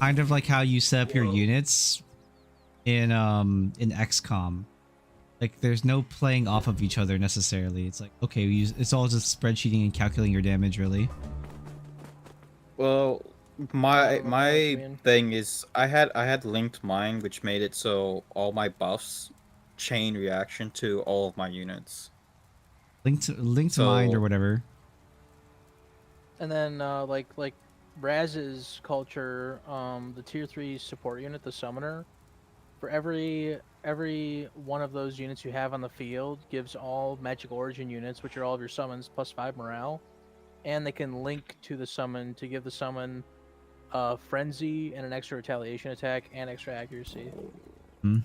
kind of like how you set up your units in XCOM. Like there's no playing off of each other necessarily. It's like, okay, it's all just spreadsheeting and calculating your damage really.
Well, my thing is I had linked mine, which made it so all my buffs chain reaction to all of my units.
Linked mind or whatever.
And then like Raz's culture, the tier 3 support unit, the summoner, for every one of those units you have on the field gives all magic origin units, which are all of your summons, +5 morale, and they can link to the summon to give the summon frenzy and an extra retaliation attack and extra accuracy.
Hmm.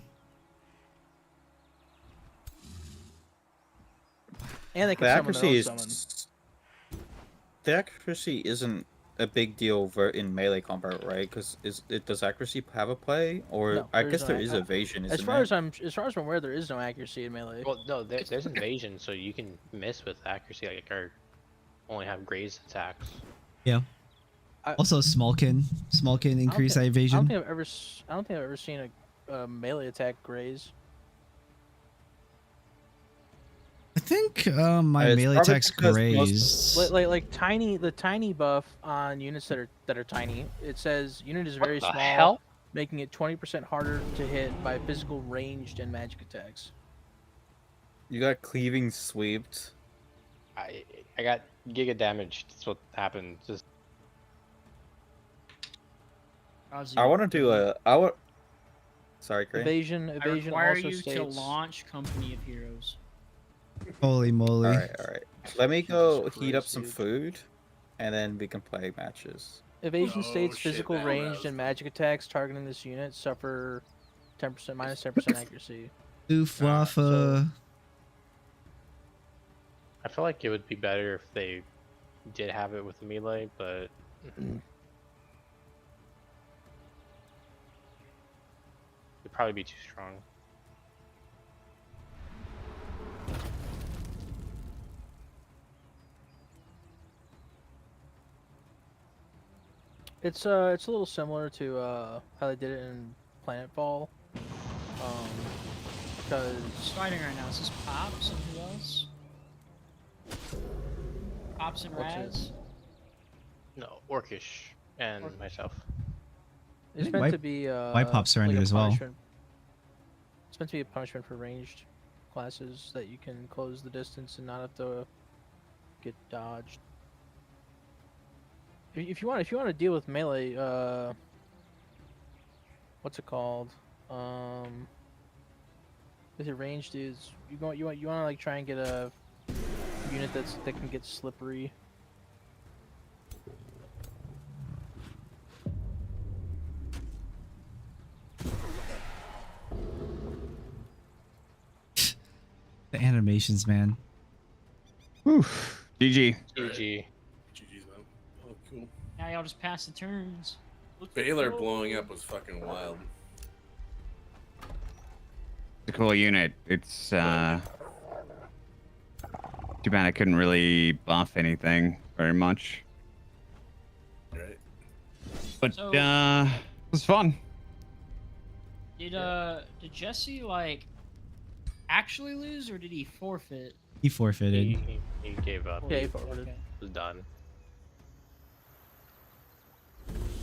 And they can summon their own summon.
The accuracy isn't a big deal in melee combat, right? Because does accuracy have a play, or
No,
I guess
no
there is evasion.
as far as I'm aware, there is no accuracy in melee.
Well, no, there's invasion, so you can miss with accuracy, like, or only have grazed attacks.
Yeah. Also, Smallkin increase evasion.
I don't think I've ever seen a melee attack graze.
I think my melee attacks grazed.
Like the tiny buff on units that are tiny. It says unit is very small,
hell?
making it 20% harder to hit by physical, ranged, and magic attacks.
You got cleaving sweeped.
I got giga damage. That's what happened. Just
I want to do Sorry, Cray.
Evasion
I require
also
you
states...
to launch Company of Heroes.
Holy moly!
All right. Let me go heat up some food, and then we can play matches.
Evasion states physical, ranged, and magic attacks targeting this unit suffer 10% minus 10% accuracy.
Oofwaffa.
I feel like it would be better if they did have it with melee, but it'd probably be too strong.
It's a little similar to how they did it in Planetfall. Because
Fighting right now. Is this Pops and who else? Pops and Raz?
No, Orcish and myself.
It's meant to be
why Pop surrendered as well.
It's meant to be a punishment for ranged classes that you can close the distance and not have to get dodged. If you want to deal with melee, what's it called? With your ranged dudes, you want to like try and get a unit that can get slippery.
The animations, man.
Oof. GG.
GG.
GG's, man. Oh, cool.
Now y'all just pass the turns.
Baylor blowing up was fucking wild.
It's a cool unit. It's too bad I couldn't really buff anything very much.
Right.
But
So-
it was fun.
Did Jesse like actually lose or did he forfeit?
He forfeited.
He gave up.
Yeah, he
He
forwarded.
was done.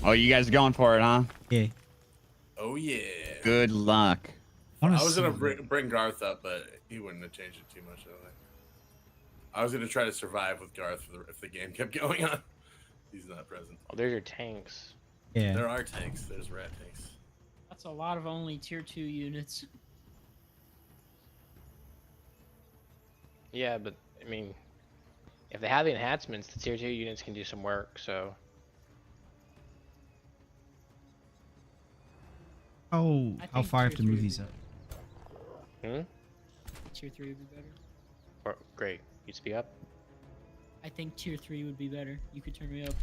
Oh, you guys are going for it, huh?
Yeah.
Oh yeah.
Good luck.
I was gonna bring Garth up, but he wouldn't have changed it too much. I was gonna try to survive with Garth if the game kept going on. He's not present.
Oh, there's your tanks.
Yeah.
There are tanks. There's rat tanks.
That's a lot of only tier 2 units.
Yeah, but I mean, if they have the enhancements, the tier 2 units can do some work. So
How
think
far
tier
have to
3
move
would
these
be
up?
Tier 3 would be better.
or, great, you speak up.
I think tier 3 would be better. You could turn me up.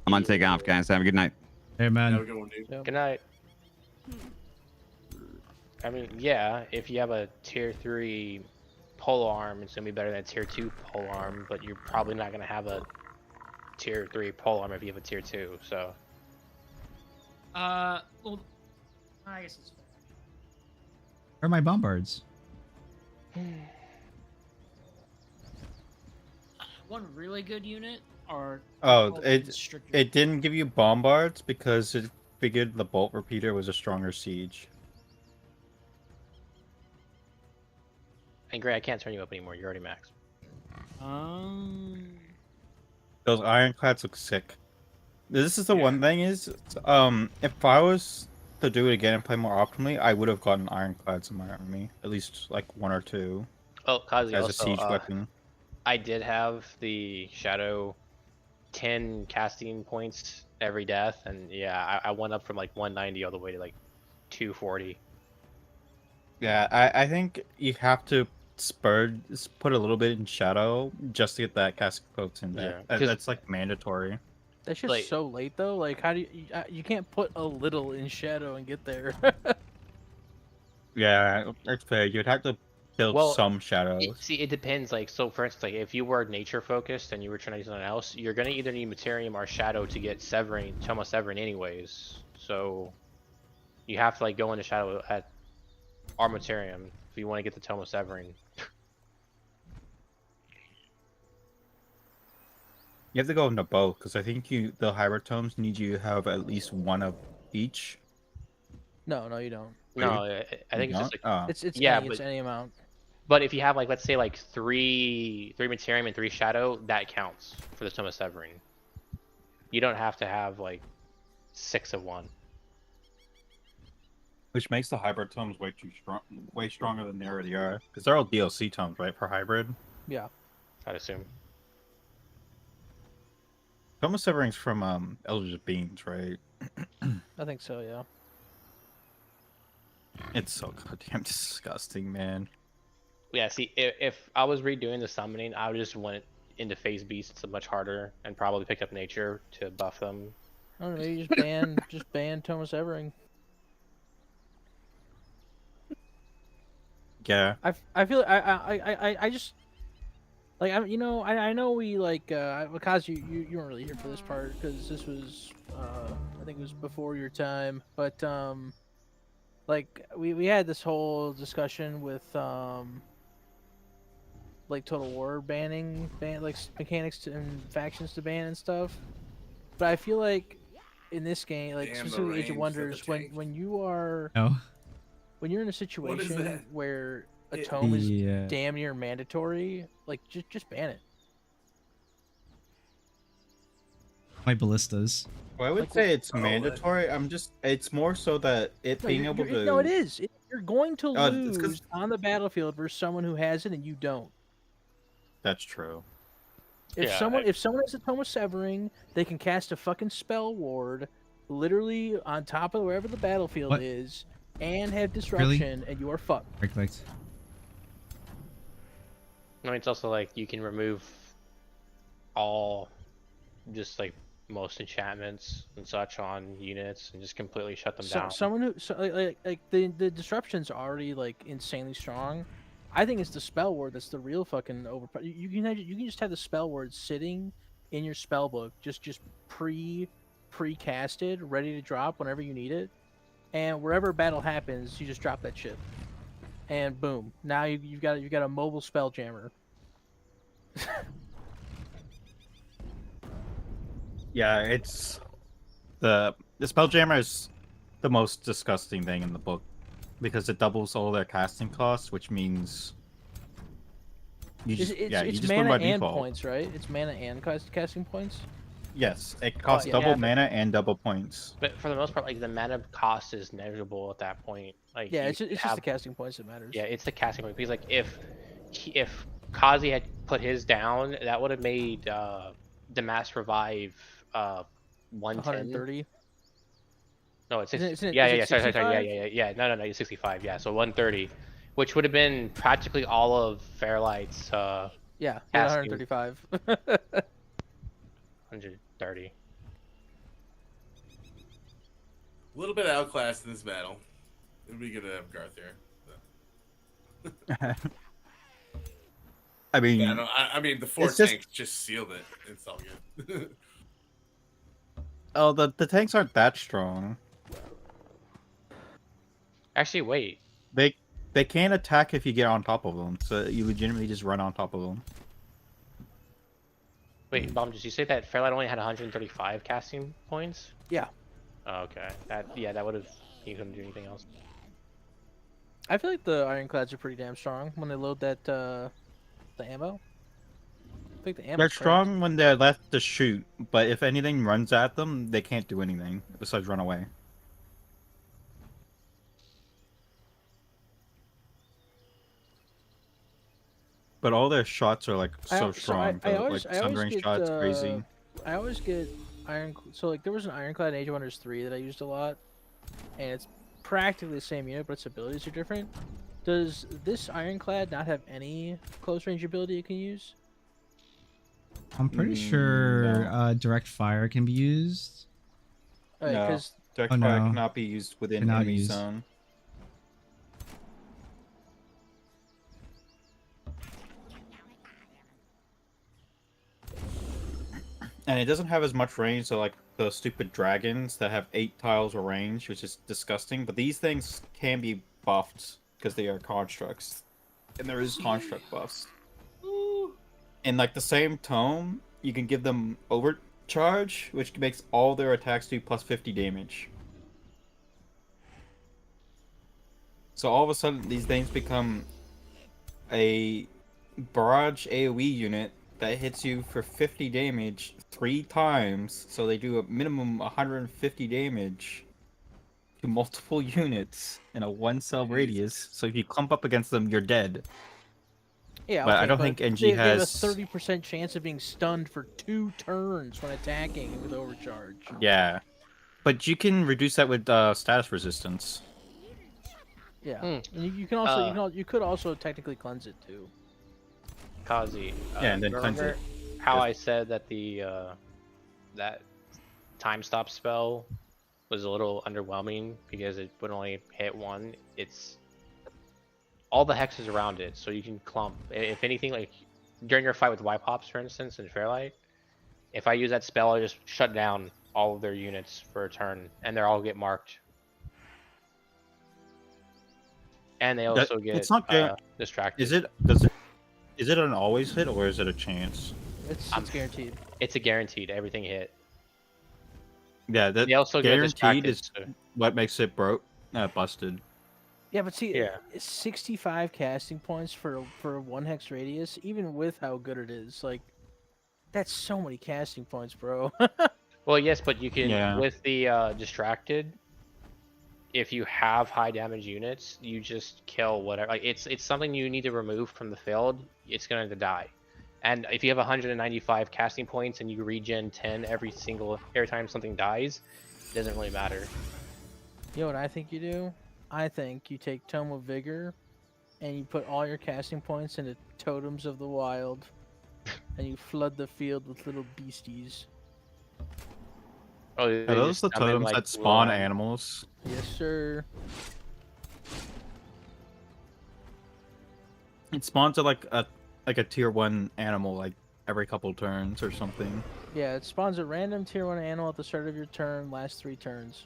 I'm gonna take off, guys. Have a good night.
Hey, man.
Have a good one, dude.
Good night. I mean, yeah, if you have a tier 3 pole arm, it's gonna be better than a tier 2 pole arm, but you're probably not gonna have a tier 3 pole arm if you have a tier 2. So
Well, I guess it's fair.
Where are my bombards?
One really good unit, or
Oh,
stricter.
it didn't give you bombards because it figured the bolt repeater was a stronger siege.
and Gray, I can't turn you up anymore. You're already maxed.
Those ironclads look sick. This is the one thing is, if I was to do it again and play more optimally, I would have gotten ironclads in my army, at least like 1 or 2.
Oh, Kazi,
as
also,
a siege weapon.
I did have the Shadow 10 casting points every death, and yeah, I went up from like 190 all the way to like 240.
Yeah, I think you have to put a little bit in shadow just to get that cast quotes in there.
Yeah,
That's like mandatory.
That's just
Like-
so late though. Like, how do you can't put a little in shadow and get there?
Yeah, it's fair. You'd have to build
Well,
some shadows.
See, it depends. Like, so for instance, like if you were nature focused and you were trying to do something else, you're gonna either need Materium or Shadow to get Toma Severing anyways. So you have to like go into Shadow at Armatarium if you want to get the Toma Severing.
You have to go into both because I think the hybrid tomes need you to have at least one of each.
No, you don't.
No, I think it's just like
It's
yeah,
it's any amount.
But if you have like, let's say like three Materium and 3 Shadow, that counts for the Toma Severing. You don't have to have like 6 of one.
Which makes the hybrid tomes way stronger than they already are. Because they're all DLC tomes, right, for hybrid?
Yeah.
I'd assume.
Toma Severing's from Eldritch Beings, right?
I think so. Yeah.
It's so goddamn disgusting, man.
Yeah, see, if I was redoing the summoning, I would just went into Phase Beasts much harder and probably picked up Nature to buff them.
I don't know. Maybe just ban Thomas Evering.
Yeah.
I feel I just like I know we like because you weren't really here for this part because this was I think it was before your time, but like we had this whole discussion with like Total War banning like mechanics and factions to ban and stuff, but I feel like in this game, like
Damn the
specifically Age of
range
Wonders,
of the tank.
when you are when you're in a situation
that?
where a tome is
Yeah.
damn near mandatory, like just ban it.
My ballistas.
Well, I would
Like,
say it's
oh,
mandatory. it's more so that it
No,
being able to.
no, it is. You're going to
It's 'cause-
lose on the battlefield versus someone who has it and you don't.
That's true.
If
Yeah,
someone has a Tome of Severing, they can cast a fucking spell ward literally on top of wherever the battlefield
What?
is and have disruption and you are fucked.
Perfect.
I mean, it's also like you can remove all, just like most enchantments and such on units and just completely shut them down.
Someone who like the disruption's already like insanely strong. I think it's the spell ward that's the real fucking overpower. You can just have the spell ward sitting in your spell book, just pre-casted, ready to drop whenever you need it, and wherever battle happens, you just drop that shit, and boom, now you've got a mobile spell jammer.
Yeah, it's the Spelljammer is the most disgusting thing in the book because it doubles all their casting costs, which means you just you
It's
just win
mana
by
and
default.
points, right? It's mana and casting points.
Yes, it costs
yeah.
double
Yeah,
mana and double points.
But for the most part, like the mana cost is negligible at that point. Like
Yeah,
you
it's just
have,
the casting points that matters.
yeah, it's the casting point because like if Kazi had put his down, that would have made the mass revive 110.
130.
No, it's 60.
Isn't it,
Yeah,
is
yeah,
it
yeah. Sorry,
65?
yeah. No, it's 65. Yeah, so 130, which would have been practically all of Fairlight's
Yeah,
casting.
135.
130.
A little bit outclassed in this battle. It'd be good to have Garth here.
I mean,
Yeah, no, I mean the 4
it's just-
tanks just sealed it. It's all good.
oh, the tanks aren't that strong.
Actually, wait.
They can't attack if you get on top of them, so you legitimately just run on top of them.
Wait, Bomb, did you say that Fairlight only had 135 casting points?
Yeah.
Oh, okay. That would have. You couldn't do anything else.
I feel like the ironclads are pretty damn strong when they load that the ammo. I think the ammo.
They're strong when they're left to shoot, but if anything runs at them, they can't do anything besides run away. But all their shots are like so strong.
I
though,
always
like sundering
get,
shots, crazy.
I always get So like there was an ironclad in Age of Wonders 3 that I used a lot, and it's practically the same unit, but its abilities are different. Does this ironclad not have any close range ability it can use?
I'm pretty sure direct fire can be used.
No,
Direct
Oh,
fire
no.
cannot be used within
Cannot
enemy
use.
zone. And it doesn't have as much range, so like the stupid dragons that have 8 tiles of range, which is disgusting. But these things can be buffed because they are constructs, and there is construct buffs. In like the same tome, you can give them overcharge, which makes all their attacks do plus 50 damage. So all of a sudden, these things become a barrage AoE unit that hits you for 50 damage 3 times, so they do a minimum 150 damage to multiple units in a 1-cell radius. So if you clump up against them, you're dead.
Yeah,
but
okay,
I don't think NG
they have a
has
30% chance of being stunned for 2 turns when attacking with overcharge.
Yeah, but you can reduce that with status resistance.
Yeah, and you can also you could also technically cleanse it too.
Kazi.
Yeah, and then cleanse
remember
it.
how
Yes.
I said that the that time stop spell was a little underwhelming because it would only hit one. It's all the hexes around it, so you can clump. If anything, like during your fight with Y-Pops, for instance, in Fairlight, if I use that spell, I just shut down all of their units for a turn, and they all get marked. And they also get
it's not
distracted.
Is it an always hit or is it a chance?
It's guaranteed.
It's a guaranteed everything hit.
Yeah, that
They also get
guaranteed
distracted,
is
so-
what makes it busted.
Yeah, but see,
Yeah.
it's 65 casting points for a 1 hex radius, even with how good it is. Like, that's so many casting points, bro.
Well, yes, but you can
Yeah.
with the distracted. If you have high damage units, you just kill whatever. Like it's something you need to remove from the field. It's going to die. And if you have 195 casting points and you regen 10 every time something dies, it doesn't really matter.
You know what I think you do? I think you take Tome of Vigor, and you put all your casting points into Totems of the Wild, and you flood the field with little beasties.
Oh,
Are those the totems that spawn animals?
Yes, sir.
It spawns like a tier 1 animal like every couple turns or something.
Yeah, it spawns a random tier 1 animal at the start of your turn, last 3 turns.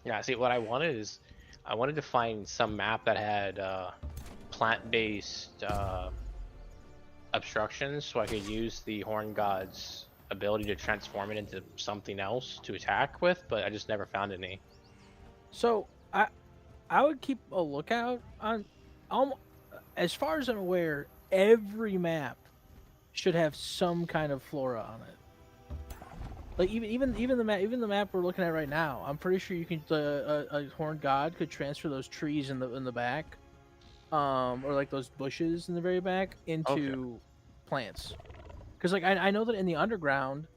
Yeah, see, what I wanted is, I wanted to find some map that had plant-based obstructions, so I could use the Horn God's ability to transform it into something else to attack with, but I just never found any.
So I would keep a lookout on. As far as I'm aware, every map should have some kind of flora on it. Like even the map we're looking at right now, I'm pretty sure you can a horned god could transfer those trees in the back, or like those bushes in the very back into plants. Because like I know that in the underground,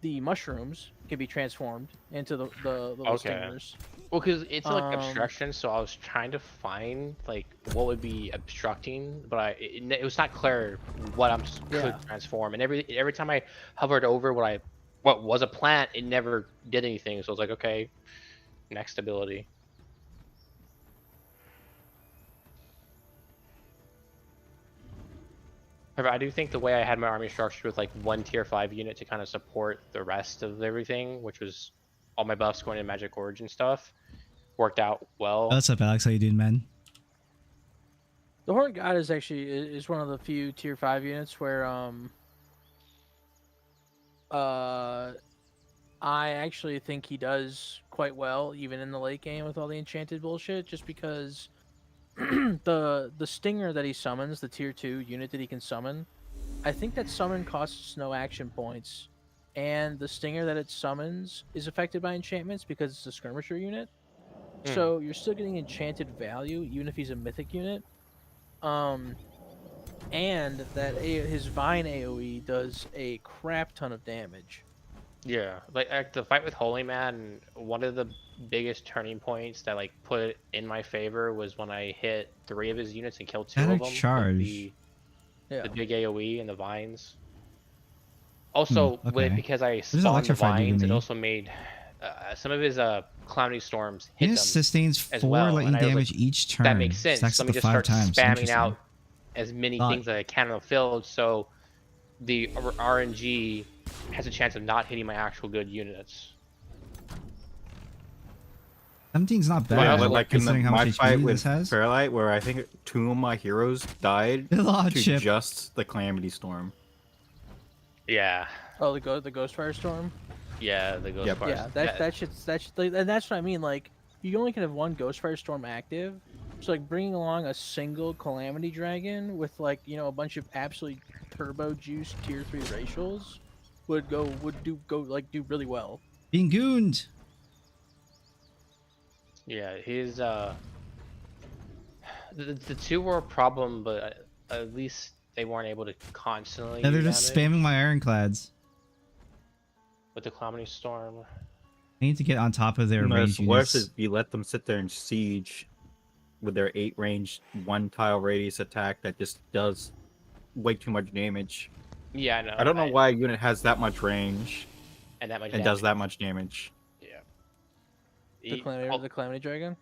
the mushrooms can be transformed into the little stingers.
Well, because it's like obstruction, so I was trying to find like what would be obstructing, but it was not clear what could transform. And every time I hovered over what was a plant, it never did anything. So I was like, okay, next ability. However, I do think the way I had my army structured with like one tier 5 unit to kind of support the rest of everything, which was all my buffs going to Magic Origin stuff, worked out well.
What's up, Alex? How you doing, man?
The Horned God is actually is one of the few tier 5 units where I actually think he does quite well even in the late game with all the enchanted bullshit, just because the stinger that he summons, the tier 2 unit that he can summon, I think that summon costs no action points, and the stinger that it summons is affected by enchantments because it's a skirmisher unit. So you're still getting enchanted value even if he's a mythic unit. And that his Vine AoE does a crap ton of damage.
Yeah, like the fight with Holy Man, one of the biggest turning points that like put it in my favor was when I hit 3 of his units and killed 2 of them.
Charge.
The big AoE and the vines. Also, because I
What does
spawned the
Electrify do to
vines, it
me?
also made some of his Calamity Storms hit
It
them
sustains
as
4
well.
lightning
And I was
damage
like,
each turn.
that makes sense.
Stacks
Let
up
me
to
just
5
start
times.
spamming
Interesting.
out as many things as I can on the field, so the RNG has a chance of not hitting my actual good units.
17's not bad.
Yeah, like in
considering how
my
much
fight
HP
with
this has.
Fairlight, where I think 2 of my heroes died
Good luck,
to
Chip.
just the Calamity Storm.
Yeah.
Oh, the Ghostfire Storm.
Yeah, the Ghostfire.
Yeah, and that's what I mean. Like, you only can have one Ghostfire Storm active, so like bringing along a single Calamity Dragon with like a bunch of absolutely turbo juice tier 3 racials would do really well.
Being gooned.
Yeah, he's the 2 were a problem, but at least they weren't able to constantly.
Yeah, they're
do
just
damage
spamming my ironclads.
with the Calamity Storm.
I need to get on top of their range
What's worse
units.
is you let them sit there and siege with their 8 range 1 tile radius attack that just does way too much damage.
Yeah, I know.
I don't know why a unit has that much range
and that much
and does that much damage.
Yeah.
The Calamity Dragon.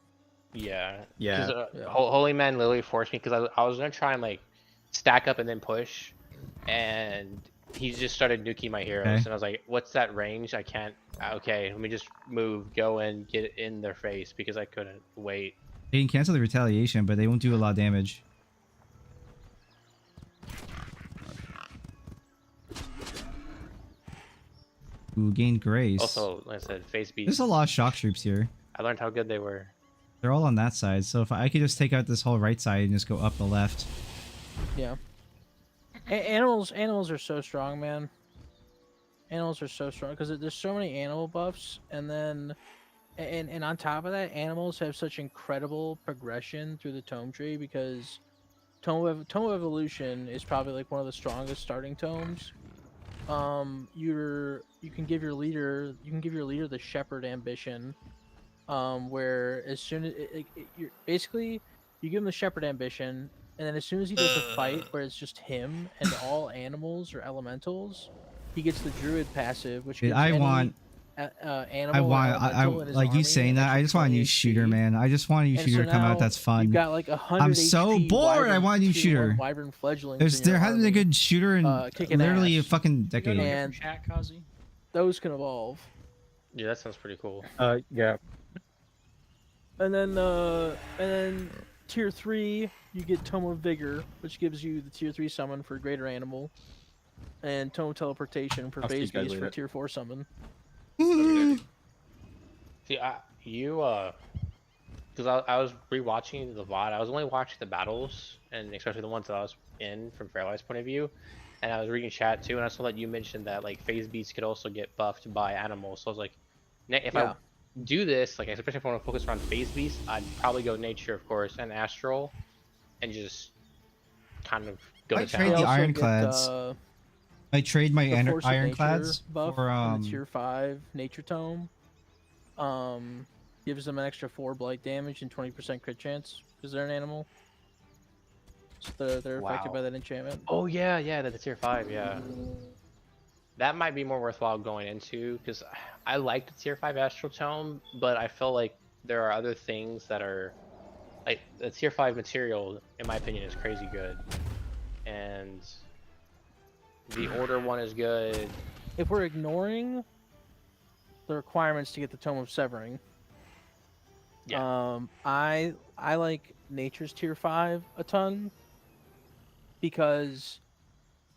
Yeah.
Yeah.
'Cause, Holy Man literally forced me because I was gonna try and like stack up and then push, and he just started nuking my heroes,
Okay.
and I was like, "What's that range? I can't." Okay, let me just move, go and get it in their face because I couldn't wait.
They can cancel the retaliation, but they won't do a lot of damage. Ooh, gain grace.
Also, like I said, face beat.
There's a lot of shock troops here.
I learned how good they were.
They're all on that side, so if I could just take out this whole right side and just go up the left.
Yeah. Animals are so strong, man. Animals are so strong because there's so many animal buffs, and then and on top of that, animals have such incredible progression through the tome tree because tome of evolution is probably like one of the strongest starting tomes. You can give your leader the shepherd ambition, where as soon as you're basically you give him the shepherd ambition, and then as soon as he does a fight where it's just him and all animals or elementals, he gets the druid passive, which
Dude,
gives
I
any
want
animal
I
or
want
elemental in his
like you
army
saying
an
that. I
extra
just want a
20
new
HP.
shooter, man. I just want a new
And
shooter
so
to come out
now
that's fun.
You've got like 100
I'm so
HP
bored. I
wyvern
want a new
tier 1
shooter.
wyvern fledglings in
There
your
hasn't been a
army,
good shooter in
kicking
literally
ass.
a fucking decade.
And
Chat, Kazi.
those can evolve.
Yeah, that sounds pretty cool.
Yeah.
And then tier 3, you get Tome of Vigor, which gives you the tier 3 summon for greater animal, and Tome of Teleportation for
I'll see you
phase
guys
beast for
later.
tier 4 summon.
See, you because I was rewatching the VOD. I was only watching the battles, and especially the ones that I was in from Fairlight's point of view. And I was reading chat too, and I saw that you mentioned that like phase beats could also get buffed by animals. So I was like, if I do this, like especially if I want to focus around phase beasts, I'd probably go nature, of course, and astral, and just kind of go
I
to
trade
town.
the ironclads. I trade my
Force of
ironclads
Nature buff
for
in the tier 5 nature tome. Gives them an extra 4 blight damage and 20% crit chance because they're an animal. So they're affected by that enchantment.
Oh yeah, that's tier 5, yeah. That might be more worthwhile going into, because I like the tier 5 astral tome, but I feel like there are other things that are like the tier 5 material, in my opinion, is crazy good. And the order one is good.
If we're ignoring the requirements to get the Tome of Severing, I like Nature's tier 5 a ton, because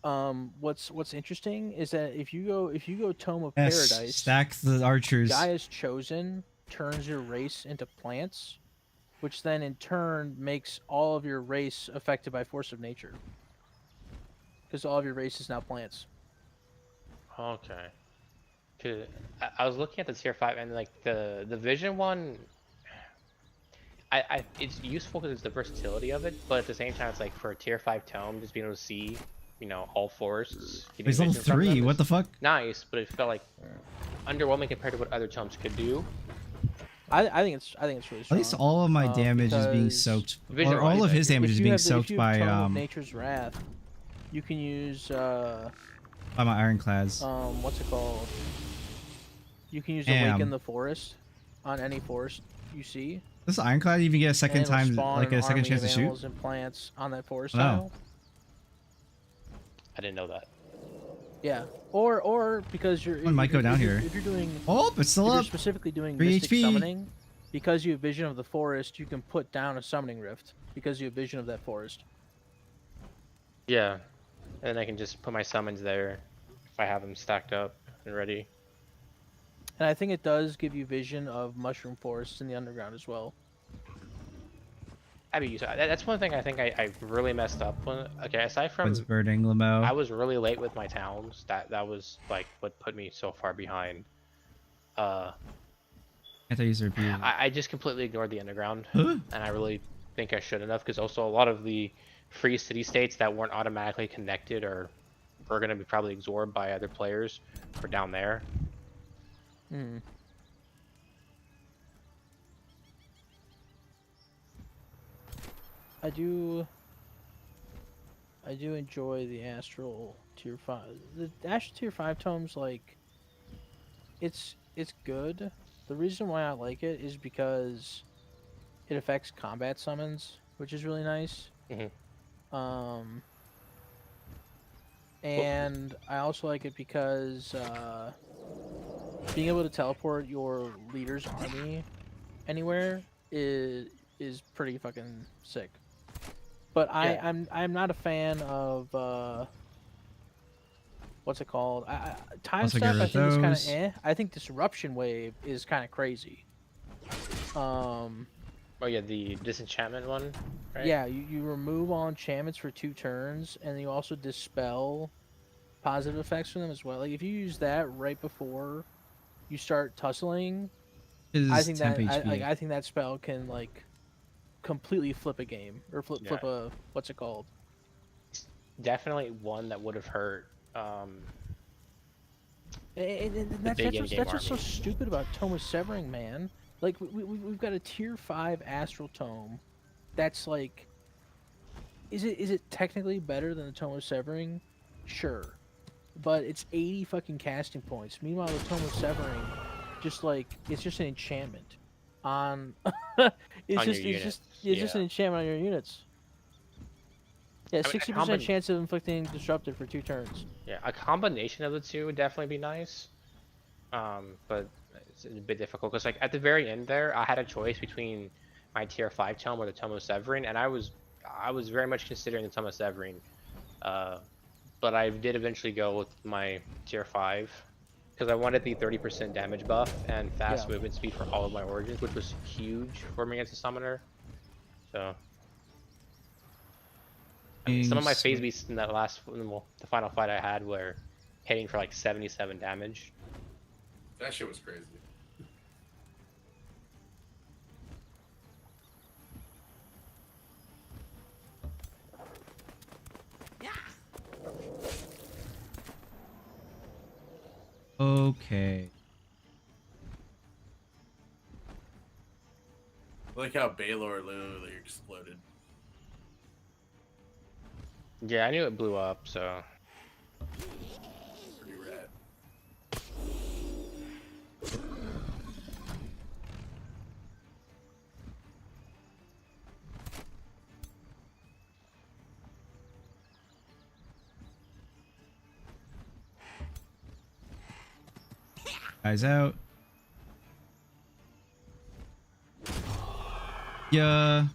what's interesting is that if you go Tome of Paradise,
stack the archers.
Gaia's Chosen turns your race into plants, which then in turn makes all of your race affected by Force of Nature, because all of your race is now plants.
Okay. Cause I was looking at the tier 5, and like the vision one, it's useful because it's the versatility of it, but at the same time it's like for a tier 5 tome, just being able to see, all forests.
He's level 3. What the fuck?
Nice, but it felt like underwhelming compared to what other tomes could do.
I think it's really strong.
At least all of my damage is being soaked, or all of his damage is being soaked by
Tome of Nature's Wrath. You can use
by my ironclads.
What's it called? You can use Awaken the Forest on any forest you see.
Does ironclad even get a second time, like a second chance to shoot?
Animals and plants on that forest
Oh.
tile.
I didn't know that.
Yeah, or because you're.
One might go down here.
If you're doing.
Oh, it's still
if
up.
You're specifically doing
3
mystic
HP.
summoning, because you have vision of the forest, you can put down a summoning rift because you have vision of that forest.
Yeah, and then I can just put my summons there if I have them stacked up and ready.
And I think it does give you vision of mushroom forests in the underground as well.
That'd be useful. That's one thing I think I really messed up when. Okay, aside from
What's birding, Lamo?
I was really late with my towns. That was like what put me so far behind.
Anti-user repeat.
I just completely ignored the underground,
Huh?
and I really think I should enough, because also a lot of the free city states that weren't automatically connected or are going to be probably absorbed by other players were down there.
Hmm. I do enjoy the Astral tier 5. The Astral tier 5 tomes, like, it's good. The reason why I like it is because it affects combat summons, which is really nice. And I also like it because being able to teleport your leader's army anywhere is pretty fucking sick. But I'm not a fan of what's it called? Time step I think is kind of eh. I think Disruption Wave is kind of crazy.
Oh yeah, the disenchantment one, right?
Yeah, you remove all enchantments for 2 turns, and you also dispel positive effects from them as well. Like if you use that right before you start tussling, I think that spell can like completely flip a game or flip a what's it called?
Definitely one that would have hurt.
That's what's so stupid about Tome of Severing, man. Like we've got a tier 5 Astral Tome, that's like, is it technically better than the Tome of Severing? Sure, but it's 80 fucking casting points. Meanwhile, the Tome of Severing, just like it's just an enchantment on. It's just an enchantment on your units. Yeah, 60% chance of inflicting disrupted for 2 turns.
Yeah, a combination of the two would definitely be nice. But it's a bit difficult because like at the very end there, I had a choice between my tier 5 tome or the Tome of Severing, and I was very much considering the Tome of Severing. But I did eventually go with my tier 5 because I wanted the 30% damage buff and fast
Yeah.
movement speed for all of my origins, which was huge for me as a summoner. So, I mean, some of my phase beasts in that the final fight I had were hitting for like 77 damage.
That shit was crazy.
Okay.
I like how Baylor literally exploded.
Yeah, I knew it blew up, so.
Pretty rad.
Guys out. Yeah.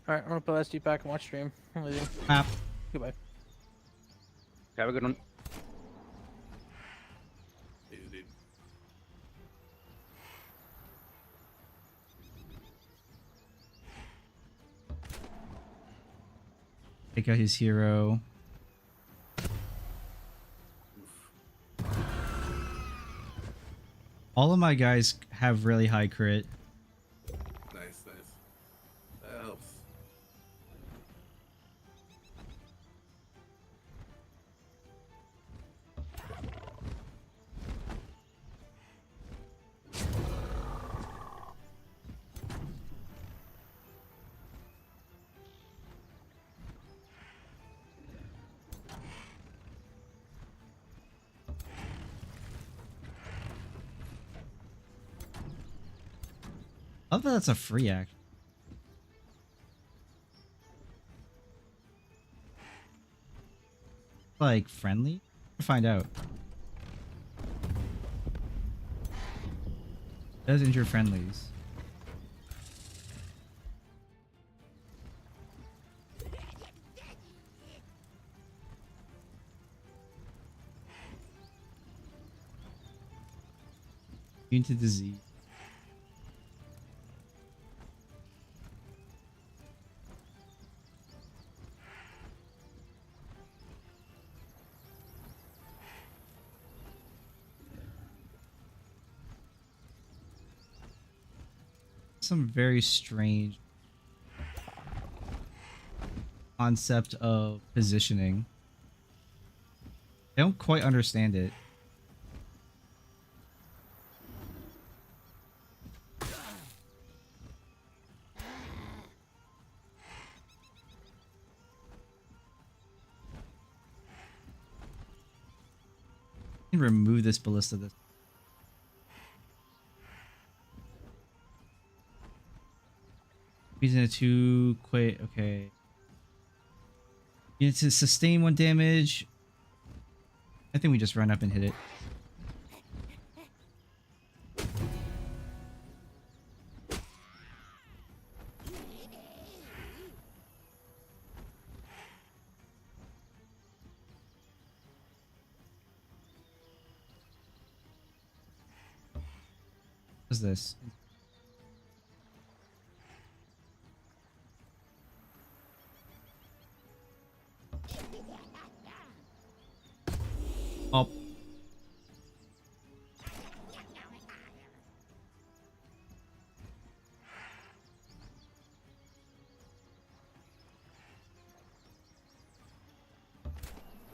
All right, I'm gonna put SD back and watch stream. I'm leaving.
Map.
Goodbye.
Have a good one.
Easy, dude.
Take out his hero. All of my guys have really high crit.
Nice, nice. That helps.
I love that that's a free act. Like friendly? Find out. Does injure friendlies. Immune to disease. Some very strange concept of positioning. I don't quite understand it. I can remove this ballista. Using it to quit. Okay. You need to sustain 1 damage. I think we just run up and hit it. What's this? Oh.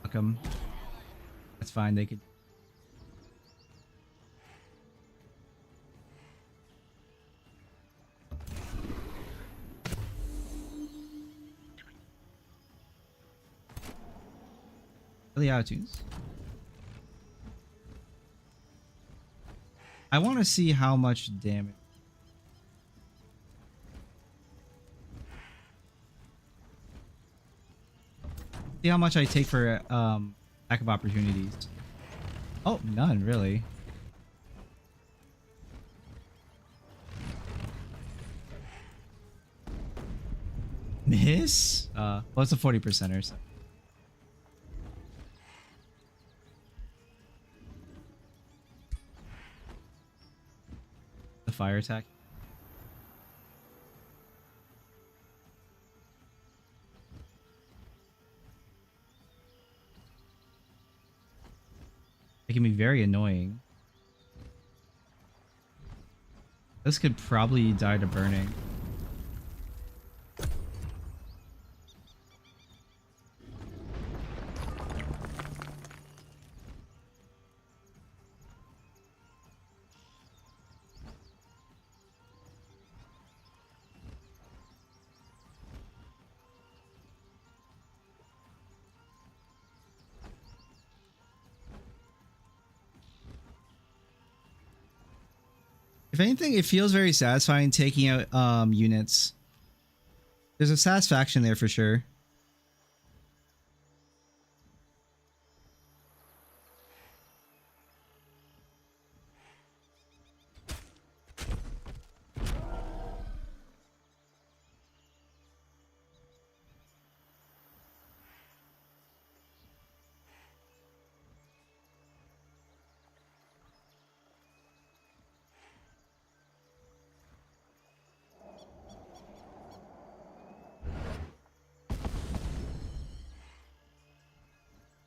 Fuck 'em. That's fine, they could. Really out of tunes. I want to see how much damage. See how much I take for lack of opportunities. Oh, none really. Miss? Well, it's a 40%er. So. The fire attack. It can be very annoying. This could probably die to burning. If anything, it feels very satisfying taking out units. There's a satisfaction there for sure.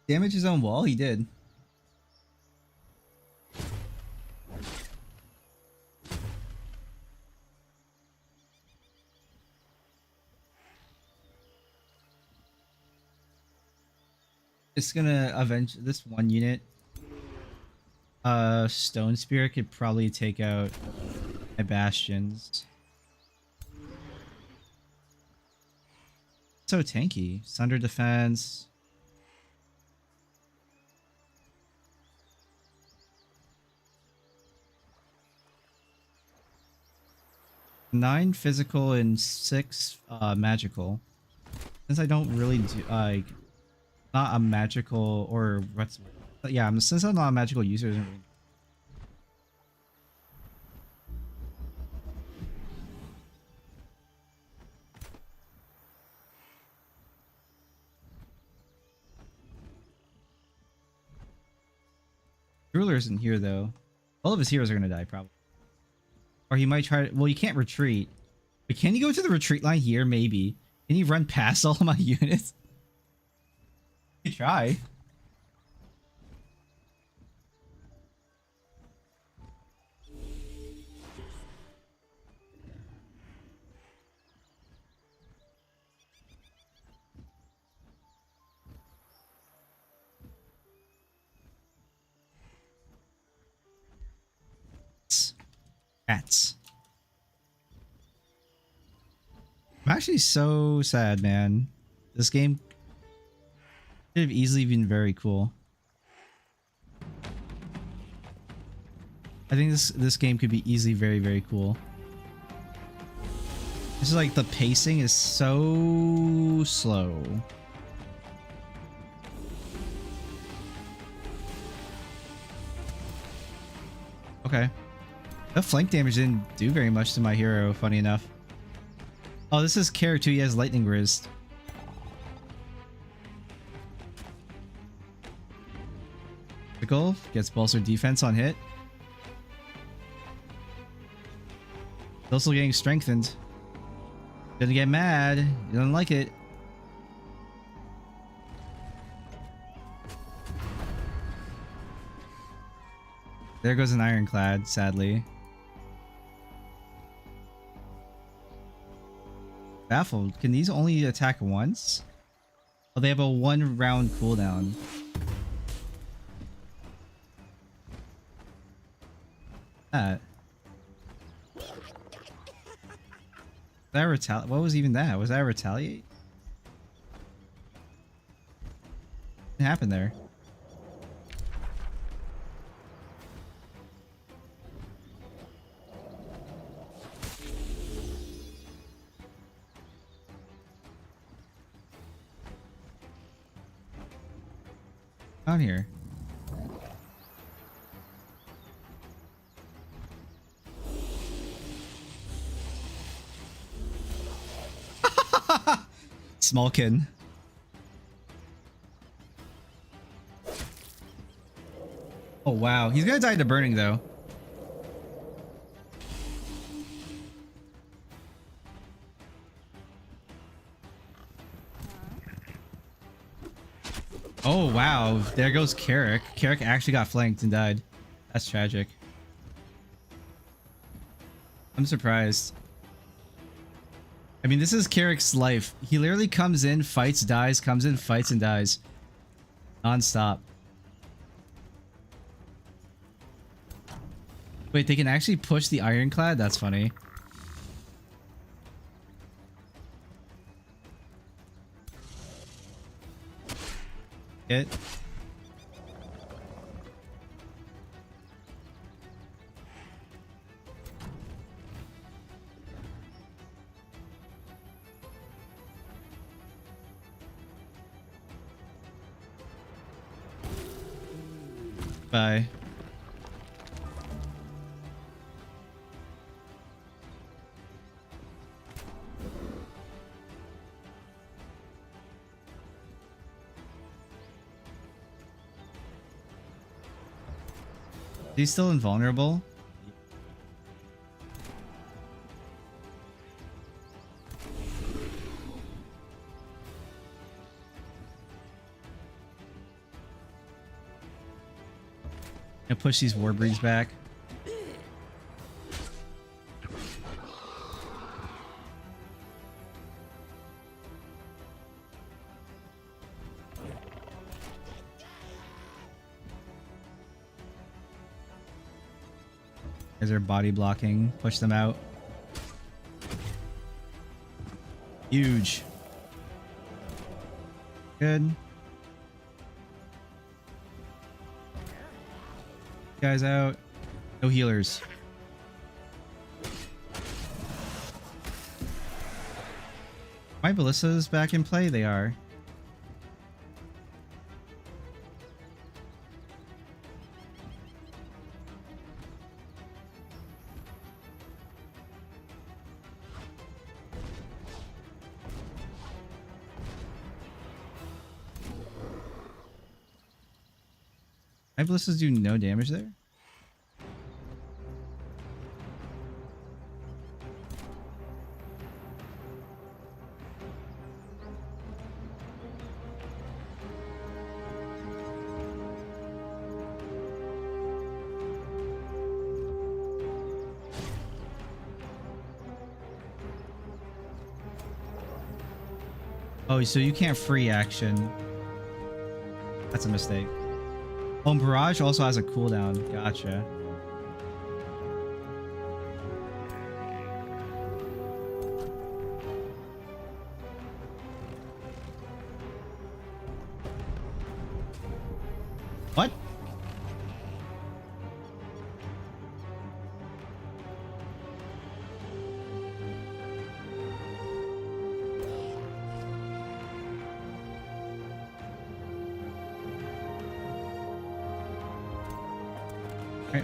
Damage his own wall? He did. It's gonna avenge this one unit. Stone Spear could probably take out my bastions. So tanky. Sunder defense. Nine physical and 6 magical. Since I don't really do like not a magical or what's yeah, since I'm not a magical user, it doesn't really. Ruler isn't here though. All of his heroes are gonna die probably. Or he might try to, well, you can't retreat. But can you go to the retreat line here? Maybe. Can you run past all of my units? You try. Cats. I'm actually so sad, man. This game could have easily been very cool. I think this game could be easily very cool. This is like the pacing is so slow. Okay. The flank damage didn't do very much to my hero, funny enough. Oh, this is character, he has lightning wrist. Pickle gets bolstered defense on hit. Also getting strengthened. Gonna get mad. You don't like it. There goes an ironclad, sadly. Baffled. Can these only attack once? Oh, they have a 1 round cooldown. That. What was even that? Was that a retaliate? What happened there? Down here. Smallkin. Oh wow, he's gonna die to burning though. Oh wow, there goes Carrick. Carrick actually got flanked and died. That's tragic. I'm surprised. I mean, this is Carrick's life. He literally comes in, fights, dies, comes in, fights, and dies. Non-stop. Wait, they can actually push the ironclad? That's funny. It. Bye. He's still invulnerable. Gonna push these warbreeds back. As they're body blocking, push them out. Huge. Good. Guys out. No healers. My ballistas back in play? They are. My ballistas do no damage there? Oh, so you can't free action. That's a mistake. Oh, Barrage also has a cooldown. Gotcha. What? Okay.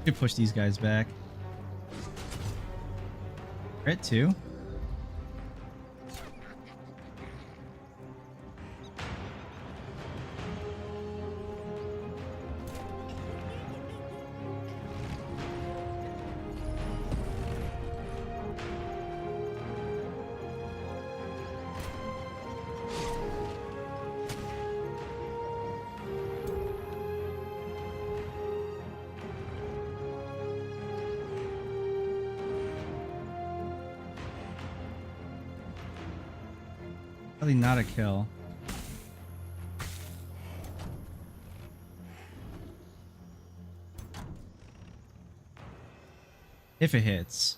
Could push these guys back. We're at 2. Probably not a kill. If it hits.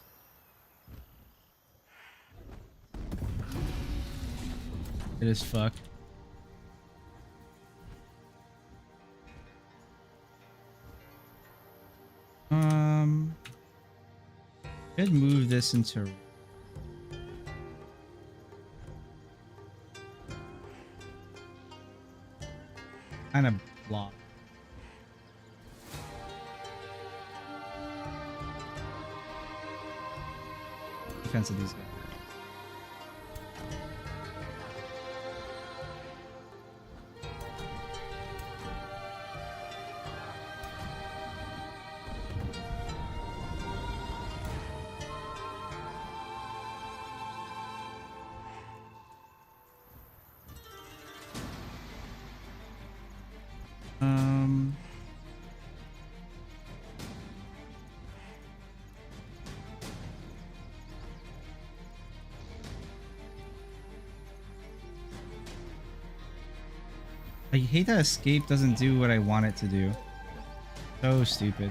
It is fuck. Could move this into kind of block. Defense of these guys. I hate that escape doesn't do what I want it to do. So stupid.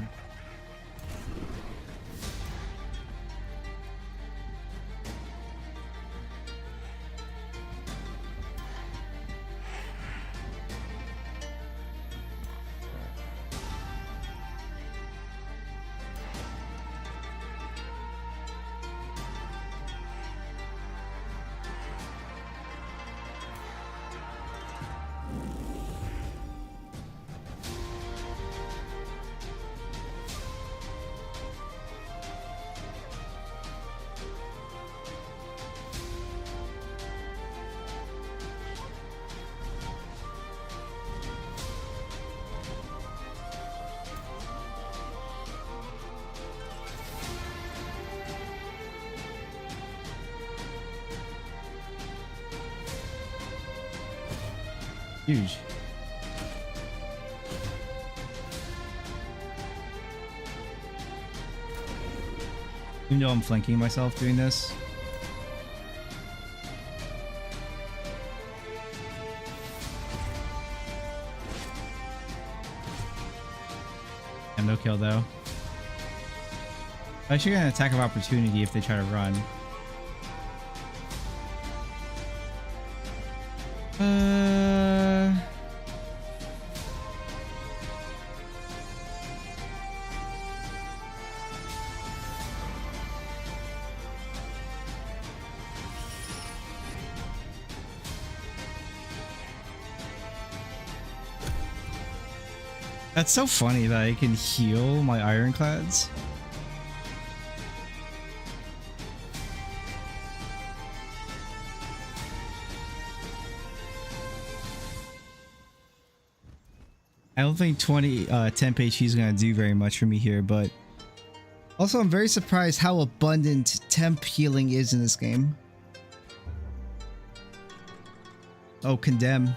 Huge. Even though I'm flanking myself doing this. And no kill though. I should get an attack of opportunity if they try to run. That's so funny that I can heal my ironclads. I don't think 10 HP is going to do very much for me here, but also I'm very surprised how abundant temp healing is in this game. Oh, condemn.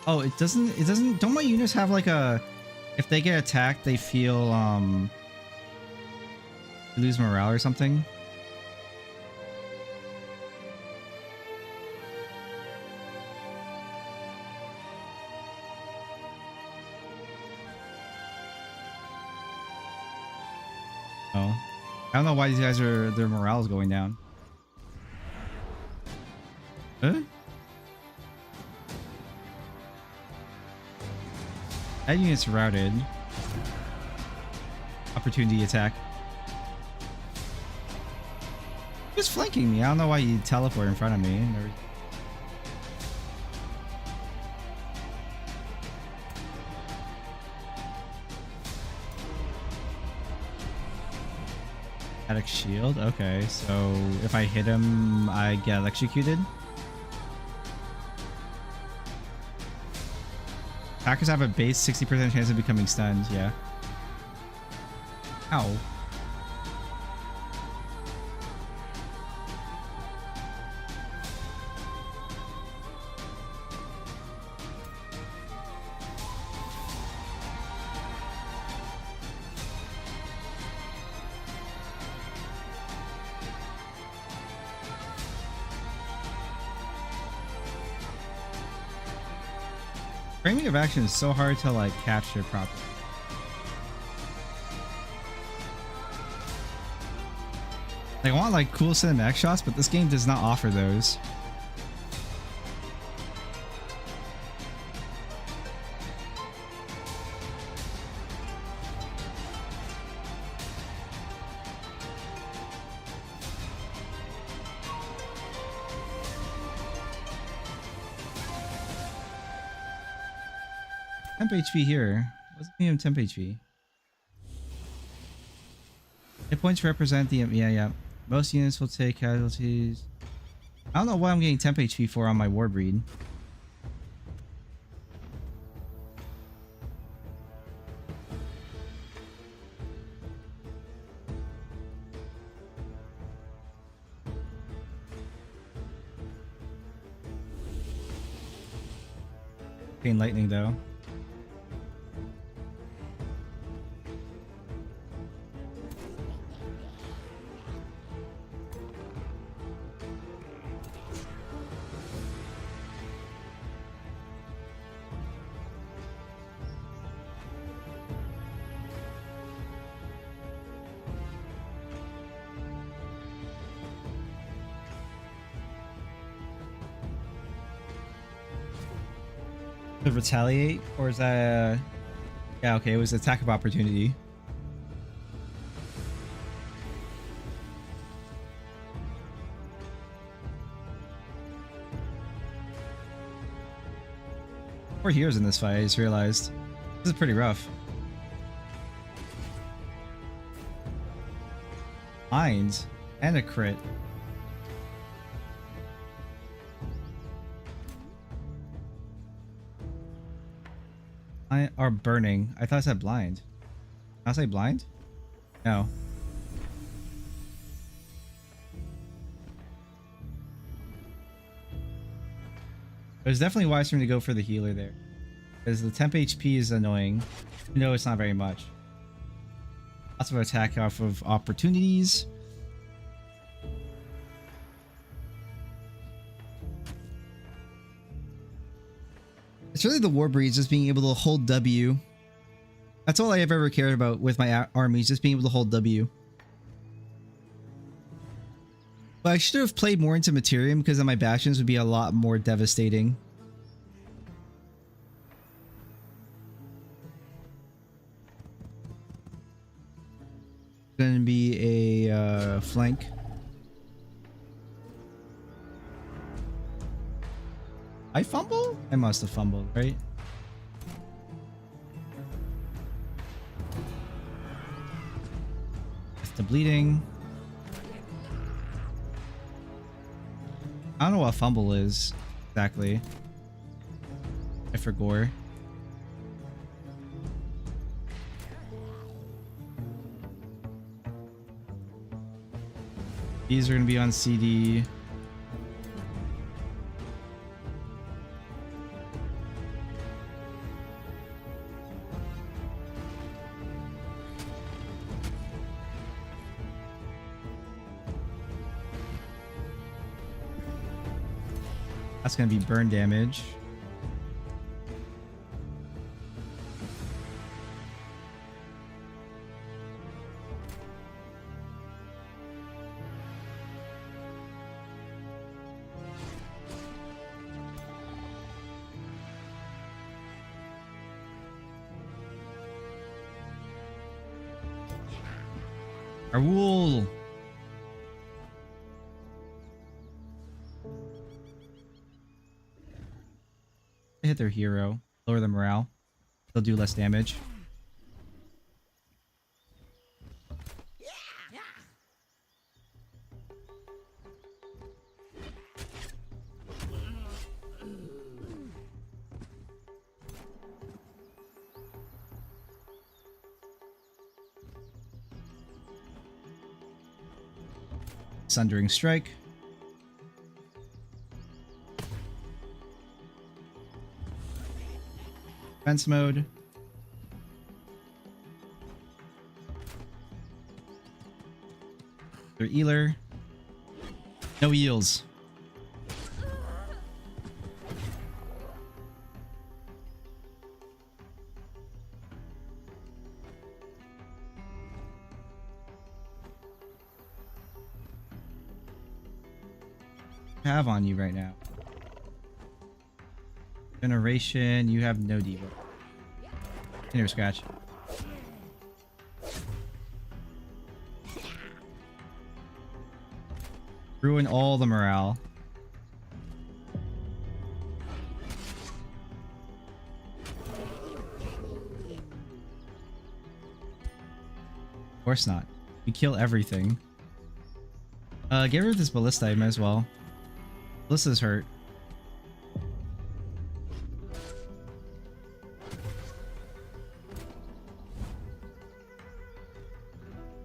Oh, it doesn't, don't my units have like a, if they get attacked, they feel, lose morale or something? Oh. I don't know why these guys are, their morale is going down. Huh? That unit's routed. Opportunity attack. He's flanking me. I don't know why you teleport in front of me. Static shield. Okay, so if I hit him, I get electrocuted. Attackers have a base 60% chance of becoming stunned. Yeah. Ow. Framing of action is so hard to like capture properly. I want like cool cinematic shots, but this game does not offer those. Temp HP here. What's the name temp HP? Hit points represent the yeah. Most units will take casualties. I don't know why I'm getting temp HP for on my war breed. Getting lightning though. To retaliate, or is that yeah, okay, it was attack of opportunity. Four heroes in this fight, I just realized. This is pretty rough. Mines and a crit. Are burning. I thought I said blind. Did I say blind? No. It was definitely wise for me to go for the healer there, because the temp HP is annoying. No, it's not very much. Lots of attack off of opportunities. It's really the war breeds, just being able to hold W. That's all I have ever cared about with my armies, just being able to hold W. But I should have played more into Materium, because then my bastions would be a lot more devastating. Gonna be a flank. I fumble? I must have fumbled, right? It's the bleeding. I don't know what fumble is exactly. I forgot. These are going to be on CD. That's going to be burn damage. Our wool. Hit their hero, lower the morale. They'll do less damage. Sundering strike. Defense mode. Their healer. No heals. have on you right now? Generation, you have no debuff. Here, scratch. Ruin all the morale. Of course not. You kill everything. Get rid of this ballista, I might as well. Ballista's hurt.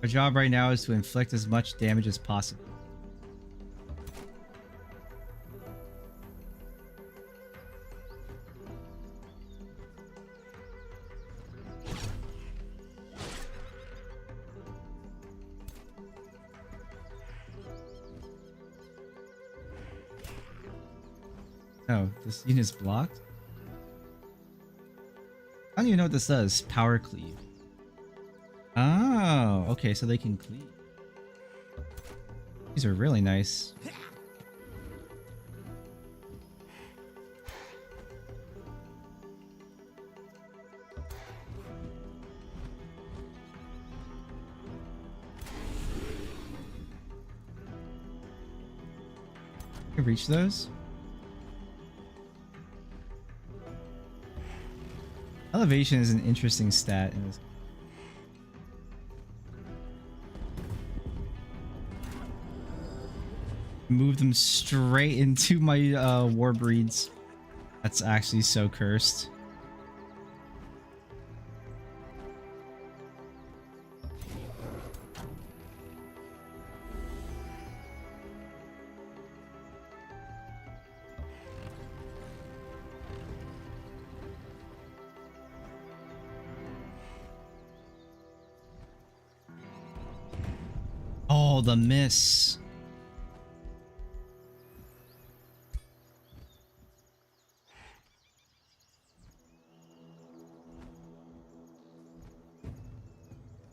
Our job right now is to inflict as much damage as possible. Oh, this unit's blocked? I don't even know what this does. Power cleave. Oh, okay, so they can cleave. These are really nice. Can you reach those? Elevation is an interesting stat in this. Move them straight into my war breeds. That's actually so cursed. Oh, the miss.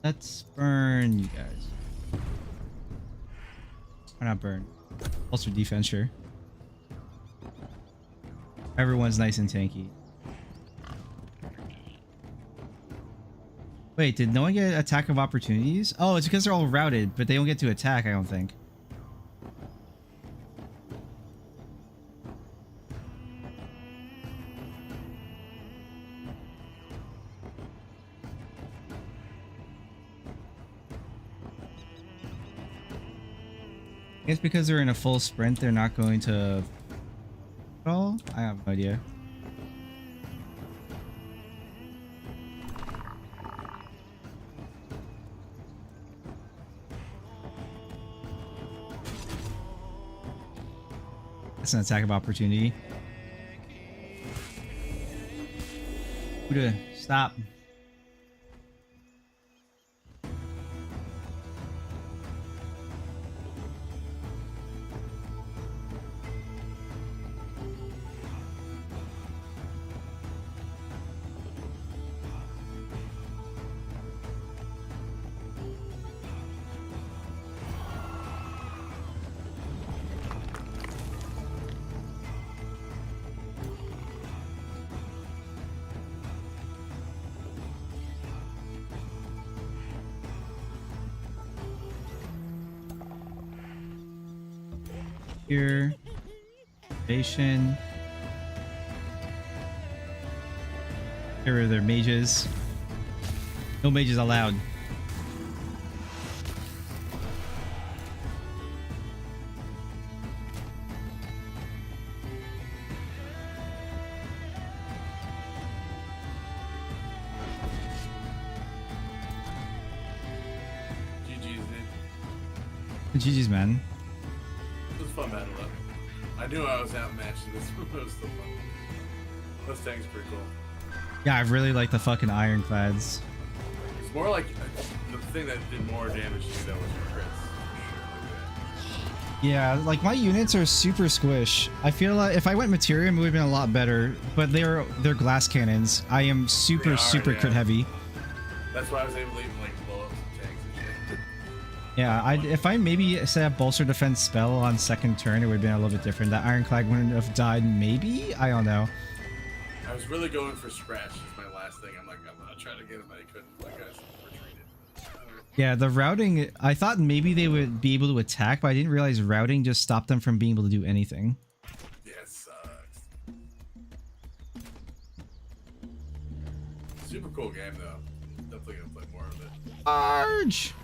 Let's burn you guys. Why not burn? Also defense, sure. Everyone's nice and tanky. Wait, did no one get attack of opportunities? Oh, it's because they're all routed, but they don't get to attack, I don't think. I guess because they're in a full sprint, they're not going to... at all? I have no idea. That's an attack of opportunity. Buddha, stop. Here, station. Here are their mages. No mages allowed. GG's, man.
It was fun battle though. I knew I was outmatched in this one, but it was still fun. This tank's pretty cool.
Yeah, I really like the fucking ironclads.
It's more like the thing that did more damage to me though was your crits.
Yeah, like my units are super squish. I feel like if I went Materium, it would have been a lot better. But they're glass cannons. I am super crit heavy.
That's why I was able to even like blow up some tanks and shit.
Yeah, if I maybe set up bolster defense spell on second turn, it would have been a little bit different. That ironclad wouldn't have died, maybe? I don't know.
I was really going for scratch as my last thing. I'm like, I'm gonna try to get him, but I couldn't. My guys retreated.
Yeah, the routing, I thought maybe they would be able to attack, but I didn't realize routing just stopped them from being able to do anything.
Yeah, it sucks. Super cool game though. Definitely gonna play more of it.
Arge!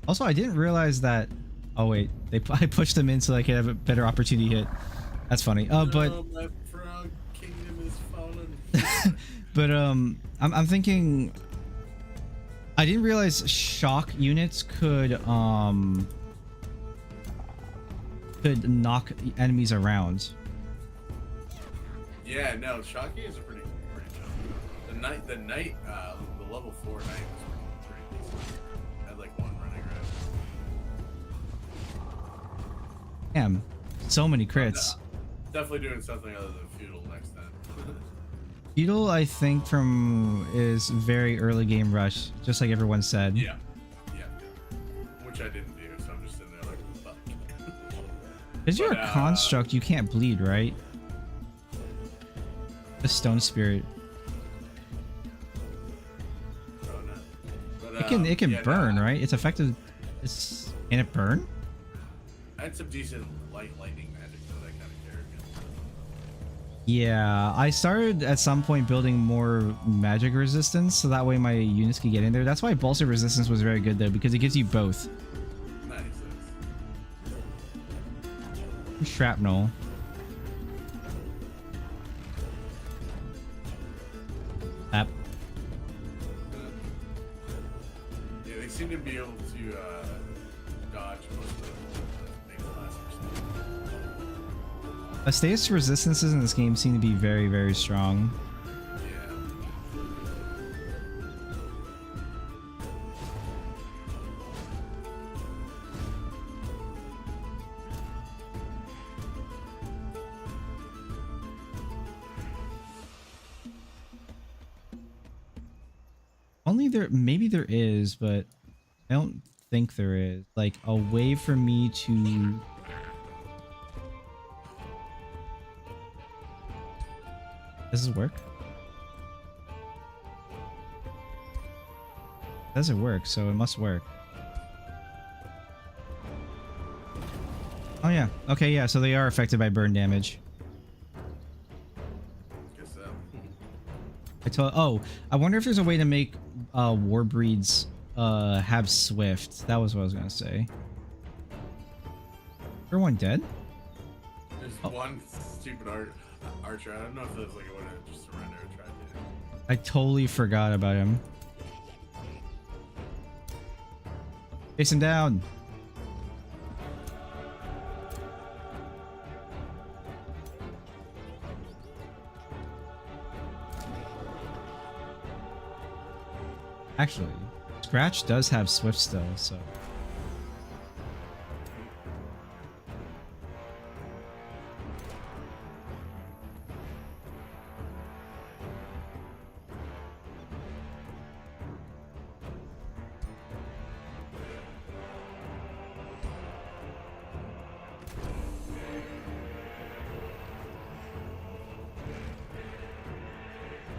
Also, I didn't realize that. Oh wait, I pushed them in so I could have a better opportunity hit. That's funny. But
my frog kingdom is fallen.
but I'm thinking. I didn't realize shock units could knock enemies around.
Yeah, no, Shocky is pretty chill. The knight, the level 4 knight was pretty decent. I had like one running around.
Damn, so many crits.
Definitely doing something other than feudal next time.
Feudal, I think, is very early game rush, just like everyone said.
Yeah. Which I didn't do, so I'm just sitting there like, fuck.
Because you're a construct, you can't bleed, right? The stone spirit.
Oh, no. But,
It can
yeah,
burn,
no,
right? It's effective. Can it burn?
I had some decent lightning magic that I kind of cared against.
Yeah, I started at some point building more magic resistance, so that way my units could get in there. That's why bolster resistance was very good though, because it gives you both.
Nice.
Shrapnel. App.
Yeah, they seem to be able to dodge most of the big blasters.
Status resistances in this game seem to be very, very strong. Maybe there is, but I don't think there is. Like a way for me to. Does this work? Doesn't work, so it must work. Oh yeah. Okay, yeah. So they are affected by burn damage.
Guess so.
Oh, I wonder if there's a way to make war breeds have swift. That was what I was gonna say. Everyone dead?
There's one stupid archer. I don't know if there's like a way to just surrender or try to.
I totally forgot about him. Chase him down. Actually, Scratch does have Swift still, so.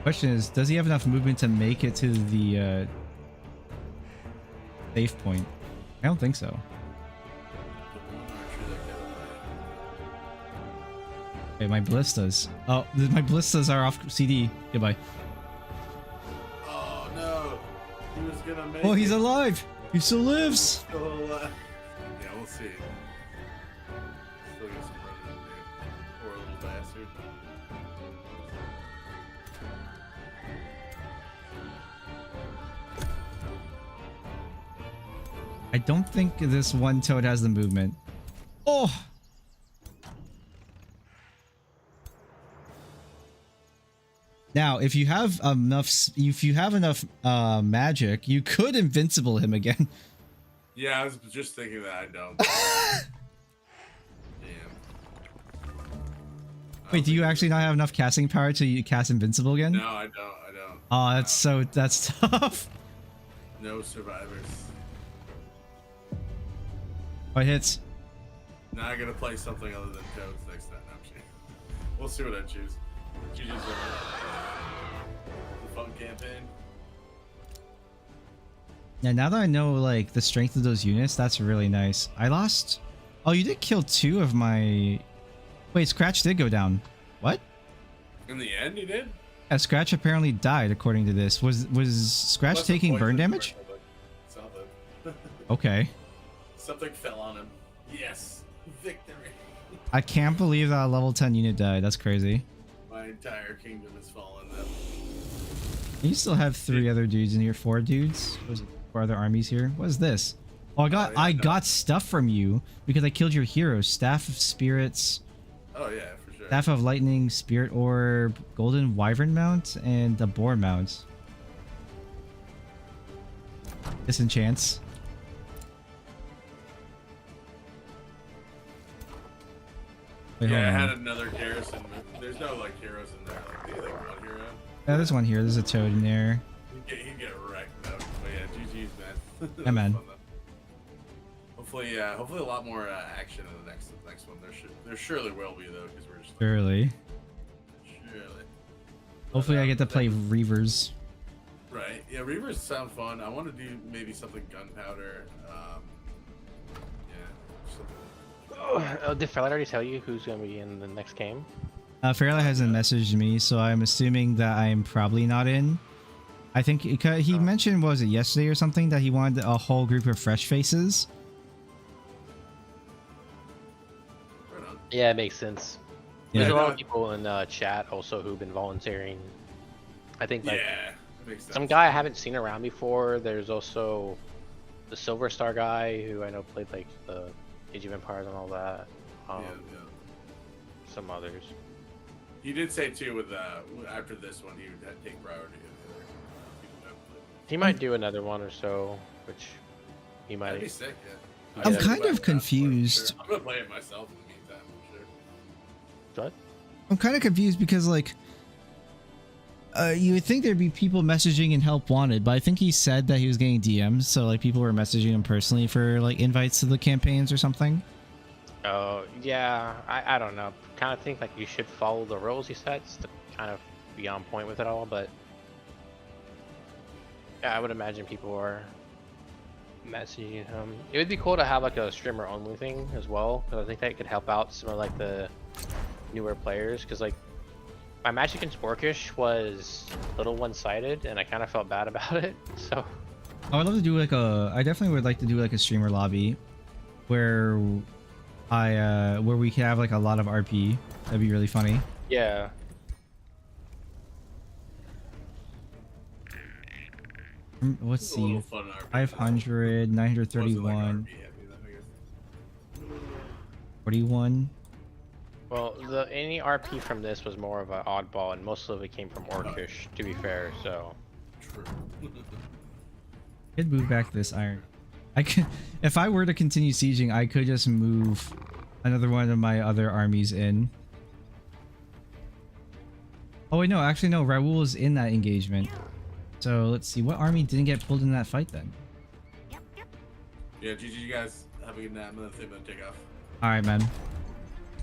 Question is, does he have enough movement to make it to the safe point? I don't think so. Okay, my ballistas. Oh, my ballistas are off CD. Goodbye.
Oh no! He was gonna make.
Oh, he's
it.
alive! He still lives!
Still alive. Yeah, we'll see. Still got some running to do. Poor little bastard.
I don't think this one toad has the movement. Oh! Now, if you have enough magic, you could invincible him again.
Yeah, I was just thinking that. I don't. Damn.
Wait, do you actually not have enough casting power to cast invincible again?
No, I don't.
Oh, that's tough.
No survivors.
What hits?
Now I gotta play something other than Toads next time. No, I'm kidding. We'll see what I choose. GG's the fun campaign.
Yeah, now that I know like the strength of those units, that's really nice. I lost. Oh, you did kill 2 of my. Wait, Scratch did go down. What?
In the end, you did?
Yeah, Scratch apparently died according to this. Was Scratch taking burn damage?
Something.
Okay.
Something fell on him. Yes, victory.
I can't believe that a level 10 unit died. That's crazy.
My entire kingdom has fallen now.
You still have 3 other dudes in here. 4 dudes. There's 4 other armies here. What is this? Oh, I got stuff from you because I killed your hero. Staff of Spirits.
Oh yeah, for sure.
Staff of Lightning, Spirit Orb, Golden Wyvern Mount, and the Boar Mount. Disenchants. Wait,
Yeah, I
hold on.
had another garrison. There's no like heroes in there. Like, do you like one hero?
Yeah, there's one here. There's a toad in there.
He'd get wrecked though. But yeah, GG's, man.
Yeah, man.
Fun, hopefully, hopefully a lot more action in the next one. There surely will be though, because we're just
Surely.
surely.
Hopefully I get to play Reavers.
Right. Yeah, Reavers sound fun. I want to do maybe something gunpowder.
Did Fairlight already tell you who's going to be in the next game?
Fairlight hasn't messaged me, so I'm assuming that I'm probably not in. I think he mentioned, what was it, yesterday or something, that he wanted a whole group of fresh faces.
Yeah, it makes sense.
Yeah.
There's a lot of people in chat also who've been volunteering. I think like
that makes sense.
some guy I haven't seen around before. There's also the Silver Star guy who I know played like the Age of Empires and all that. Some others.
He did say too with after this one he would take priority.
He might do another one or so, which he might.
That'd be sick. Yeah.
I'm kind of confused.
I'm gonna play it myself in the meantime. I'm sure.
What?
I'm kind of confused because like you would think there'd be people messaging in help wanted, but I think he said that he was getting DMs, so like people were messaging him personally for like invites to the campaigns or something.
Oh yeah, I don't know. Kind of think like you should follow the rules he sets to kind of be on point with it all, but yeah, I would imagine people are messaging him. It would be cool to have like a streamer only thing as well, because I think that could help out some of like the newer players, because like my match against Orcish was a little one-sided and I kind of felt bad about it. So
I would love to do like I definitely would like to do like a streamer lobby where where we could have like a lot of RP. That'd be really funny.
yeah.
Let's
A little
see.
fun RP.
500, 931, 41.
Well, any RP from this was more of an oddball, and most of it came from Orcish, to be fair. So
True.
Could move back this iron. I could, if I were to continue sieging, I could just move another one of my other armies in. Oh wait, no, actually no. Raoul is in that engagement. So let's see, what army didn't get pulled in that fight then?
Yeah, GG, you guys have a good night. I'm gonna take off.
All right, man.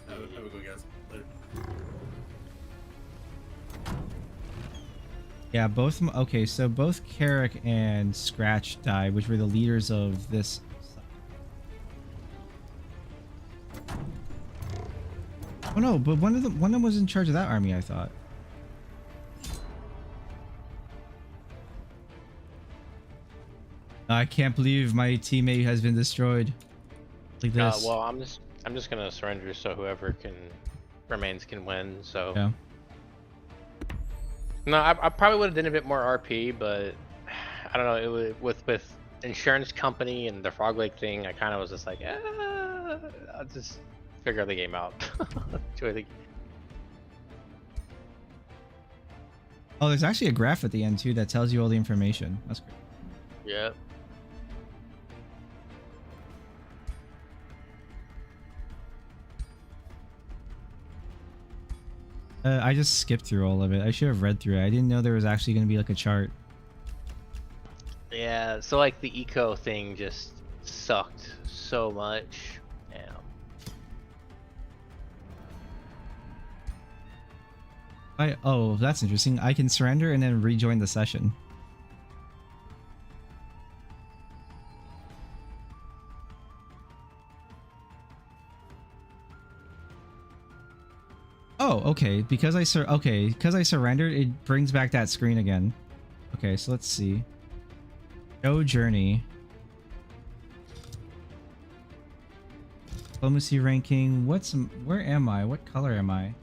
Have a good one, guys. Later.
Yeah, both. Okay, so both Carrick and Scratch died, which were the leaders of this. Oh no, but one of them was in charge of that army, I thought. I can't believe my teammate has been destroyed. Like this.
well, I'm just gonna surrender, so whoever remains can win. So
Yeah.
no, I probably would have done a bit more RP, but I don't know. It was with insurance company and the Frog Lake thing. I kind of was just like, I'll just figure the game out.
Oh, there's actually a graph at the end too that tells you all the information. That's great.
Yep.
I just skipped through all of it. I should have read through it. I didn't know there was actually going to be like a chart.
Yeah, so like the eco thing just sucked so much. Yeah.
Oh, that's interesting. I can surrender and then rejoin the session. Oh, okay. Because I surrendered, it brings back that screen again. Okay, so let's see. Show journey. Diplomacy ranking. Where am I? What color am I?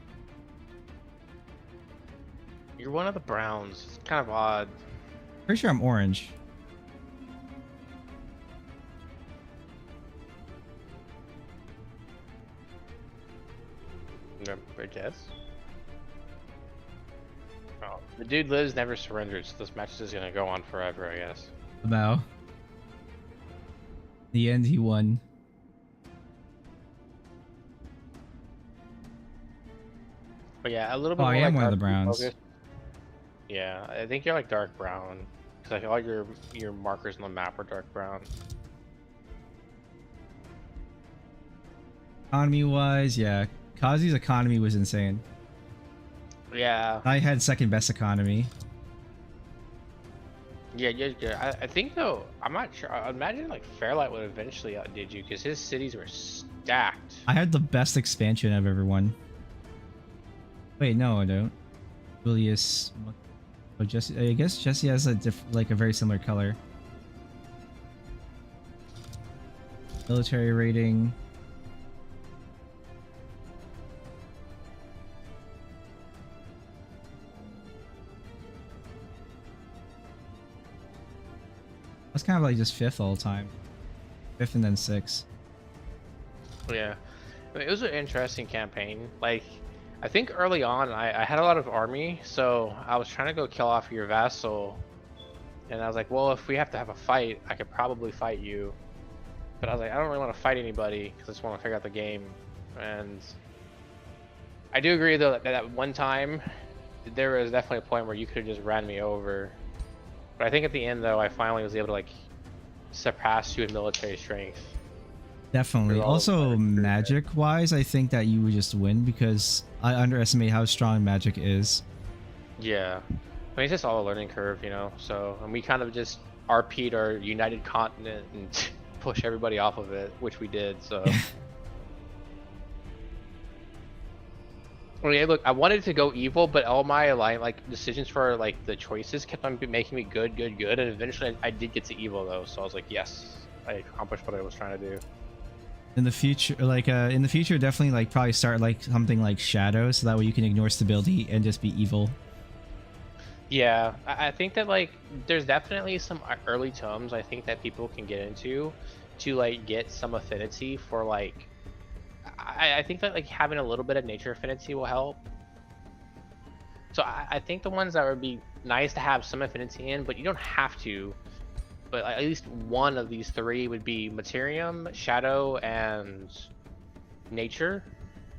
You're one of the browns. It's kind of odd.
Pretty sure I'm orange.
I guess. Oh, the dude lives, never surrenders. So this match is gonna go on forever, I guess.
About. The end, he won.
But yeah, a little bit.
Oh,
more
I am
like
one of the
RP
browns.
focused. Yeah, I think you're like dark brown. Cause like all your markers on the map are dark brown.
Economy wise, yeah. Kazi's economy was insane.
Yeah.
I had second best economy.
Yeah. I think though, I'm not sure. I imagine like Fairlight would eventually outdid you because his cities were stacked.
I had the best expansion I've ever won. Wait, no, I don't. Julius. Oh, Jesse. I guess Jesse has a like a very similar color. Military rating. I was kind of like just fifth all the time. Fifth and then sixth.
Yeah. I mean, it was an interesting campaign. Like, I think early on I had a lot of army, so I was trying to go kill off your vassal. And I was like, well, if we have to have a fight, I could probably fight you. But I was like, I don't really want to fight anybody because I just want to figure out the game. And I do agree, though, that at one time, there was definitely a point where you could have just ran me over. But I think at the end, though, I finally was able to, like, surpass you in military strength.
Definitely. Also, magic-wise, I think that you would just win because I underestimate how strong magic is.
Yeah. I mean, it's just all a learning curve, you know? So, and we kind of just RP'd our united continent and push everybody off of it, which we did, so... Okay, look, I wanted to go evil, but all my decisions for like the choices kept on making me good, and eventually I did get to evil though. So I was like, yes, I accomplished what I was trying to do.
In the future, definitely like probably start like something like shadow, so that way you can ignore stability and just be evil.
Yeah, I think that like there's definitely some early tomes I think that people can get into to like get some affinity for like. I think that like having a little bit of nature affinity will help. So I think the ones that would be nice to have some affinity in, but you don't have to. But at least one of these three would be Materium, Shadow, and Nature.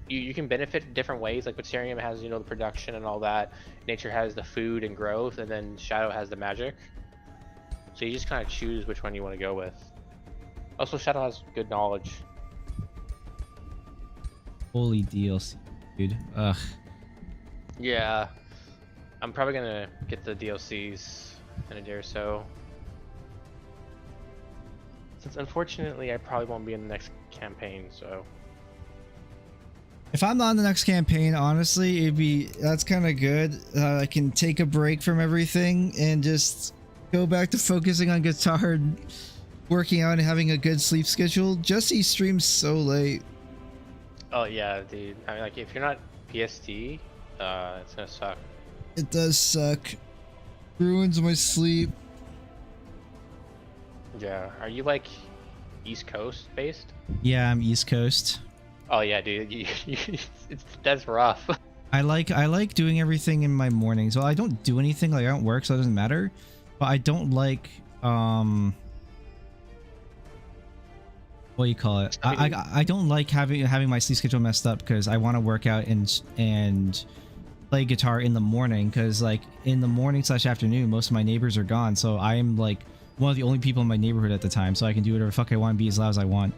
You can benefit different ways. Like Materium has, you know, the production and all that. Nature has the food and growth, and then Shadow has the magic. So you just kind of choose which one you want to go with. Also, Shadow has good knowledge.
Holy DLC, dude. Ugh.
Yeah. I'm probably gonna get the DLCs in a day or so. Since unfortunately I probably won't be in the next campaign, so.
If I'm not in the next campaign, honestly, that's kind of good. I can take a break from everything and just go back to focusing on guitar, working out, and having a good sleep schedule. Jesse streams so late.
Oh yeah, dude. I mean, like if you're not PST, it's gonna suck.
It does suck. Ruins my sleep.
Yeah. Are you like East Coast based?
Yeah, I'm East Coast.
Oh yeah, dude. That's rough.
I like doing everything in my mornings. Well, I don't do anything, like I don't work, so it doesn't matter. But I don't like what do you call it? I don't like having my sleep schedule messed up because I want to work out and play guitar in the morning, because like in the morning / afternoon, most of my neighbors are gone, so I'm like one of the only people in my neighborhood at the time, so I can do whatever the fuck I want and be as loud as I want.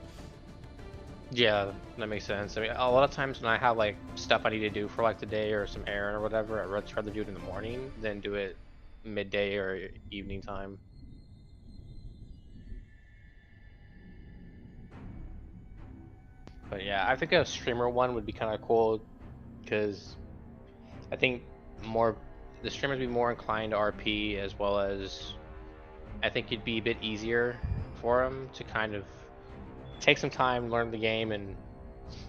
Yeah, that makes sense. I mean, a lot of times when I have like stuff I need to do for like the day or some errand or whatever, I'd rather do it in the morning than do it midday or evening time. But yeah, I think a streamer one would be kind of cool because I think the streamers would be more inclined to RP, as well as I think it'd be a bit easier for them to kind of take some time, learn the game, and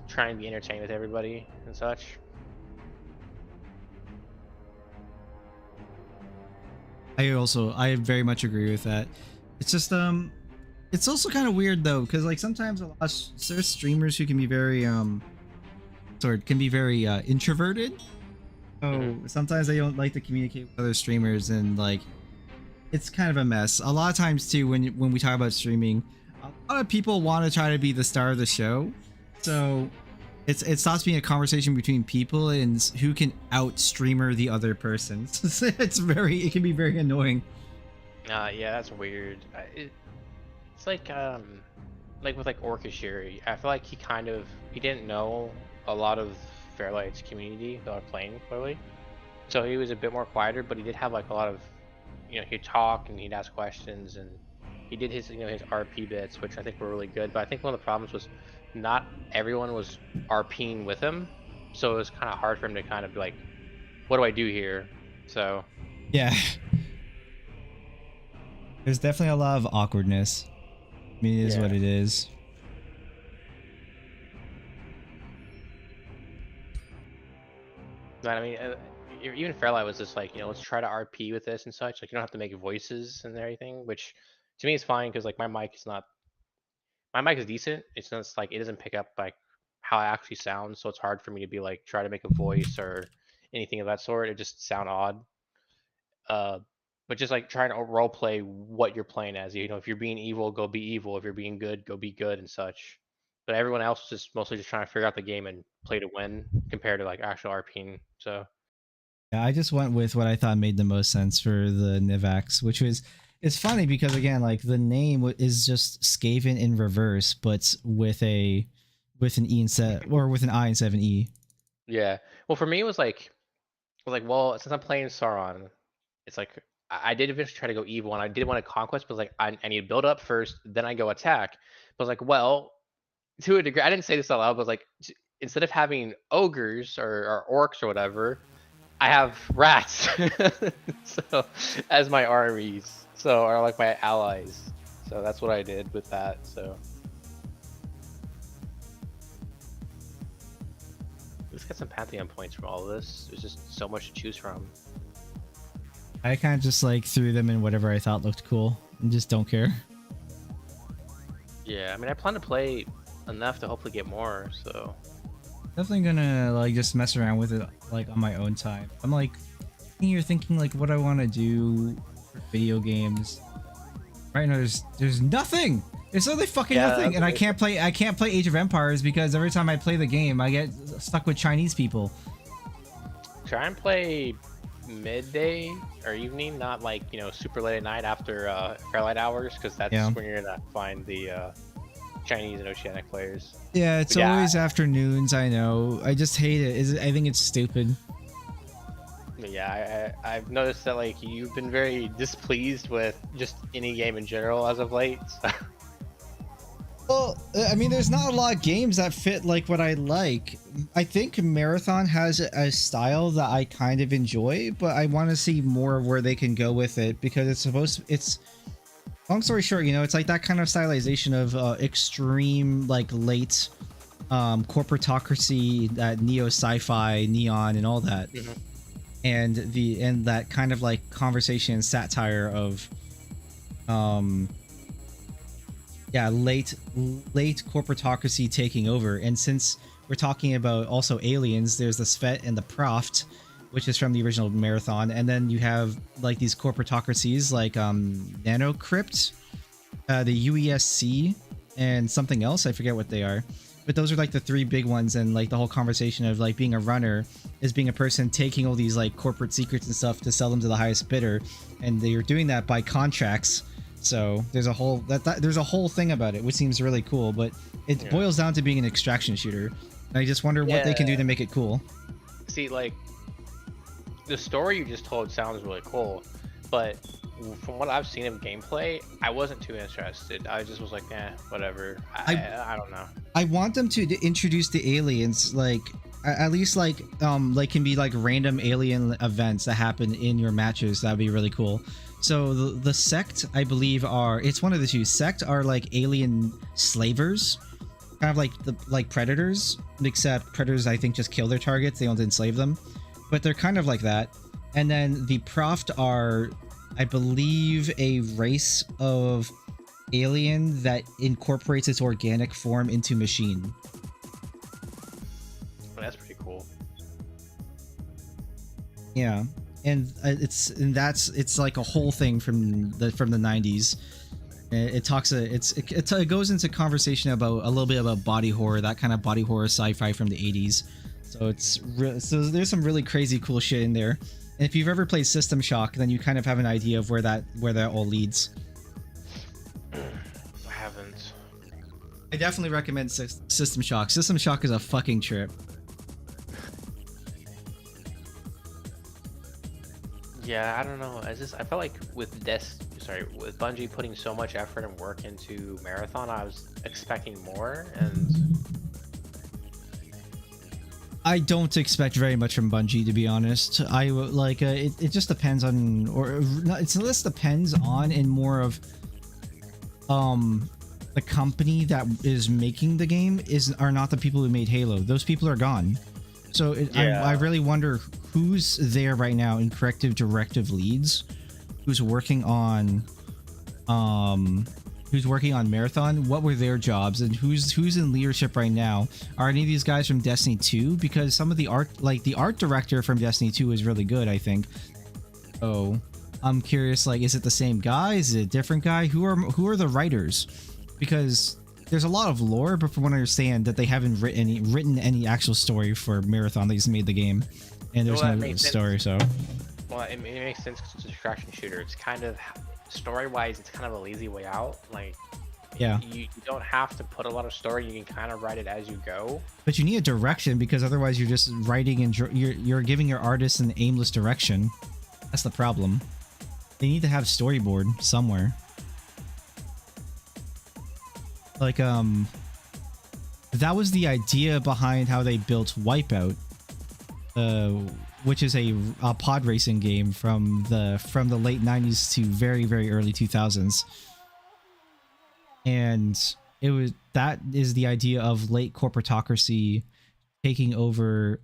try and be entertained with everybody and such.
I very much agree with that. It's just it's also kind of weird though, because like sometimes there's streamers who can be very introverted. So sometimes they don't like to communicate with other streamers, and like it's kind of a mess. A lot of times too, when we talk about streaming, a lot of people want to try to be the star of the show, so it stops being a conversation between people and who can out streamer the other person. It can be very annoying.
Yeah, that's weird. It's like with like Orchestra, I feel like he didn't know a lot of Fairlight's community that are playing clearly, so he was a bit more quieter, but he did have like a lot of, he'd talk and he'd ask questions, and he did his his RP bits, which I think were really good. But I think one of the problems was not everyone was RPing with him, so it was kind of hard for him to kind of be like, what do I do here? So
yeah, there's definitely a lot of awkwardness. I mean, it is what it is.
But I mean, even Fairlight was just like, let's try to RP with this and such. Like, you don't have to make voices and everything, which to me is fine because like my mic is decent. It's just like it doesn't pick up like how I actually sound, so it's hard for me to be like try to make a voice or anything of that sort. It just sound odd. But just like trying to role play what you're playing as. If you're being evil, go be evil. If you're being good, go be good and such. But everyone else is just mostly just trying to figure out the game and play to win compared to like actual RPing. So
Yeah, I just went with what I thought made the most sense for the Nivax, which was, it's funny because again, like the name is just Skaven in reverse, but with an E instead, or with an I instead of an E.
yeah. Well, for me, it was like, well, since I'm playing Sauron, it's like I did eventually try to go evil, and I did want to conquest, but like I need to build up first, then I go attack. But I was like, well, to a degree, I didn't say this out loud, but like instead of having ogres or orcs or whatever, I have rats, so as my armies, or like my allies. So that's what I did with that. So let's get some Pantheon points from all of this. There's just so much to choose from.
I kind of just like threw them in whatever I thought looked cool and just don't care.
Yeah, I mean, I plan to play enough to hopefully get more, so
Definitely gonna like just mess around with it like on my own time. I'm like you're thinking like what I want to do for video games. Right now there's nothing. There's literally fucking nothing, and I can't play Age of Empires because every time I play the game I get stuck with Chinese people.
Try and play midday or evening, not like super late at night after Fairlight hours, because that's when you're gonna find the Chinese and Oceanic players.
Yeah, it's always afternoons. I know. I just hate it. I think it's stupid.
But yeah, I've noticed that like you've been very displeased with just any game in general as of late. So.
Well, I mean, there's not a lot of games that fit like what I like. I think Marathon has a style that I kind of enjoy, but I want to see more of where they can go with it, because it's long story short, it's like that kind of stylization of extreme like late corporatocracy, that neo sci-fi, neon and all that. And that kind of like conversation and satire of late corporatocracy taking over. And since we're talking about also aliens, there's the Svet and the Proft, which is from the original Marathon, and then you have like these corporatocracies like Nanocrypt, the UESC, and something else, I forget what they are, but those are like the three big ones. And like the whole conversation of like being a runner as being a person taking all these like corporate secrets and stuff to sell them to the highest bidder, and they're doing that by contracts. So there's a whole there's a whole thing about it, which seems really cool. But it boils down to being an extraction shooter. And I just wonder what they can do to make it cool.
See, like, the story you just told sounds really cool, but from what I've seen of gameplay, I wasn't too interested. I just was like, whatever. I don't know.
I want them to introduce the aliens, like at least like can be like random alien events that happen in your matches. That'd be really cool. So the sect, I believe, it's one of the two. Sect are like alien slavers, kind of like predators, except predators I think just kill their targets. They don't enslave them, but they're kind of like that. And then the Proft are, I believe, a race of alien that incorporates its organic form into machine.
Well, that's pretty cool.
Yeah, and it's like a whole thing from the 90s. It goes into conversation about a little bit about body horror, that kind of body horror sci-fi from the 80s. So there's some really crazy cool shit in there. And if you've ever played System Shock, then you kind of have an idea of where that all leads.
I haven't.
I definitely recommend System Shock. System Shock is a fucking trip.
Yeah, I don't know. I felt like with Bungie putting so much effort and work into Marathon, I was expecting more, and
I don't expect very much from Bungie, to be honest. I like it just depends on, or it's less depends on and more of the company that is making the game are not the people who made Halo. Those people are gone. So I really wonder who's there right now in creative directive leads, who's working on Marathon, what were their jobs, and who's in leadership right now. Are any of these guys from Destiny 2? Because some of the art, like the art director from Destiny 2 is really good, I think. Oh, I'm curious, like, is it the same guy? Is it a different guy? Who are the writers? Because there's a lot of lore, but from what I understand, that they haven't written any actual story for Marathon. They just made the game, and there's no story. So,
well, it makes sense because it's a distraction shooter. It's kind of story-wise, it's kind of a lazy way out. Like,
yeah,
you don't have to put a lot of story. You can kind of write it as you go.
But you need a direction, because otherwise you're just writing and you're giving your artists an aimless direction. That's the problem. They need to have storyboard somewhere. Like, that was the idea behind how they built Wipeout, which is a pod racing game from the late 90s to very, very early 2000s. And that is the idea of late corporatocracy taking over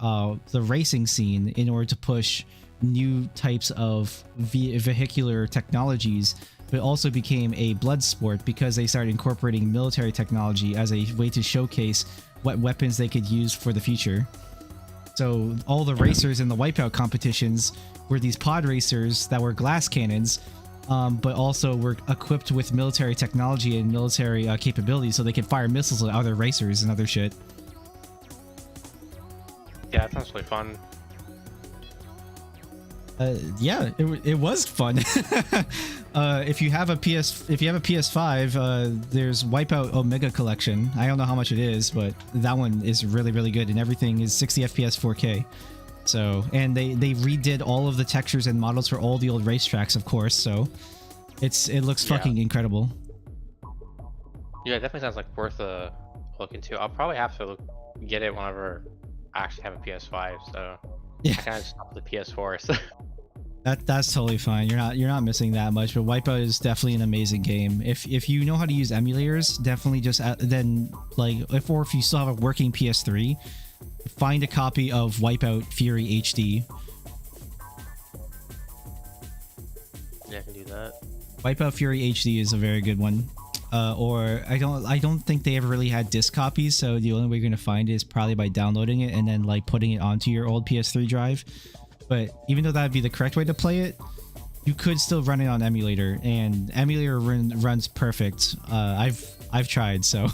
the racing scene in order to push new types of vehicular technologies, but also became a blood sport because they started incorporating military technology as a way to showcase what weapons they could use for the future. So all the racers in the Wipeout competitions were these pod racers that were glass cannons, but also were equipped with military technology and military capabilities, so they could fire missiles at other racers and other shit.
Yeah, that sounds really fun.
Yeah, it was fun. If you have a PS5, there's Wipeout Omega Collection. I don't know how much it is, but that one is really, really good, and everything is 60 FPS 4K. So, and they redid all of the textures and models for all the old racetracks, of course. So, it looks fucking incredible.
Yeah, it definitely sounds like worth a look into. I'll probably have to get it whenever I actually have a PS5. So
yeah,
I kind of stopped the PS4. So.
That's totally fine. You're not missing that much. But Wipeout is definitely an amazing game. If you know how to use emulators, definitely just then like if you still have a working PS3, find a copy of Wipeout Fury HD.
Yeah, I can do that.
Wipeout Fury HD is a very good one. Or I don't think they ever really had disc copies, so the only way you're gonna find it is probably by downloading it and then like putting it onto your old PS3 drive. But even though that'd be the correct way to play it, you could still run it on emulator, and emulator runs perfect. I've tried, so.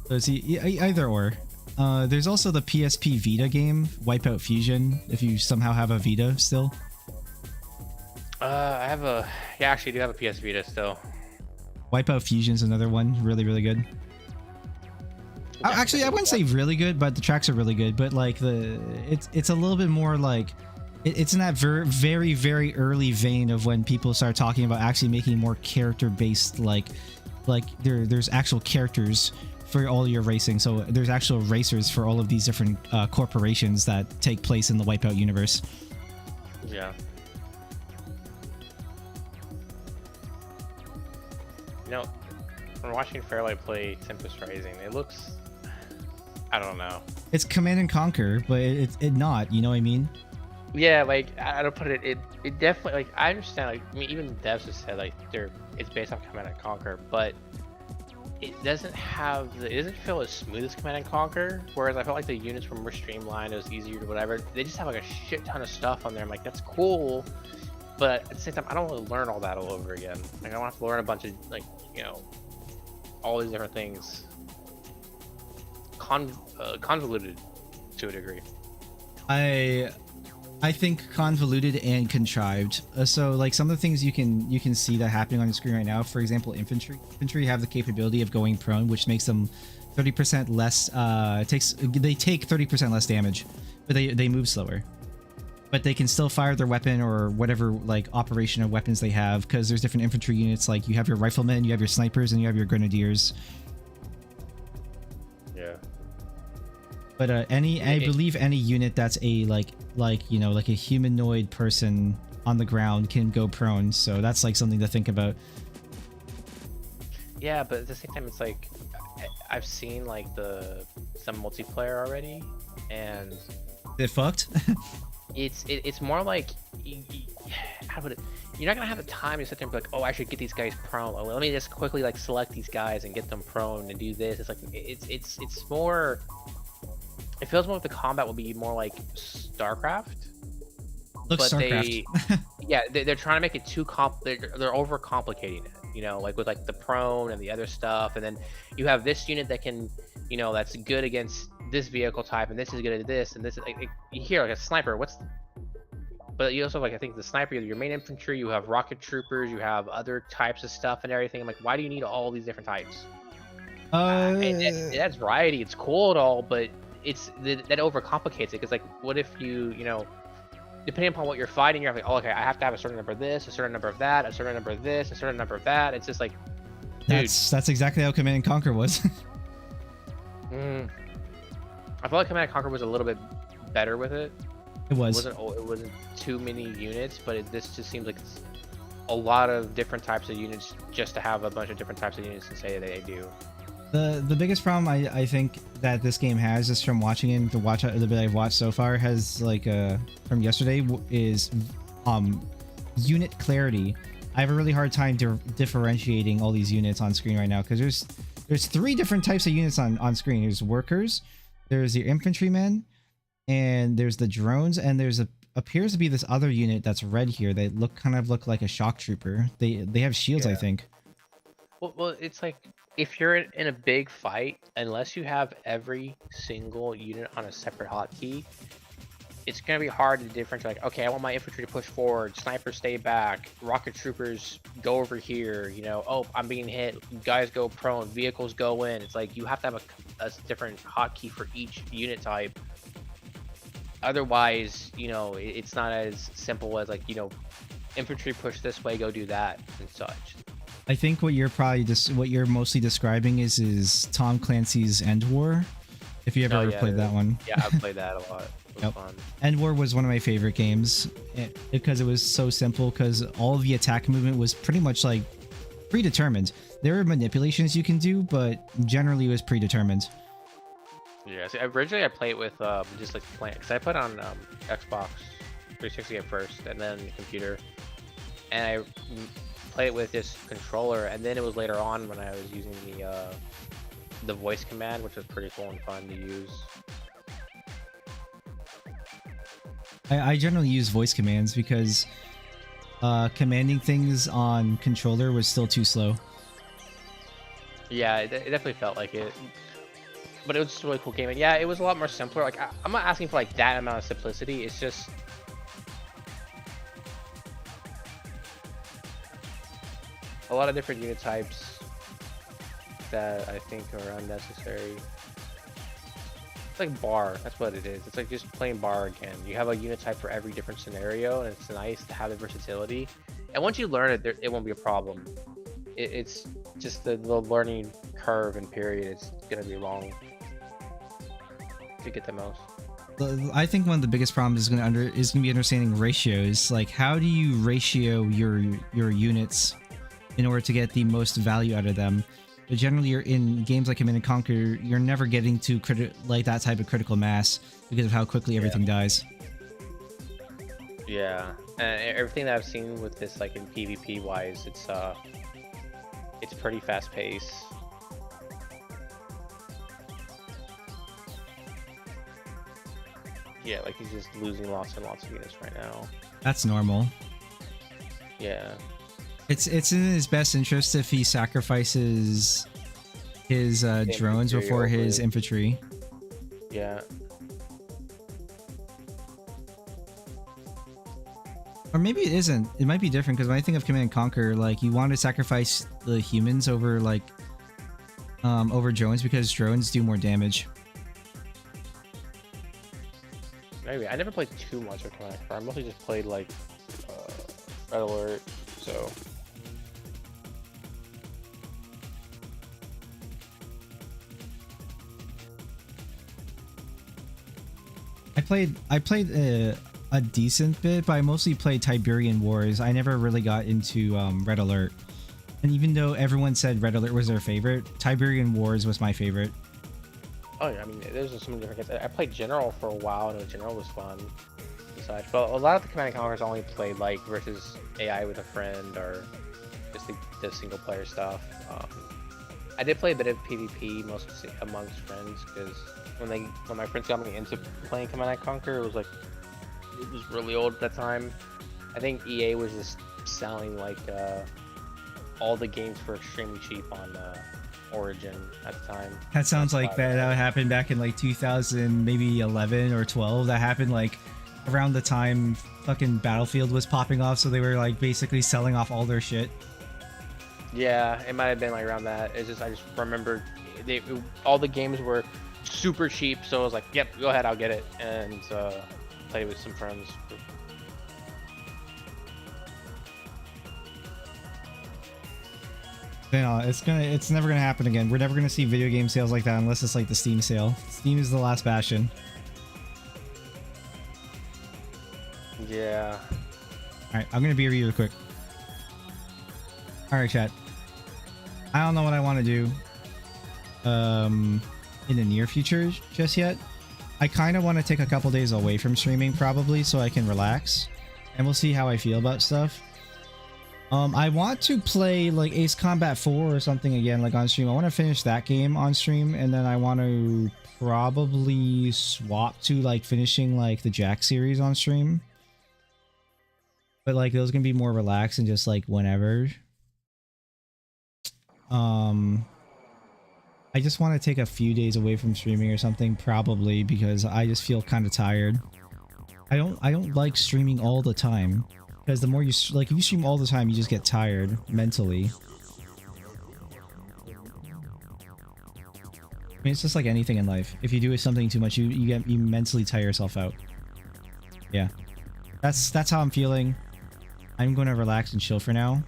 So it's either or. There's also the PSP Vita game, Wipeout Fusion, if you somehow have a Vita still.
I have a... Yeah, I actually do have a PS Vita still.
Wipeout Fusion's another one, really, really good. Actually, I wouldn't say really good, but the tracks are really good. But like it's a little bit more like it's in that very, very early vein of when people start talking about actually making more character-based, like there's actual characters for all your racing. So there's actual racers for all of these different corporations that take place in the Wipeout universe.
Yeah. You know, when watching Fairlight play Tempest Rising, it looks... I don't know.
It's Command and Conquer, but it's not, you know what I mean?
Yeah, like, I don't put it... It definitely... Like, I understand, like, I mean, even devs have said, like, it's based off Command and Conquer, but it doesn't have... It doesn't feel as smooth as Command and Conquer, whereas I felt like the units were more streamlined, it was easier to whatever. They just have, like, a shit ton of stuff on there. I'm like, that's cool, but at the same time, I don't want to learn all that all over again. Like, I don't have to learn a bunch of, like, you know, all these different things. Convoluted to a degree.
I think convoluted and contrived. So like some of the things you can see that happening on the screen right now. For example, infantry have the capability of going prone, which makes them 30% less. They take 30% less damage, but they move slower. But they can still fire their weapon or whatever like operational weapons they have, because there's different infantry units. Like you have your riflemen, you have your snipers, and you have your grenadiers.
Yeah.
But I believe any unit that's a like you know, like a humanoid person on the ground can go prone. So that's like something to think about.
Yeah, but at the same time, it's like I've seen like some multiplayer already, and
it fucked.
it's more like how would it? You're not gonna have the time to sit there and be like, oh, I should get these guys prone. Oh, let me just quickly like select these guys and get them prone and do this. It's like it's more. It feels more like the combat will be more like StarCraft.
Looks
but
StarCraft.
they're trying to make it too they're overcomplicating it, you know, like with like the prone and the other stuff, and then you have this unit that can, you know, that's good against this vehicle type, and this is good at this, and this is like you hear like a sniper. But you also have, like, I think the sniper, your main infantry, you have rocket troopers, you have other types of stuff and everything. I'm like, why do you need all these different types? That's variety. It's cool and all, but that overcomplicates it, because like, what if you know, depending upon what you're fighting, you're like, oh, okay, I have to have a certain number of this, a certain number of that, a certain number of this, a certain number of that. It's just like, dude.
That's exactly how Command and Conquer was.
I feel like Command and Conquer was a little bit better with it.
It was.
It wasn't too many units, but this just seems like it's a lot of different types of units just to have a bunch of different types of units to say that they do.
The biggest problem I think that this game has, is from watching it, the bit I've watched so far, has like from yesterday, is unit clarity. I have a really hard time differentiating all these units on screen right now, because there's 3 different types of units on screen. There's workers, there's your infantrymen, and there's the drones, and there's appears to be this other unit that's red here. They kind of look like a shock trooper. They have shields, I think.
Well, it's like, if you're in a big fight, unless you have every single unit on a separate hotkey, it's going to be hard to differentiate. Like, okay, I want my infantry to push forward, snipers stay back, rocket troopers go over here, you know, oh, I'm being hit, guys go prone, vehicles go in. It's like, you have to have a different hotkey for each unit type. Otherwise, you know, it's not as simple as like, you know, infantry push this way, go do that and such.
I think what you're mostly describing is Tom Clancy's End War. If you ever played that one.
Yeah, I've played that a lot. It was fun.
End War was one of my favorite games because it was so simple, because all of the attack movement was pretty much like predetermined. There were manipulations you can do, but generally it was predetermined.
Yeah, so originally I played with just like playing, because I put on Xbox 360 at first, and then computer, and I played it with this controller, and then it was later on when I was using the voice command, which was pretty cool and fun to use.
I generally use voice commands because commanding things on controller was still too slow.
Yeah, it definitely felt like it. but it was just a really cool game. And yeah, it was a lot more simpler. Like I'm not asking for like that amount of simplicity. It's just a lot of different unit types that I think are unnecessary. It's like bar, that's what it is. It's like just playing bar again. You have a unit type for every different scenario, and it's nice to have the versatility. And once you learn it, it won't be a problem. It's just the learning curve and period. It's gonna be long to get the most.
I think one of the biggest problems is gonna be understanding ratios. Like, how do you ratio your units in order to get the most value out of them? But generally, you're in games like Command & Conquer, you're never getting to like that type of critical mass because of how quickly everything dies.
Yeah, and everything that I've seen with this, like in PvP wise, it's pretty fast paced. Yeah, like he's just losing lots and lots of units right now.
That's normal.
Yeah.
It's in his best interest if he sacrifices his drones before his infantry.
Yeah.
Or maybe it isn't. It might be different, because when I think of Command & Conquer, like, you want to sacrifice the humans over like over drones because drones do more damage.
Maybe. I never played too much of Command & Conquer. I mostly just played like Red Alert, so.
I played a decent bit, but I mostly played Tiberian Wars. I never really got into Red Alert. And even though everyone said Red Alert was their favorite, Tiberian Wars was my favorite.
Oh yeah, I mean, there's so many different games. I played General for a while, and General was fun. Besides, but a lot of the Command & Conquers only played like versus AI with a friend or just the single player stuff. I did play a bit of PvP, mostly amongst friends, because when my friends got me into playing Command & Conquer, it was really old at that time. I think EA was just selling like all the games for extremely cheap on Origin at the time.
That sounds like that happened back in like 2000, maybe 11 or 12. That happened like around the time fucking Battlefield was popping off, so they were like basically selling off all their shit.
Yeah, it might have been like around that. It's just I just remember all the games were super cheap, so I was like, "Yep, go ahead, I'll get it," and play with some friends.
No, it's never gonna happen again. We're never gonna see video game sales like that unless it's like the Steam sale. Steam is the last bastion.
Yeah.
Alright, I'm gonna be real quick. Alright, chat. I don't know what I want to do in the near future just yet. I kind of want to take a couple days away from streaming probably so I can relax, and we'll see how I feel about stuff. I want to play like Ace Combat 4 or something again, like on stream. I want to finish that game on stream, and then I want to probably swap to like finishing like the Jack series on stream. But like those are gonna be more relaxed and just like whenever. I just want to take a few days away from streaming or something, probably, because I just feel kind of tired. I don't like streaming all the time, because the more you like, if you stream all the time, you just get tired mentally. I mean, it's just like anything in life. If you do something too much, you mentally tire yourself out. Yeah, that's how I'm feeling. I'm going to relax and chill for now.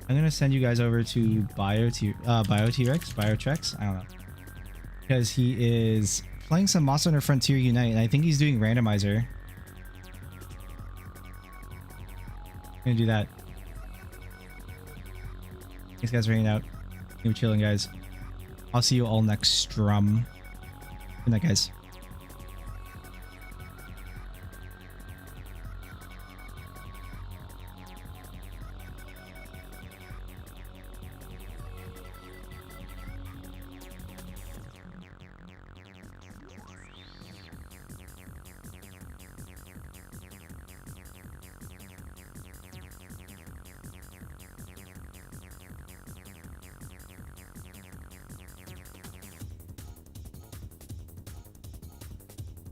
I'm gonna send you guys over to Biotrex. I don't know, because he is playing some Monster Hunter Frontier Unite, and I think he's doing randomizer. I'm gonna do that. Thanks guys for hanging out. We're chilling, guys. I'll see you all next strum. Good night, guys.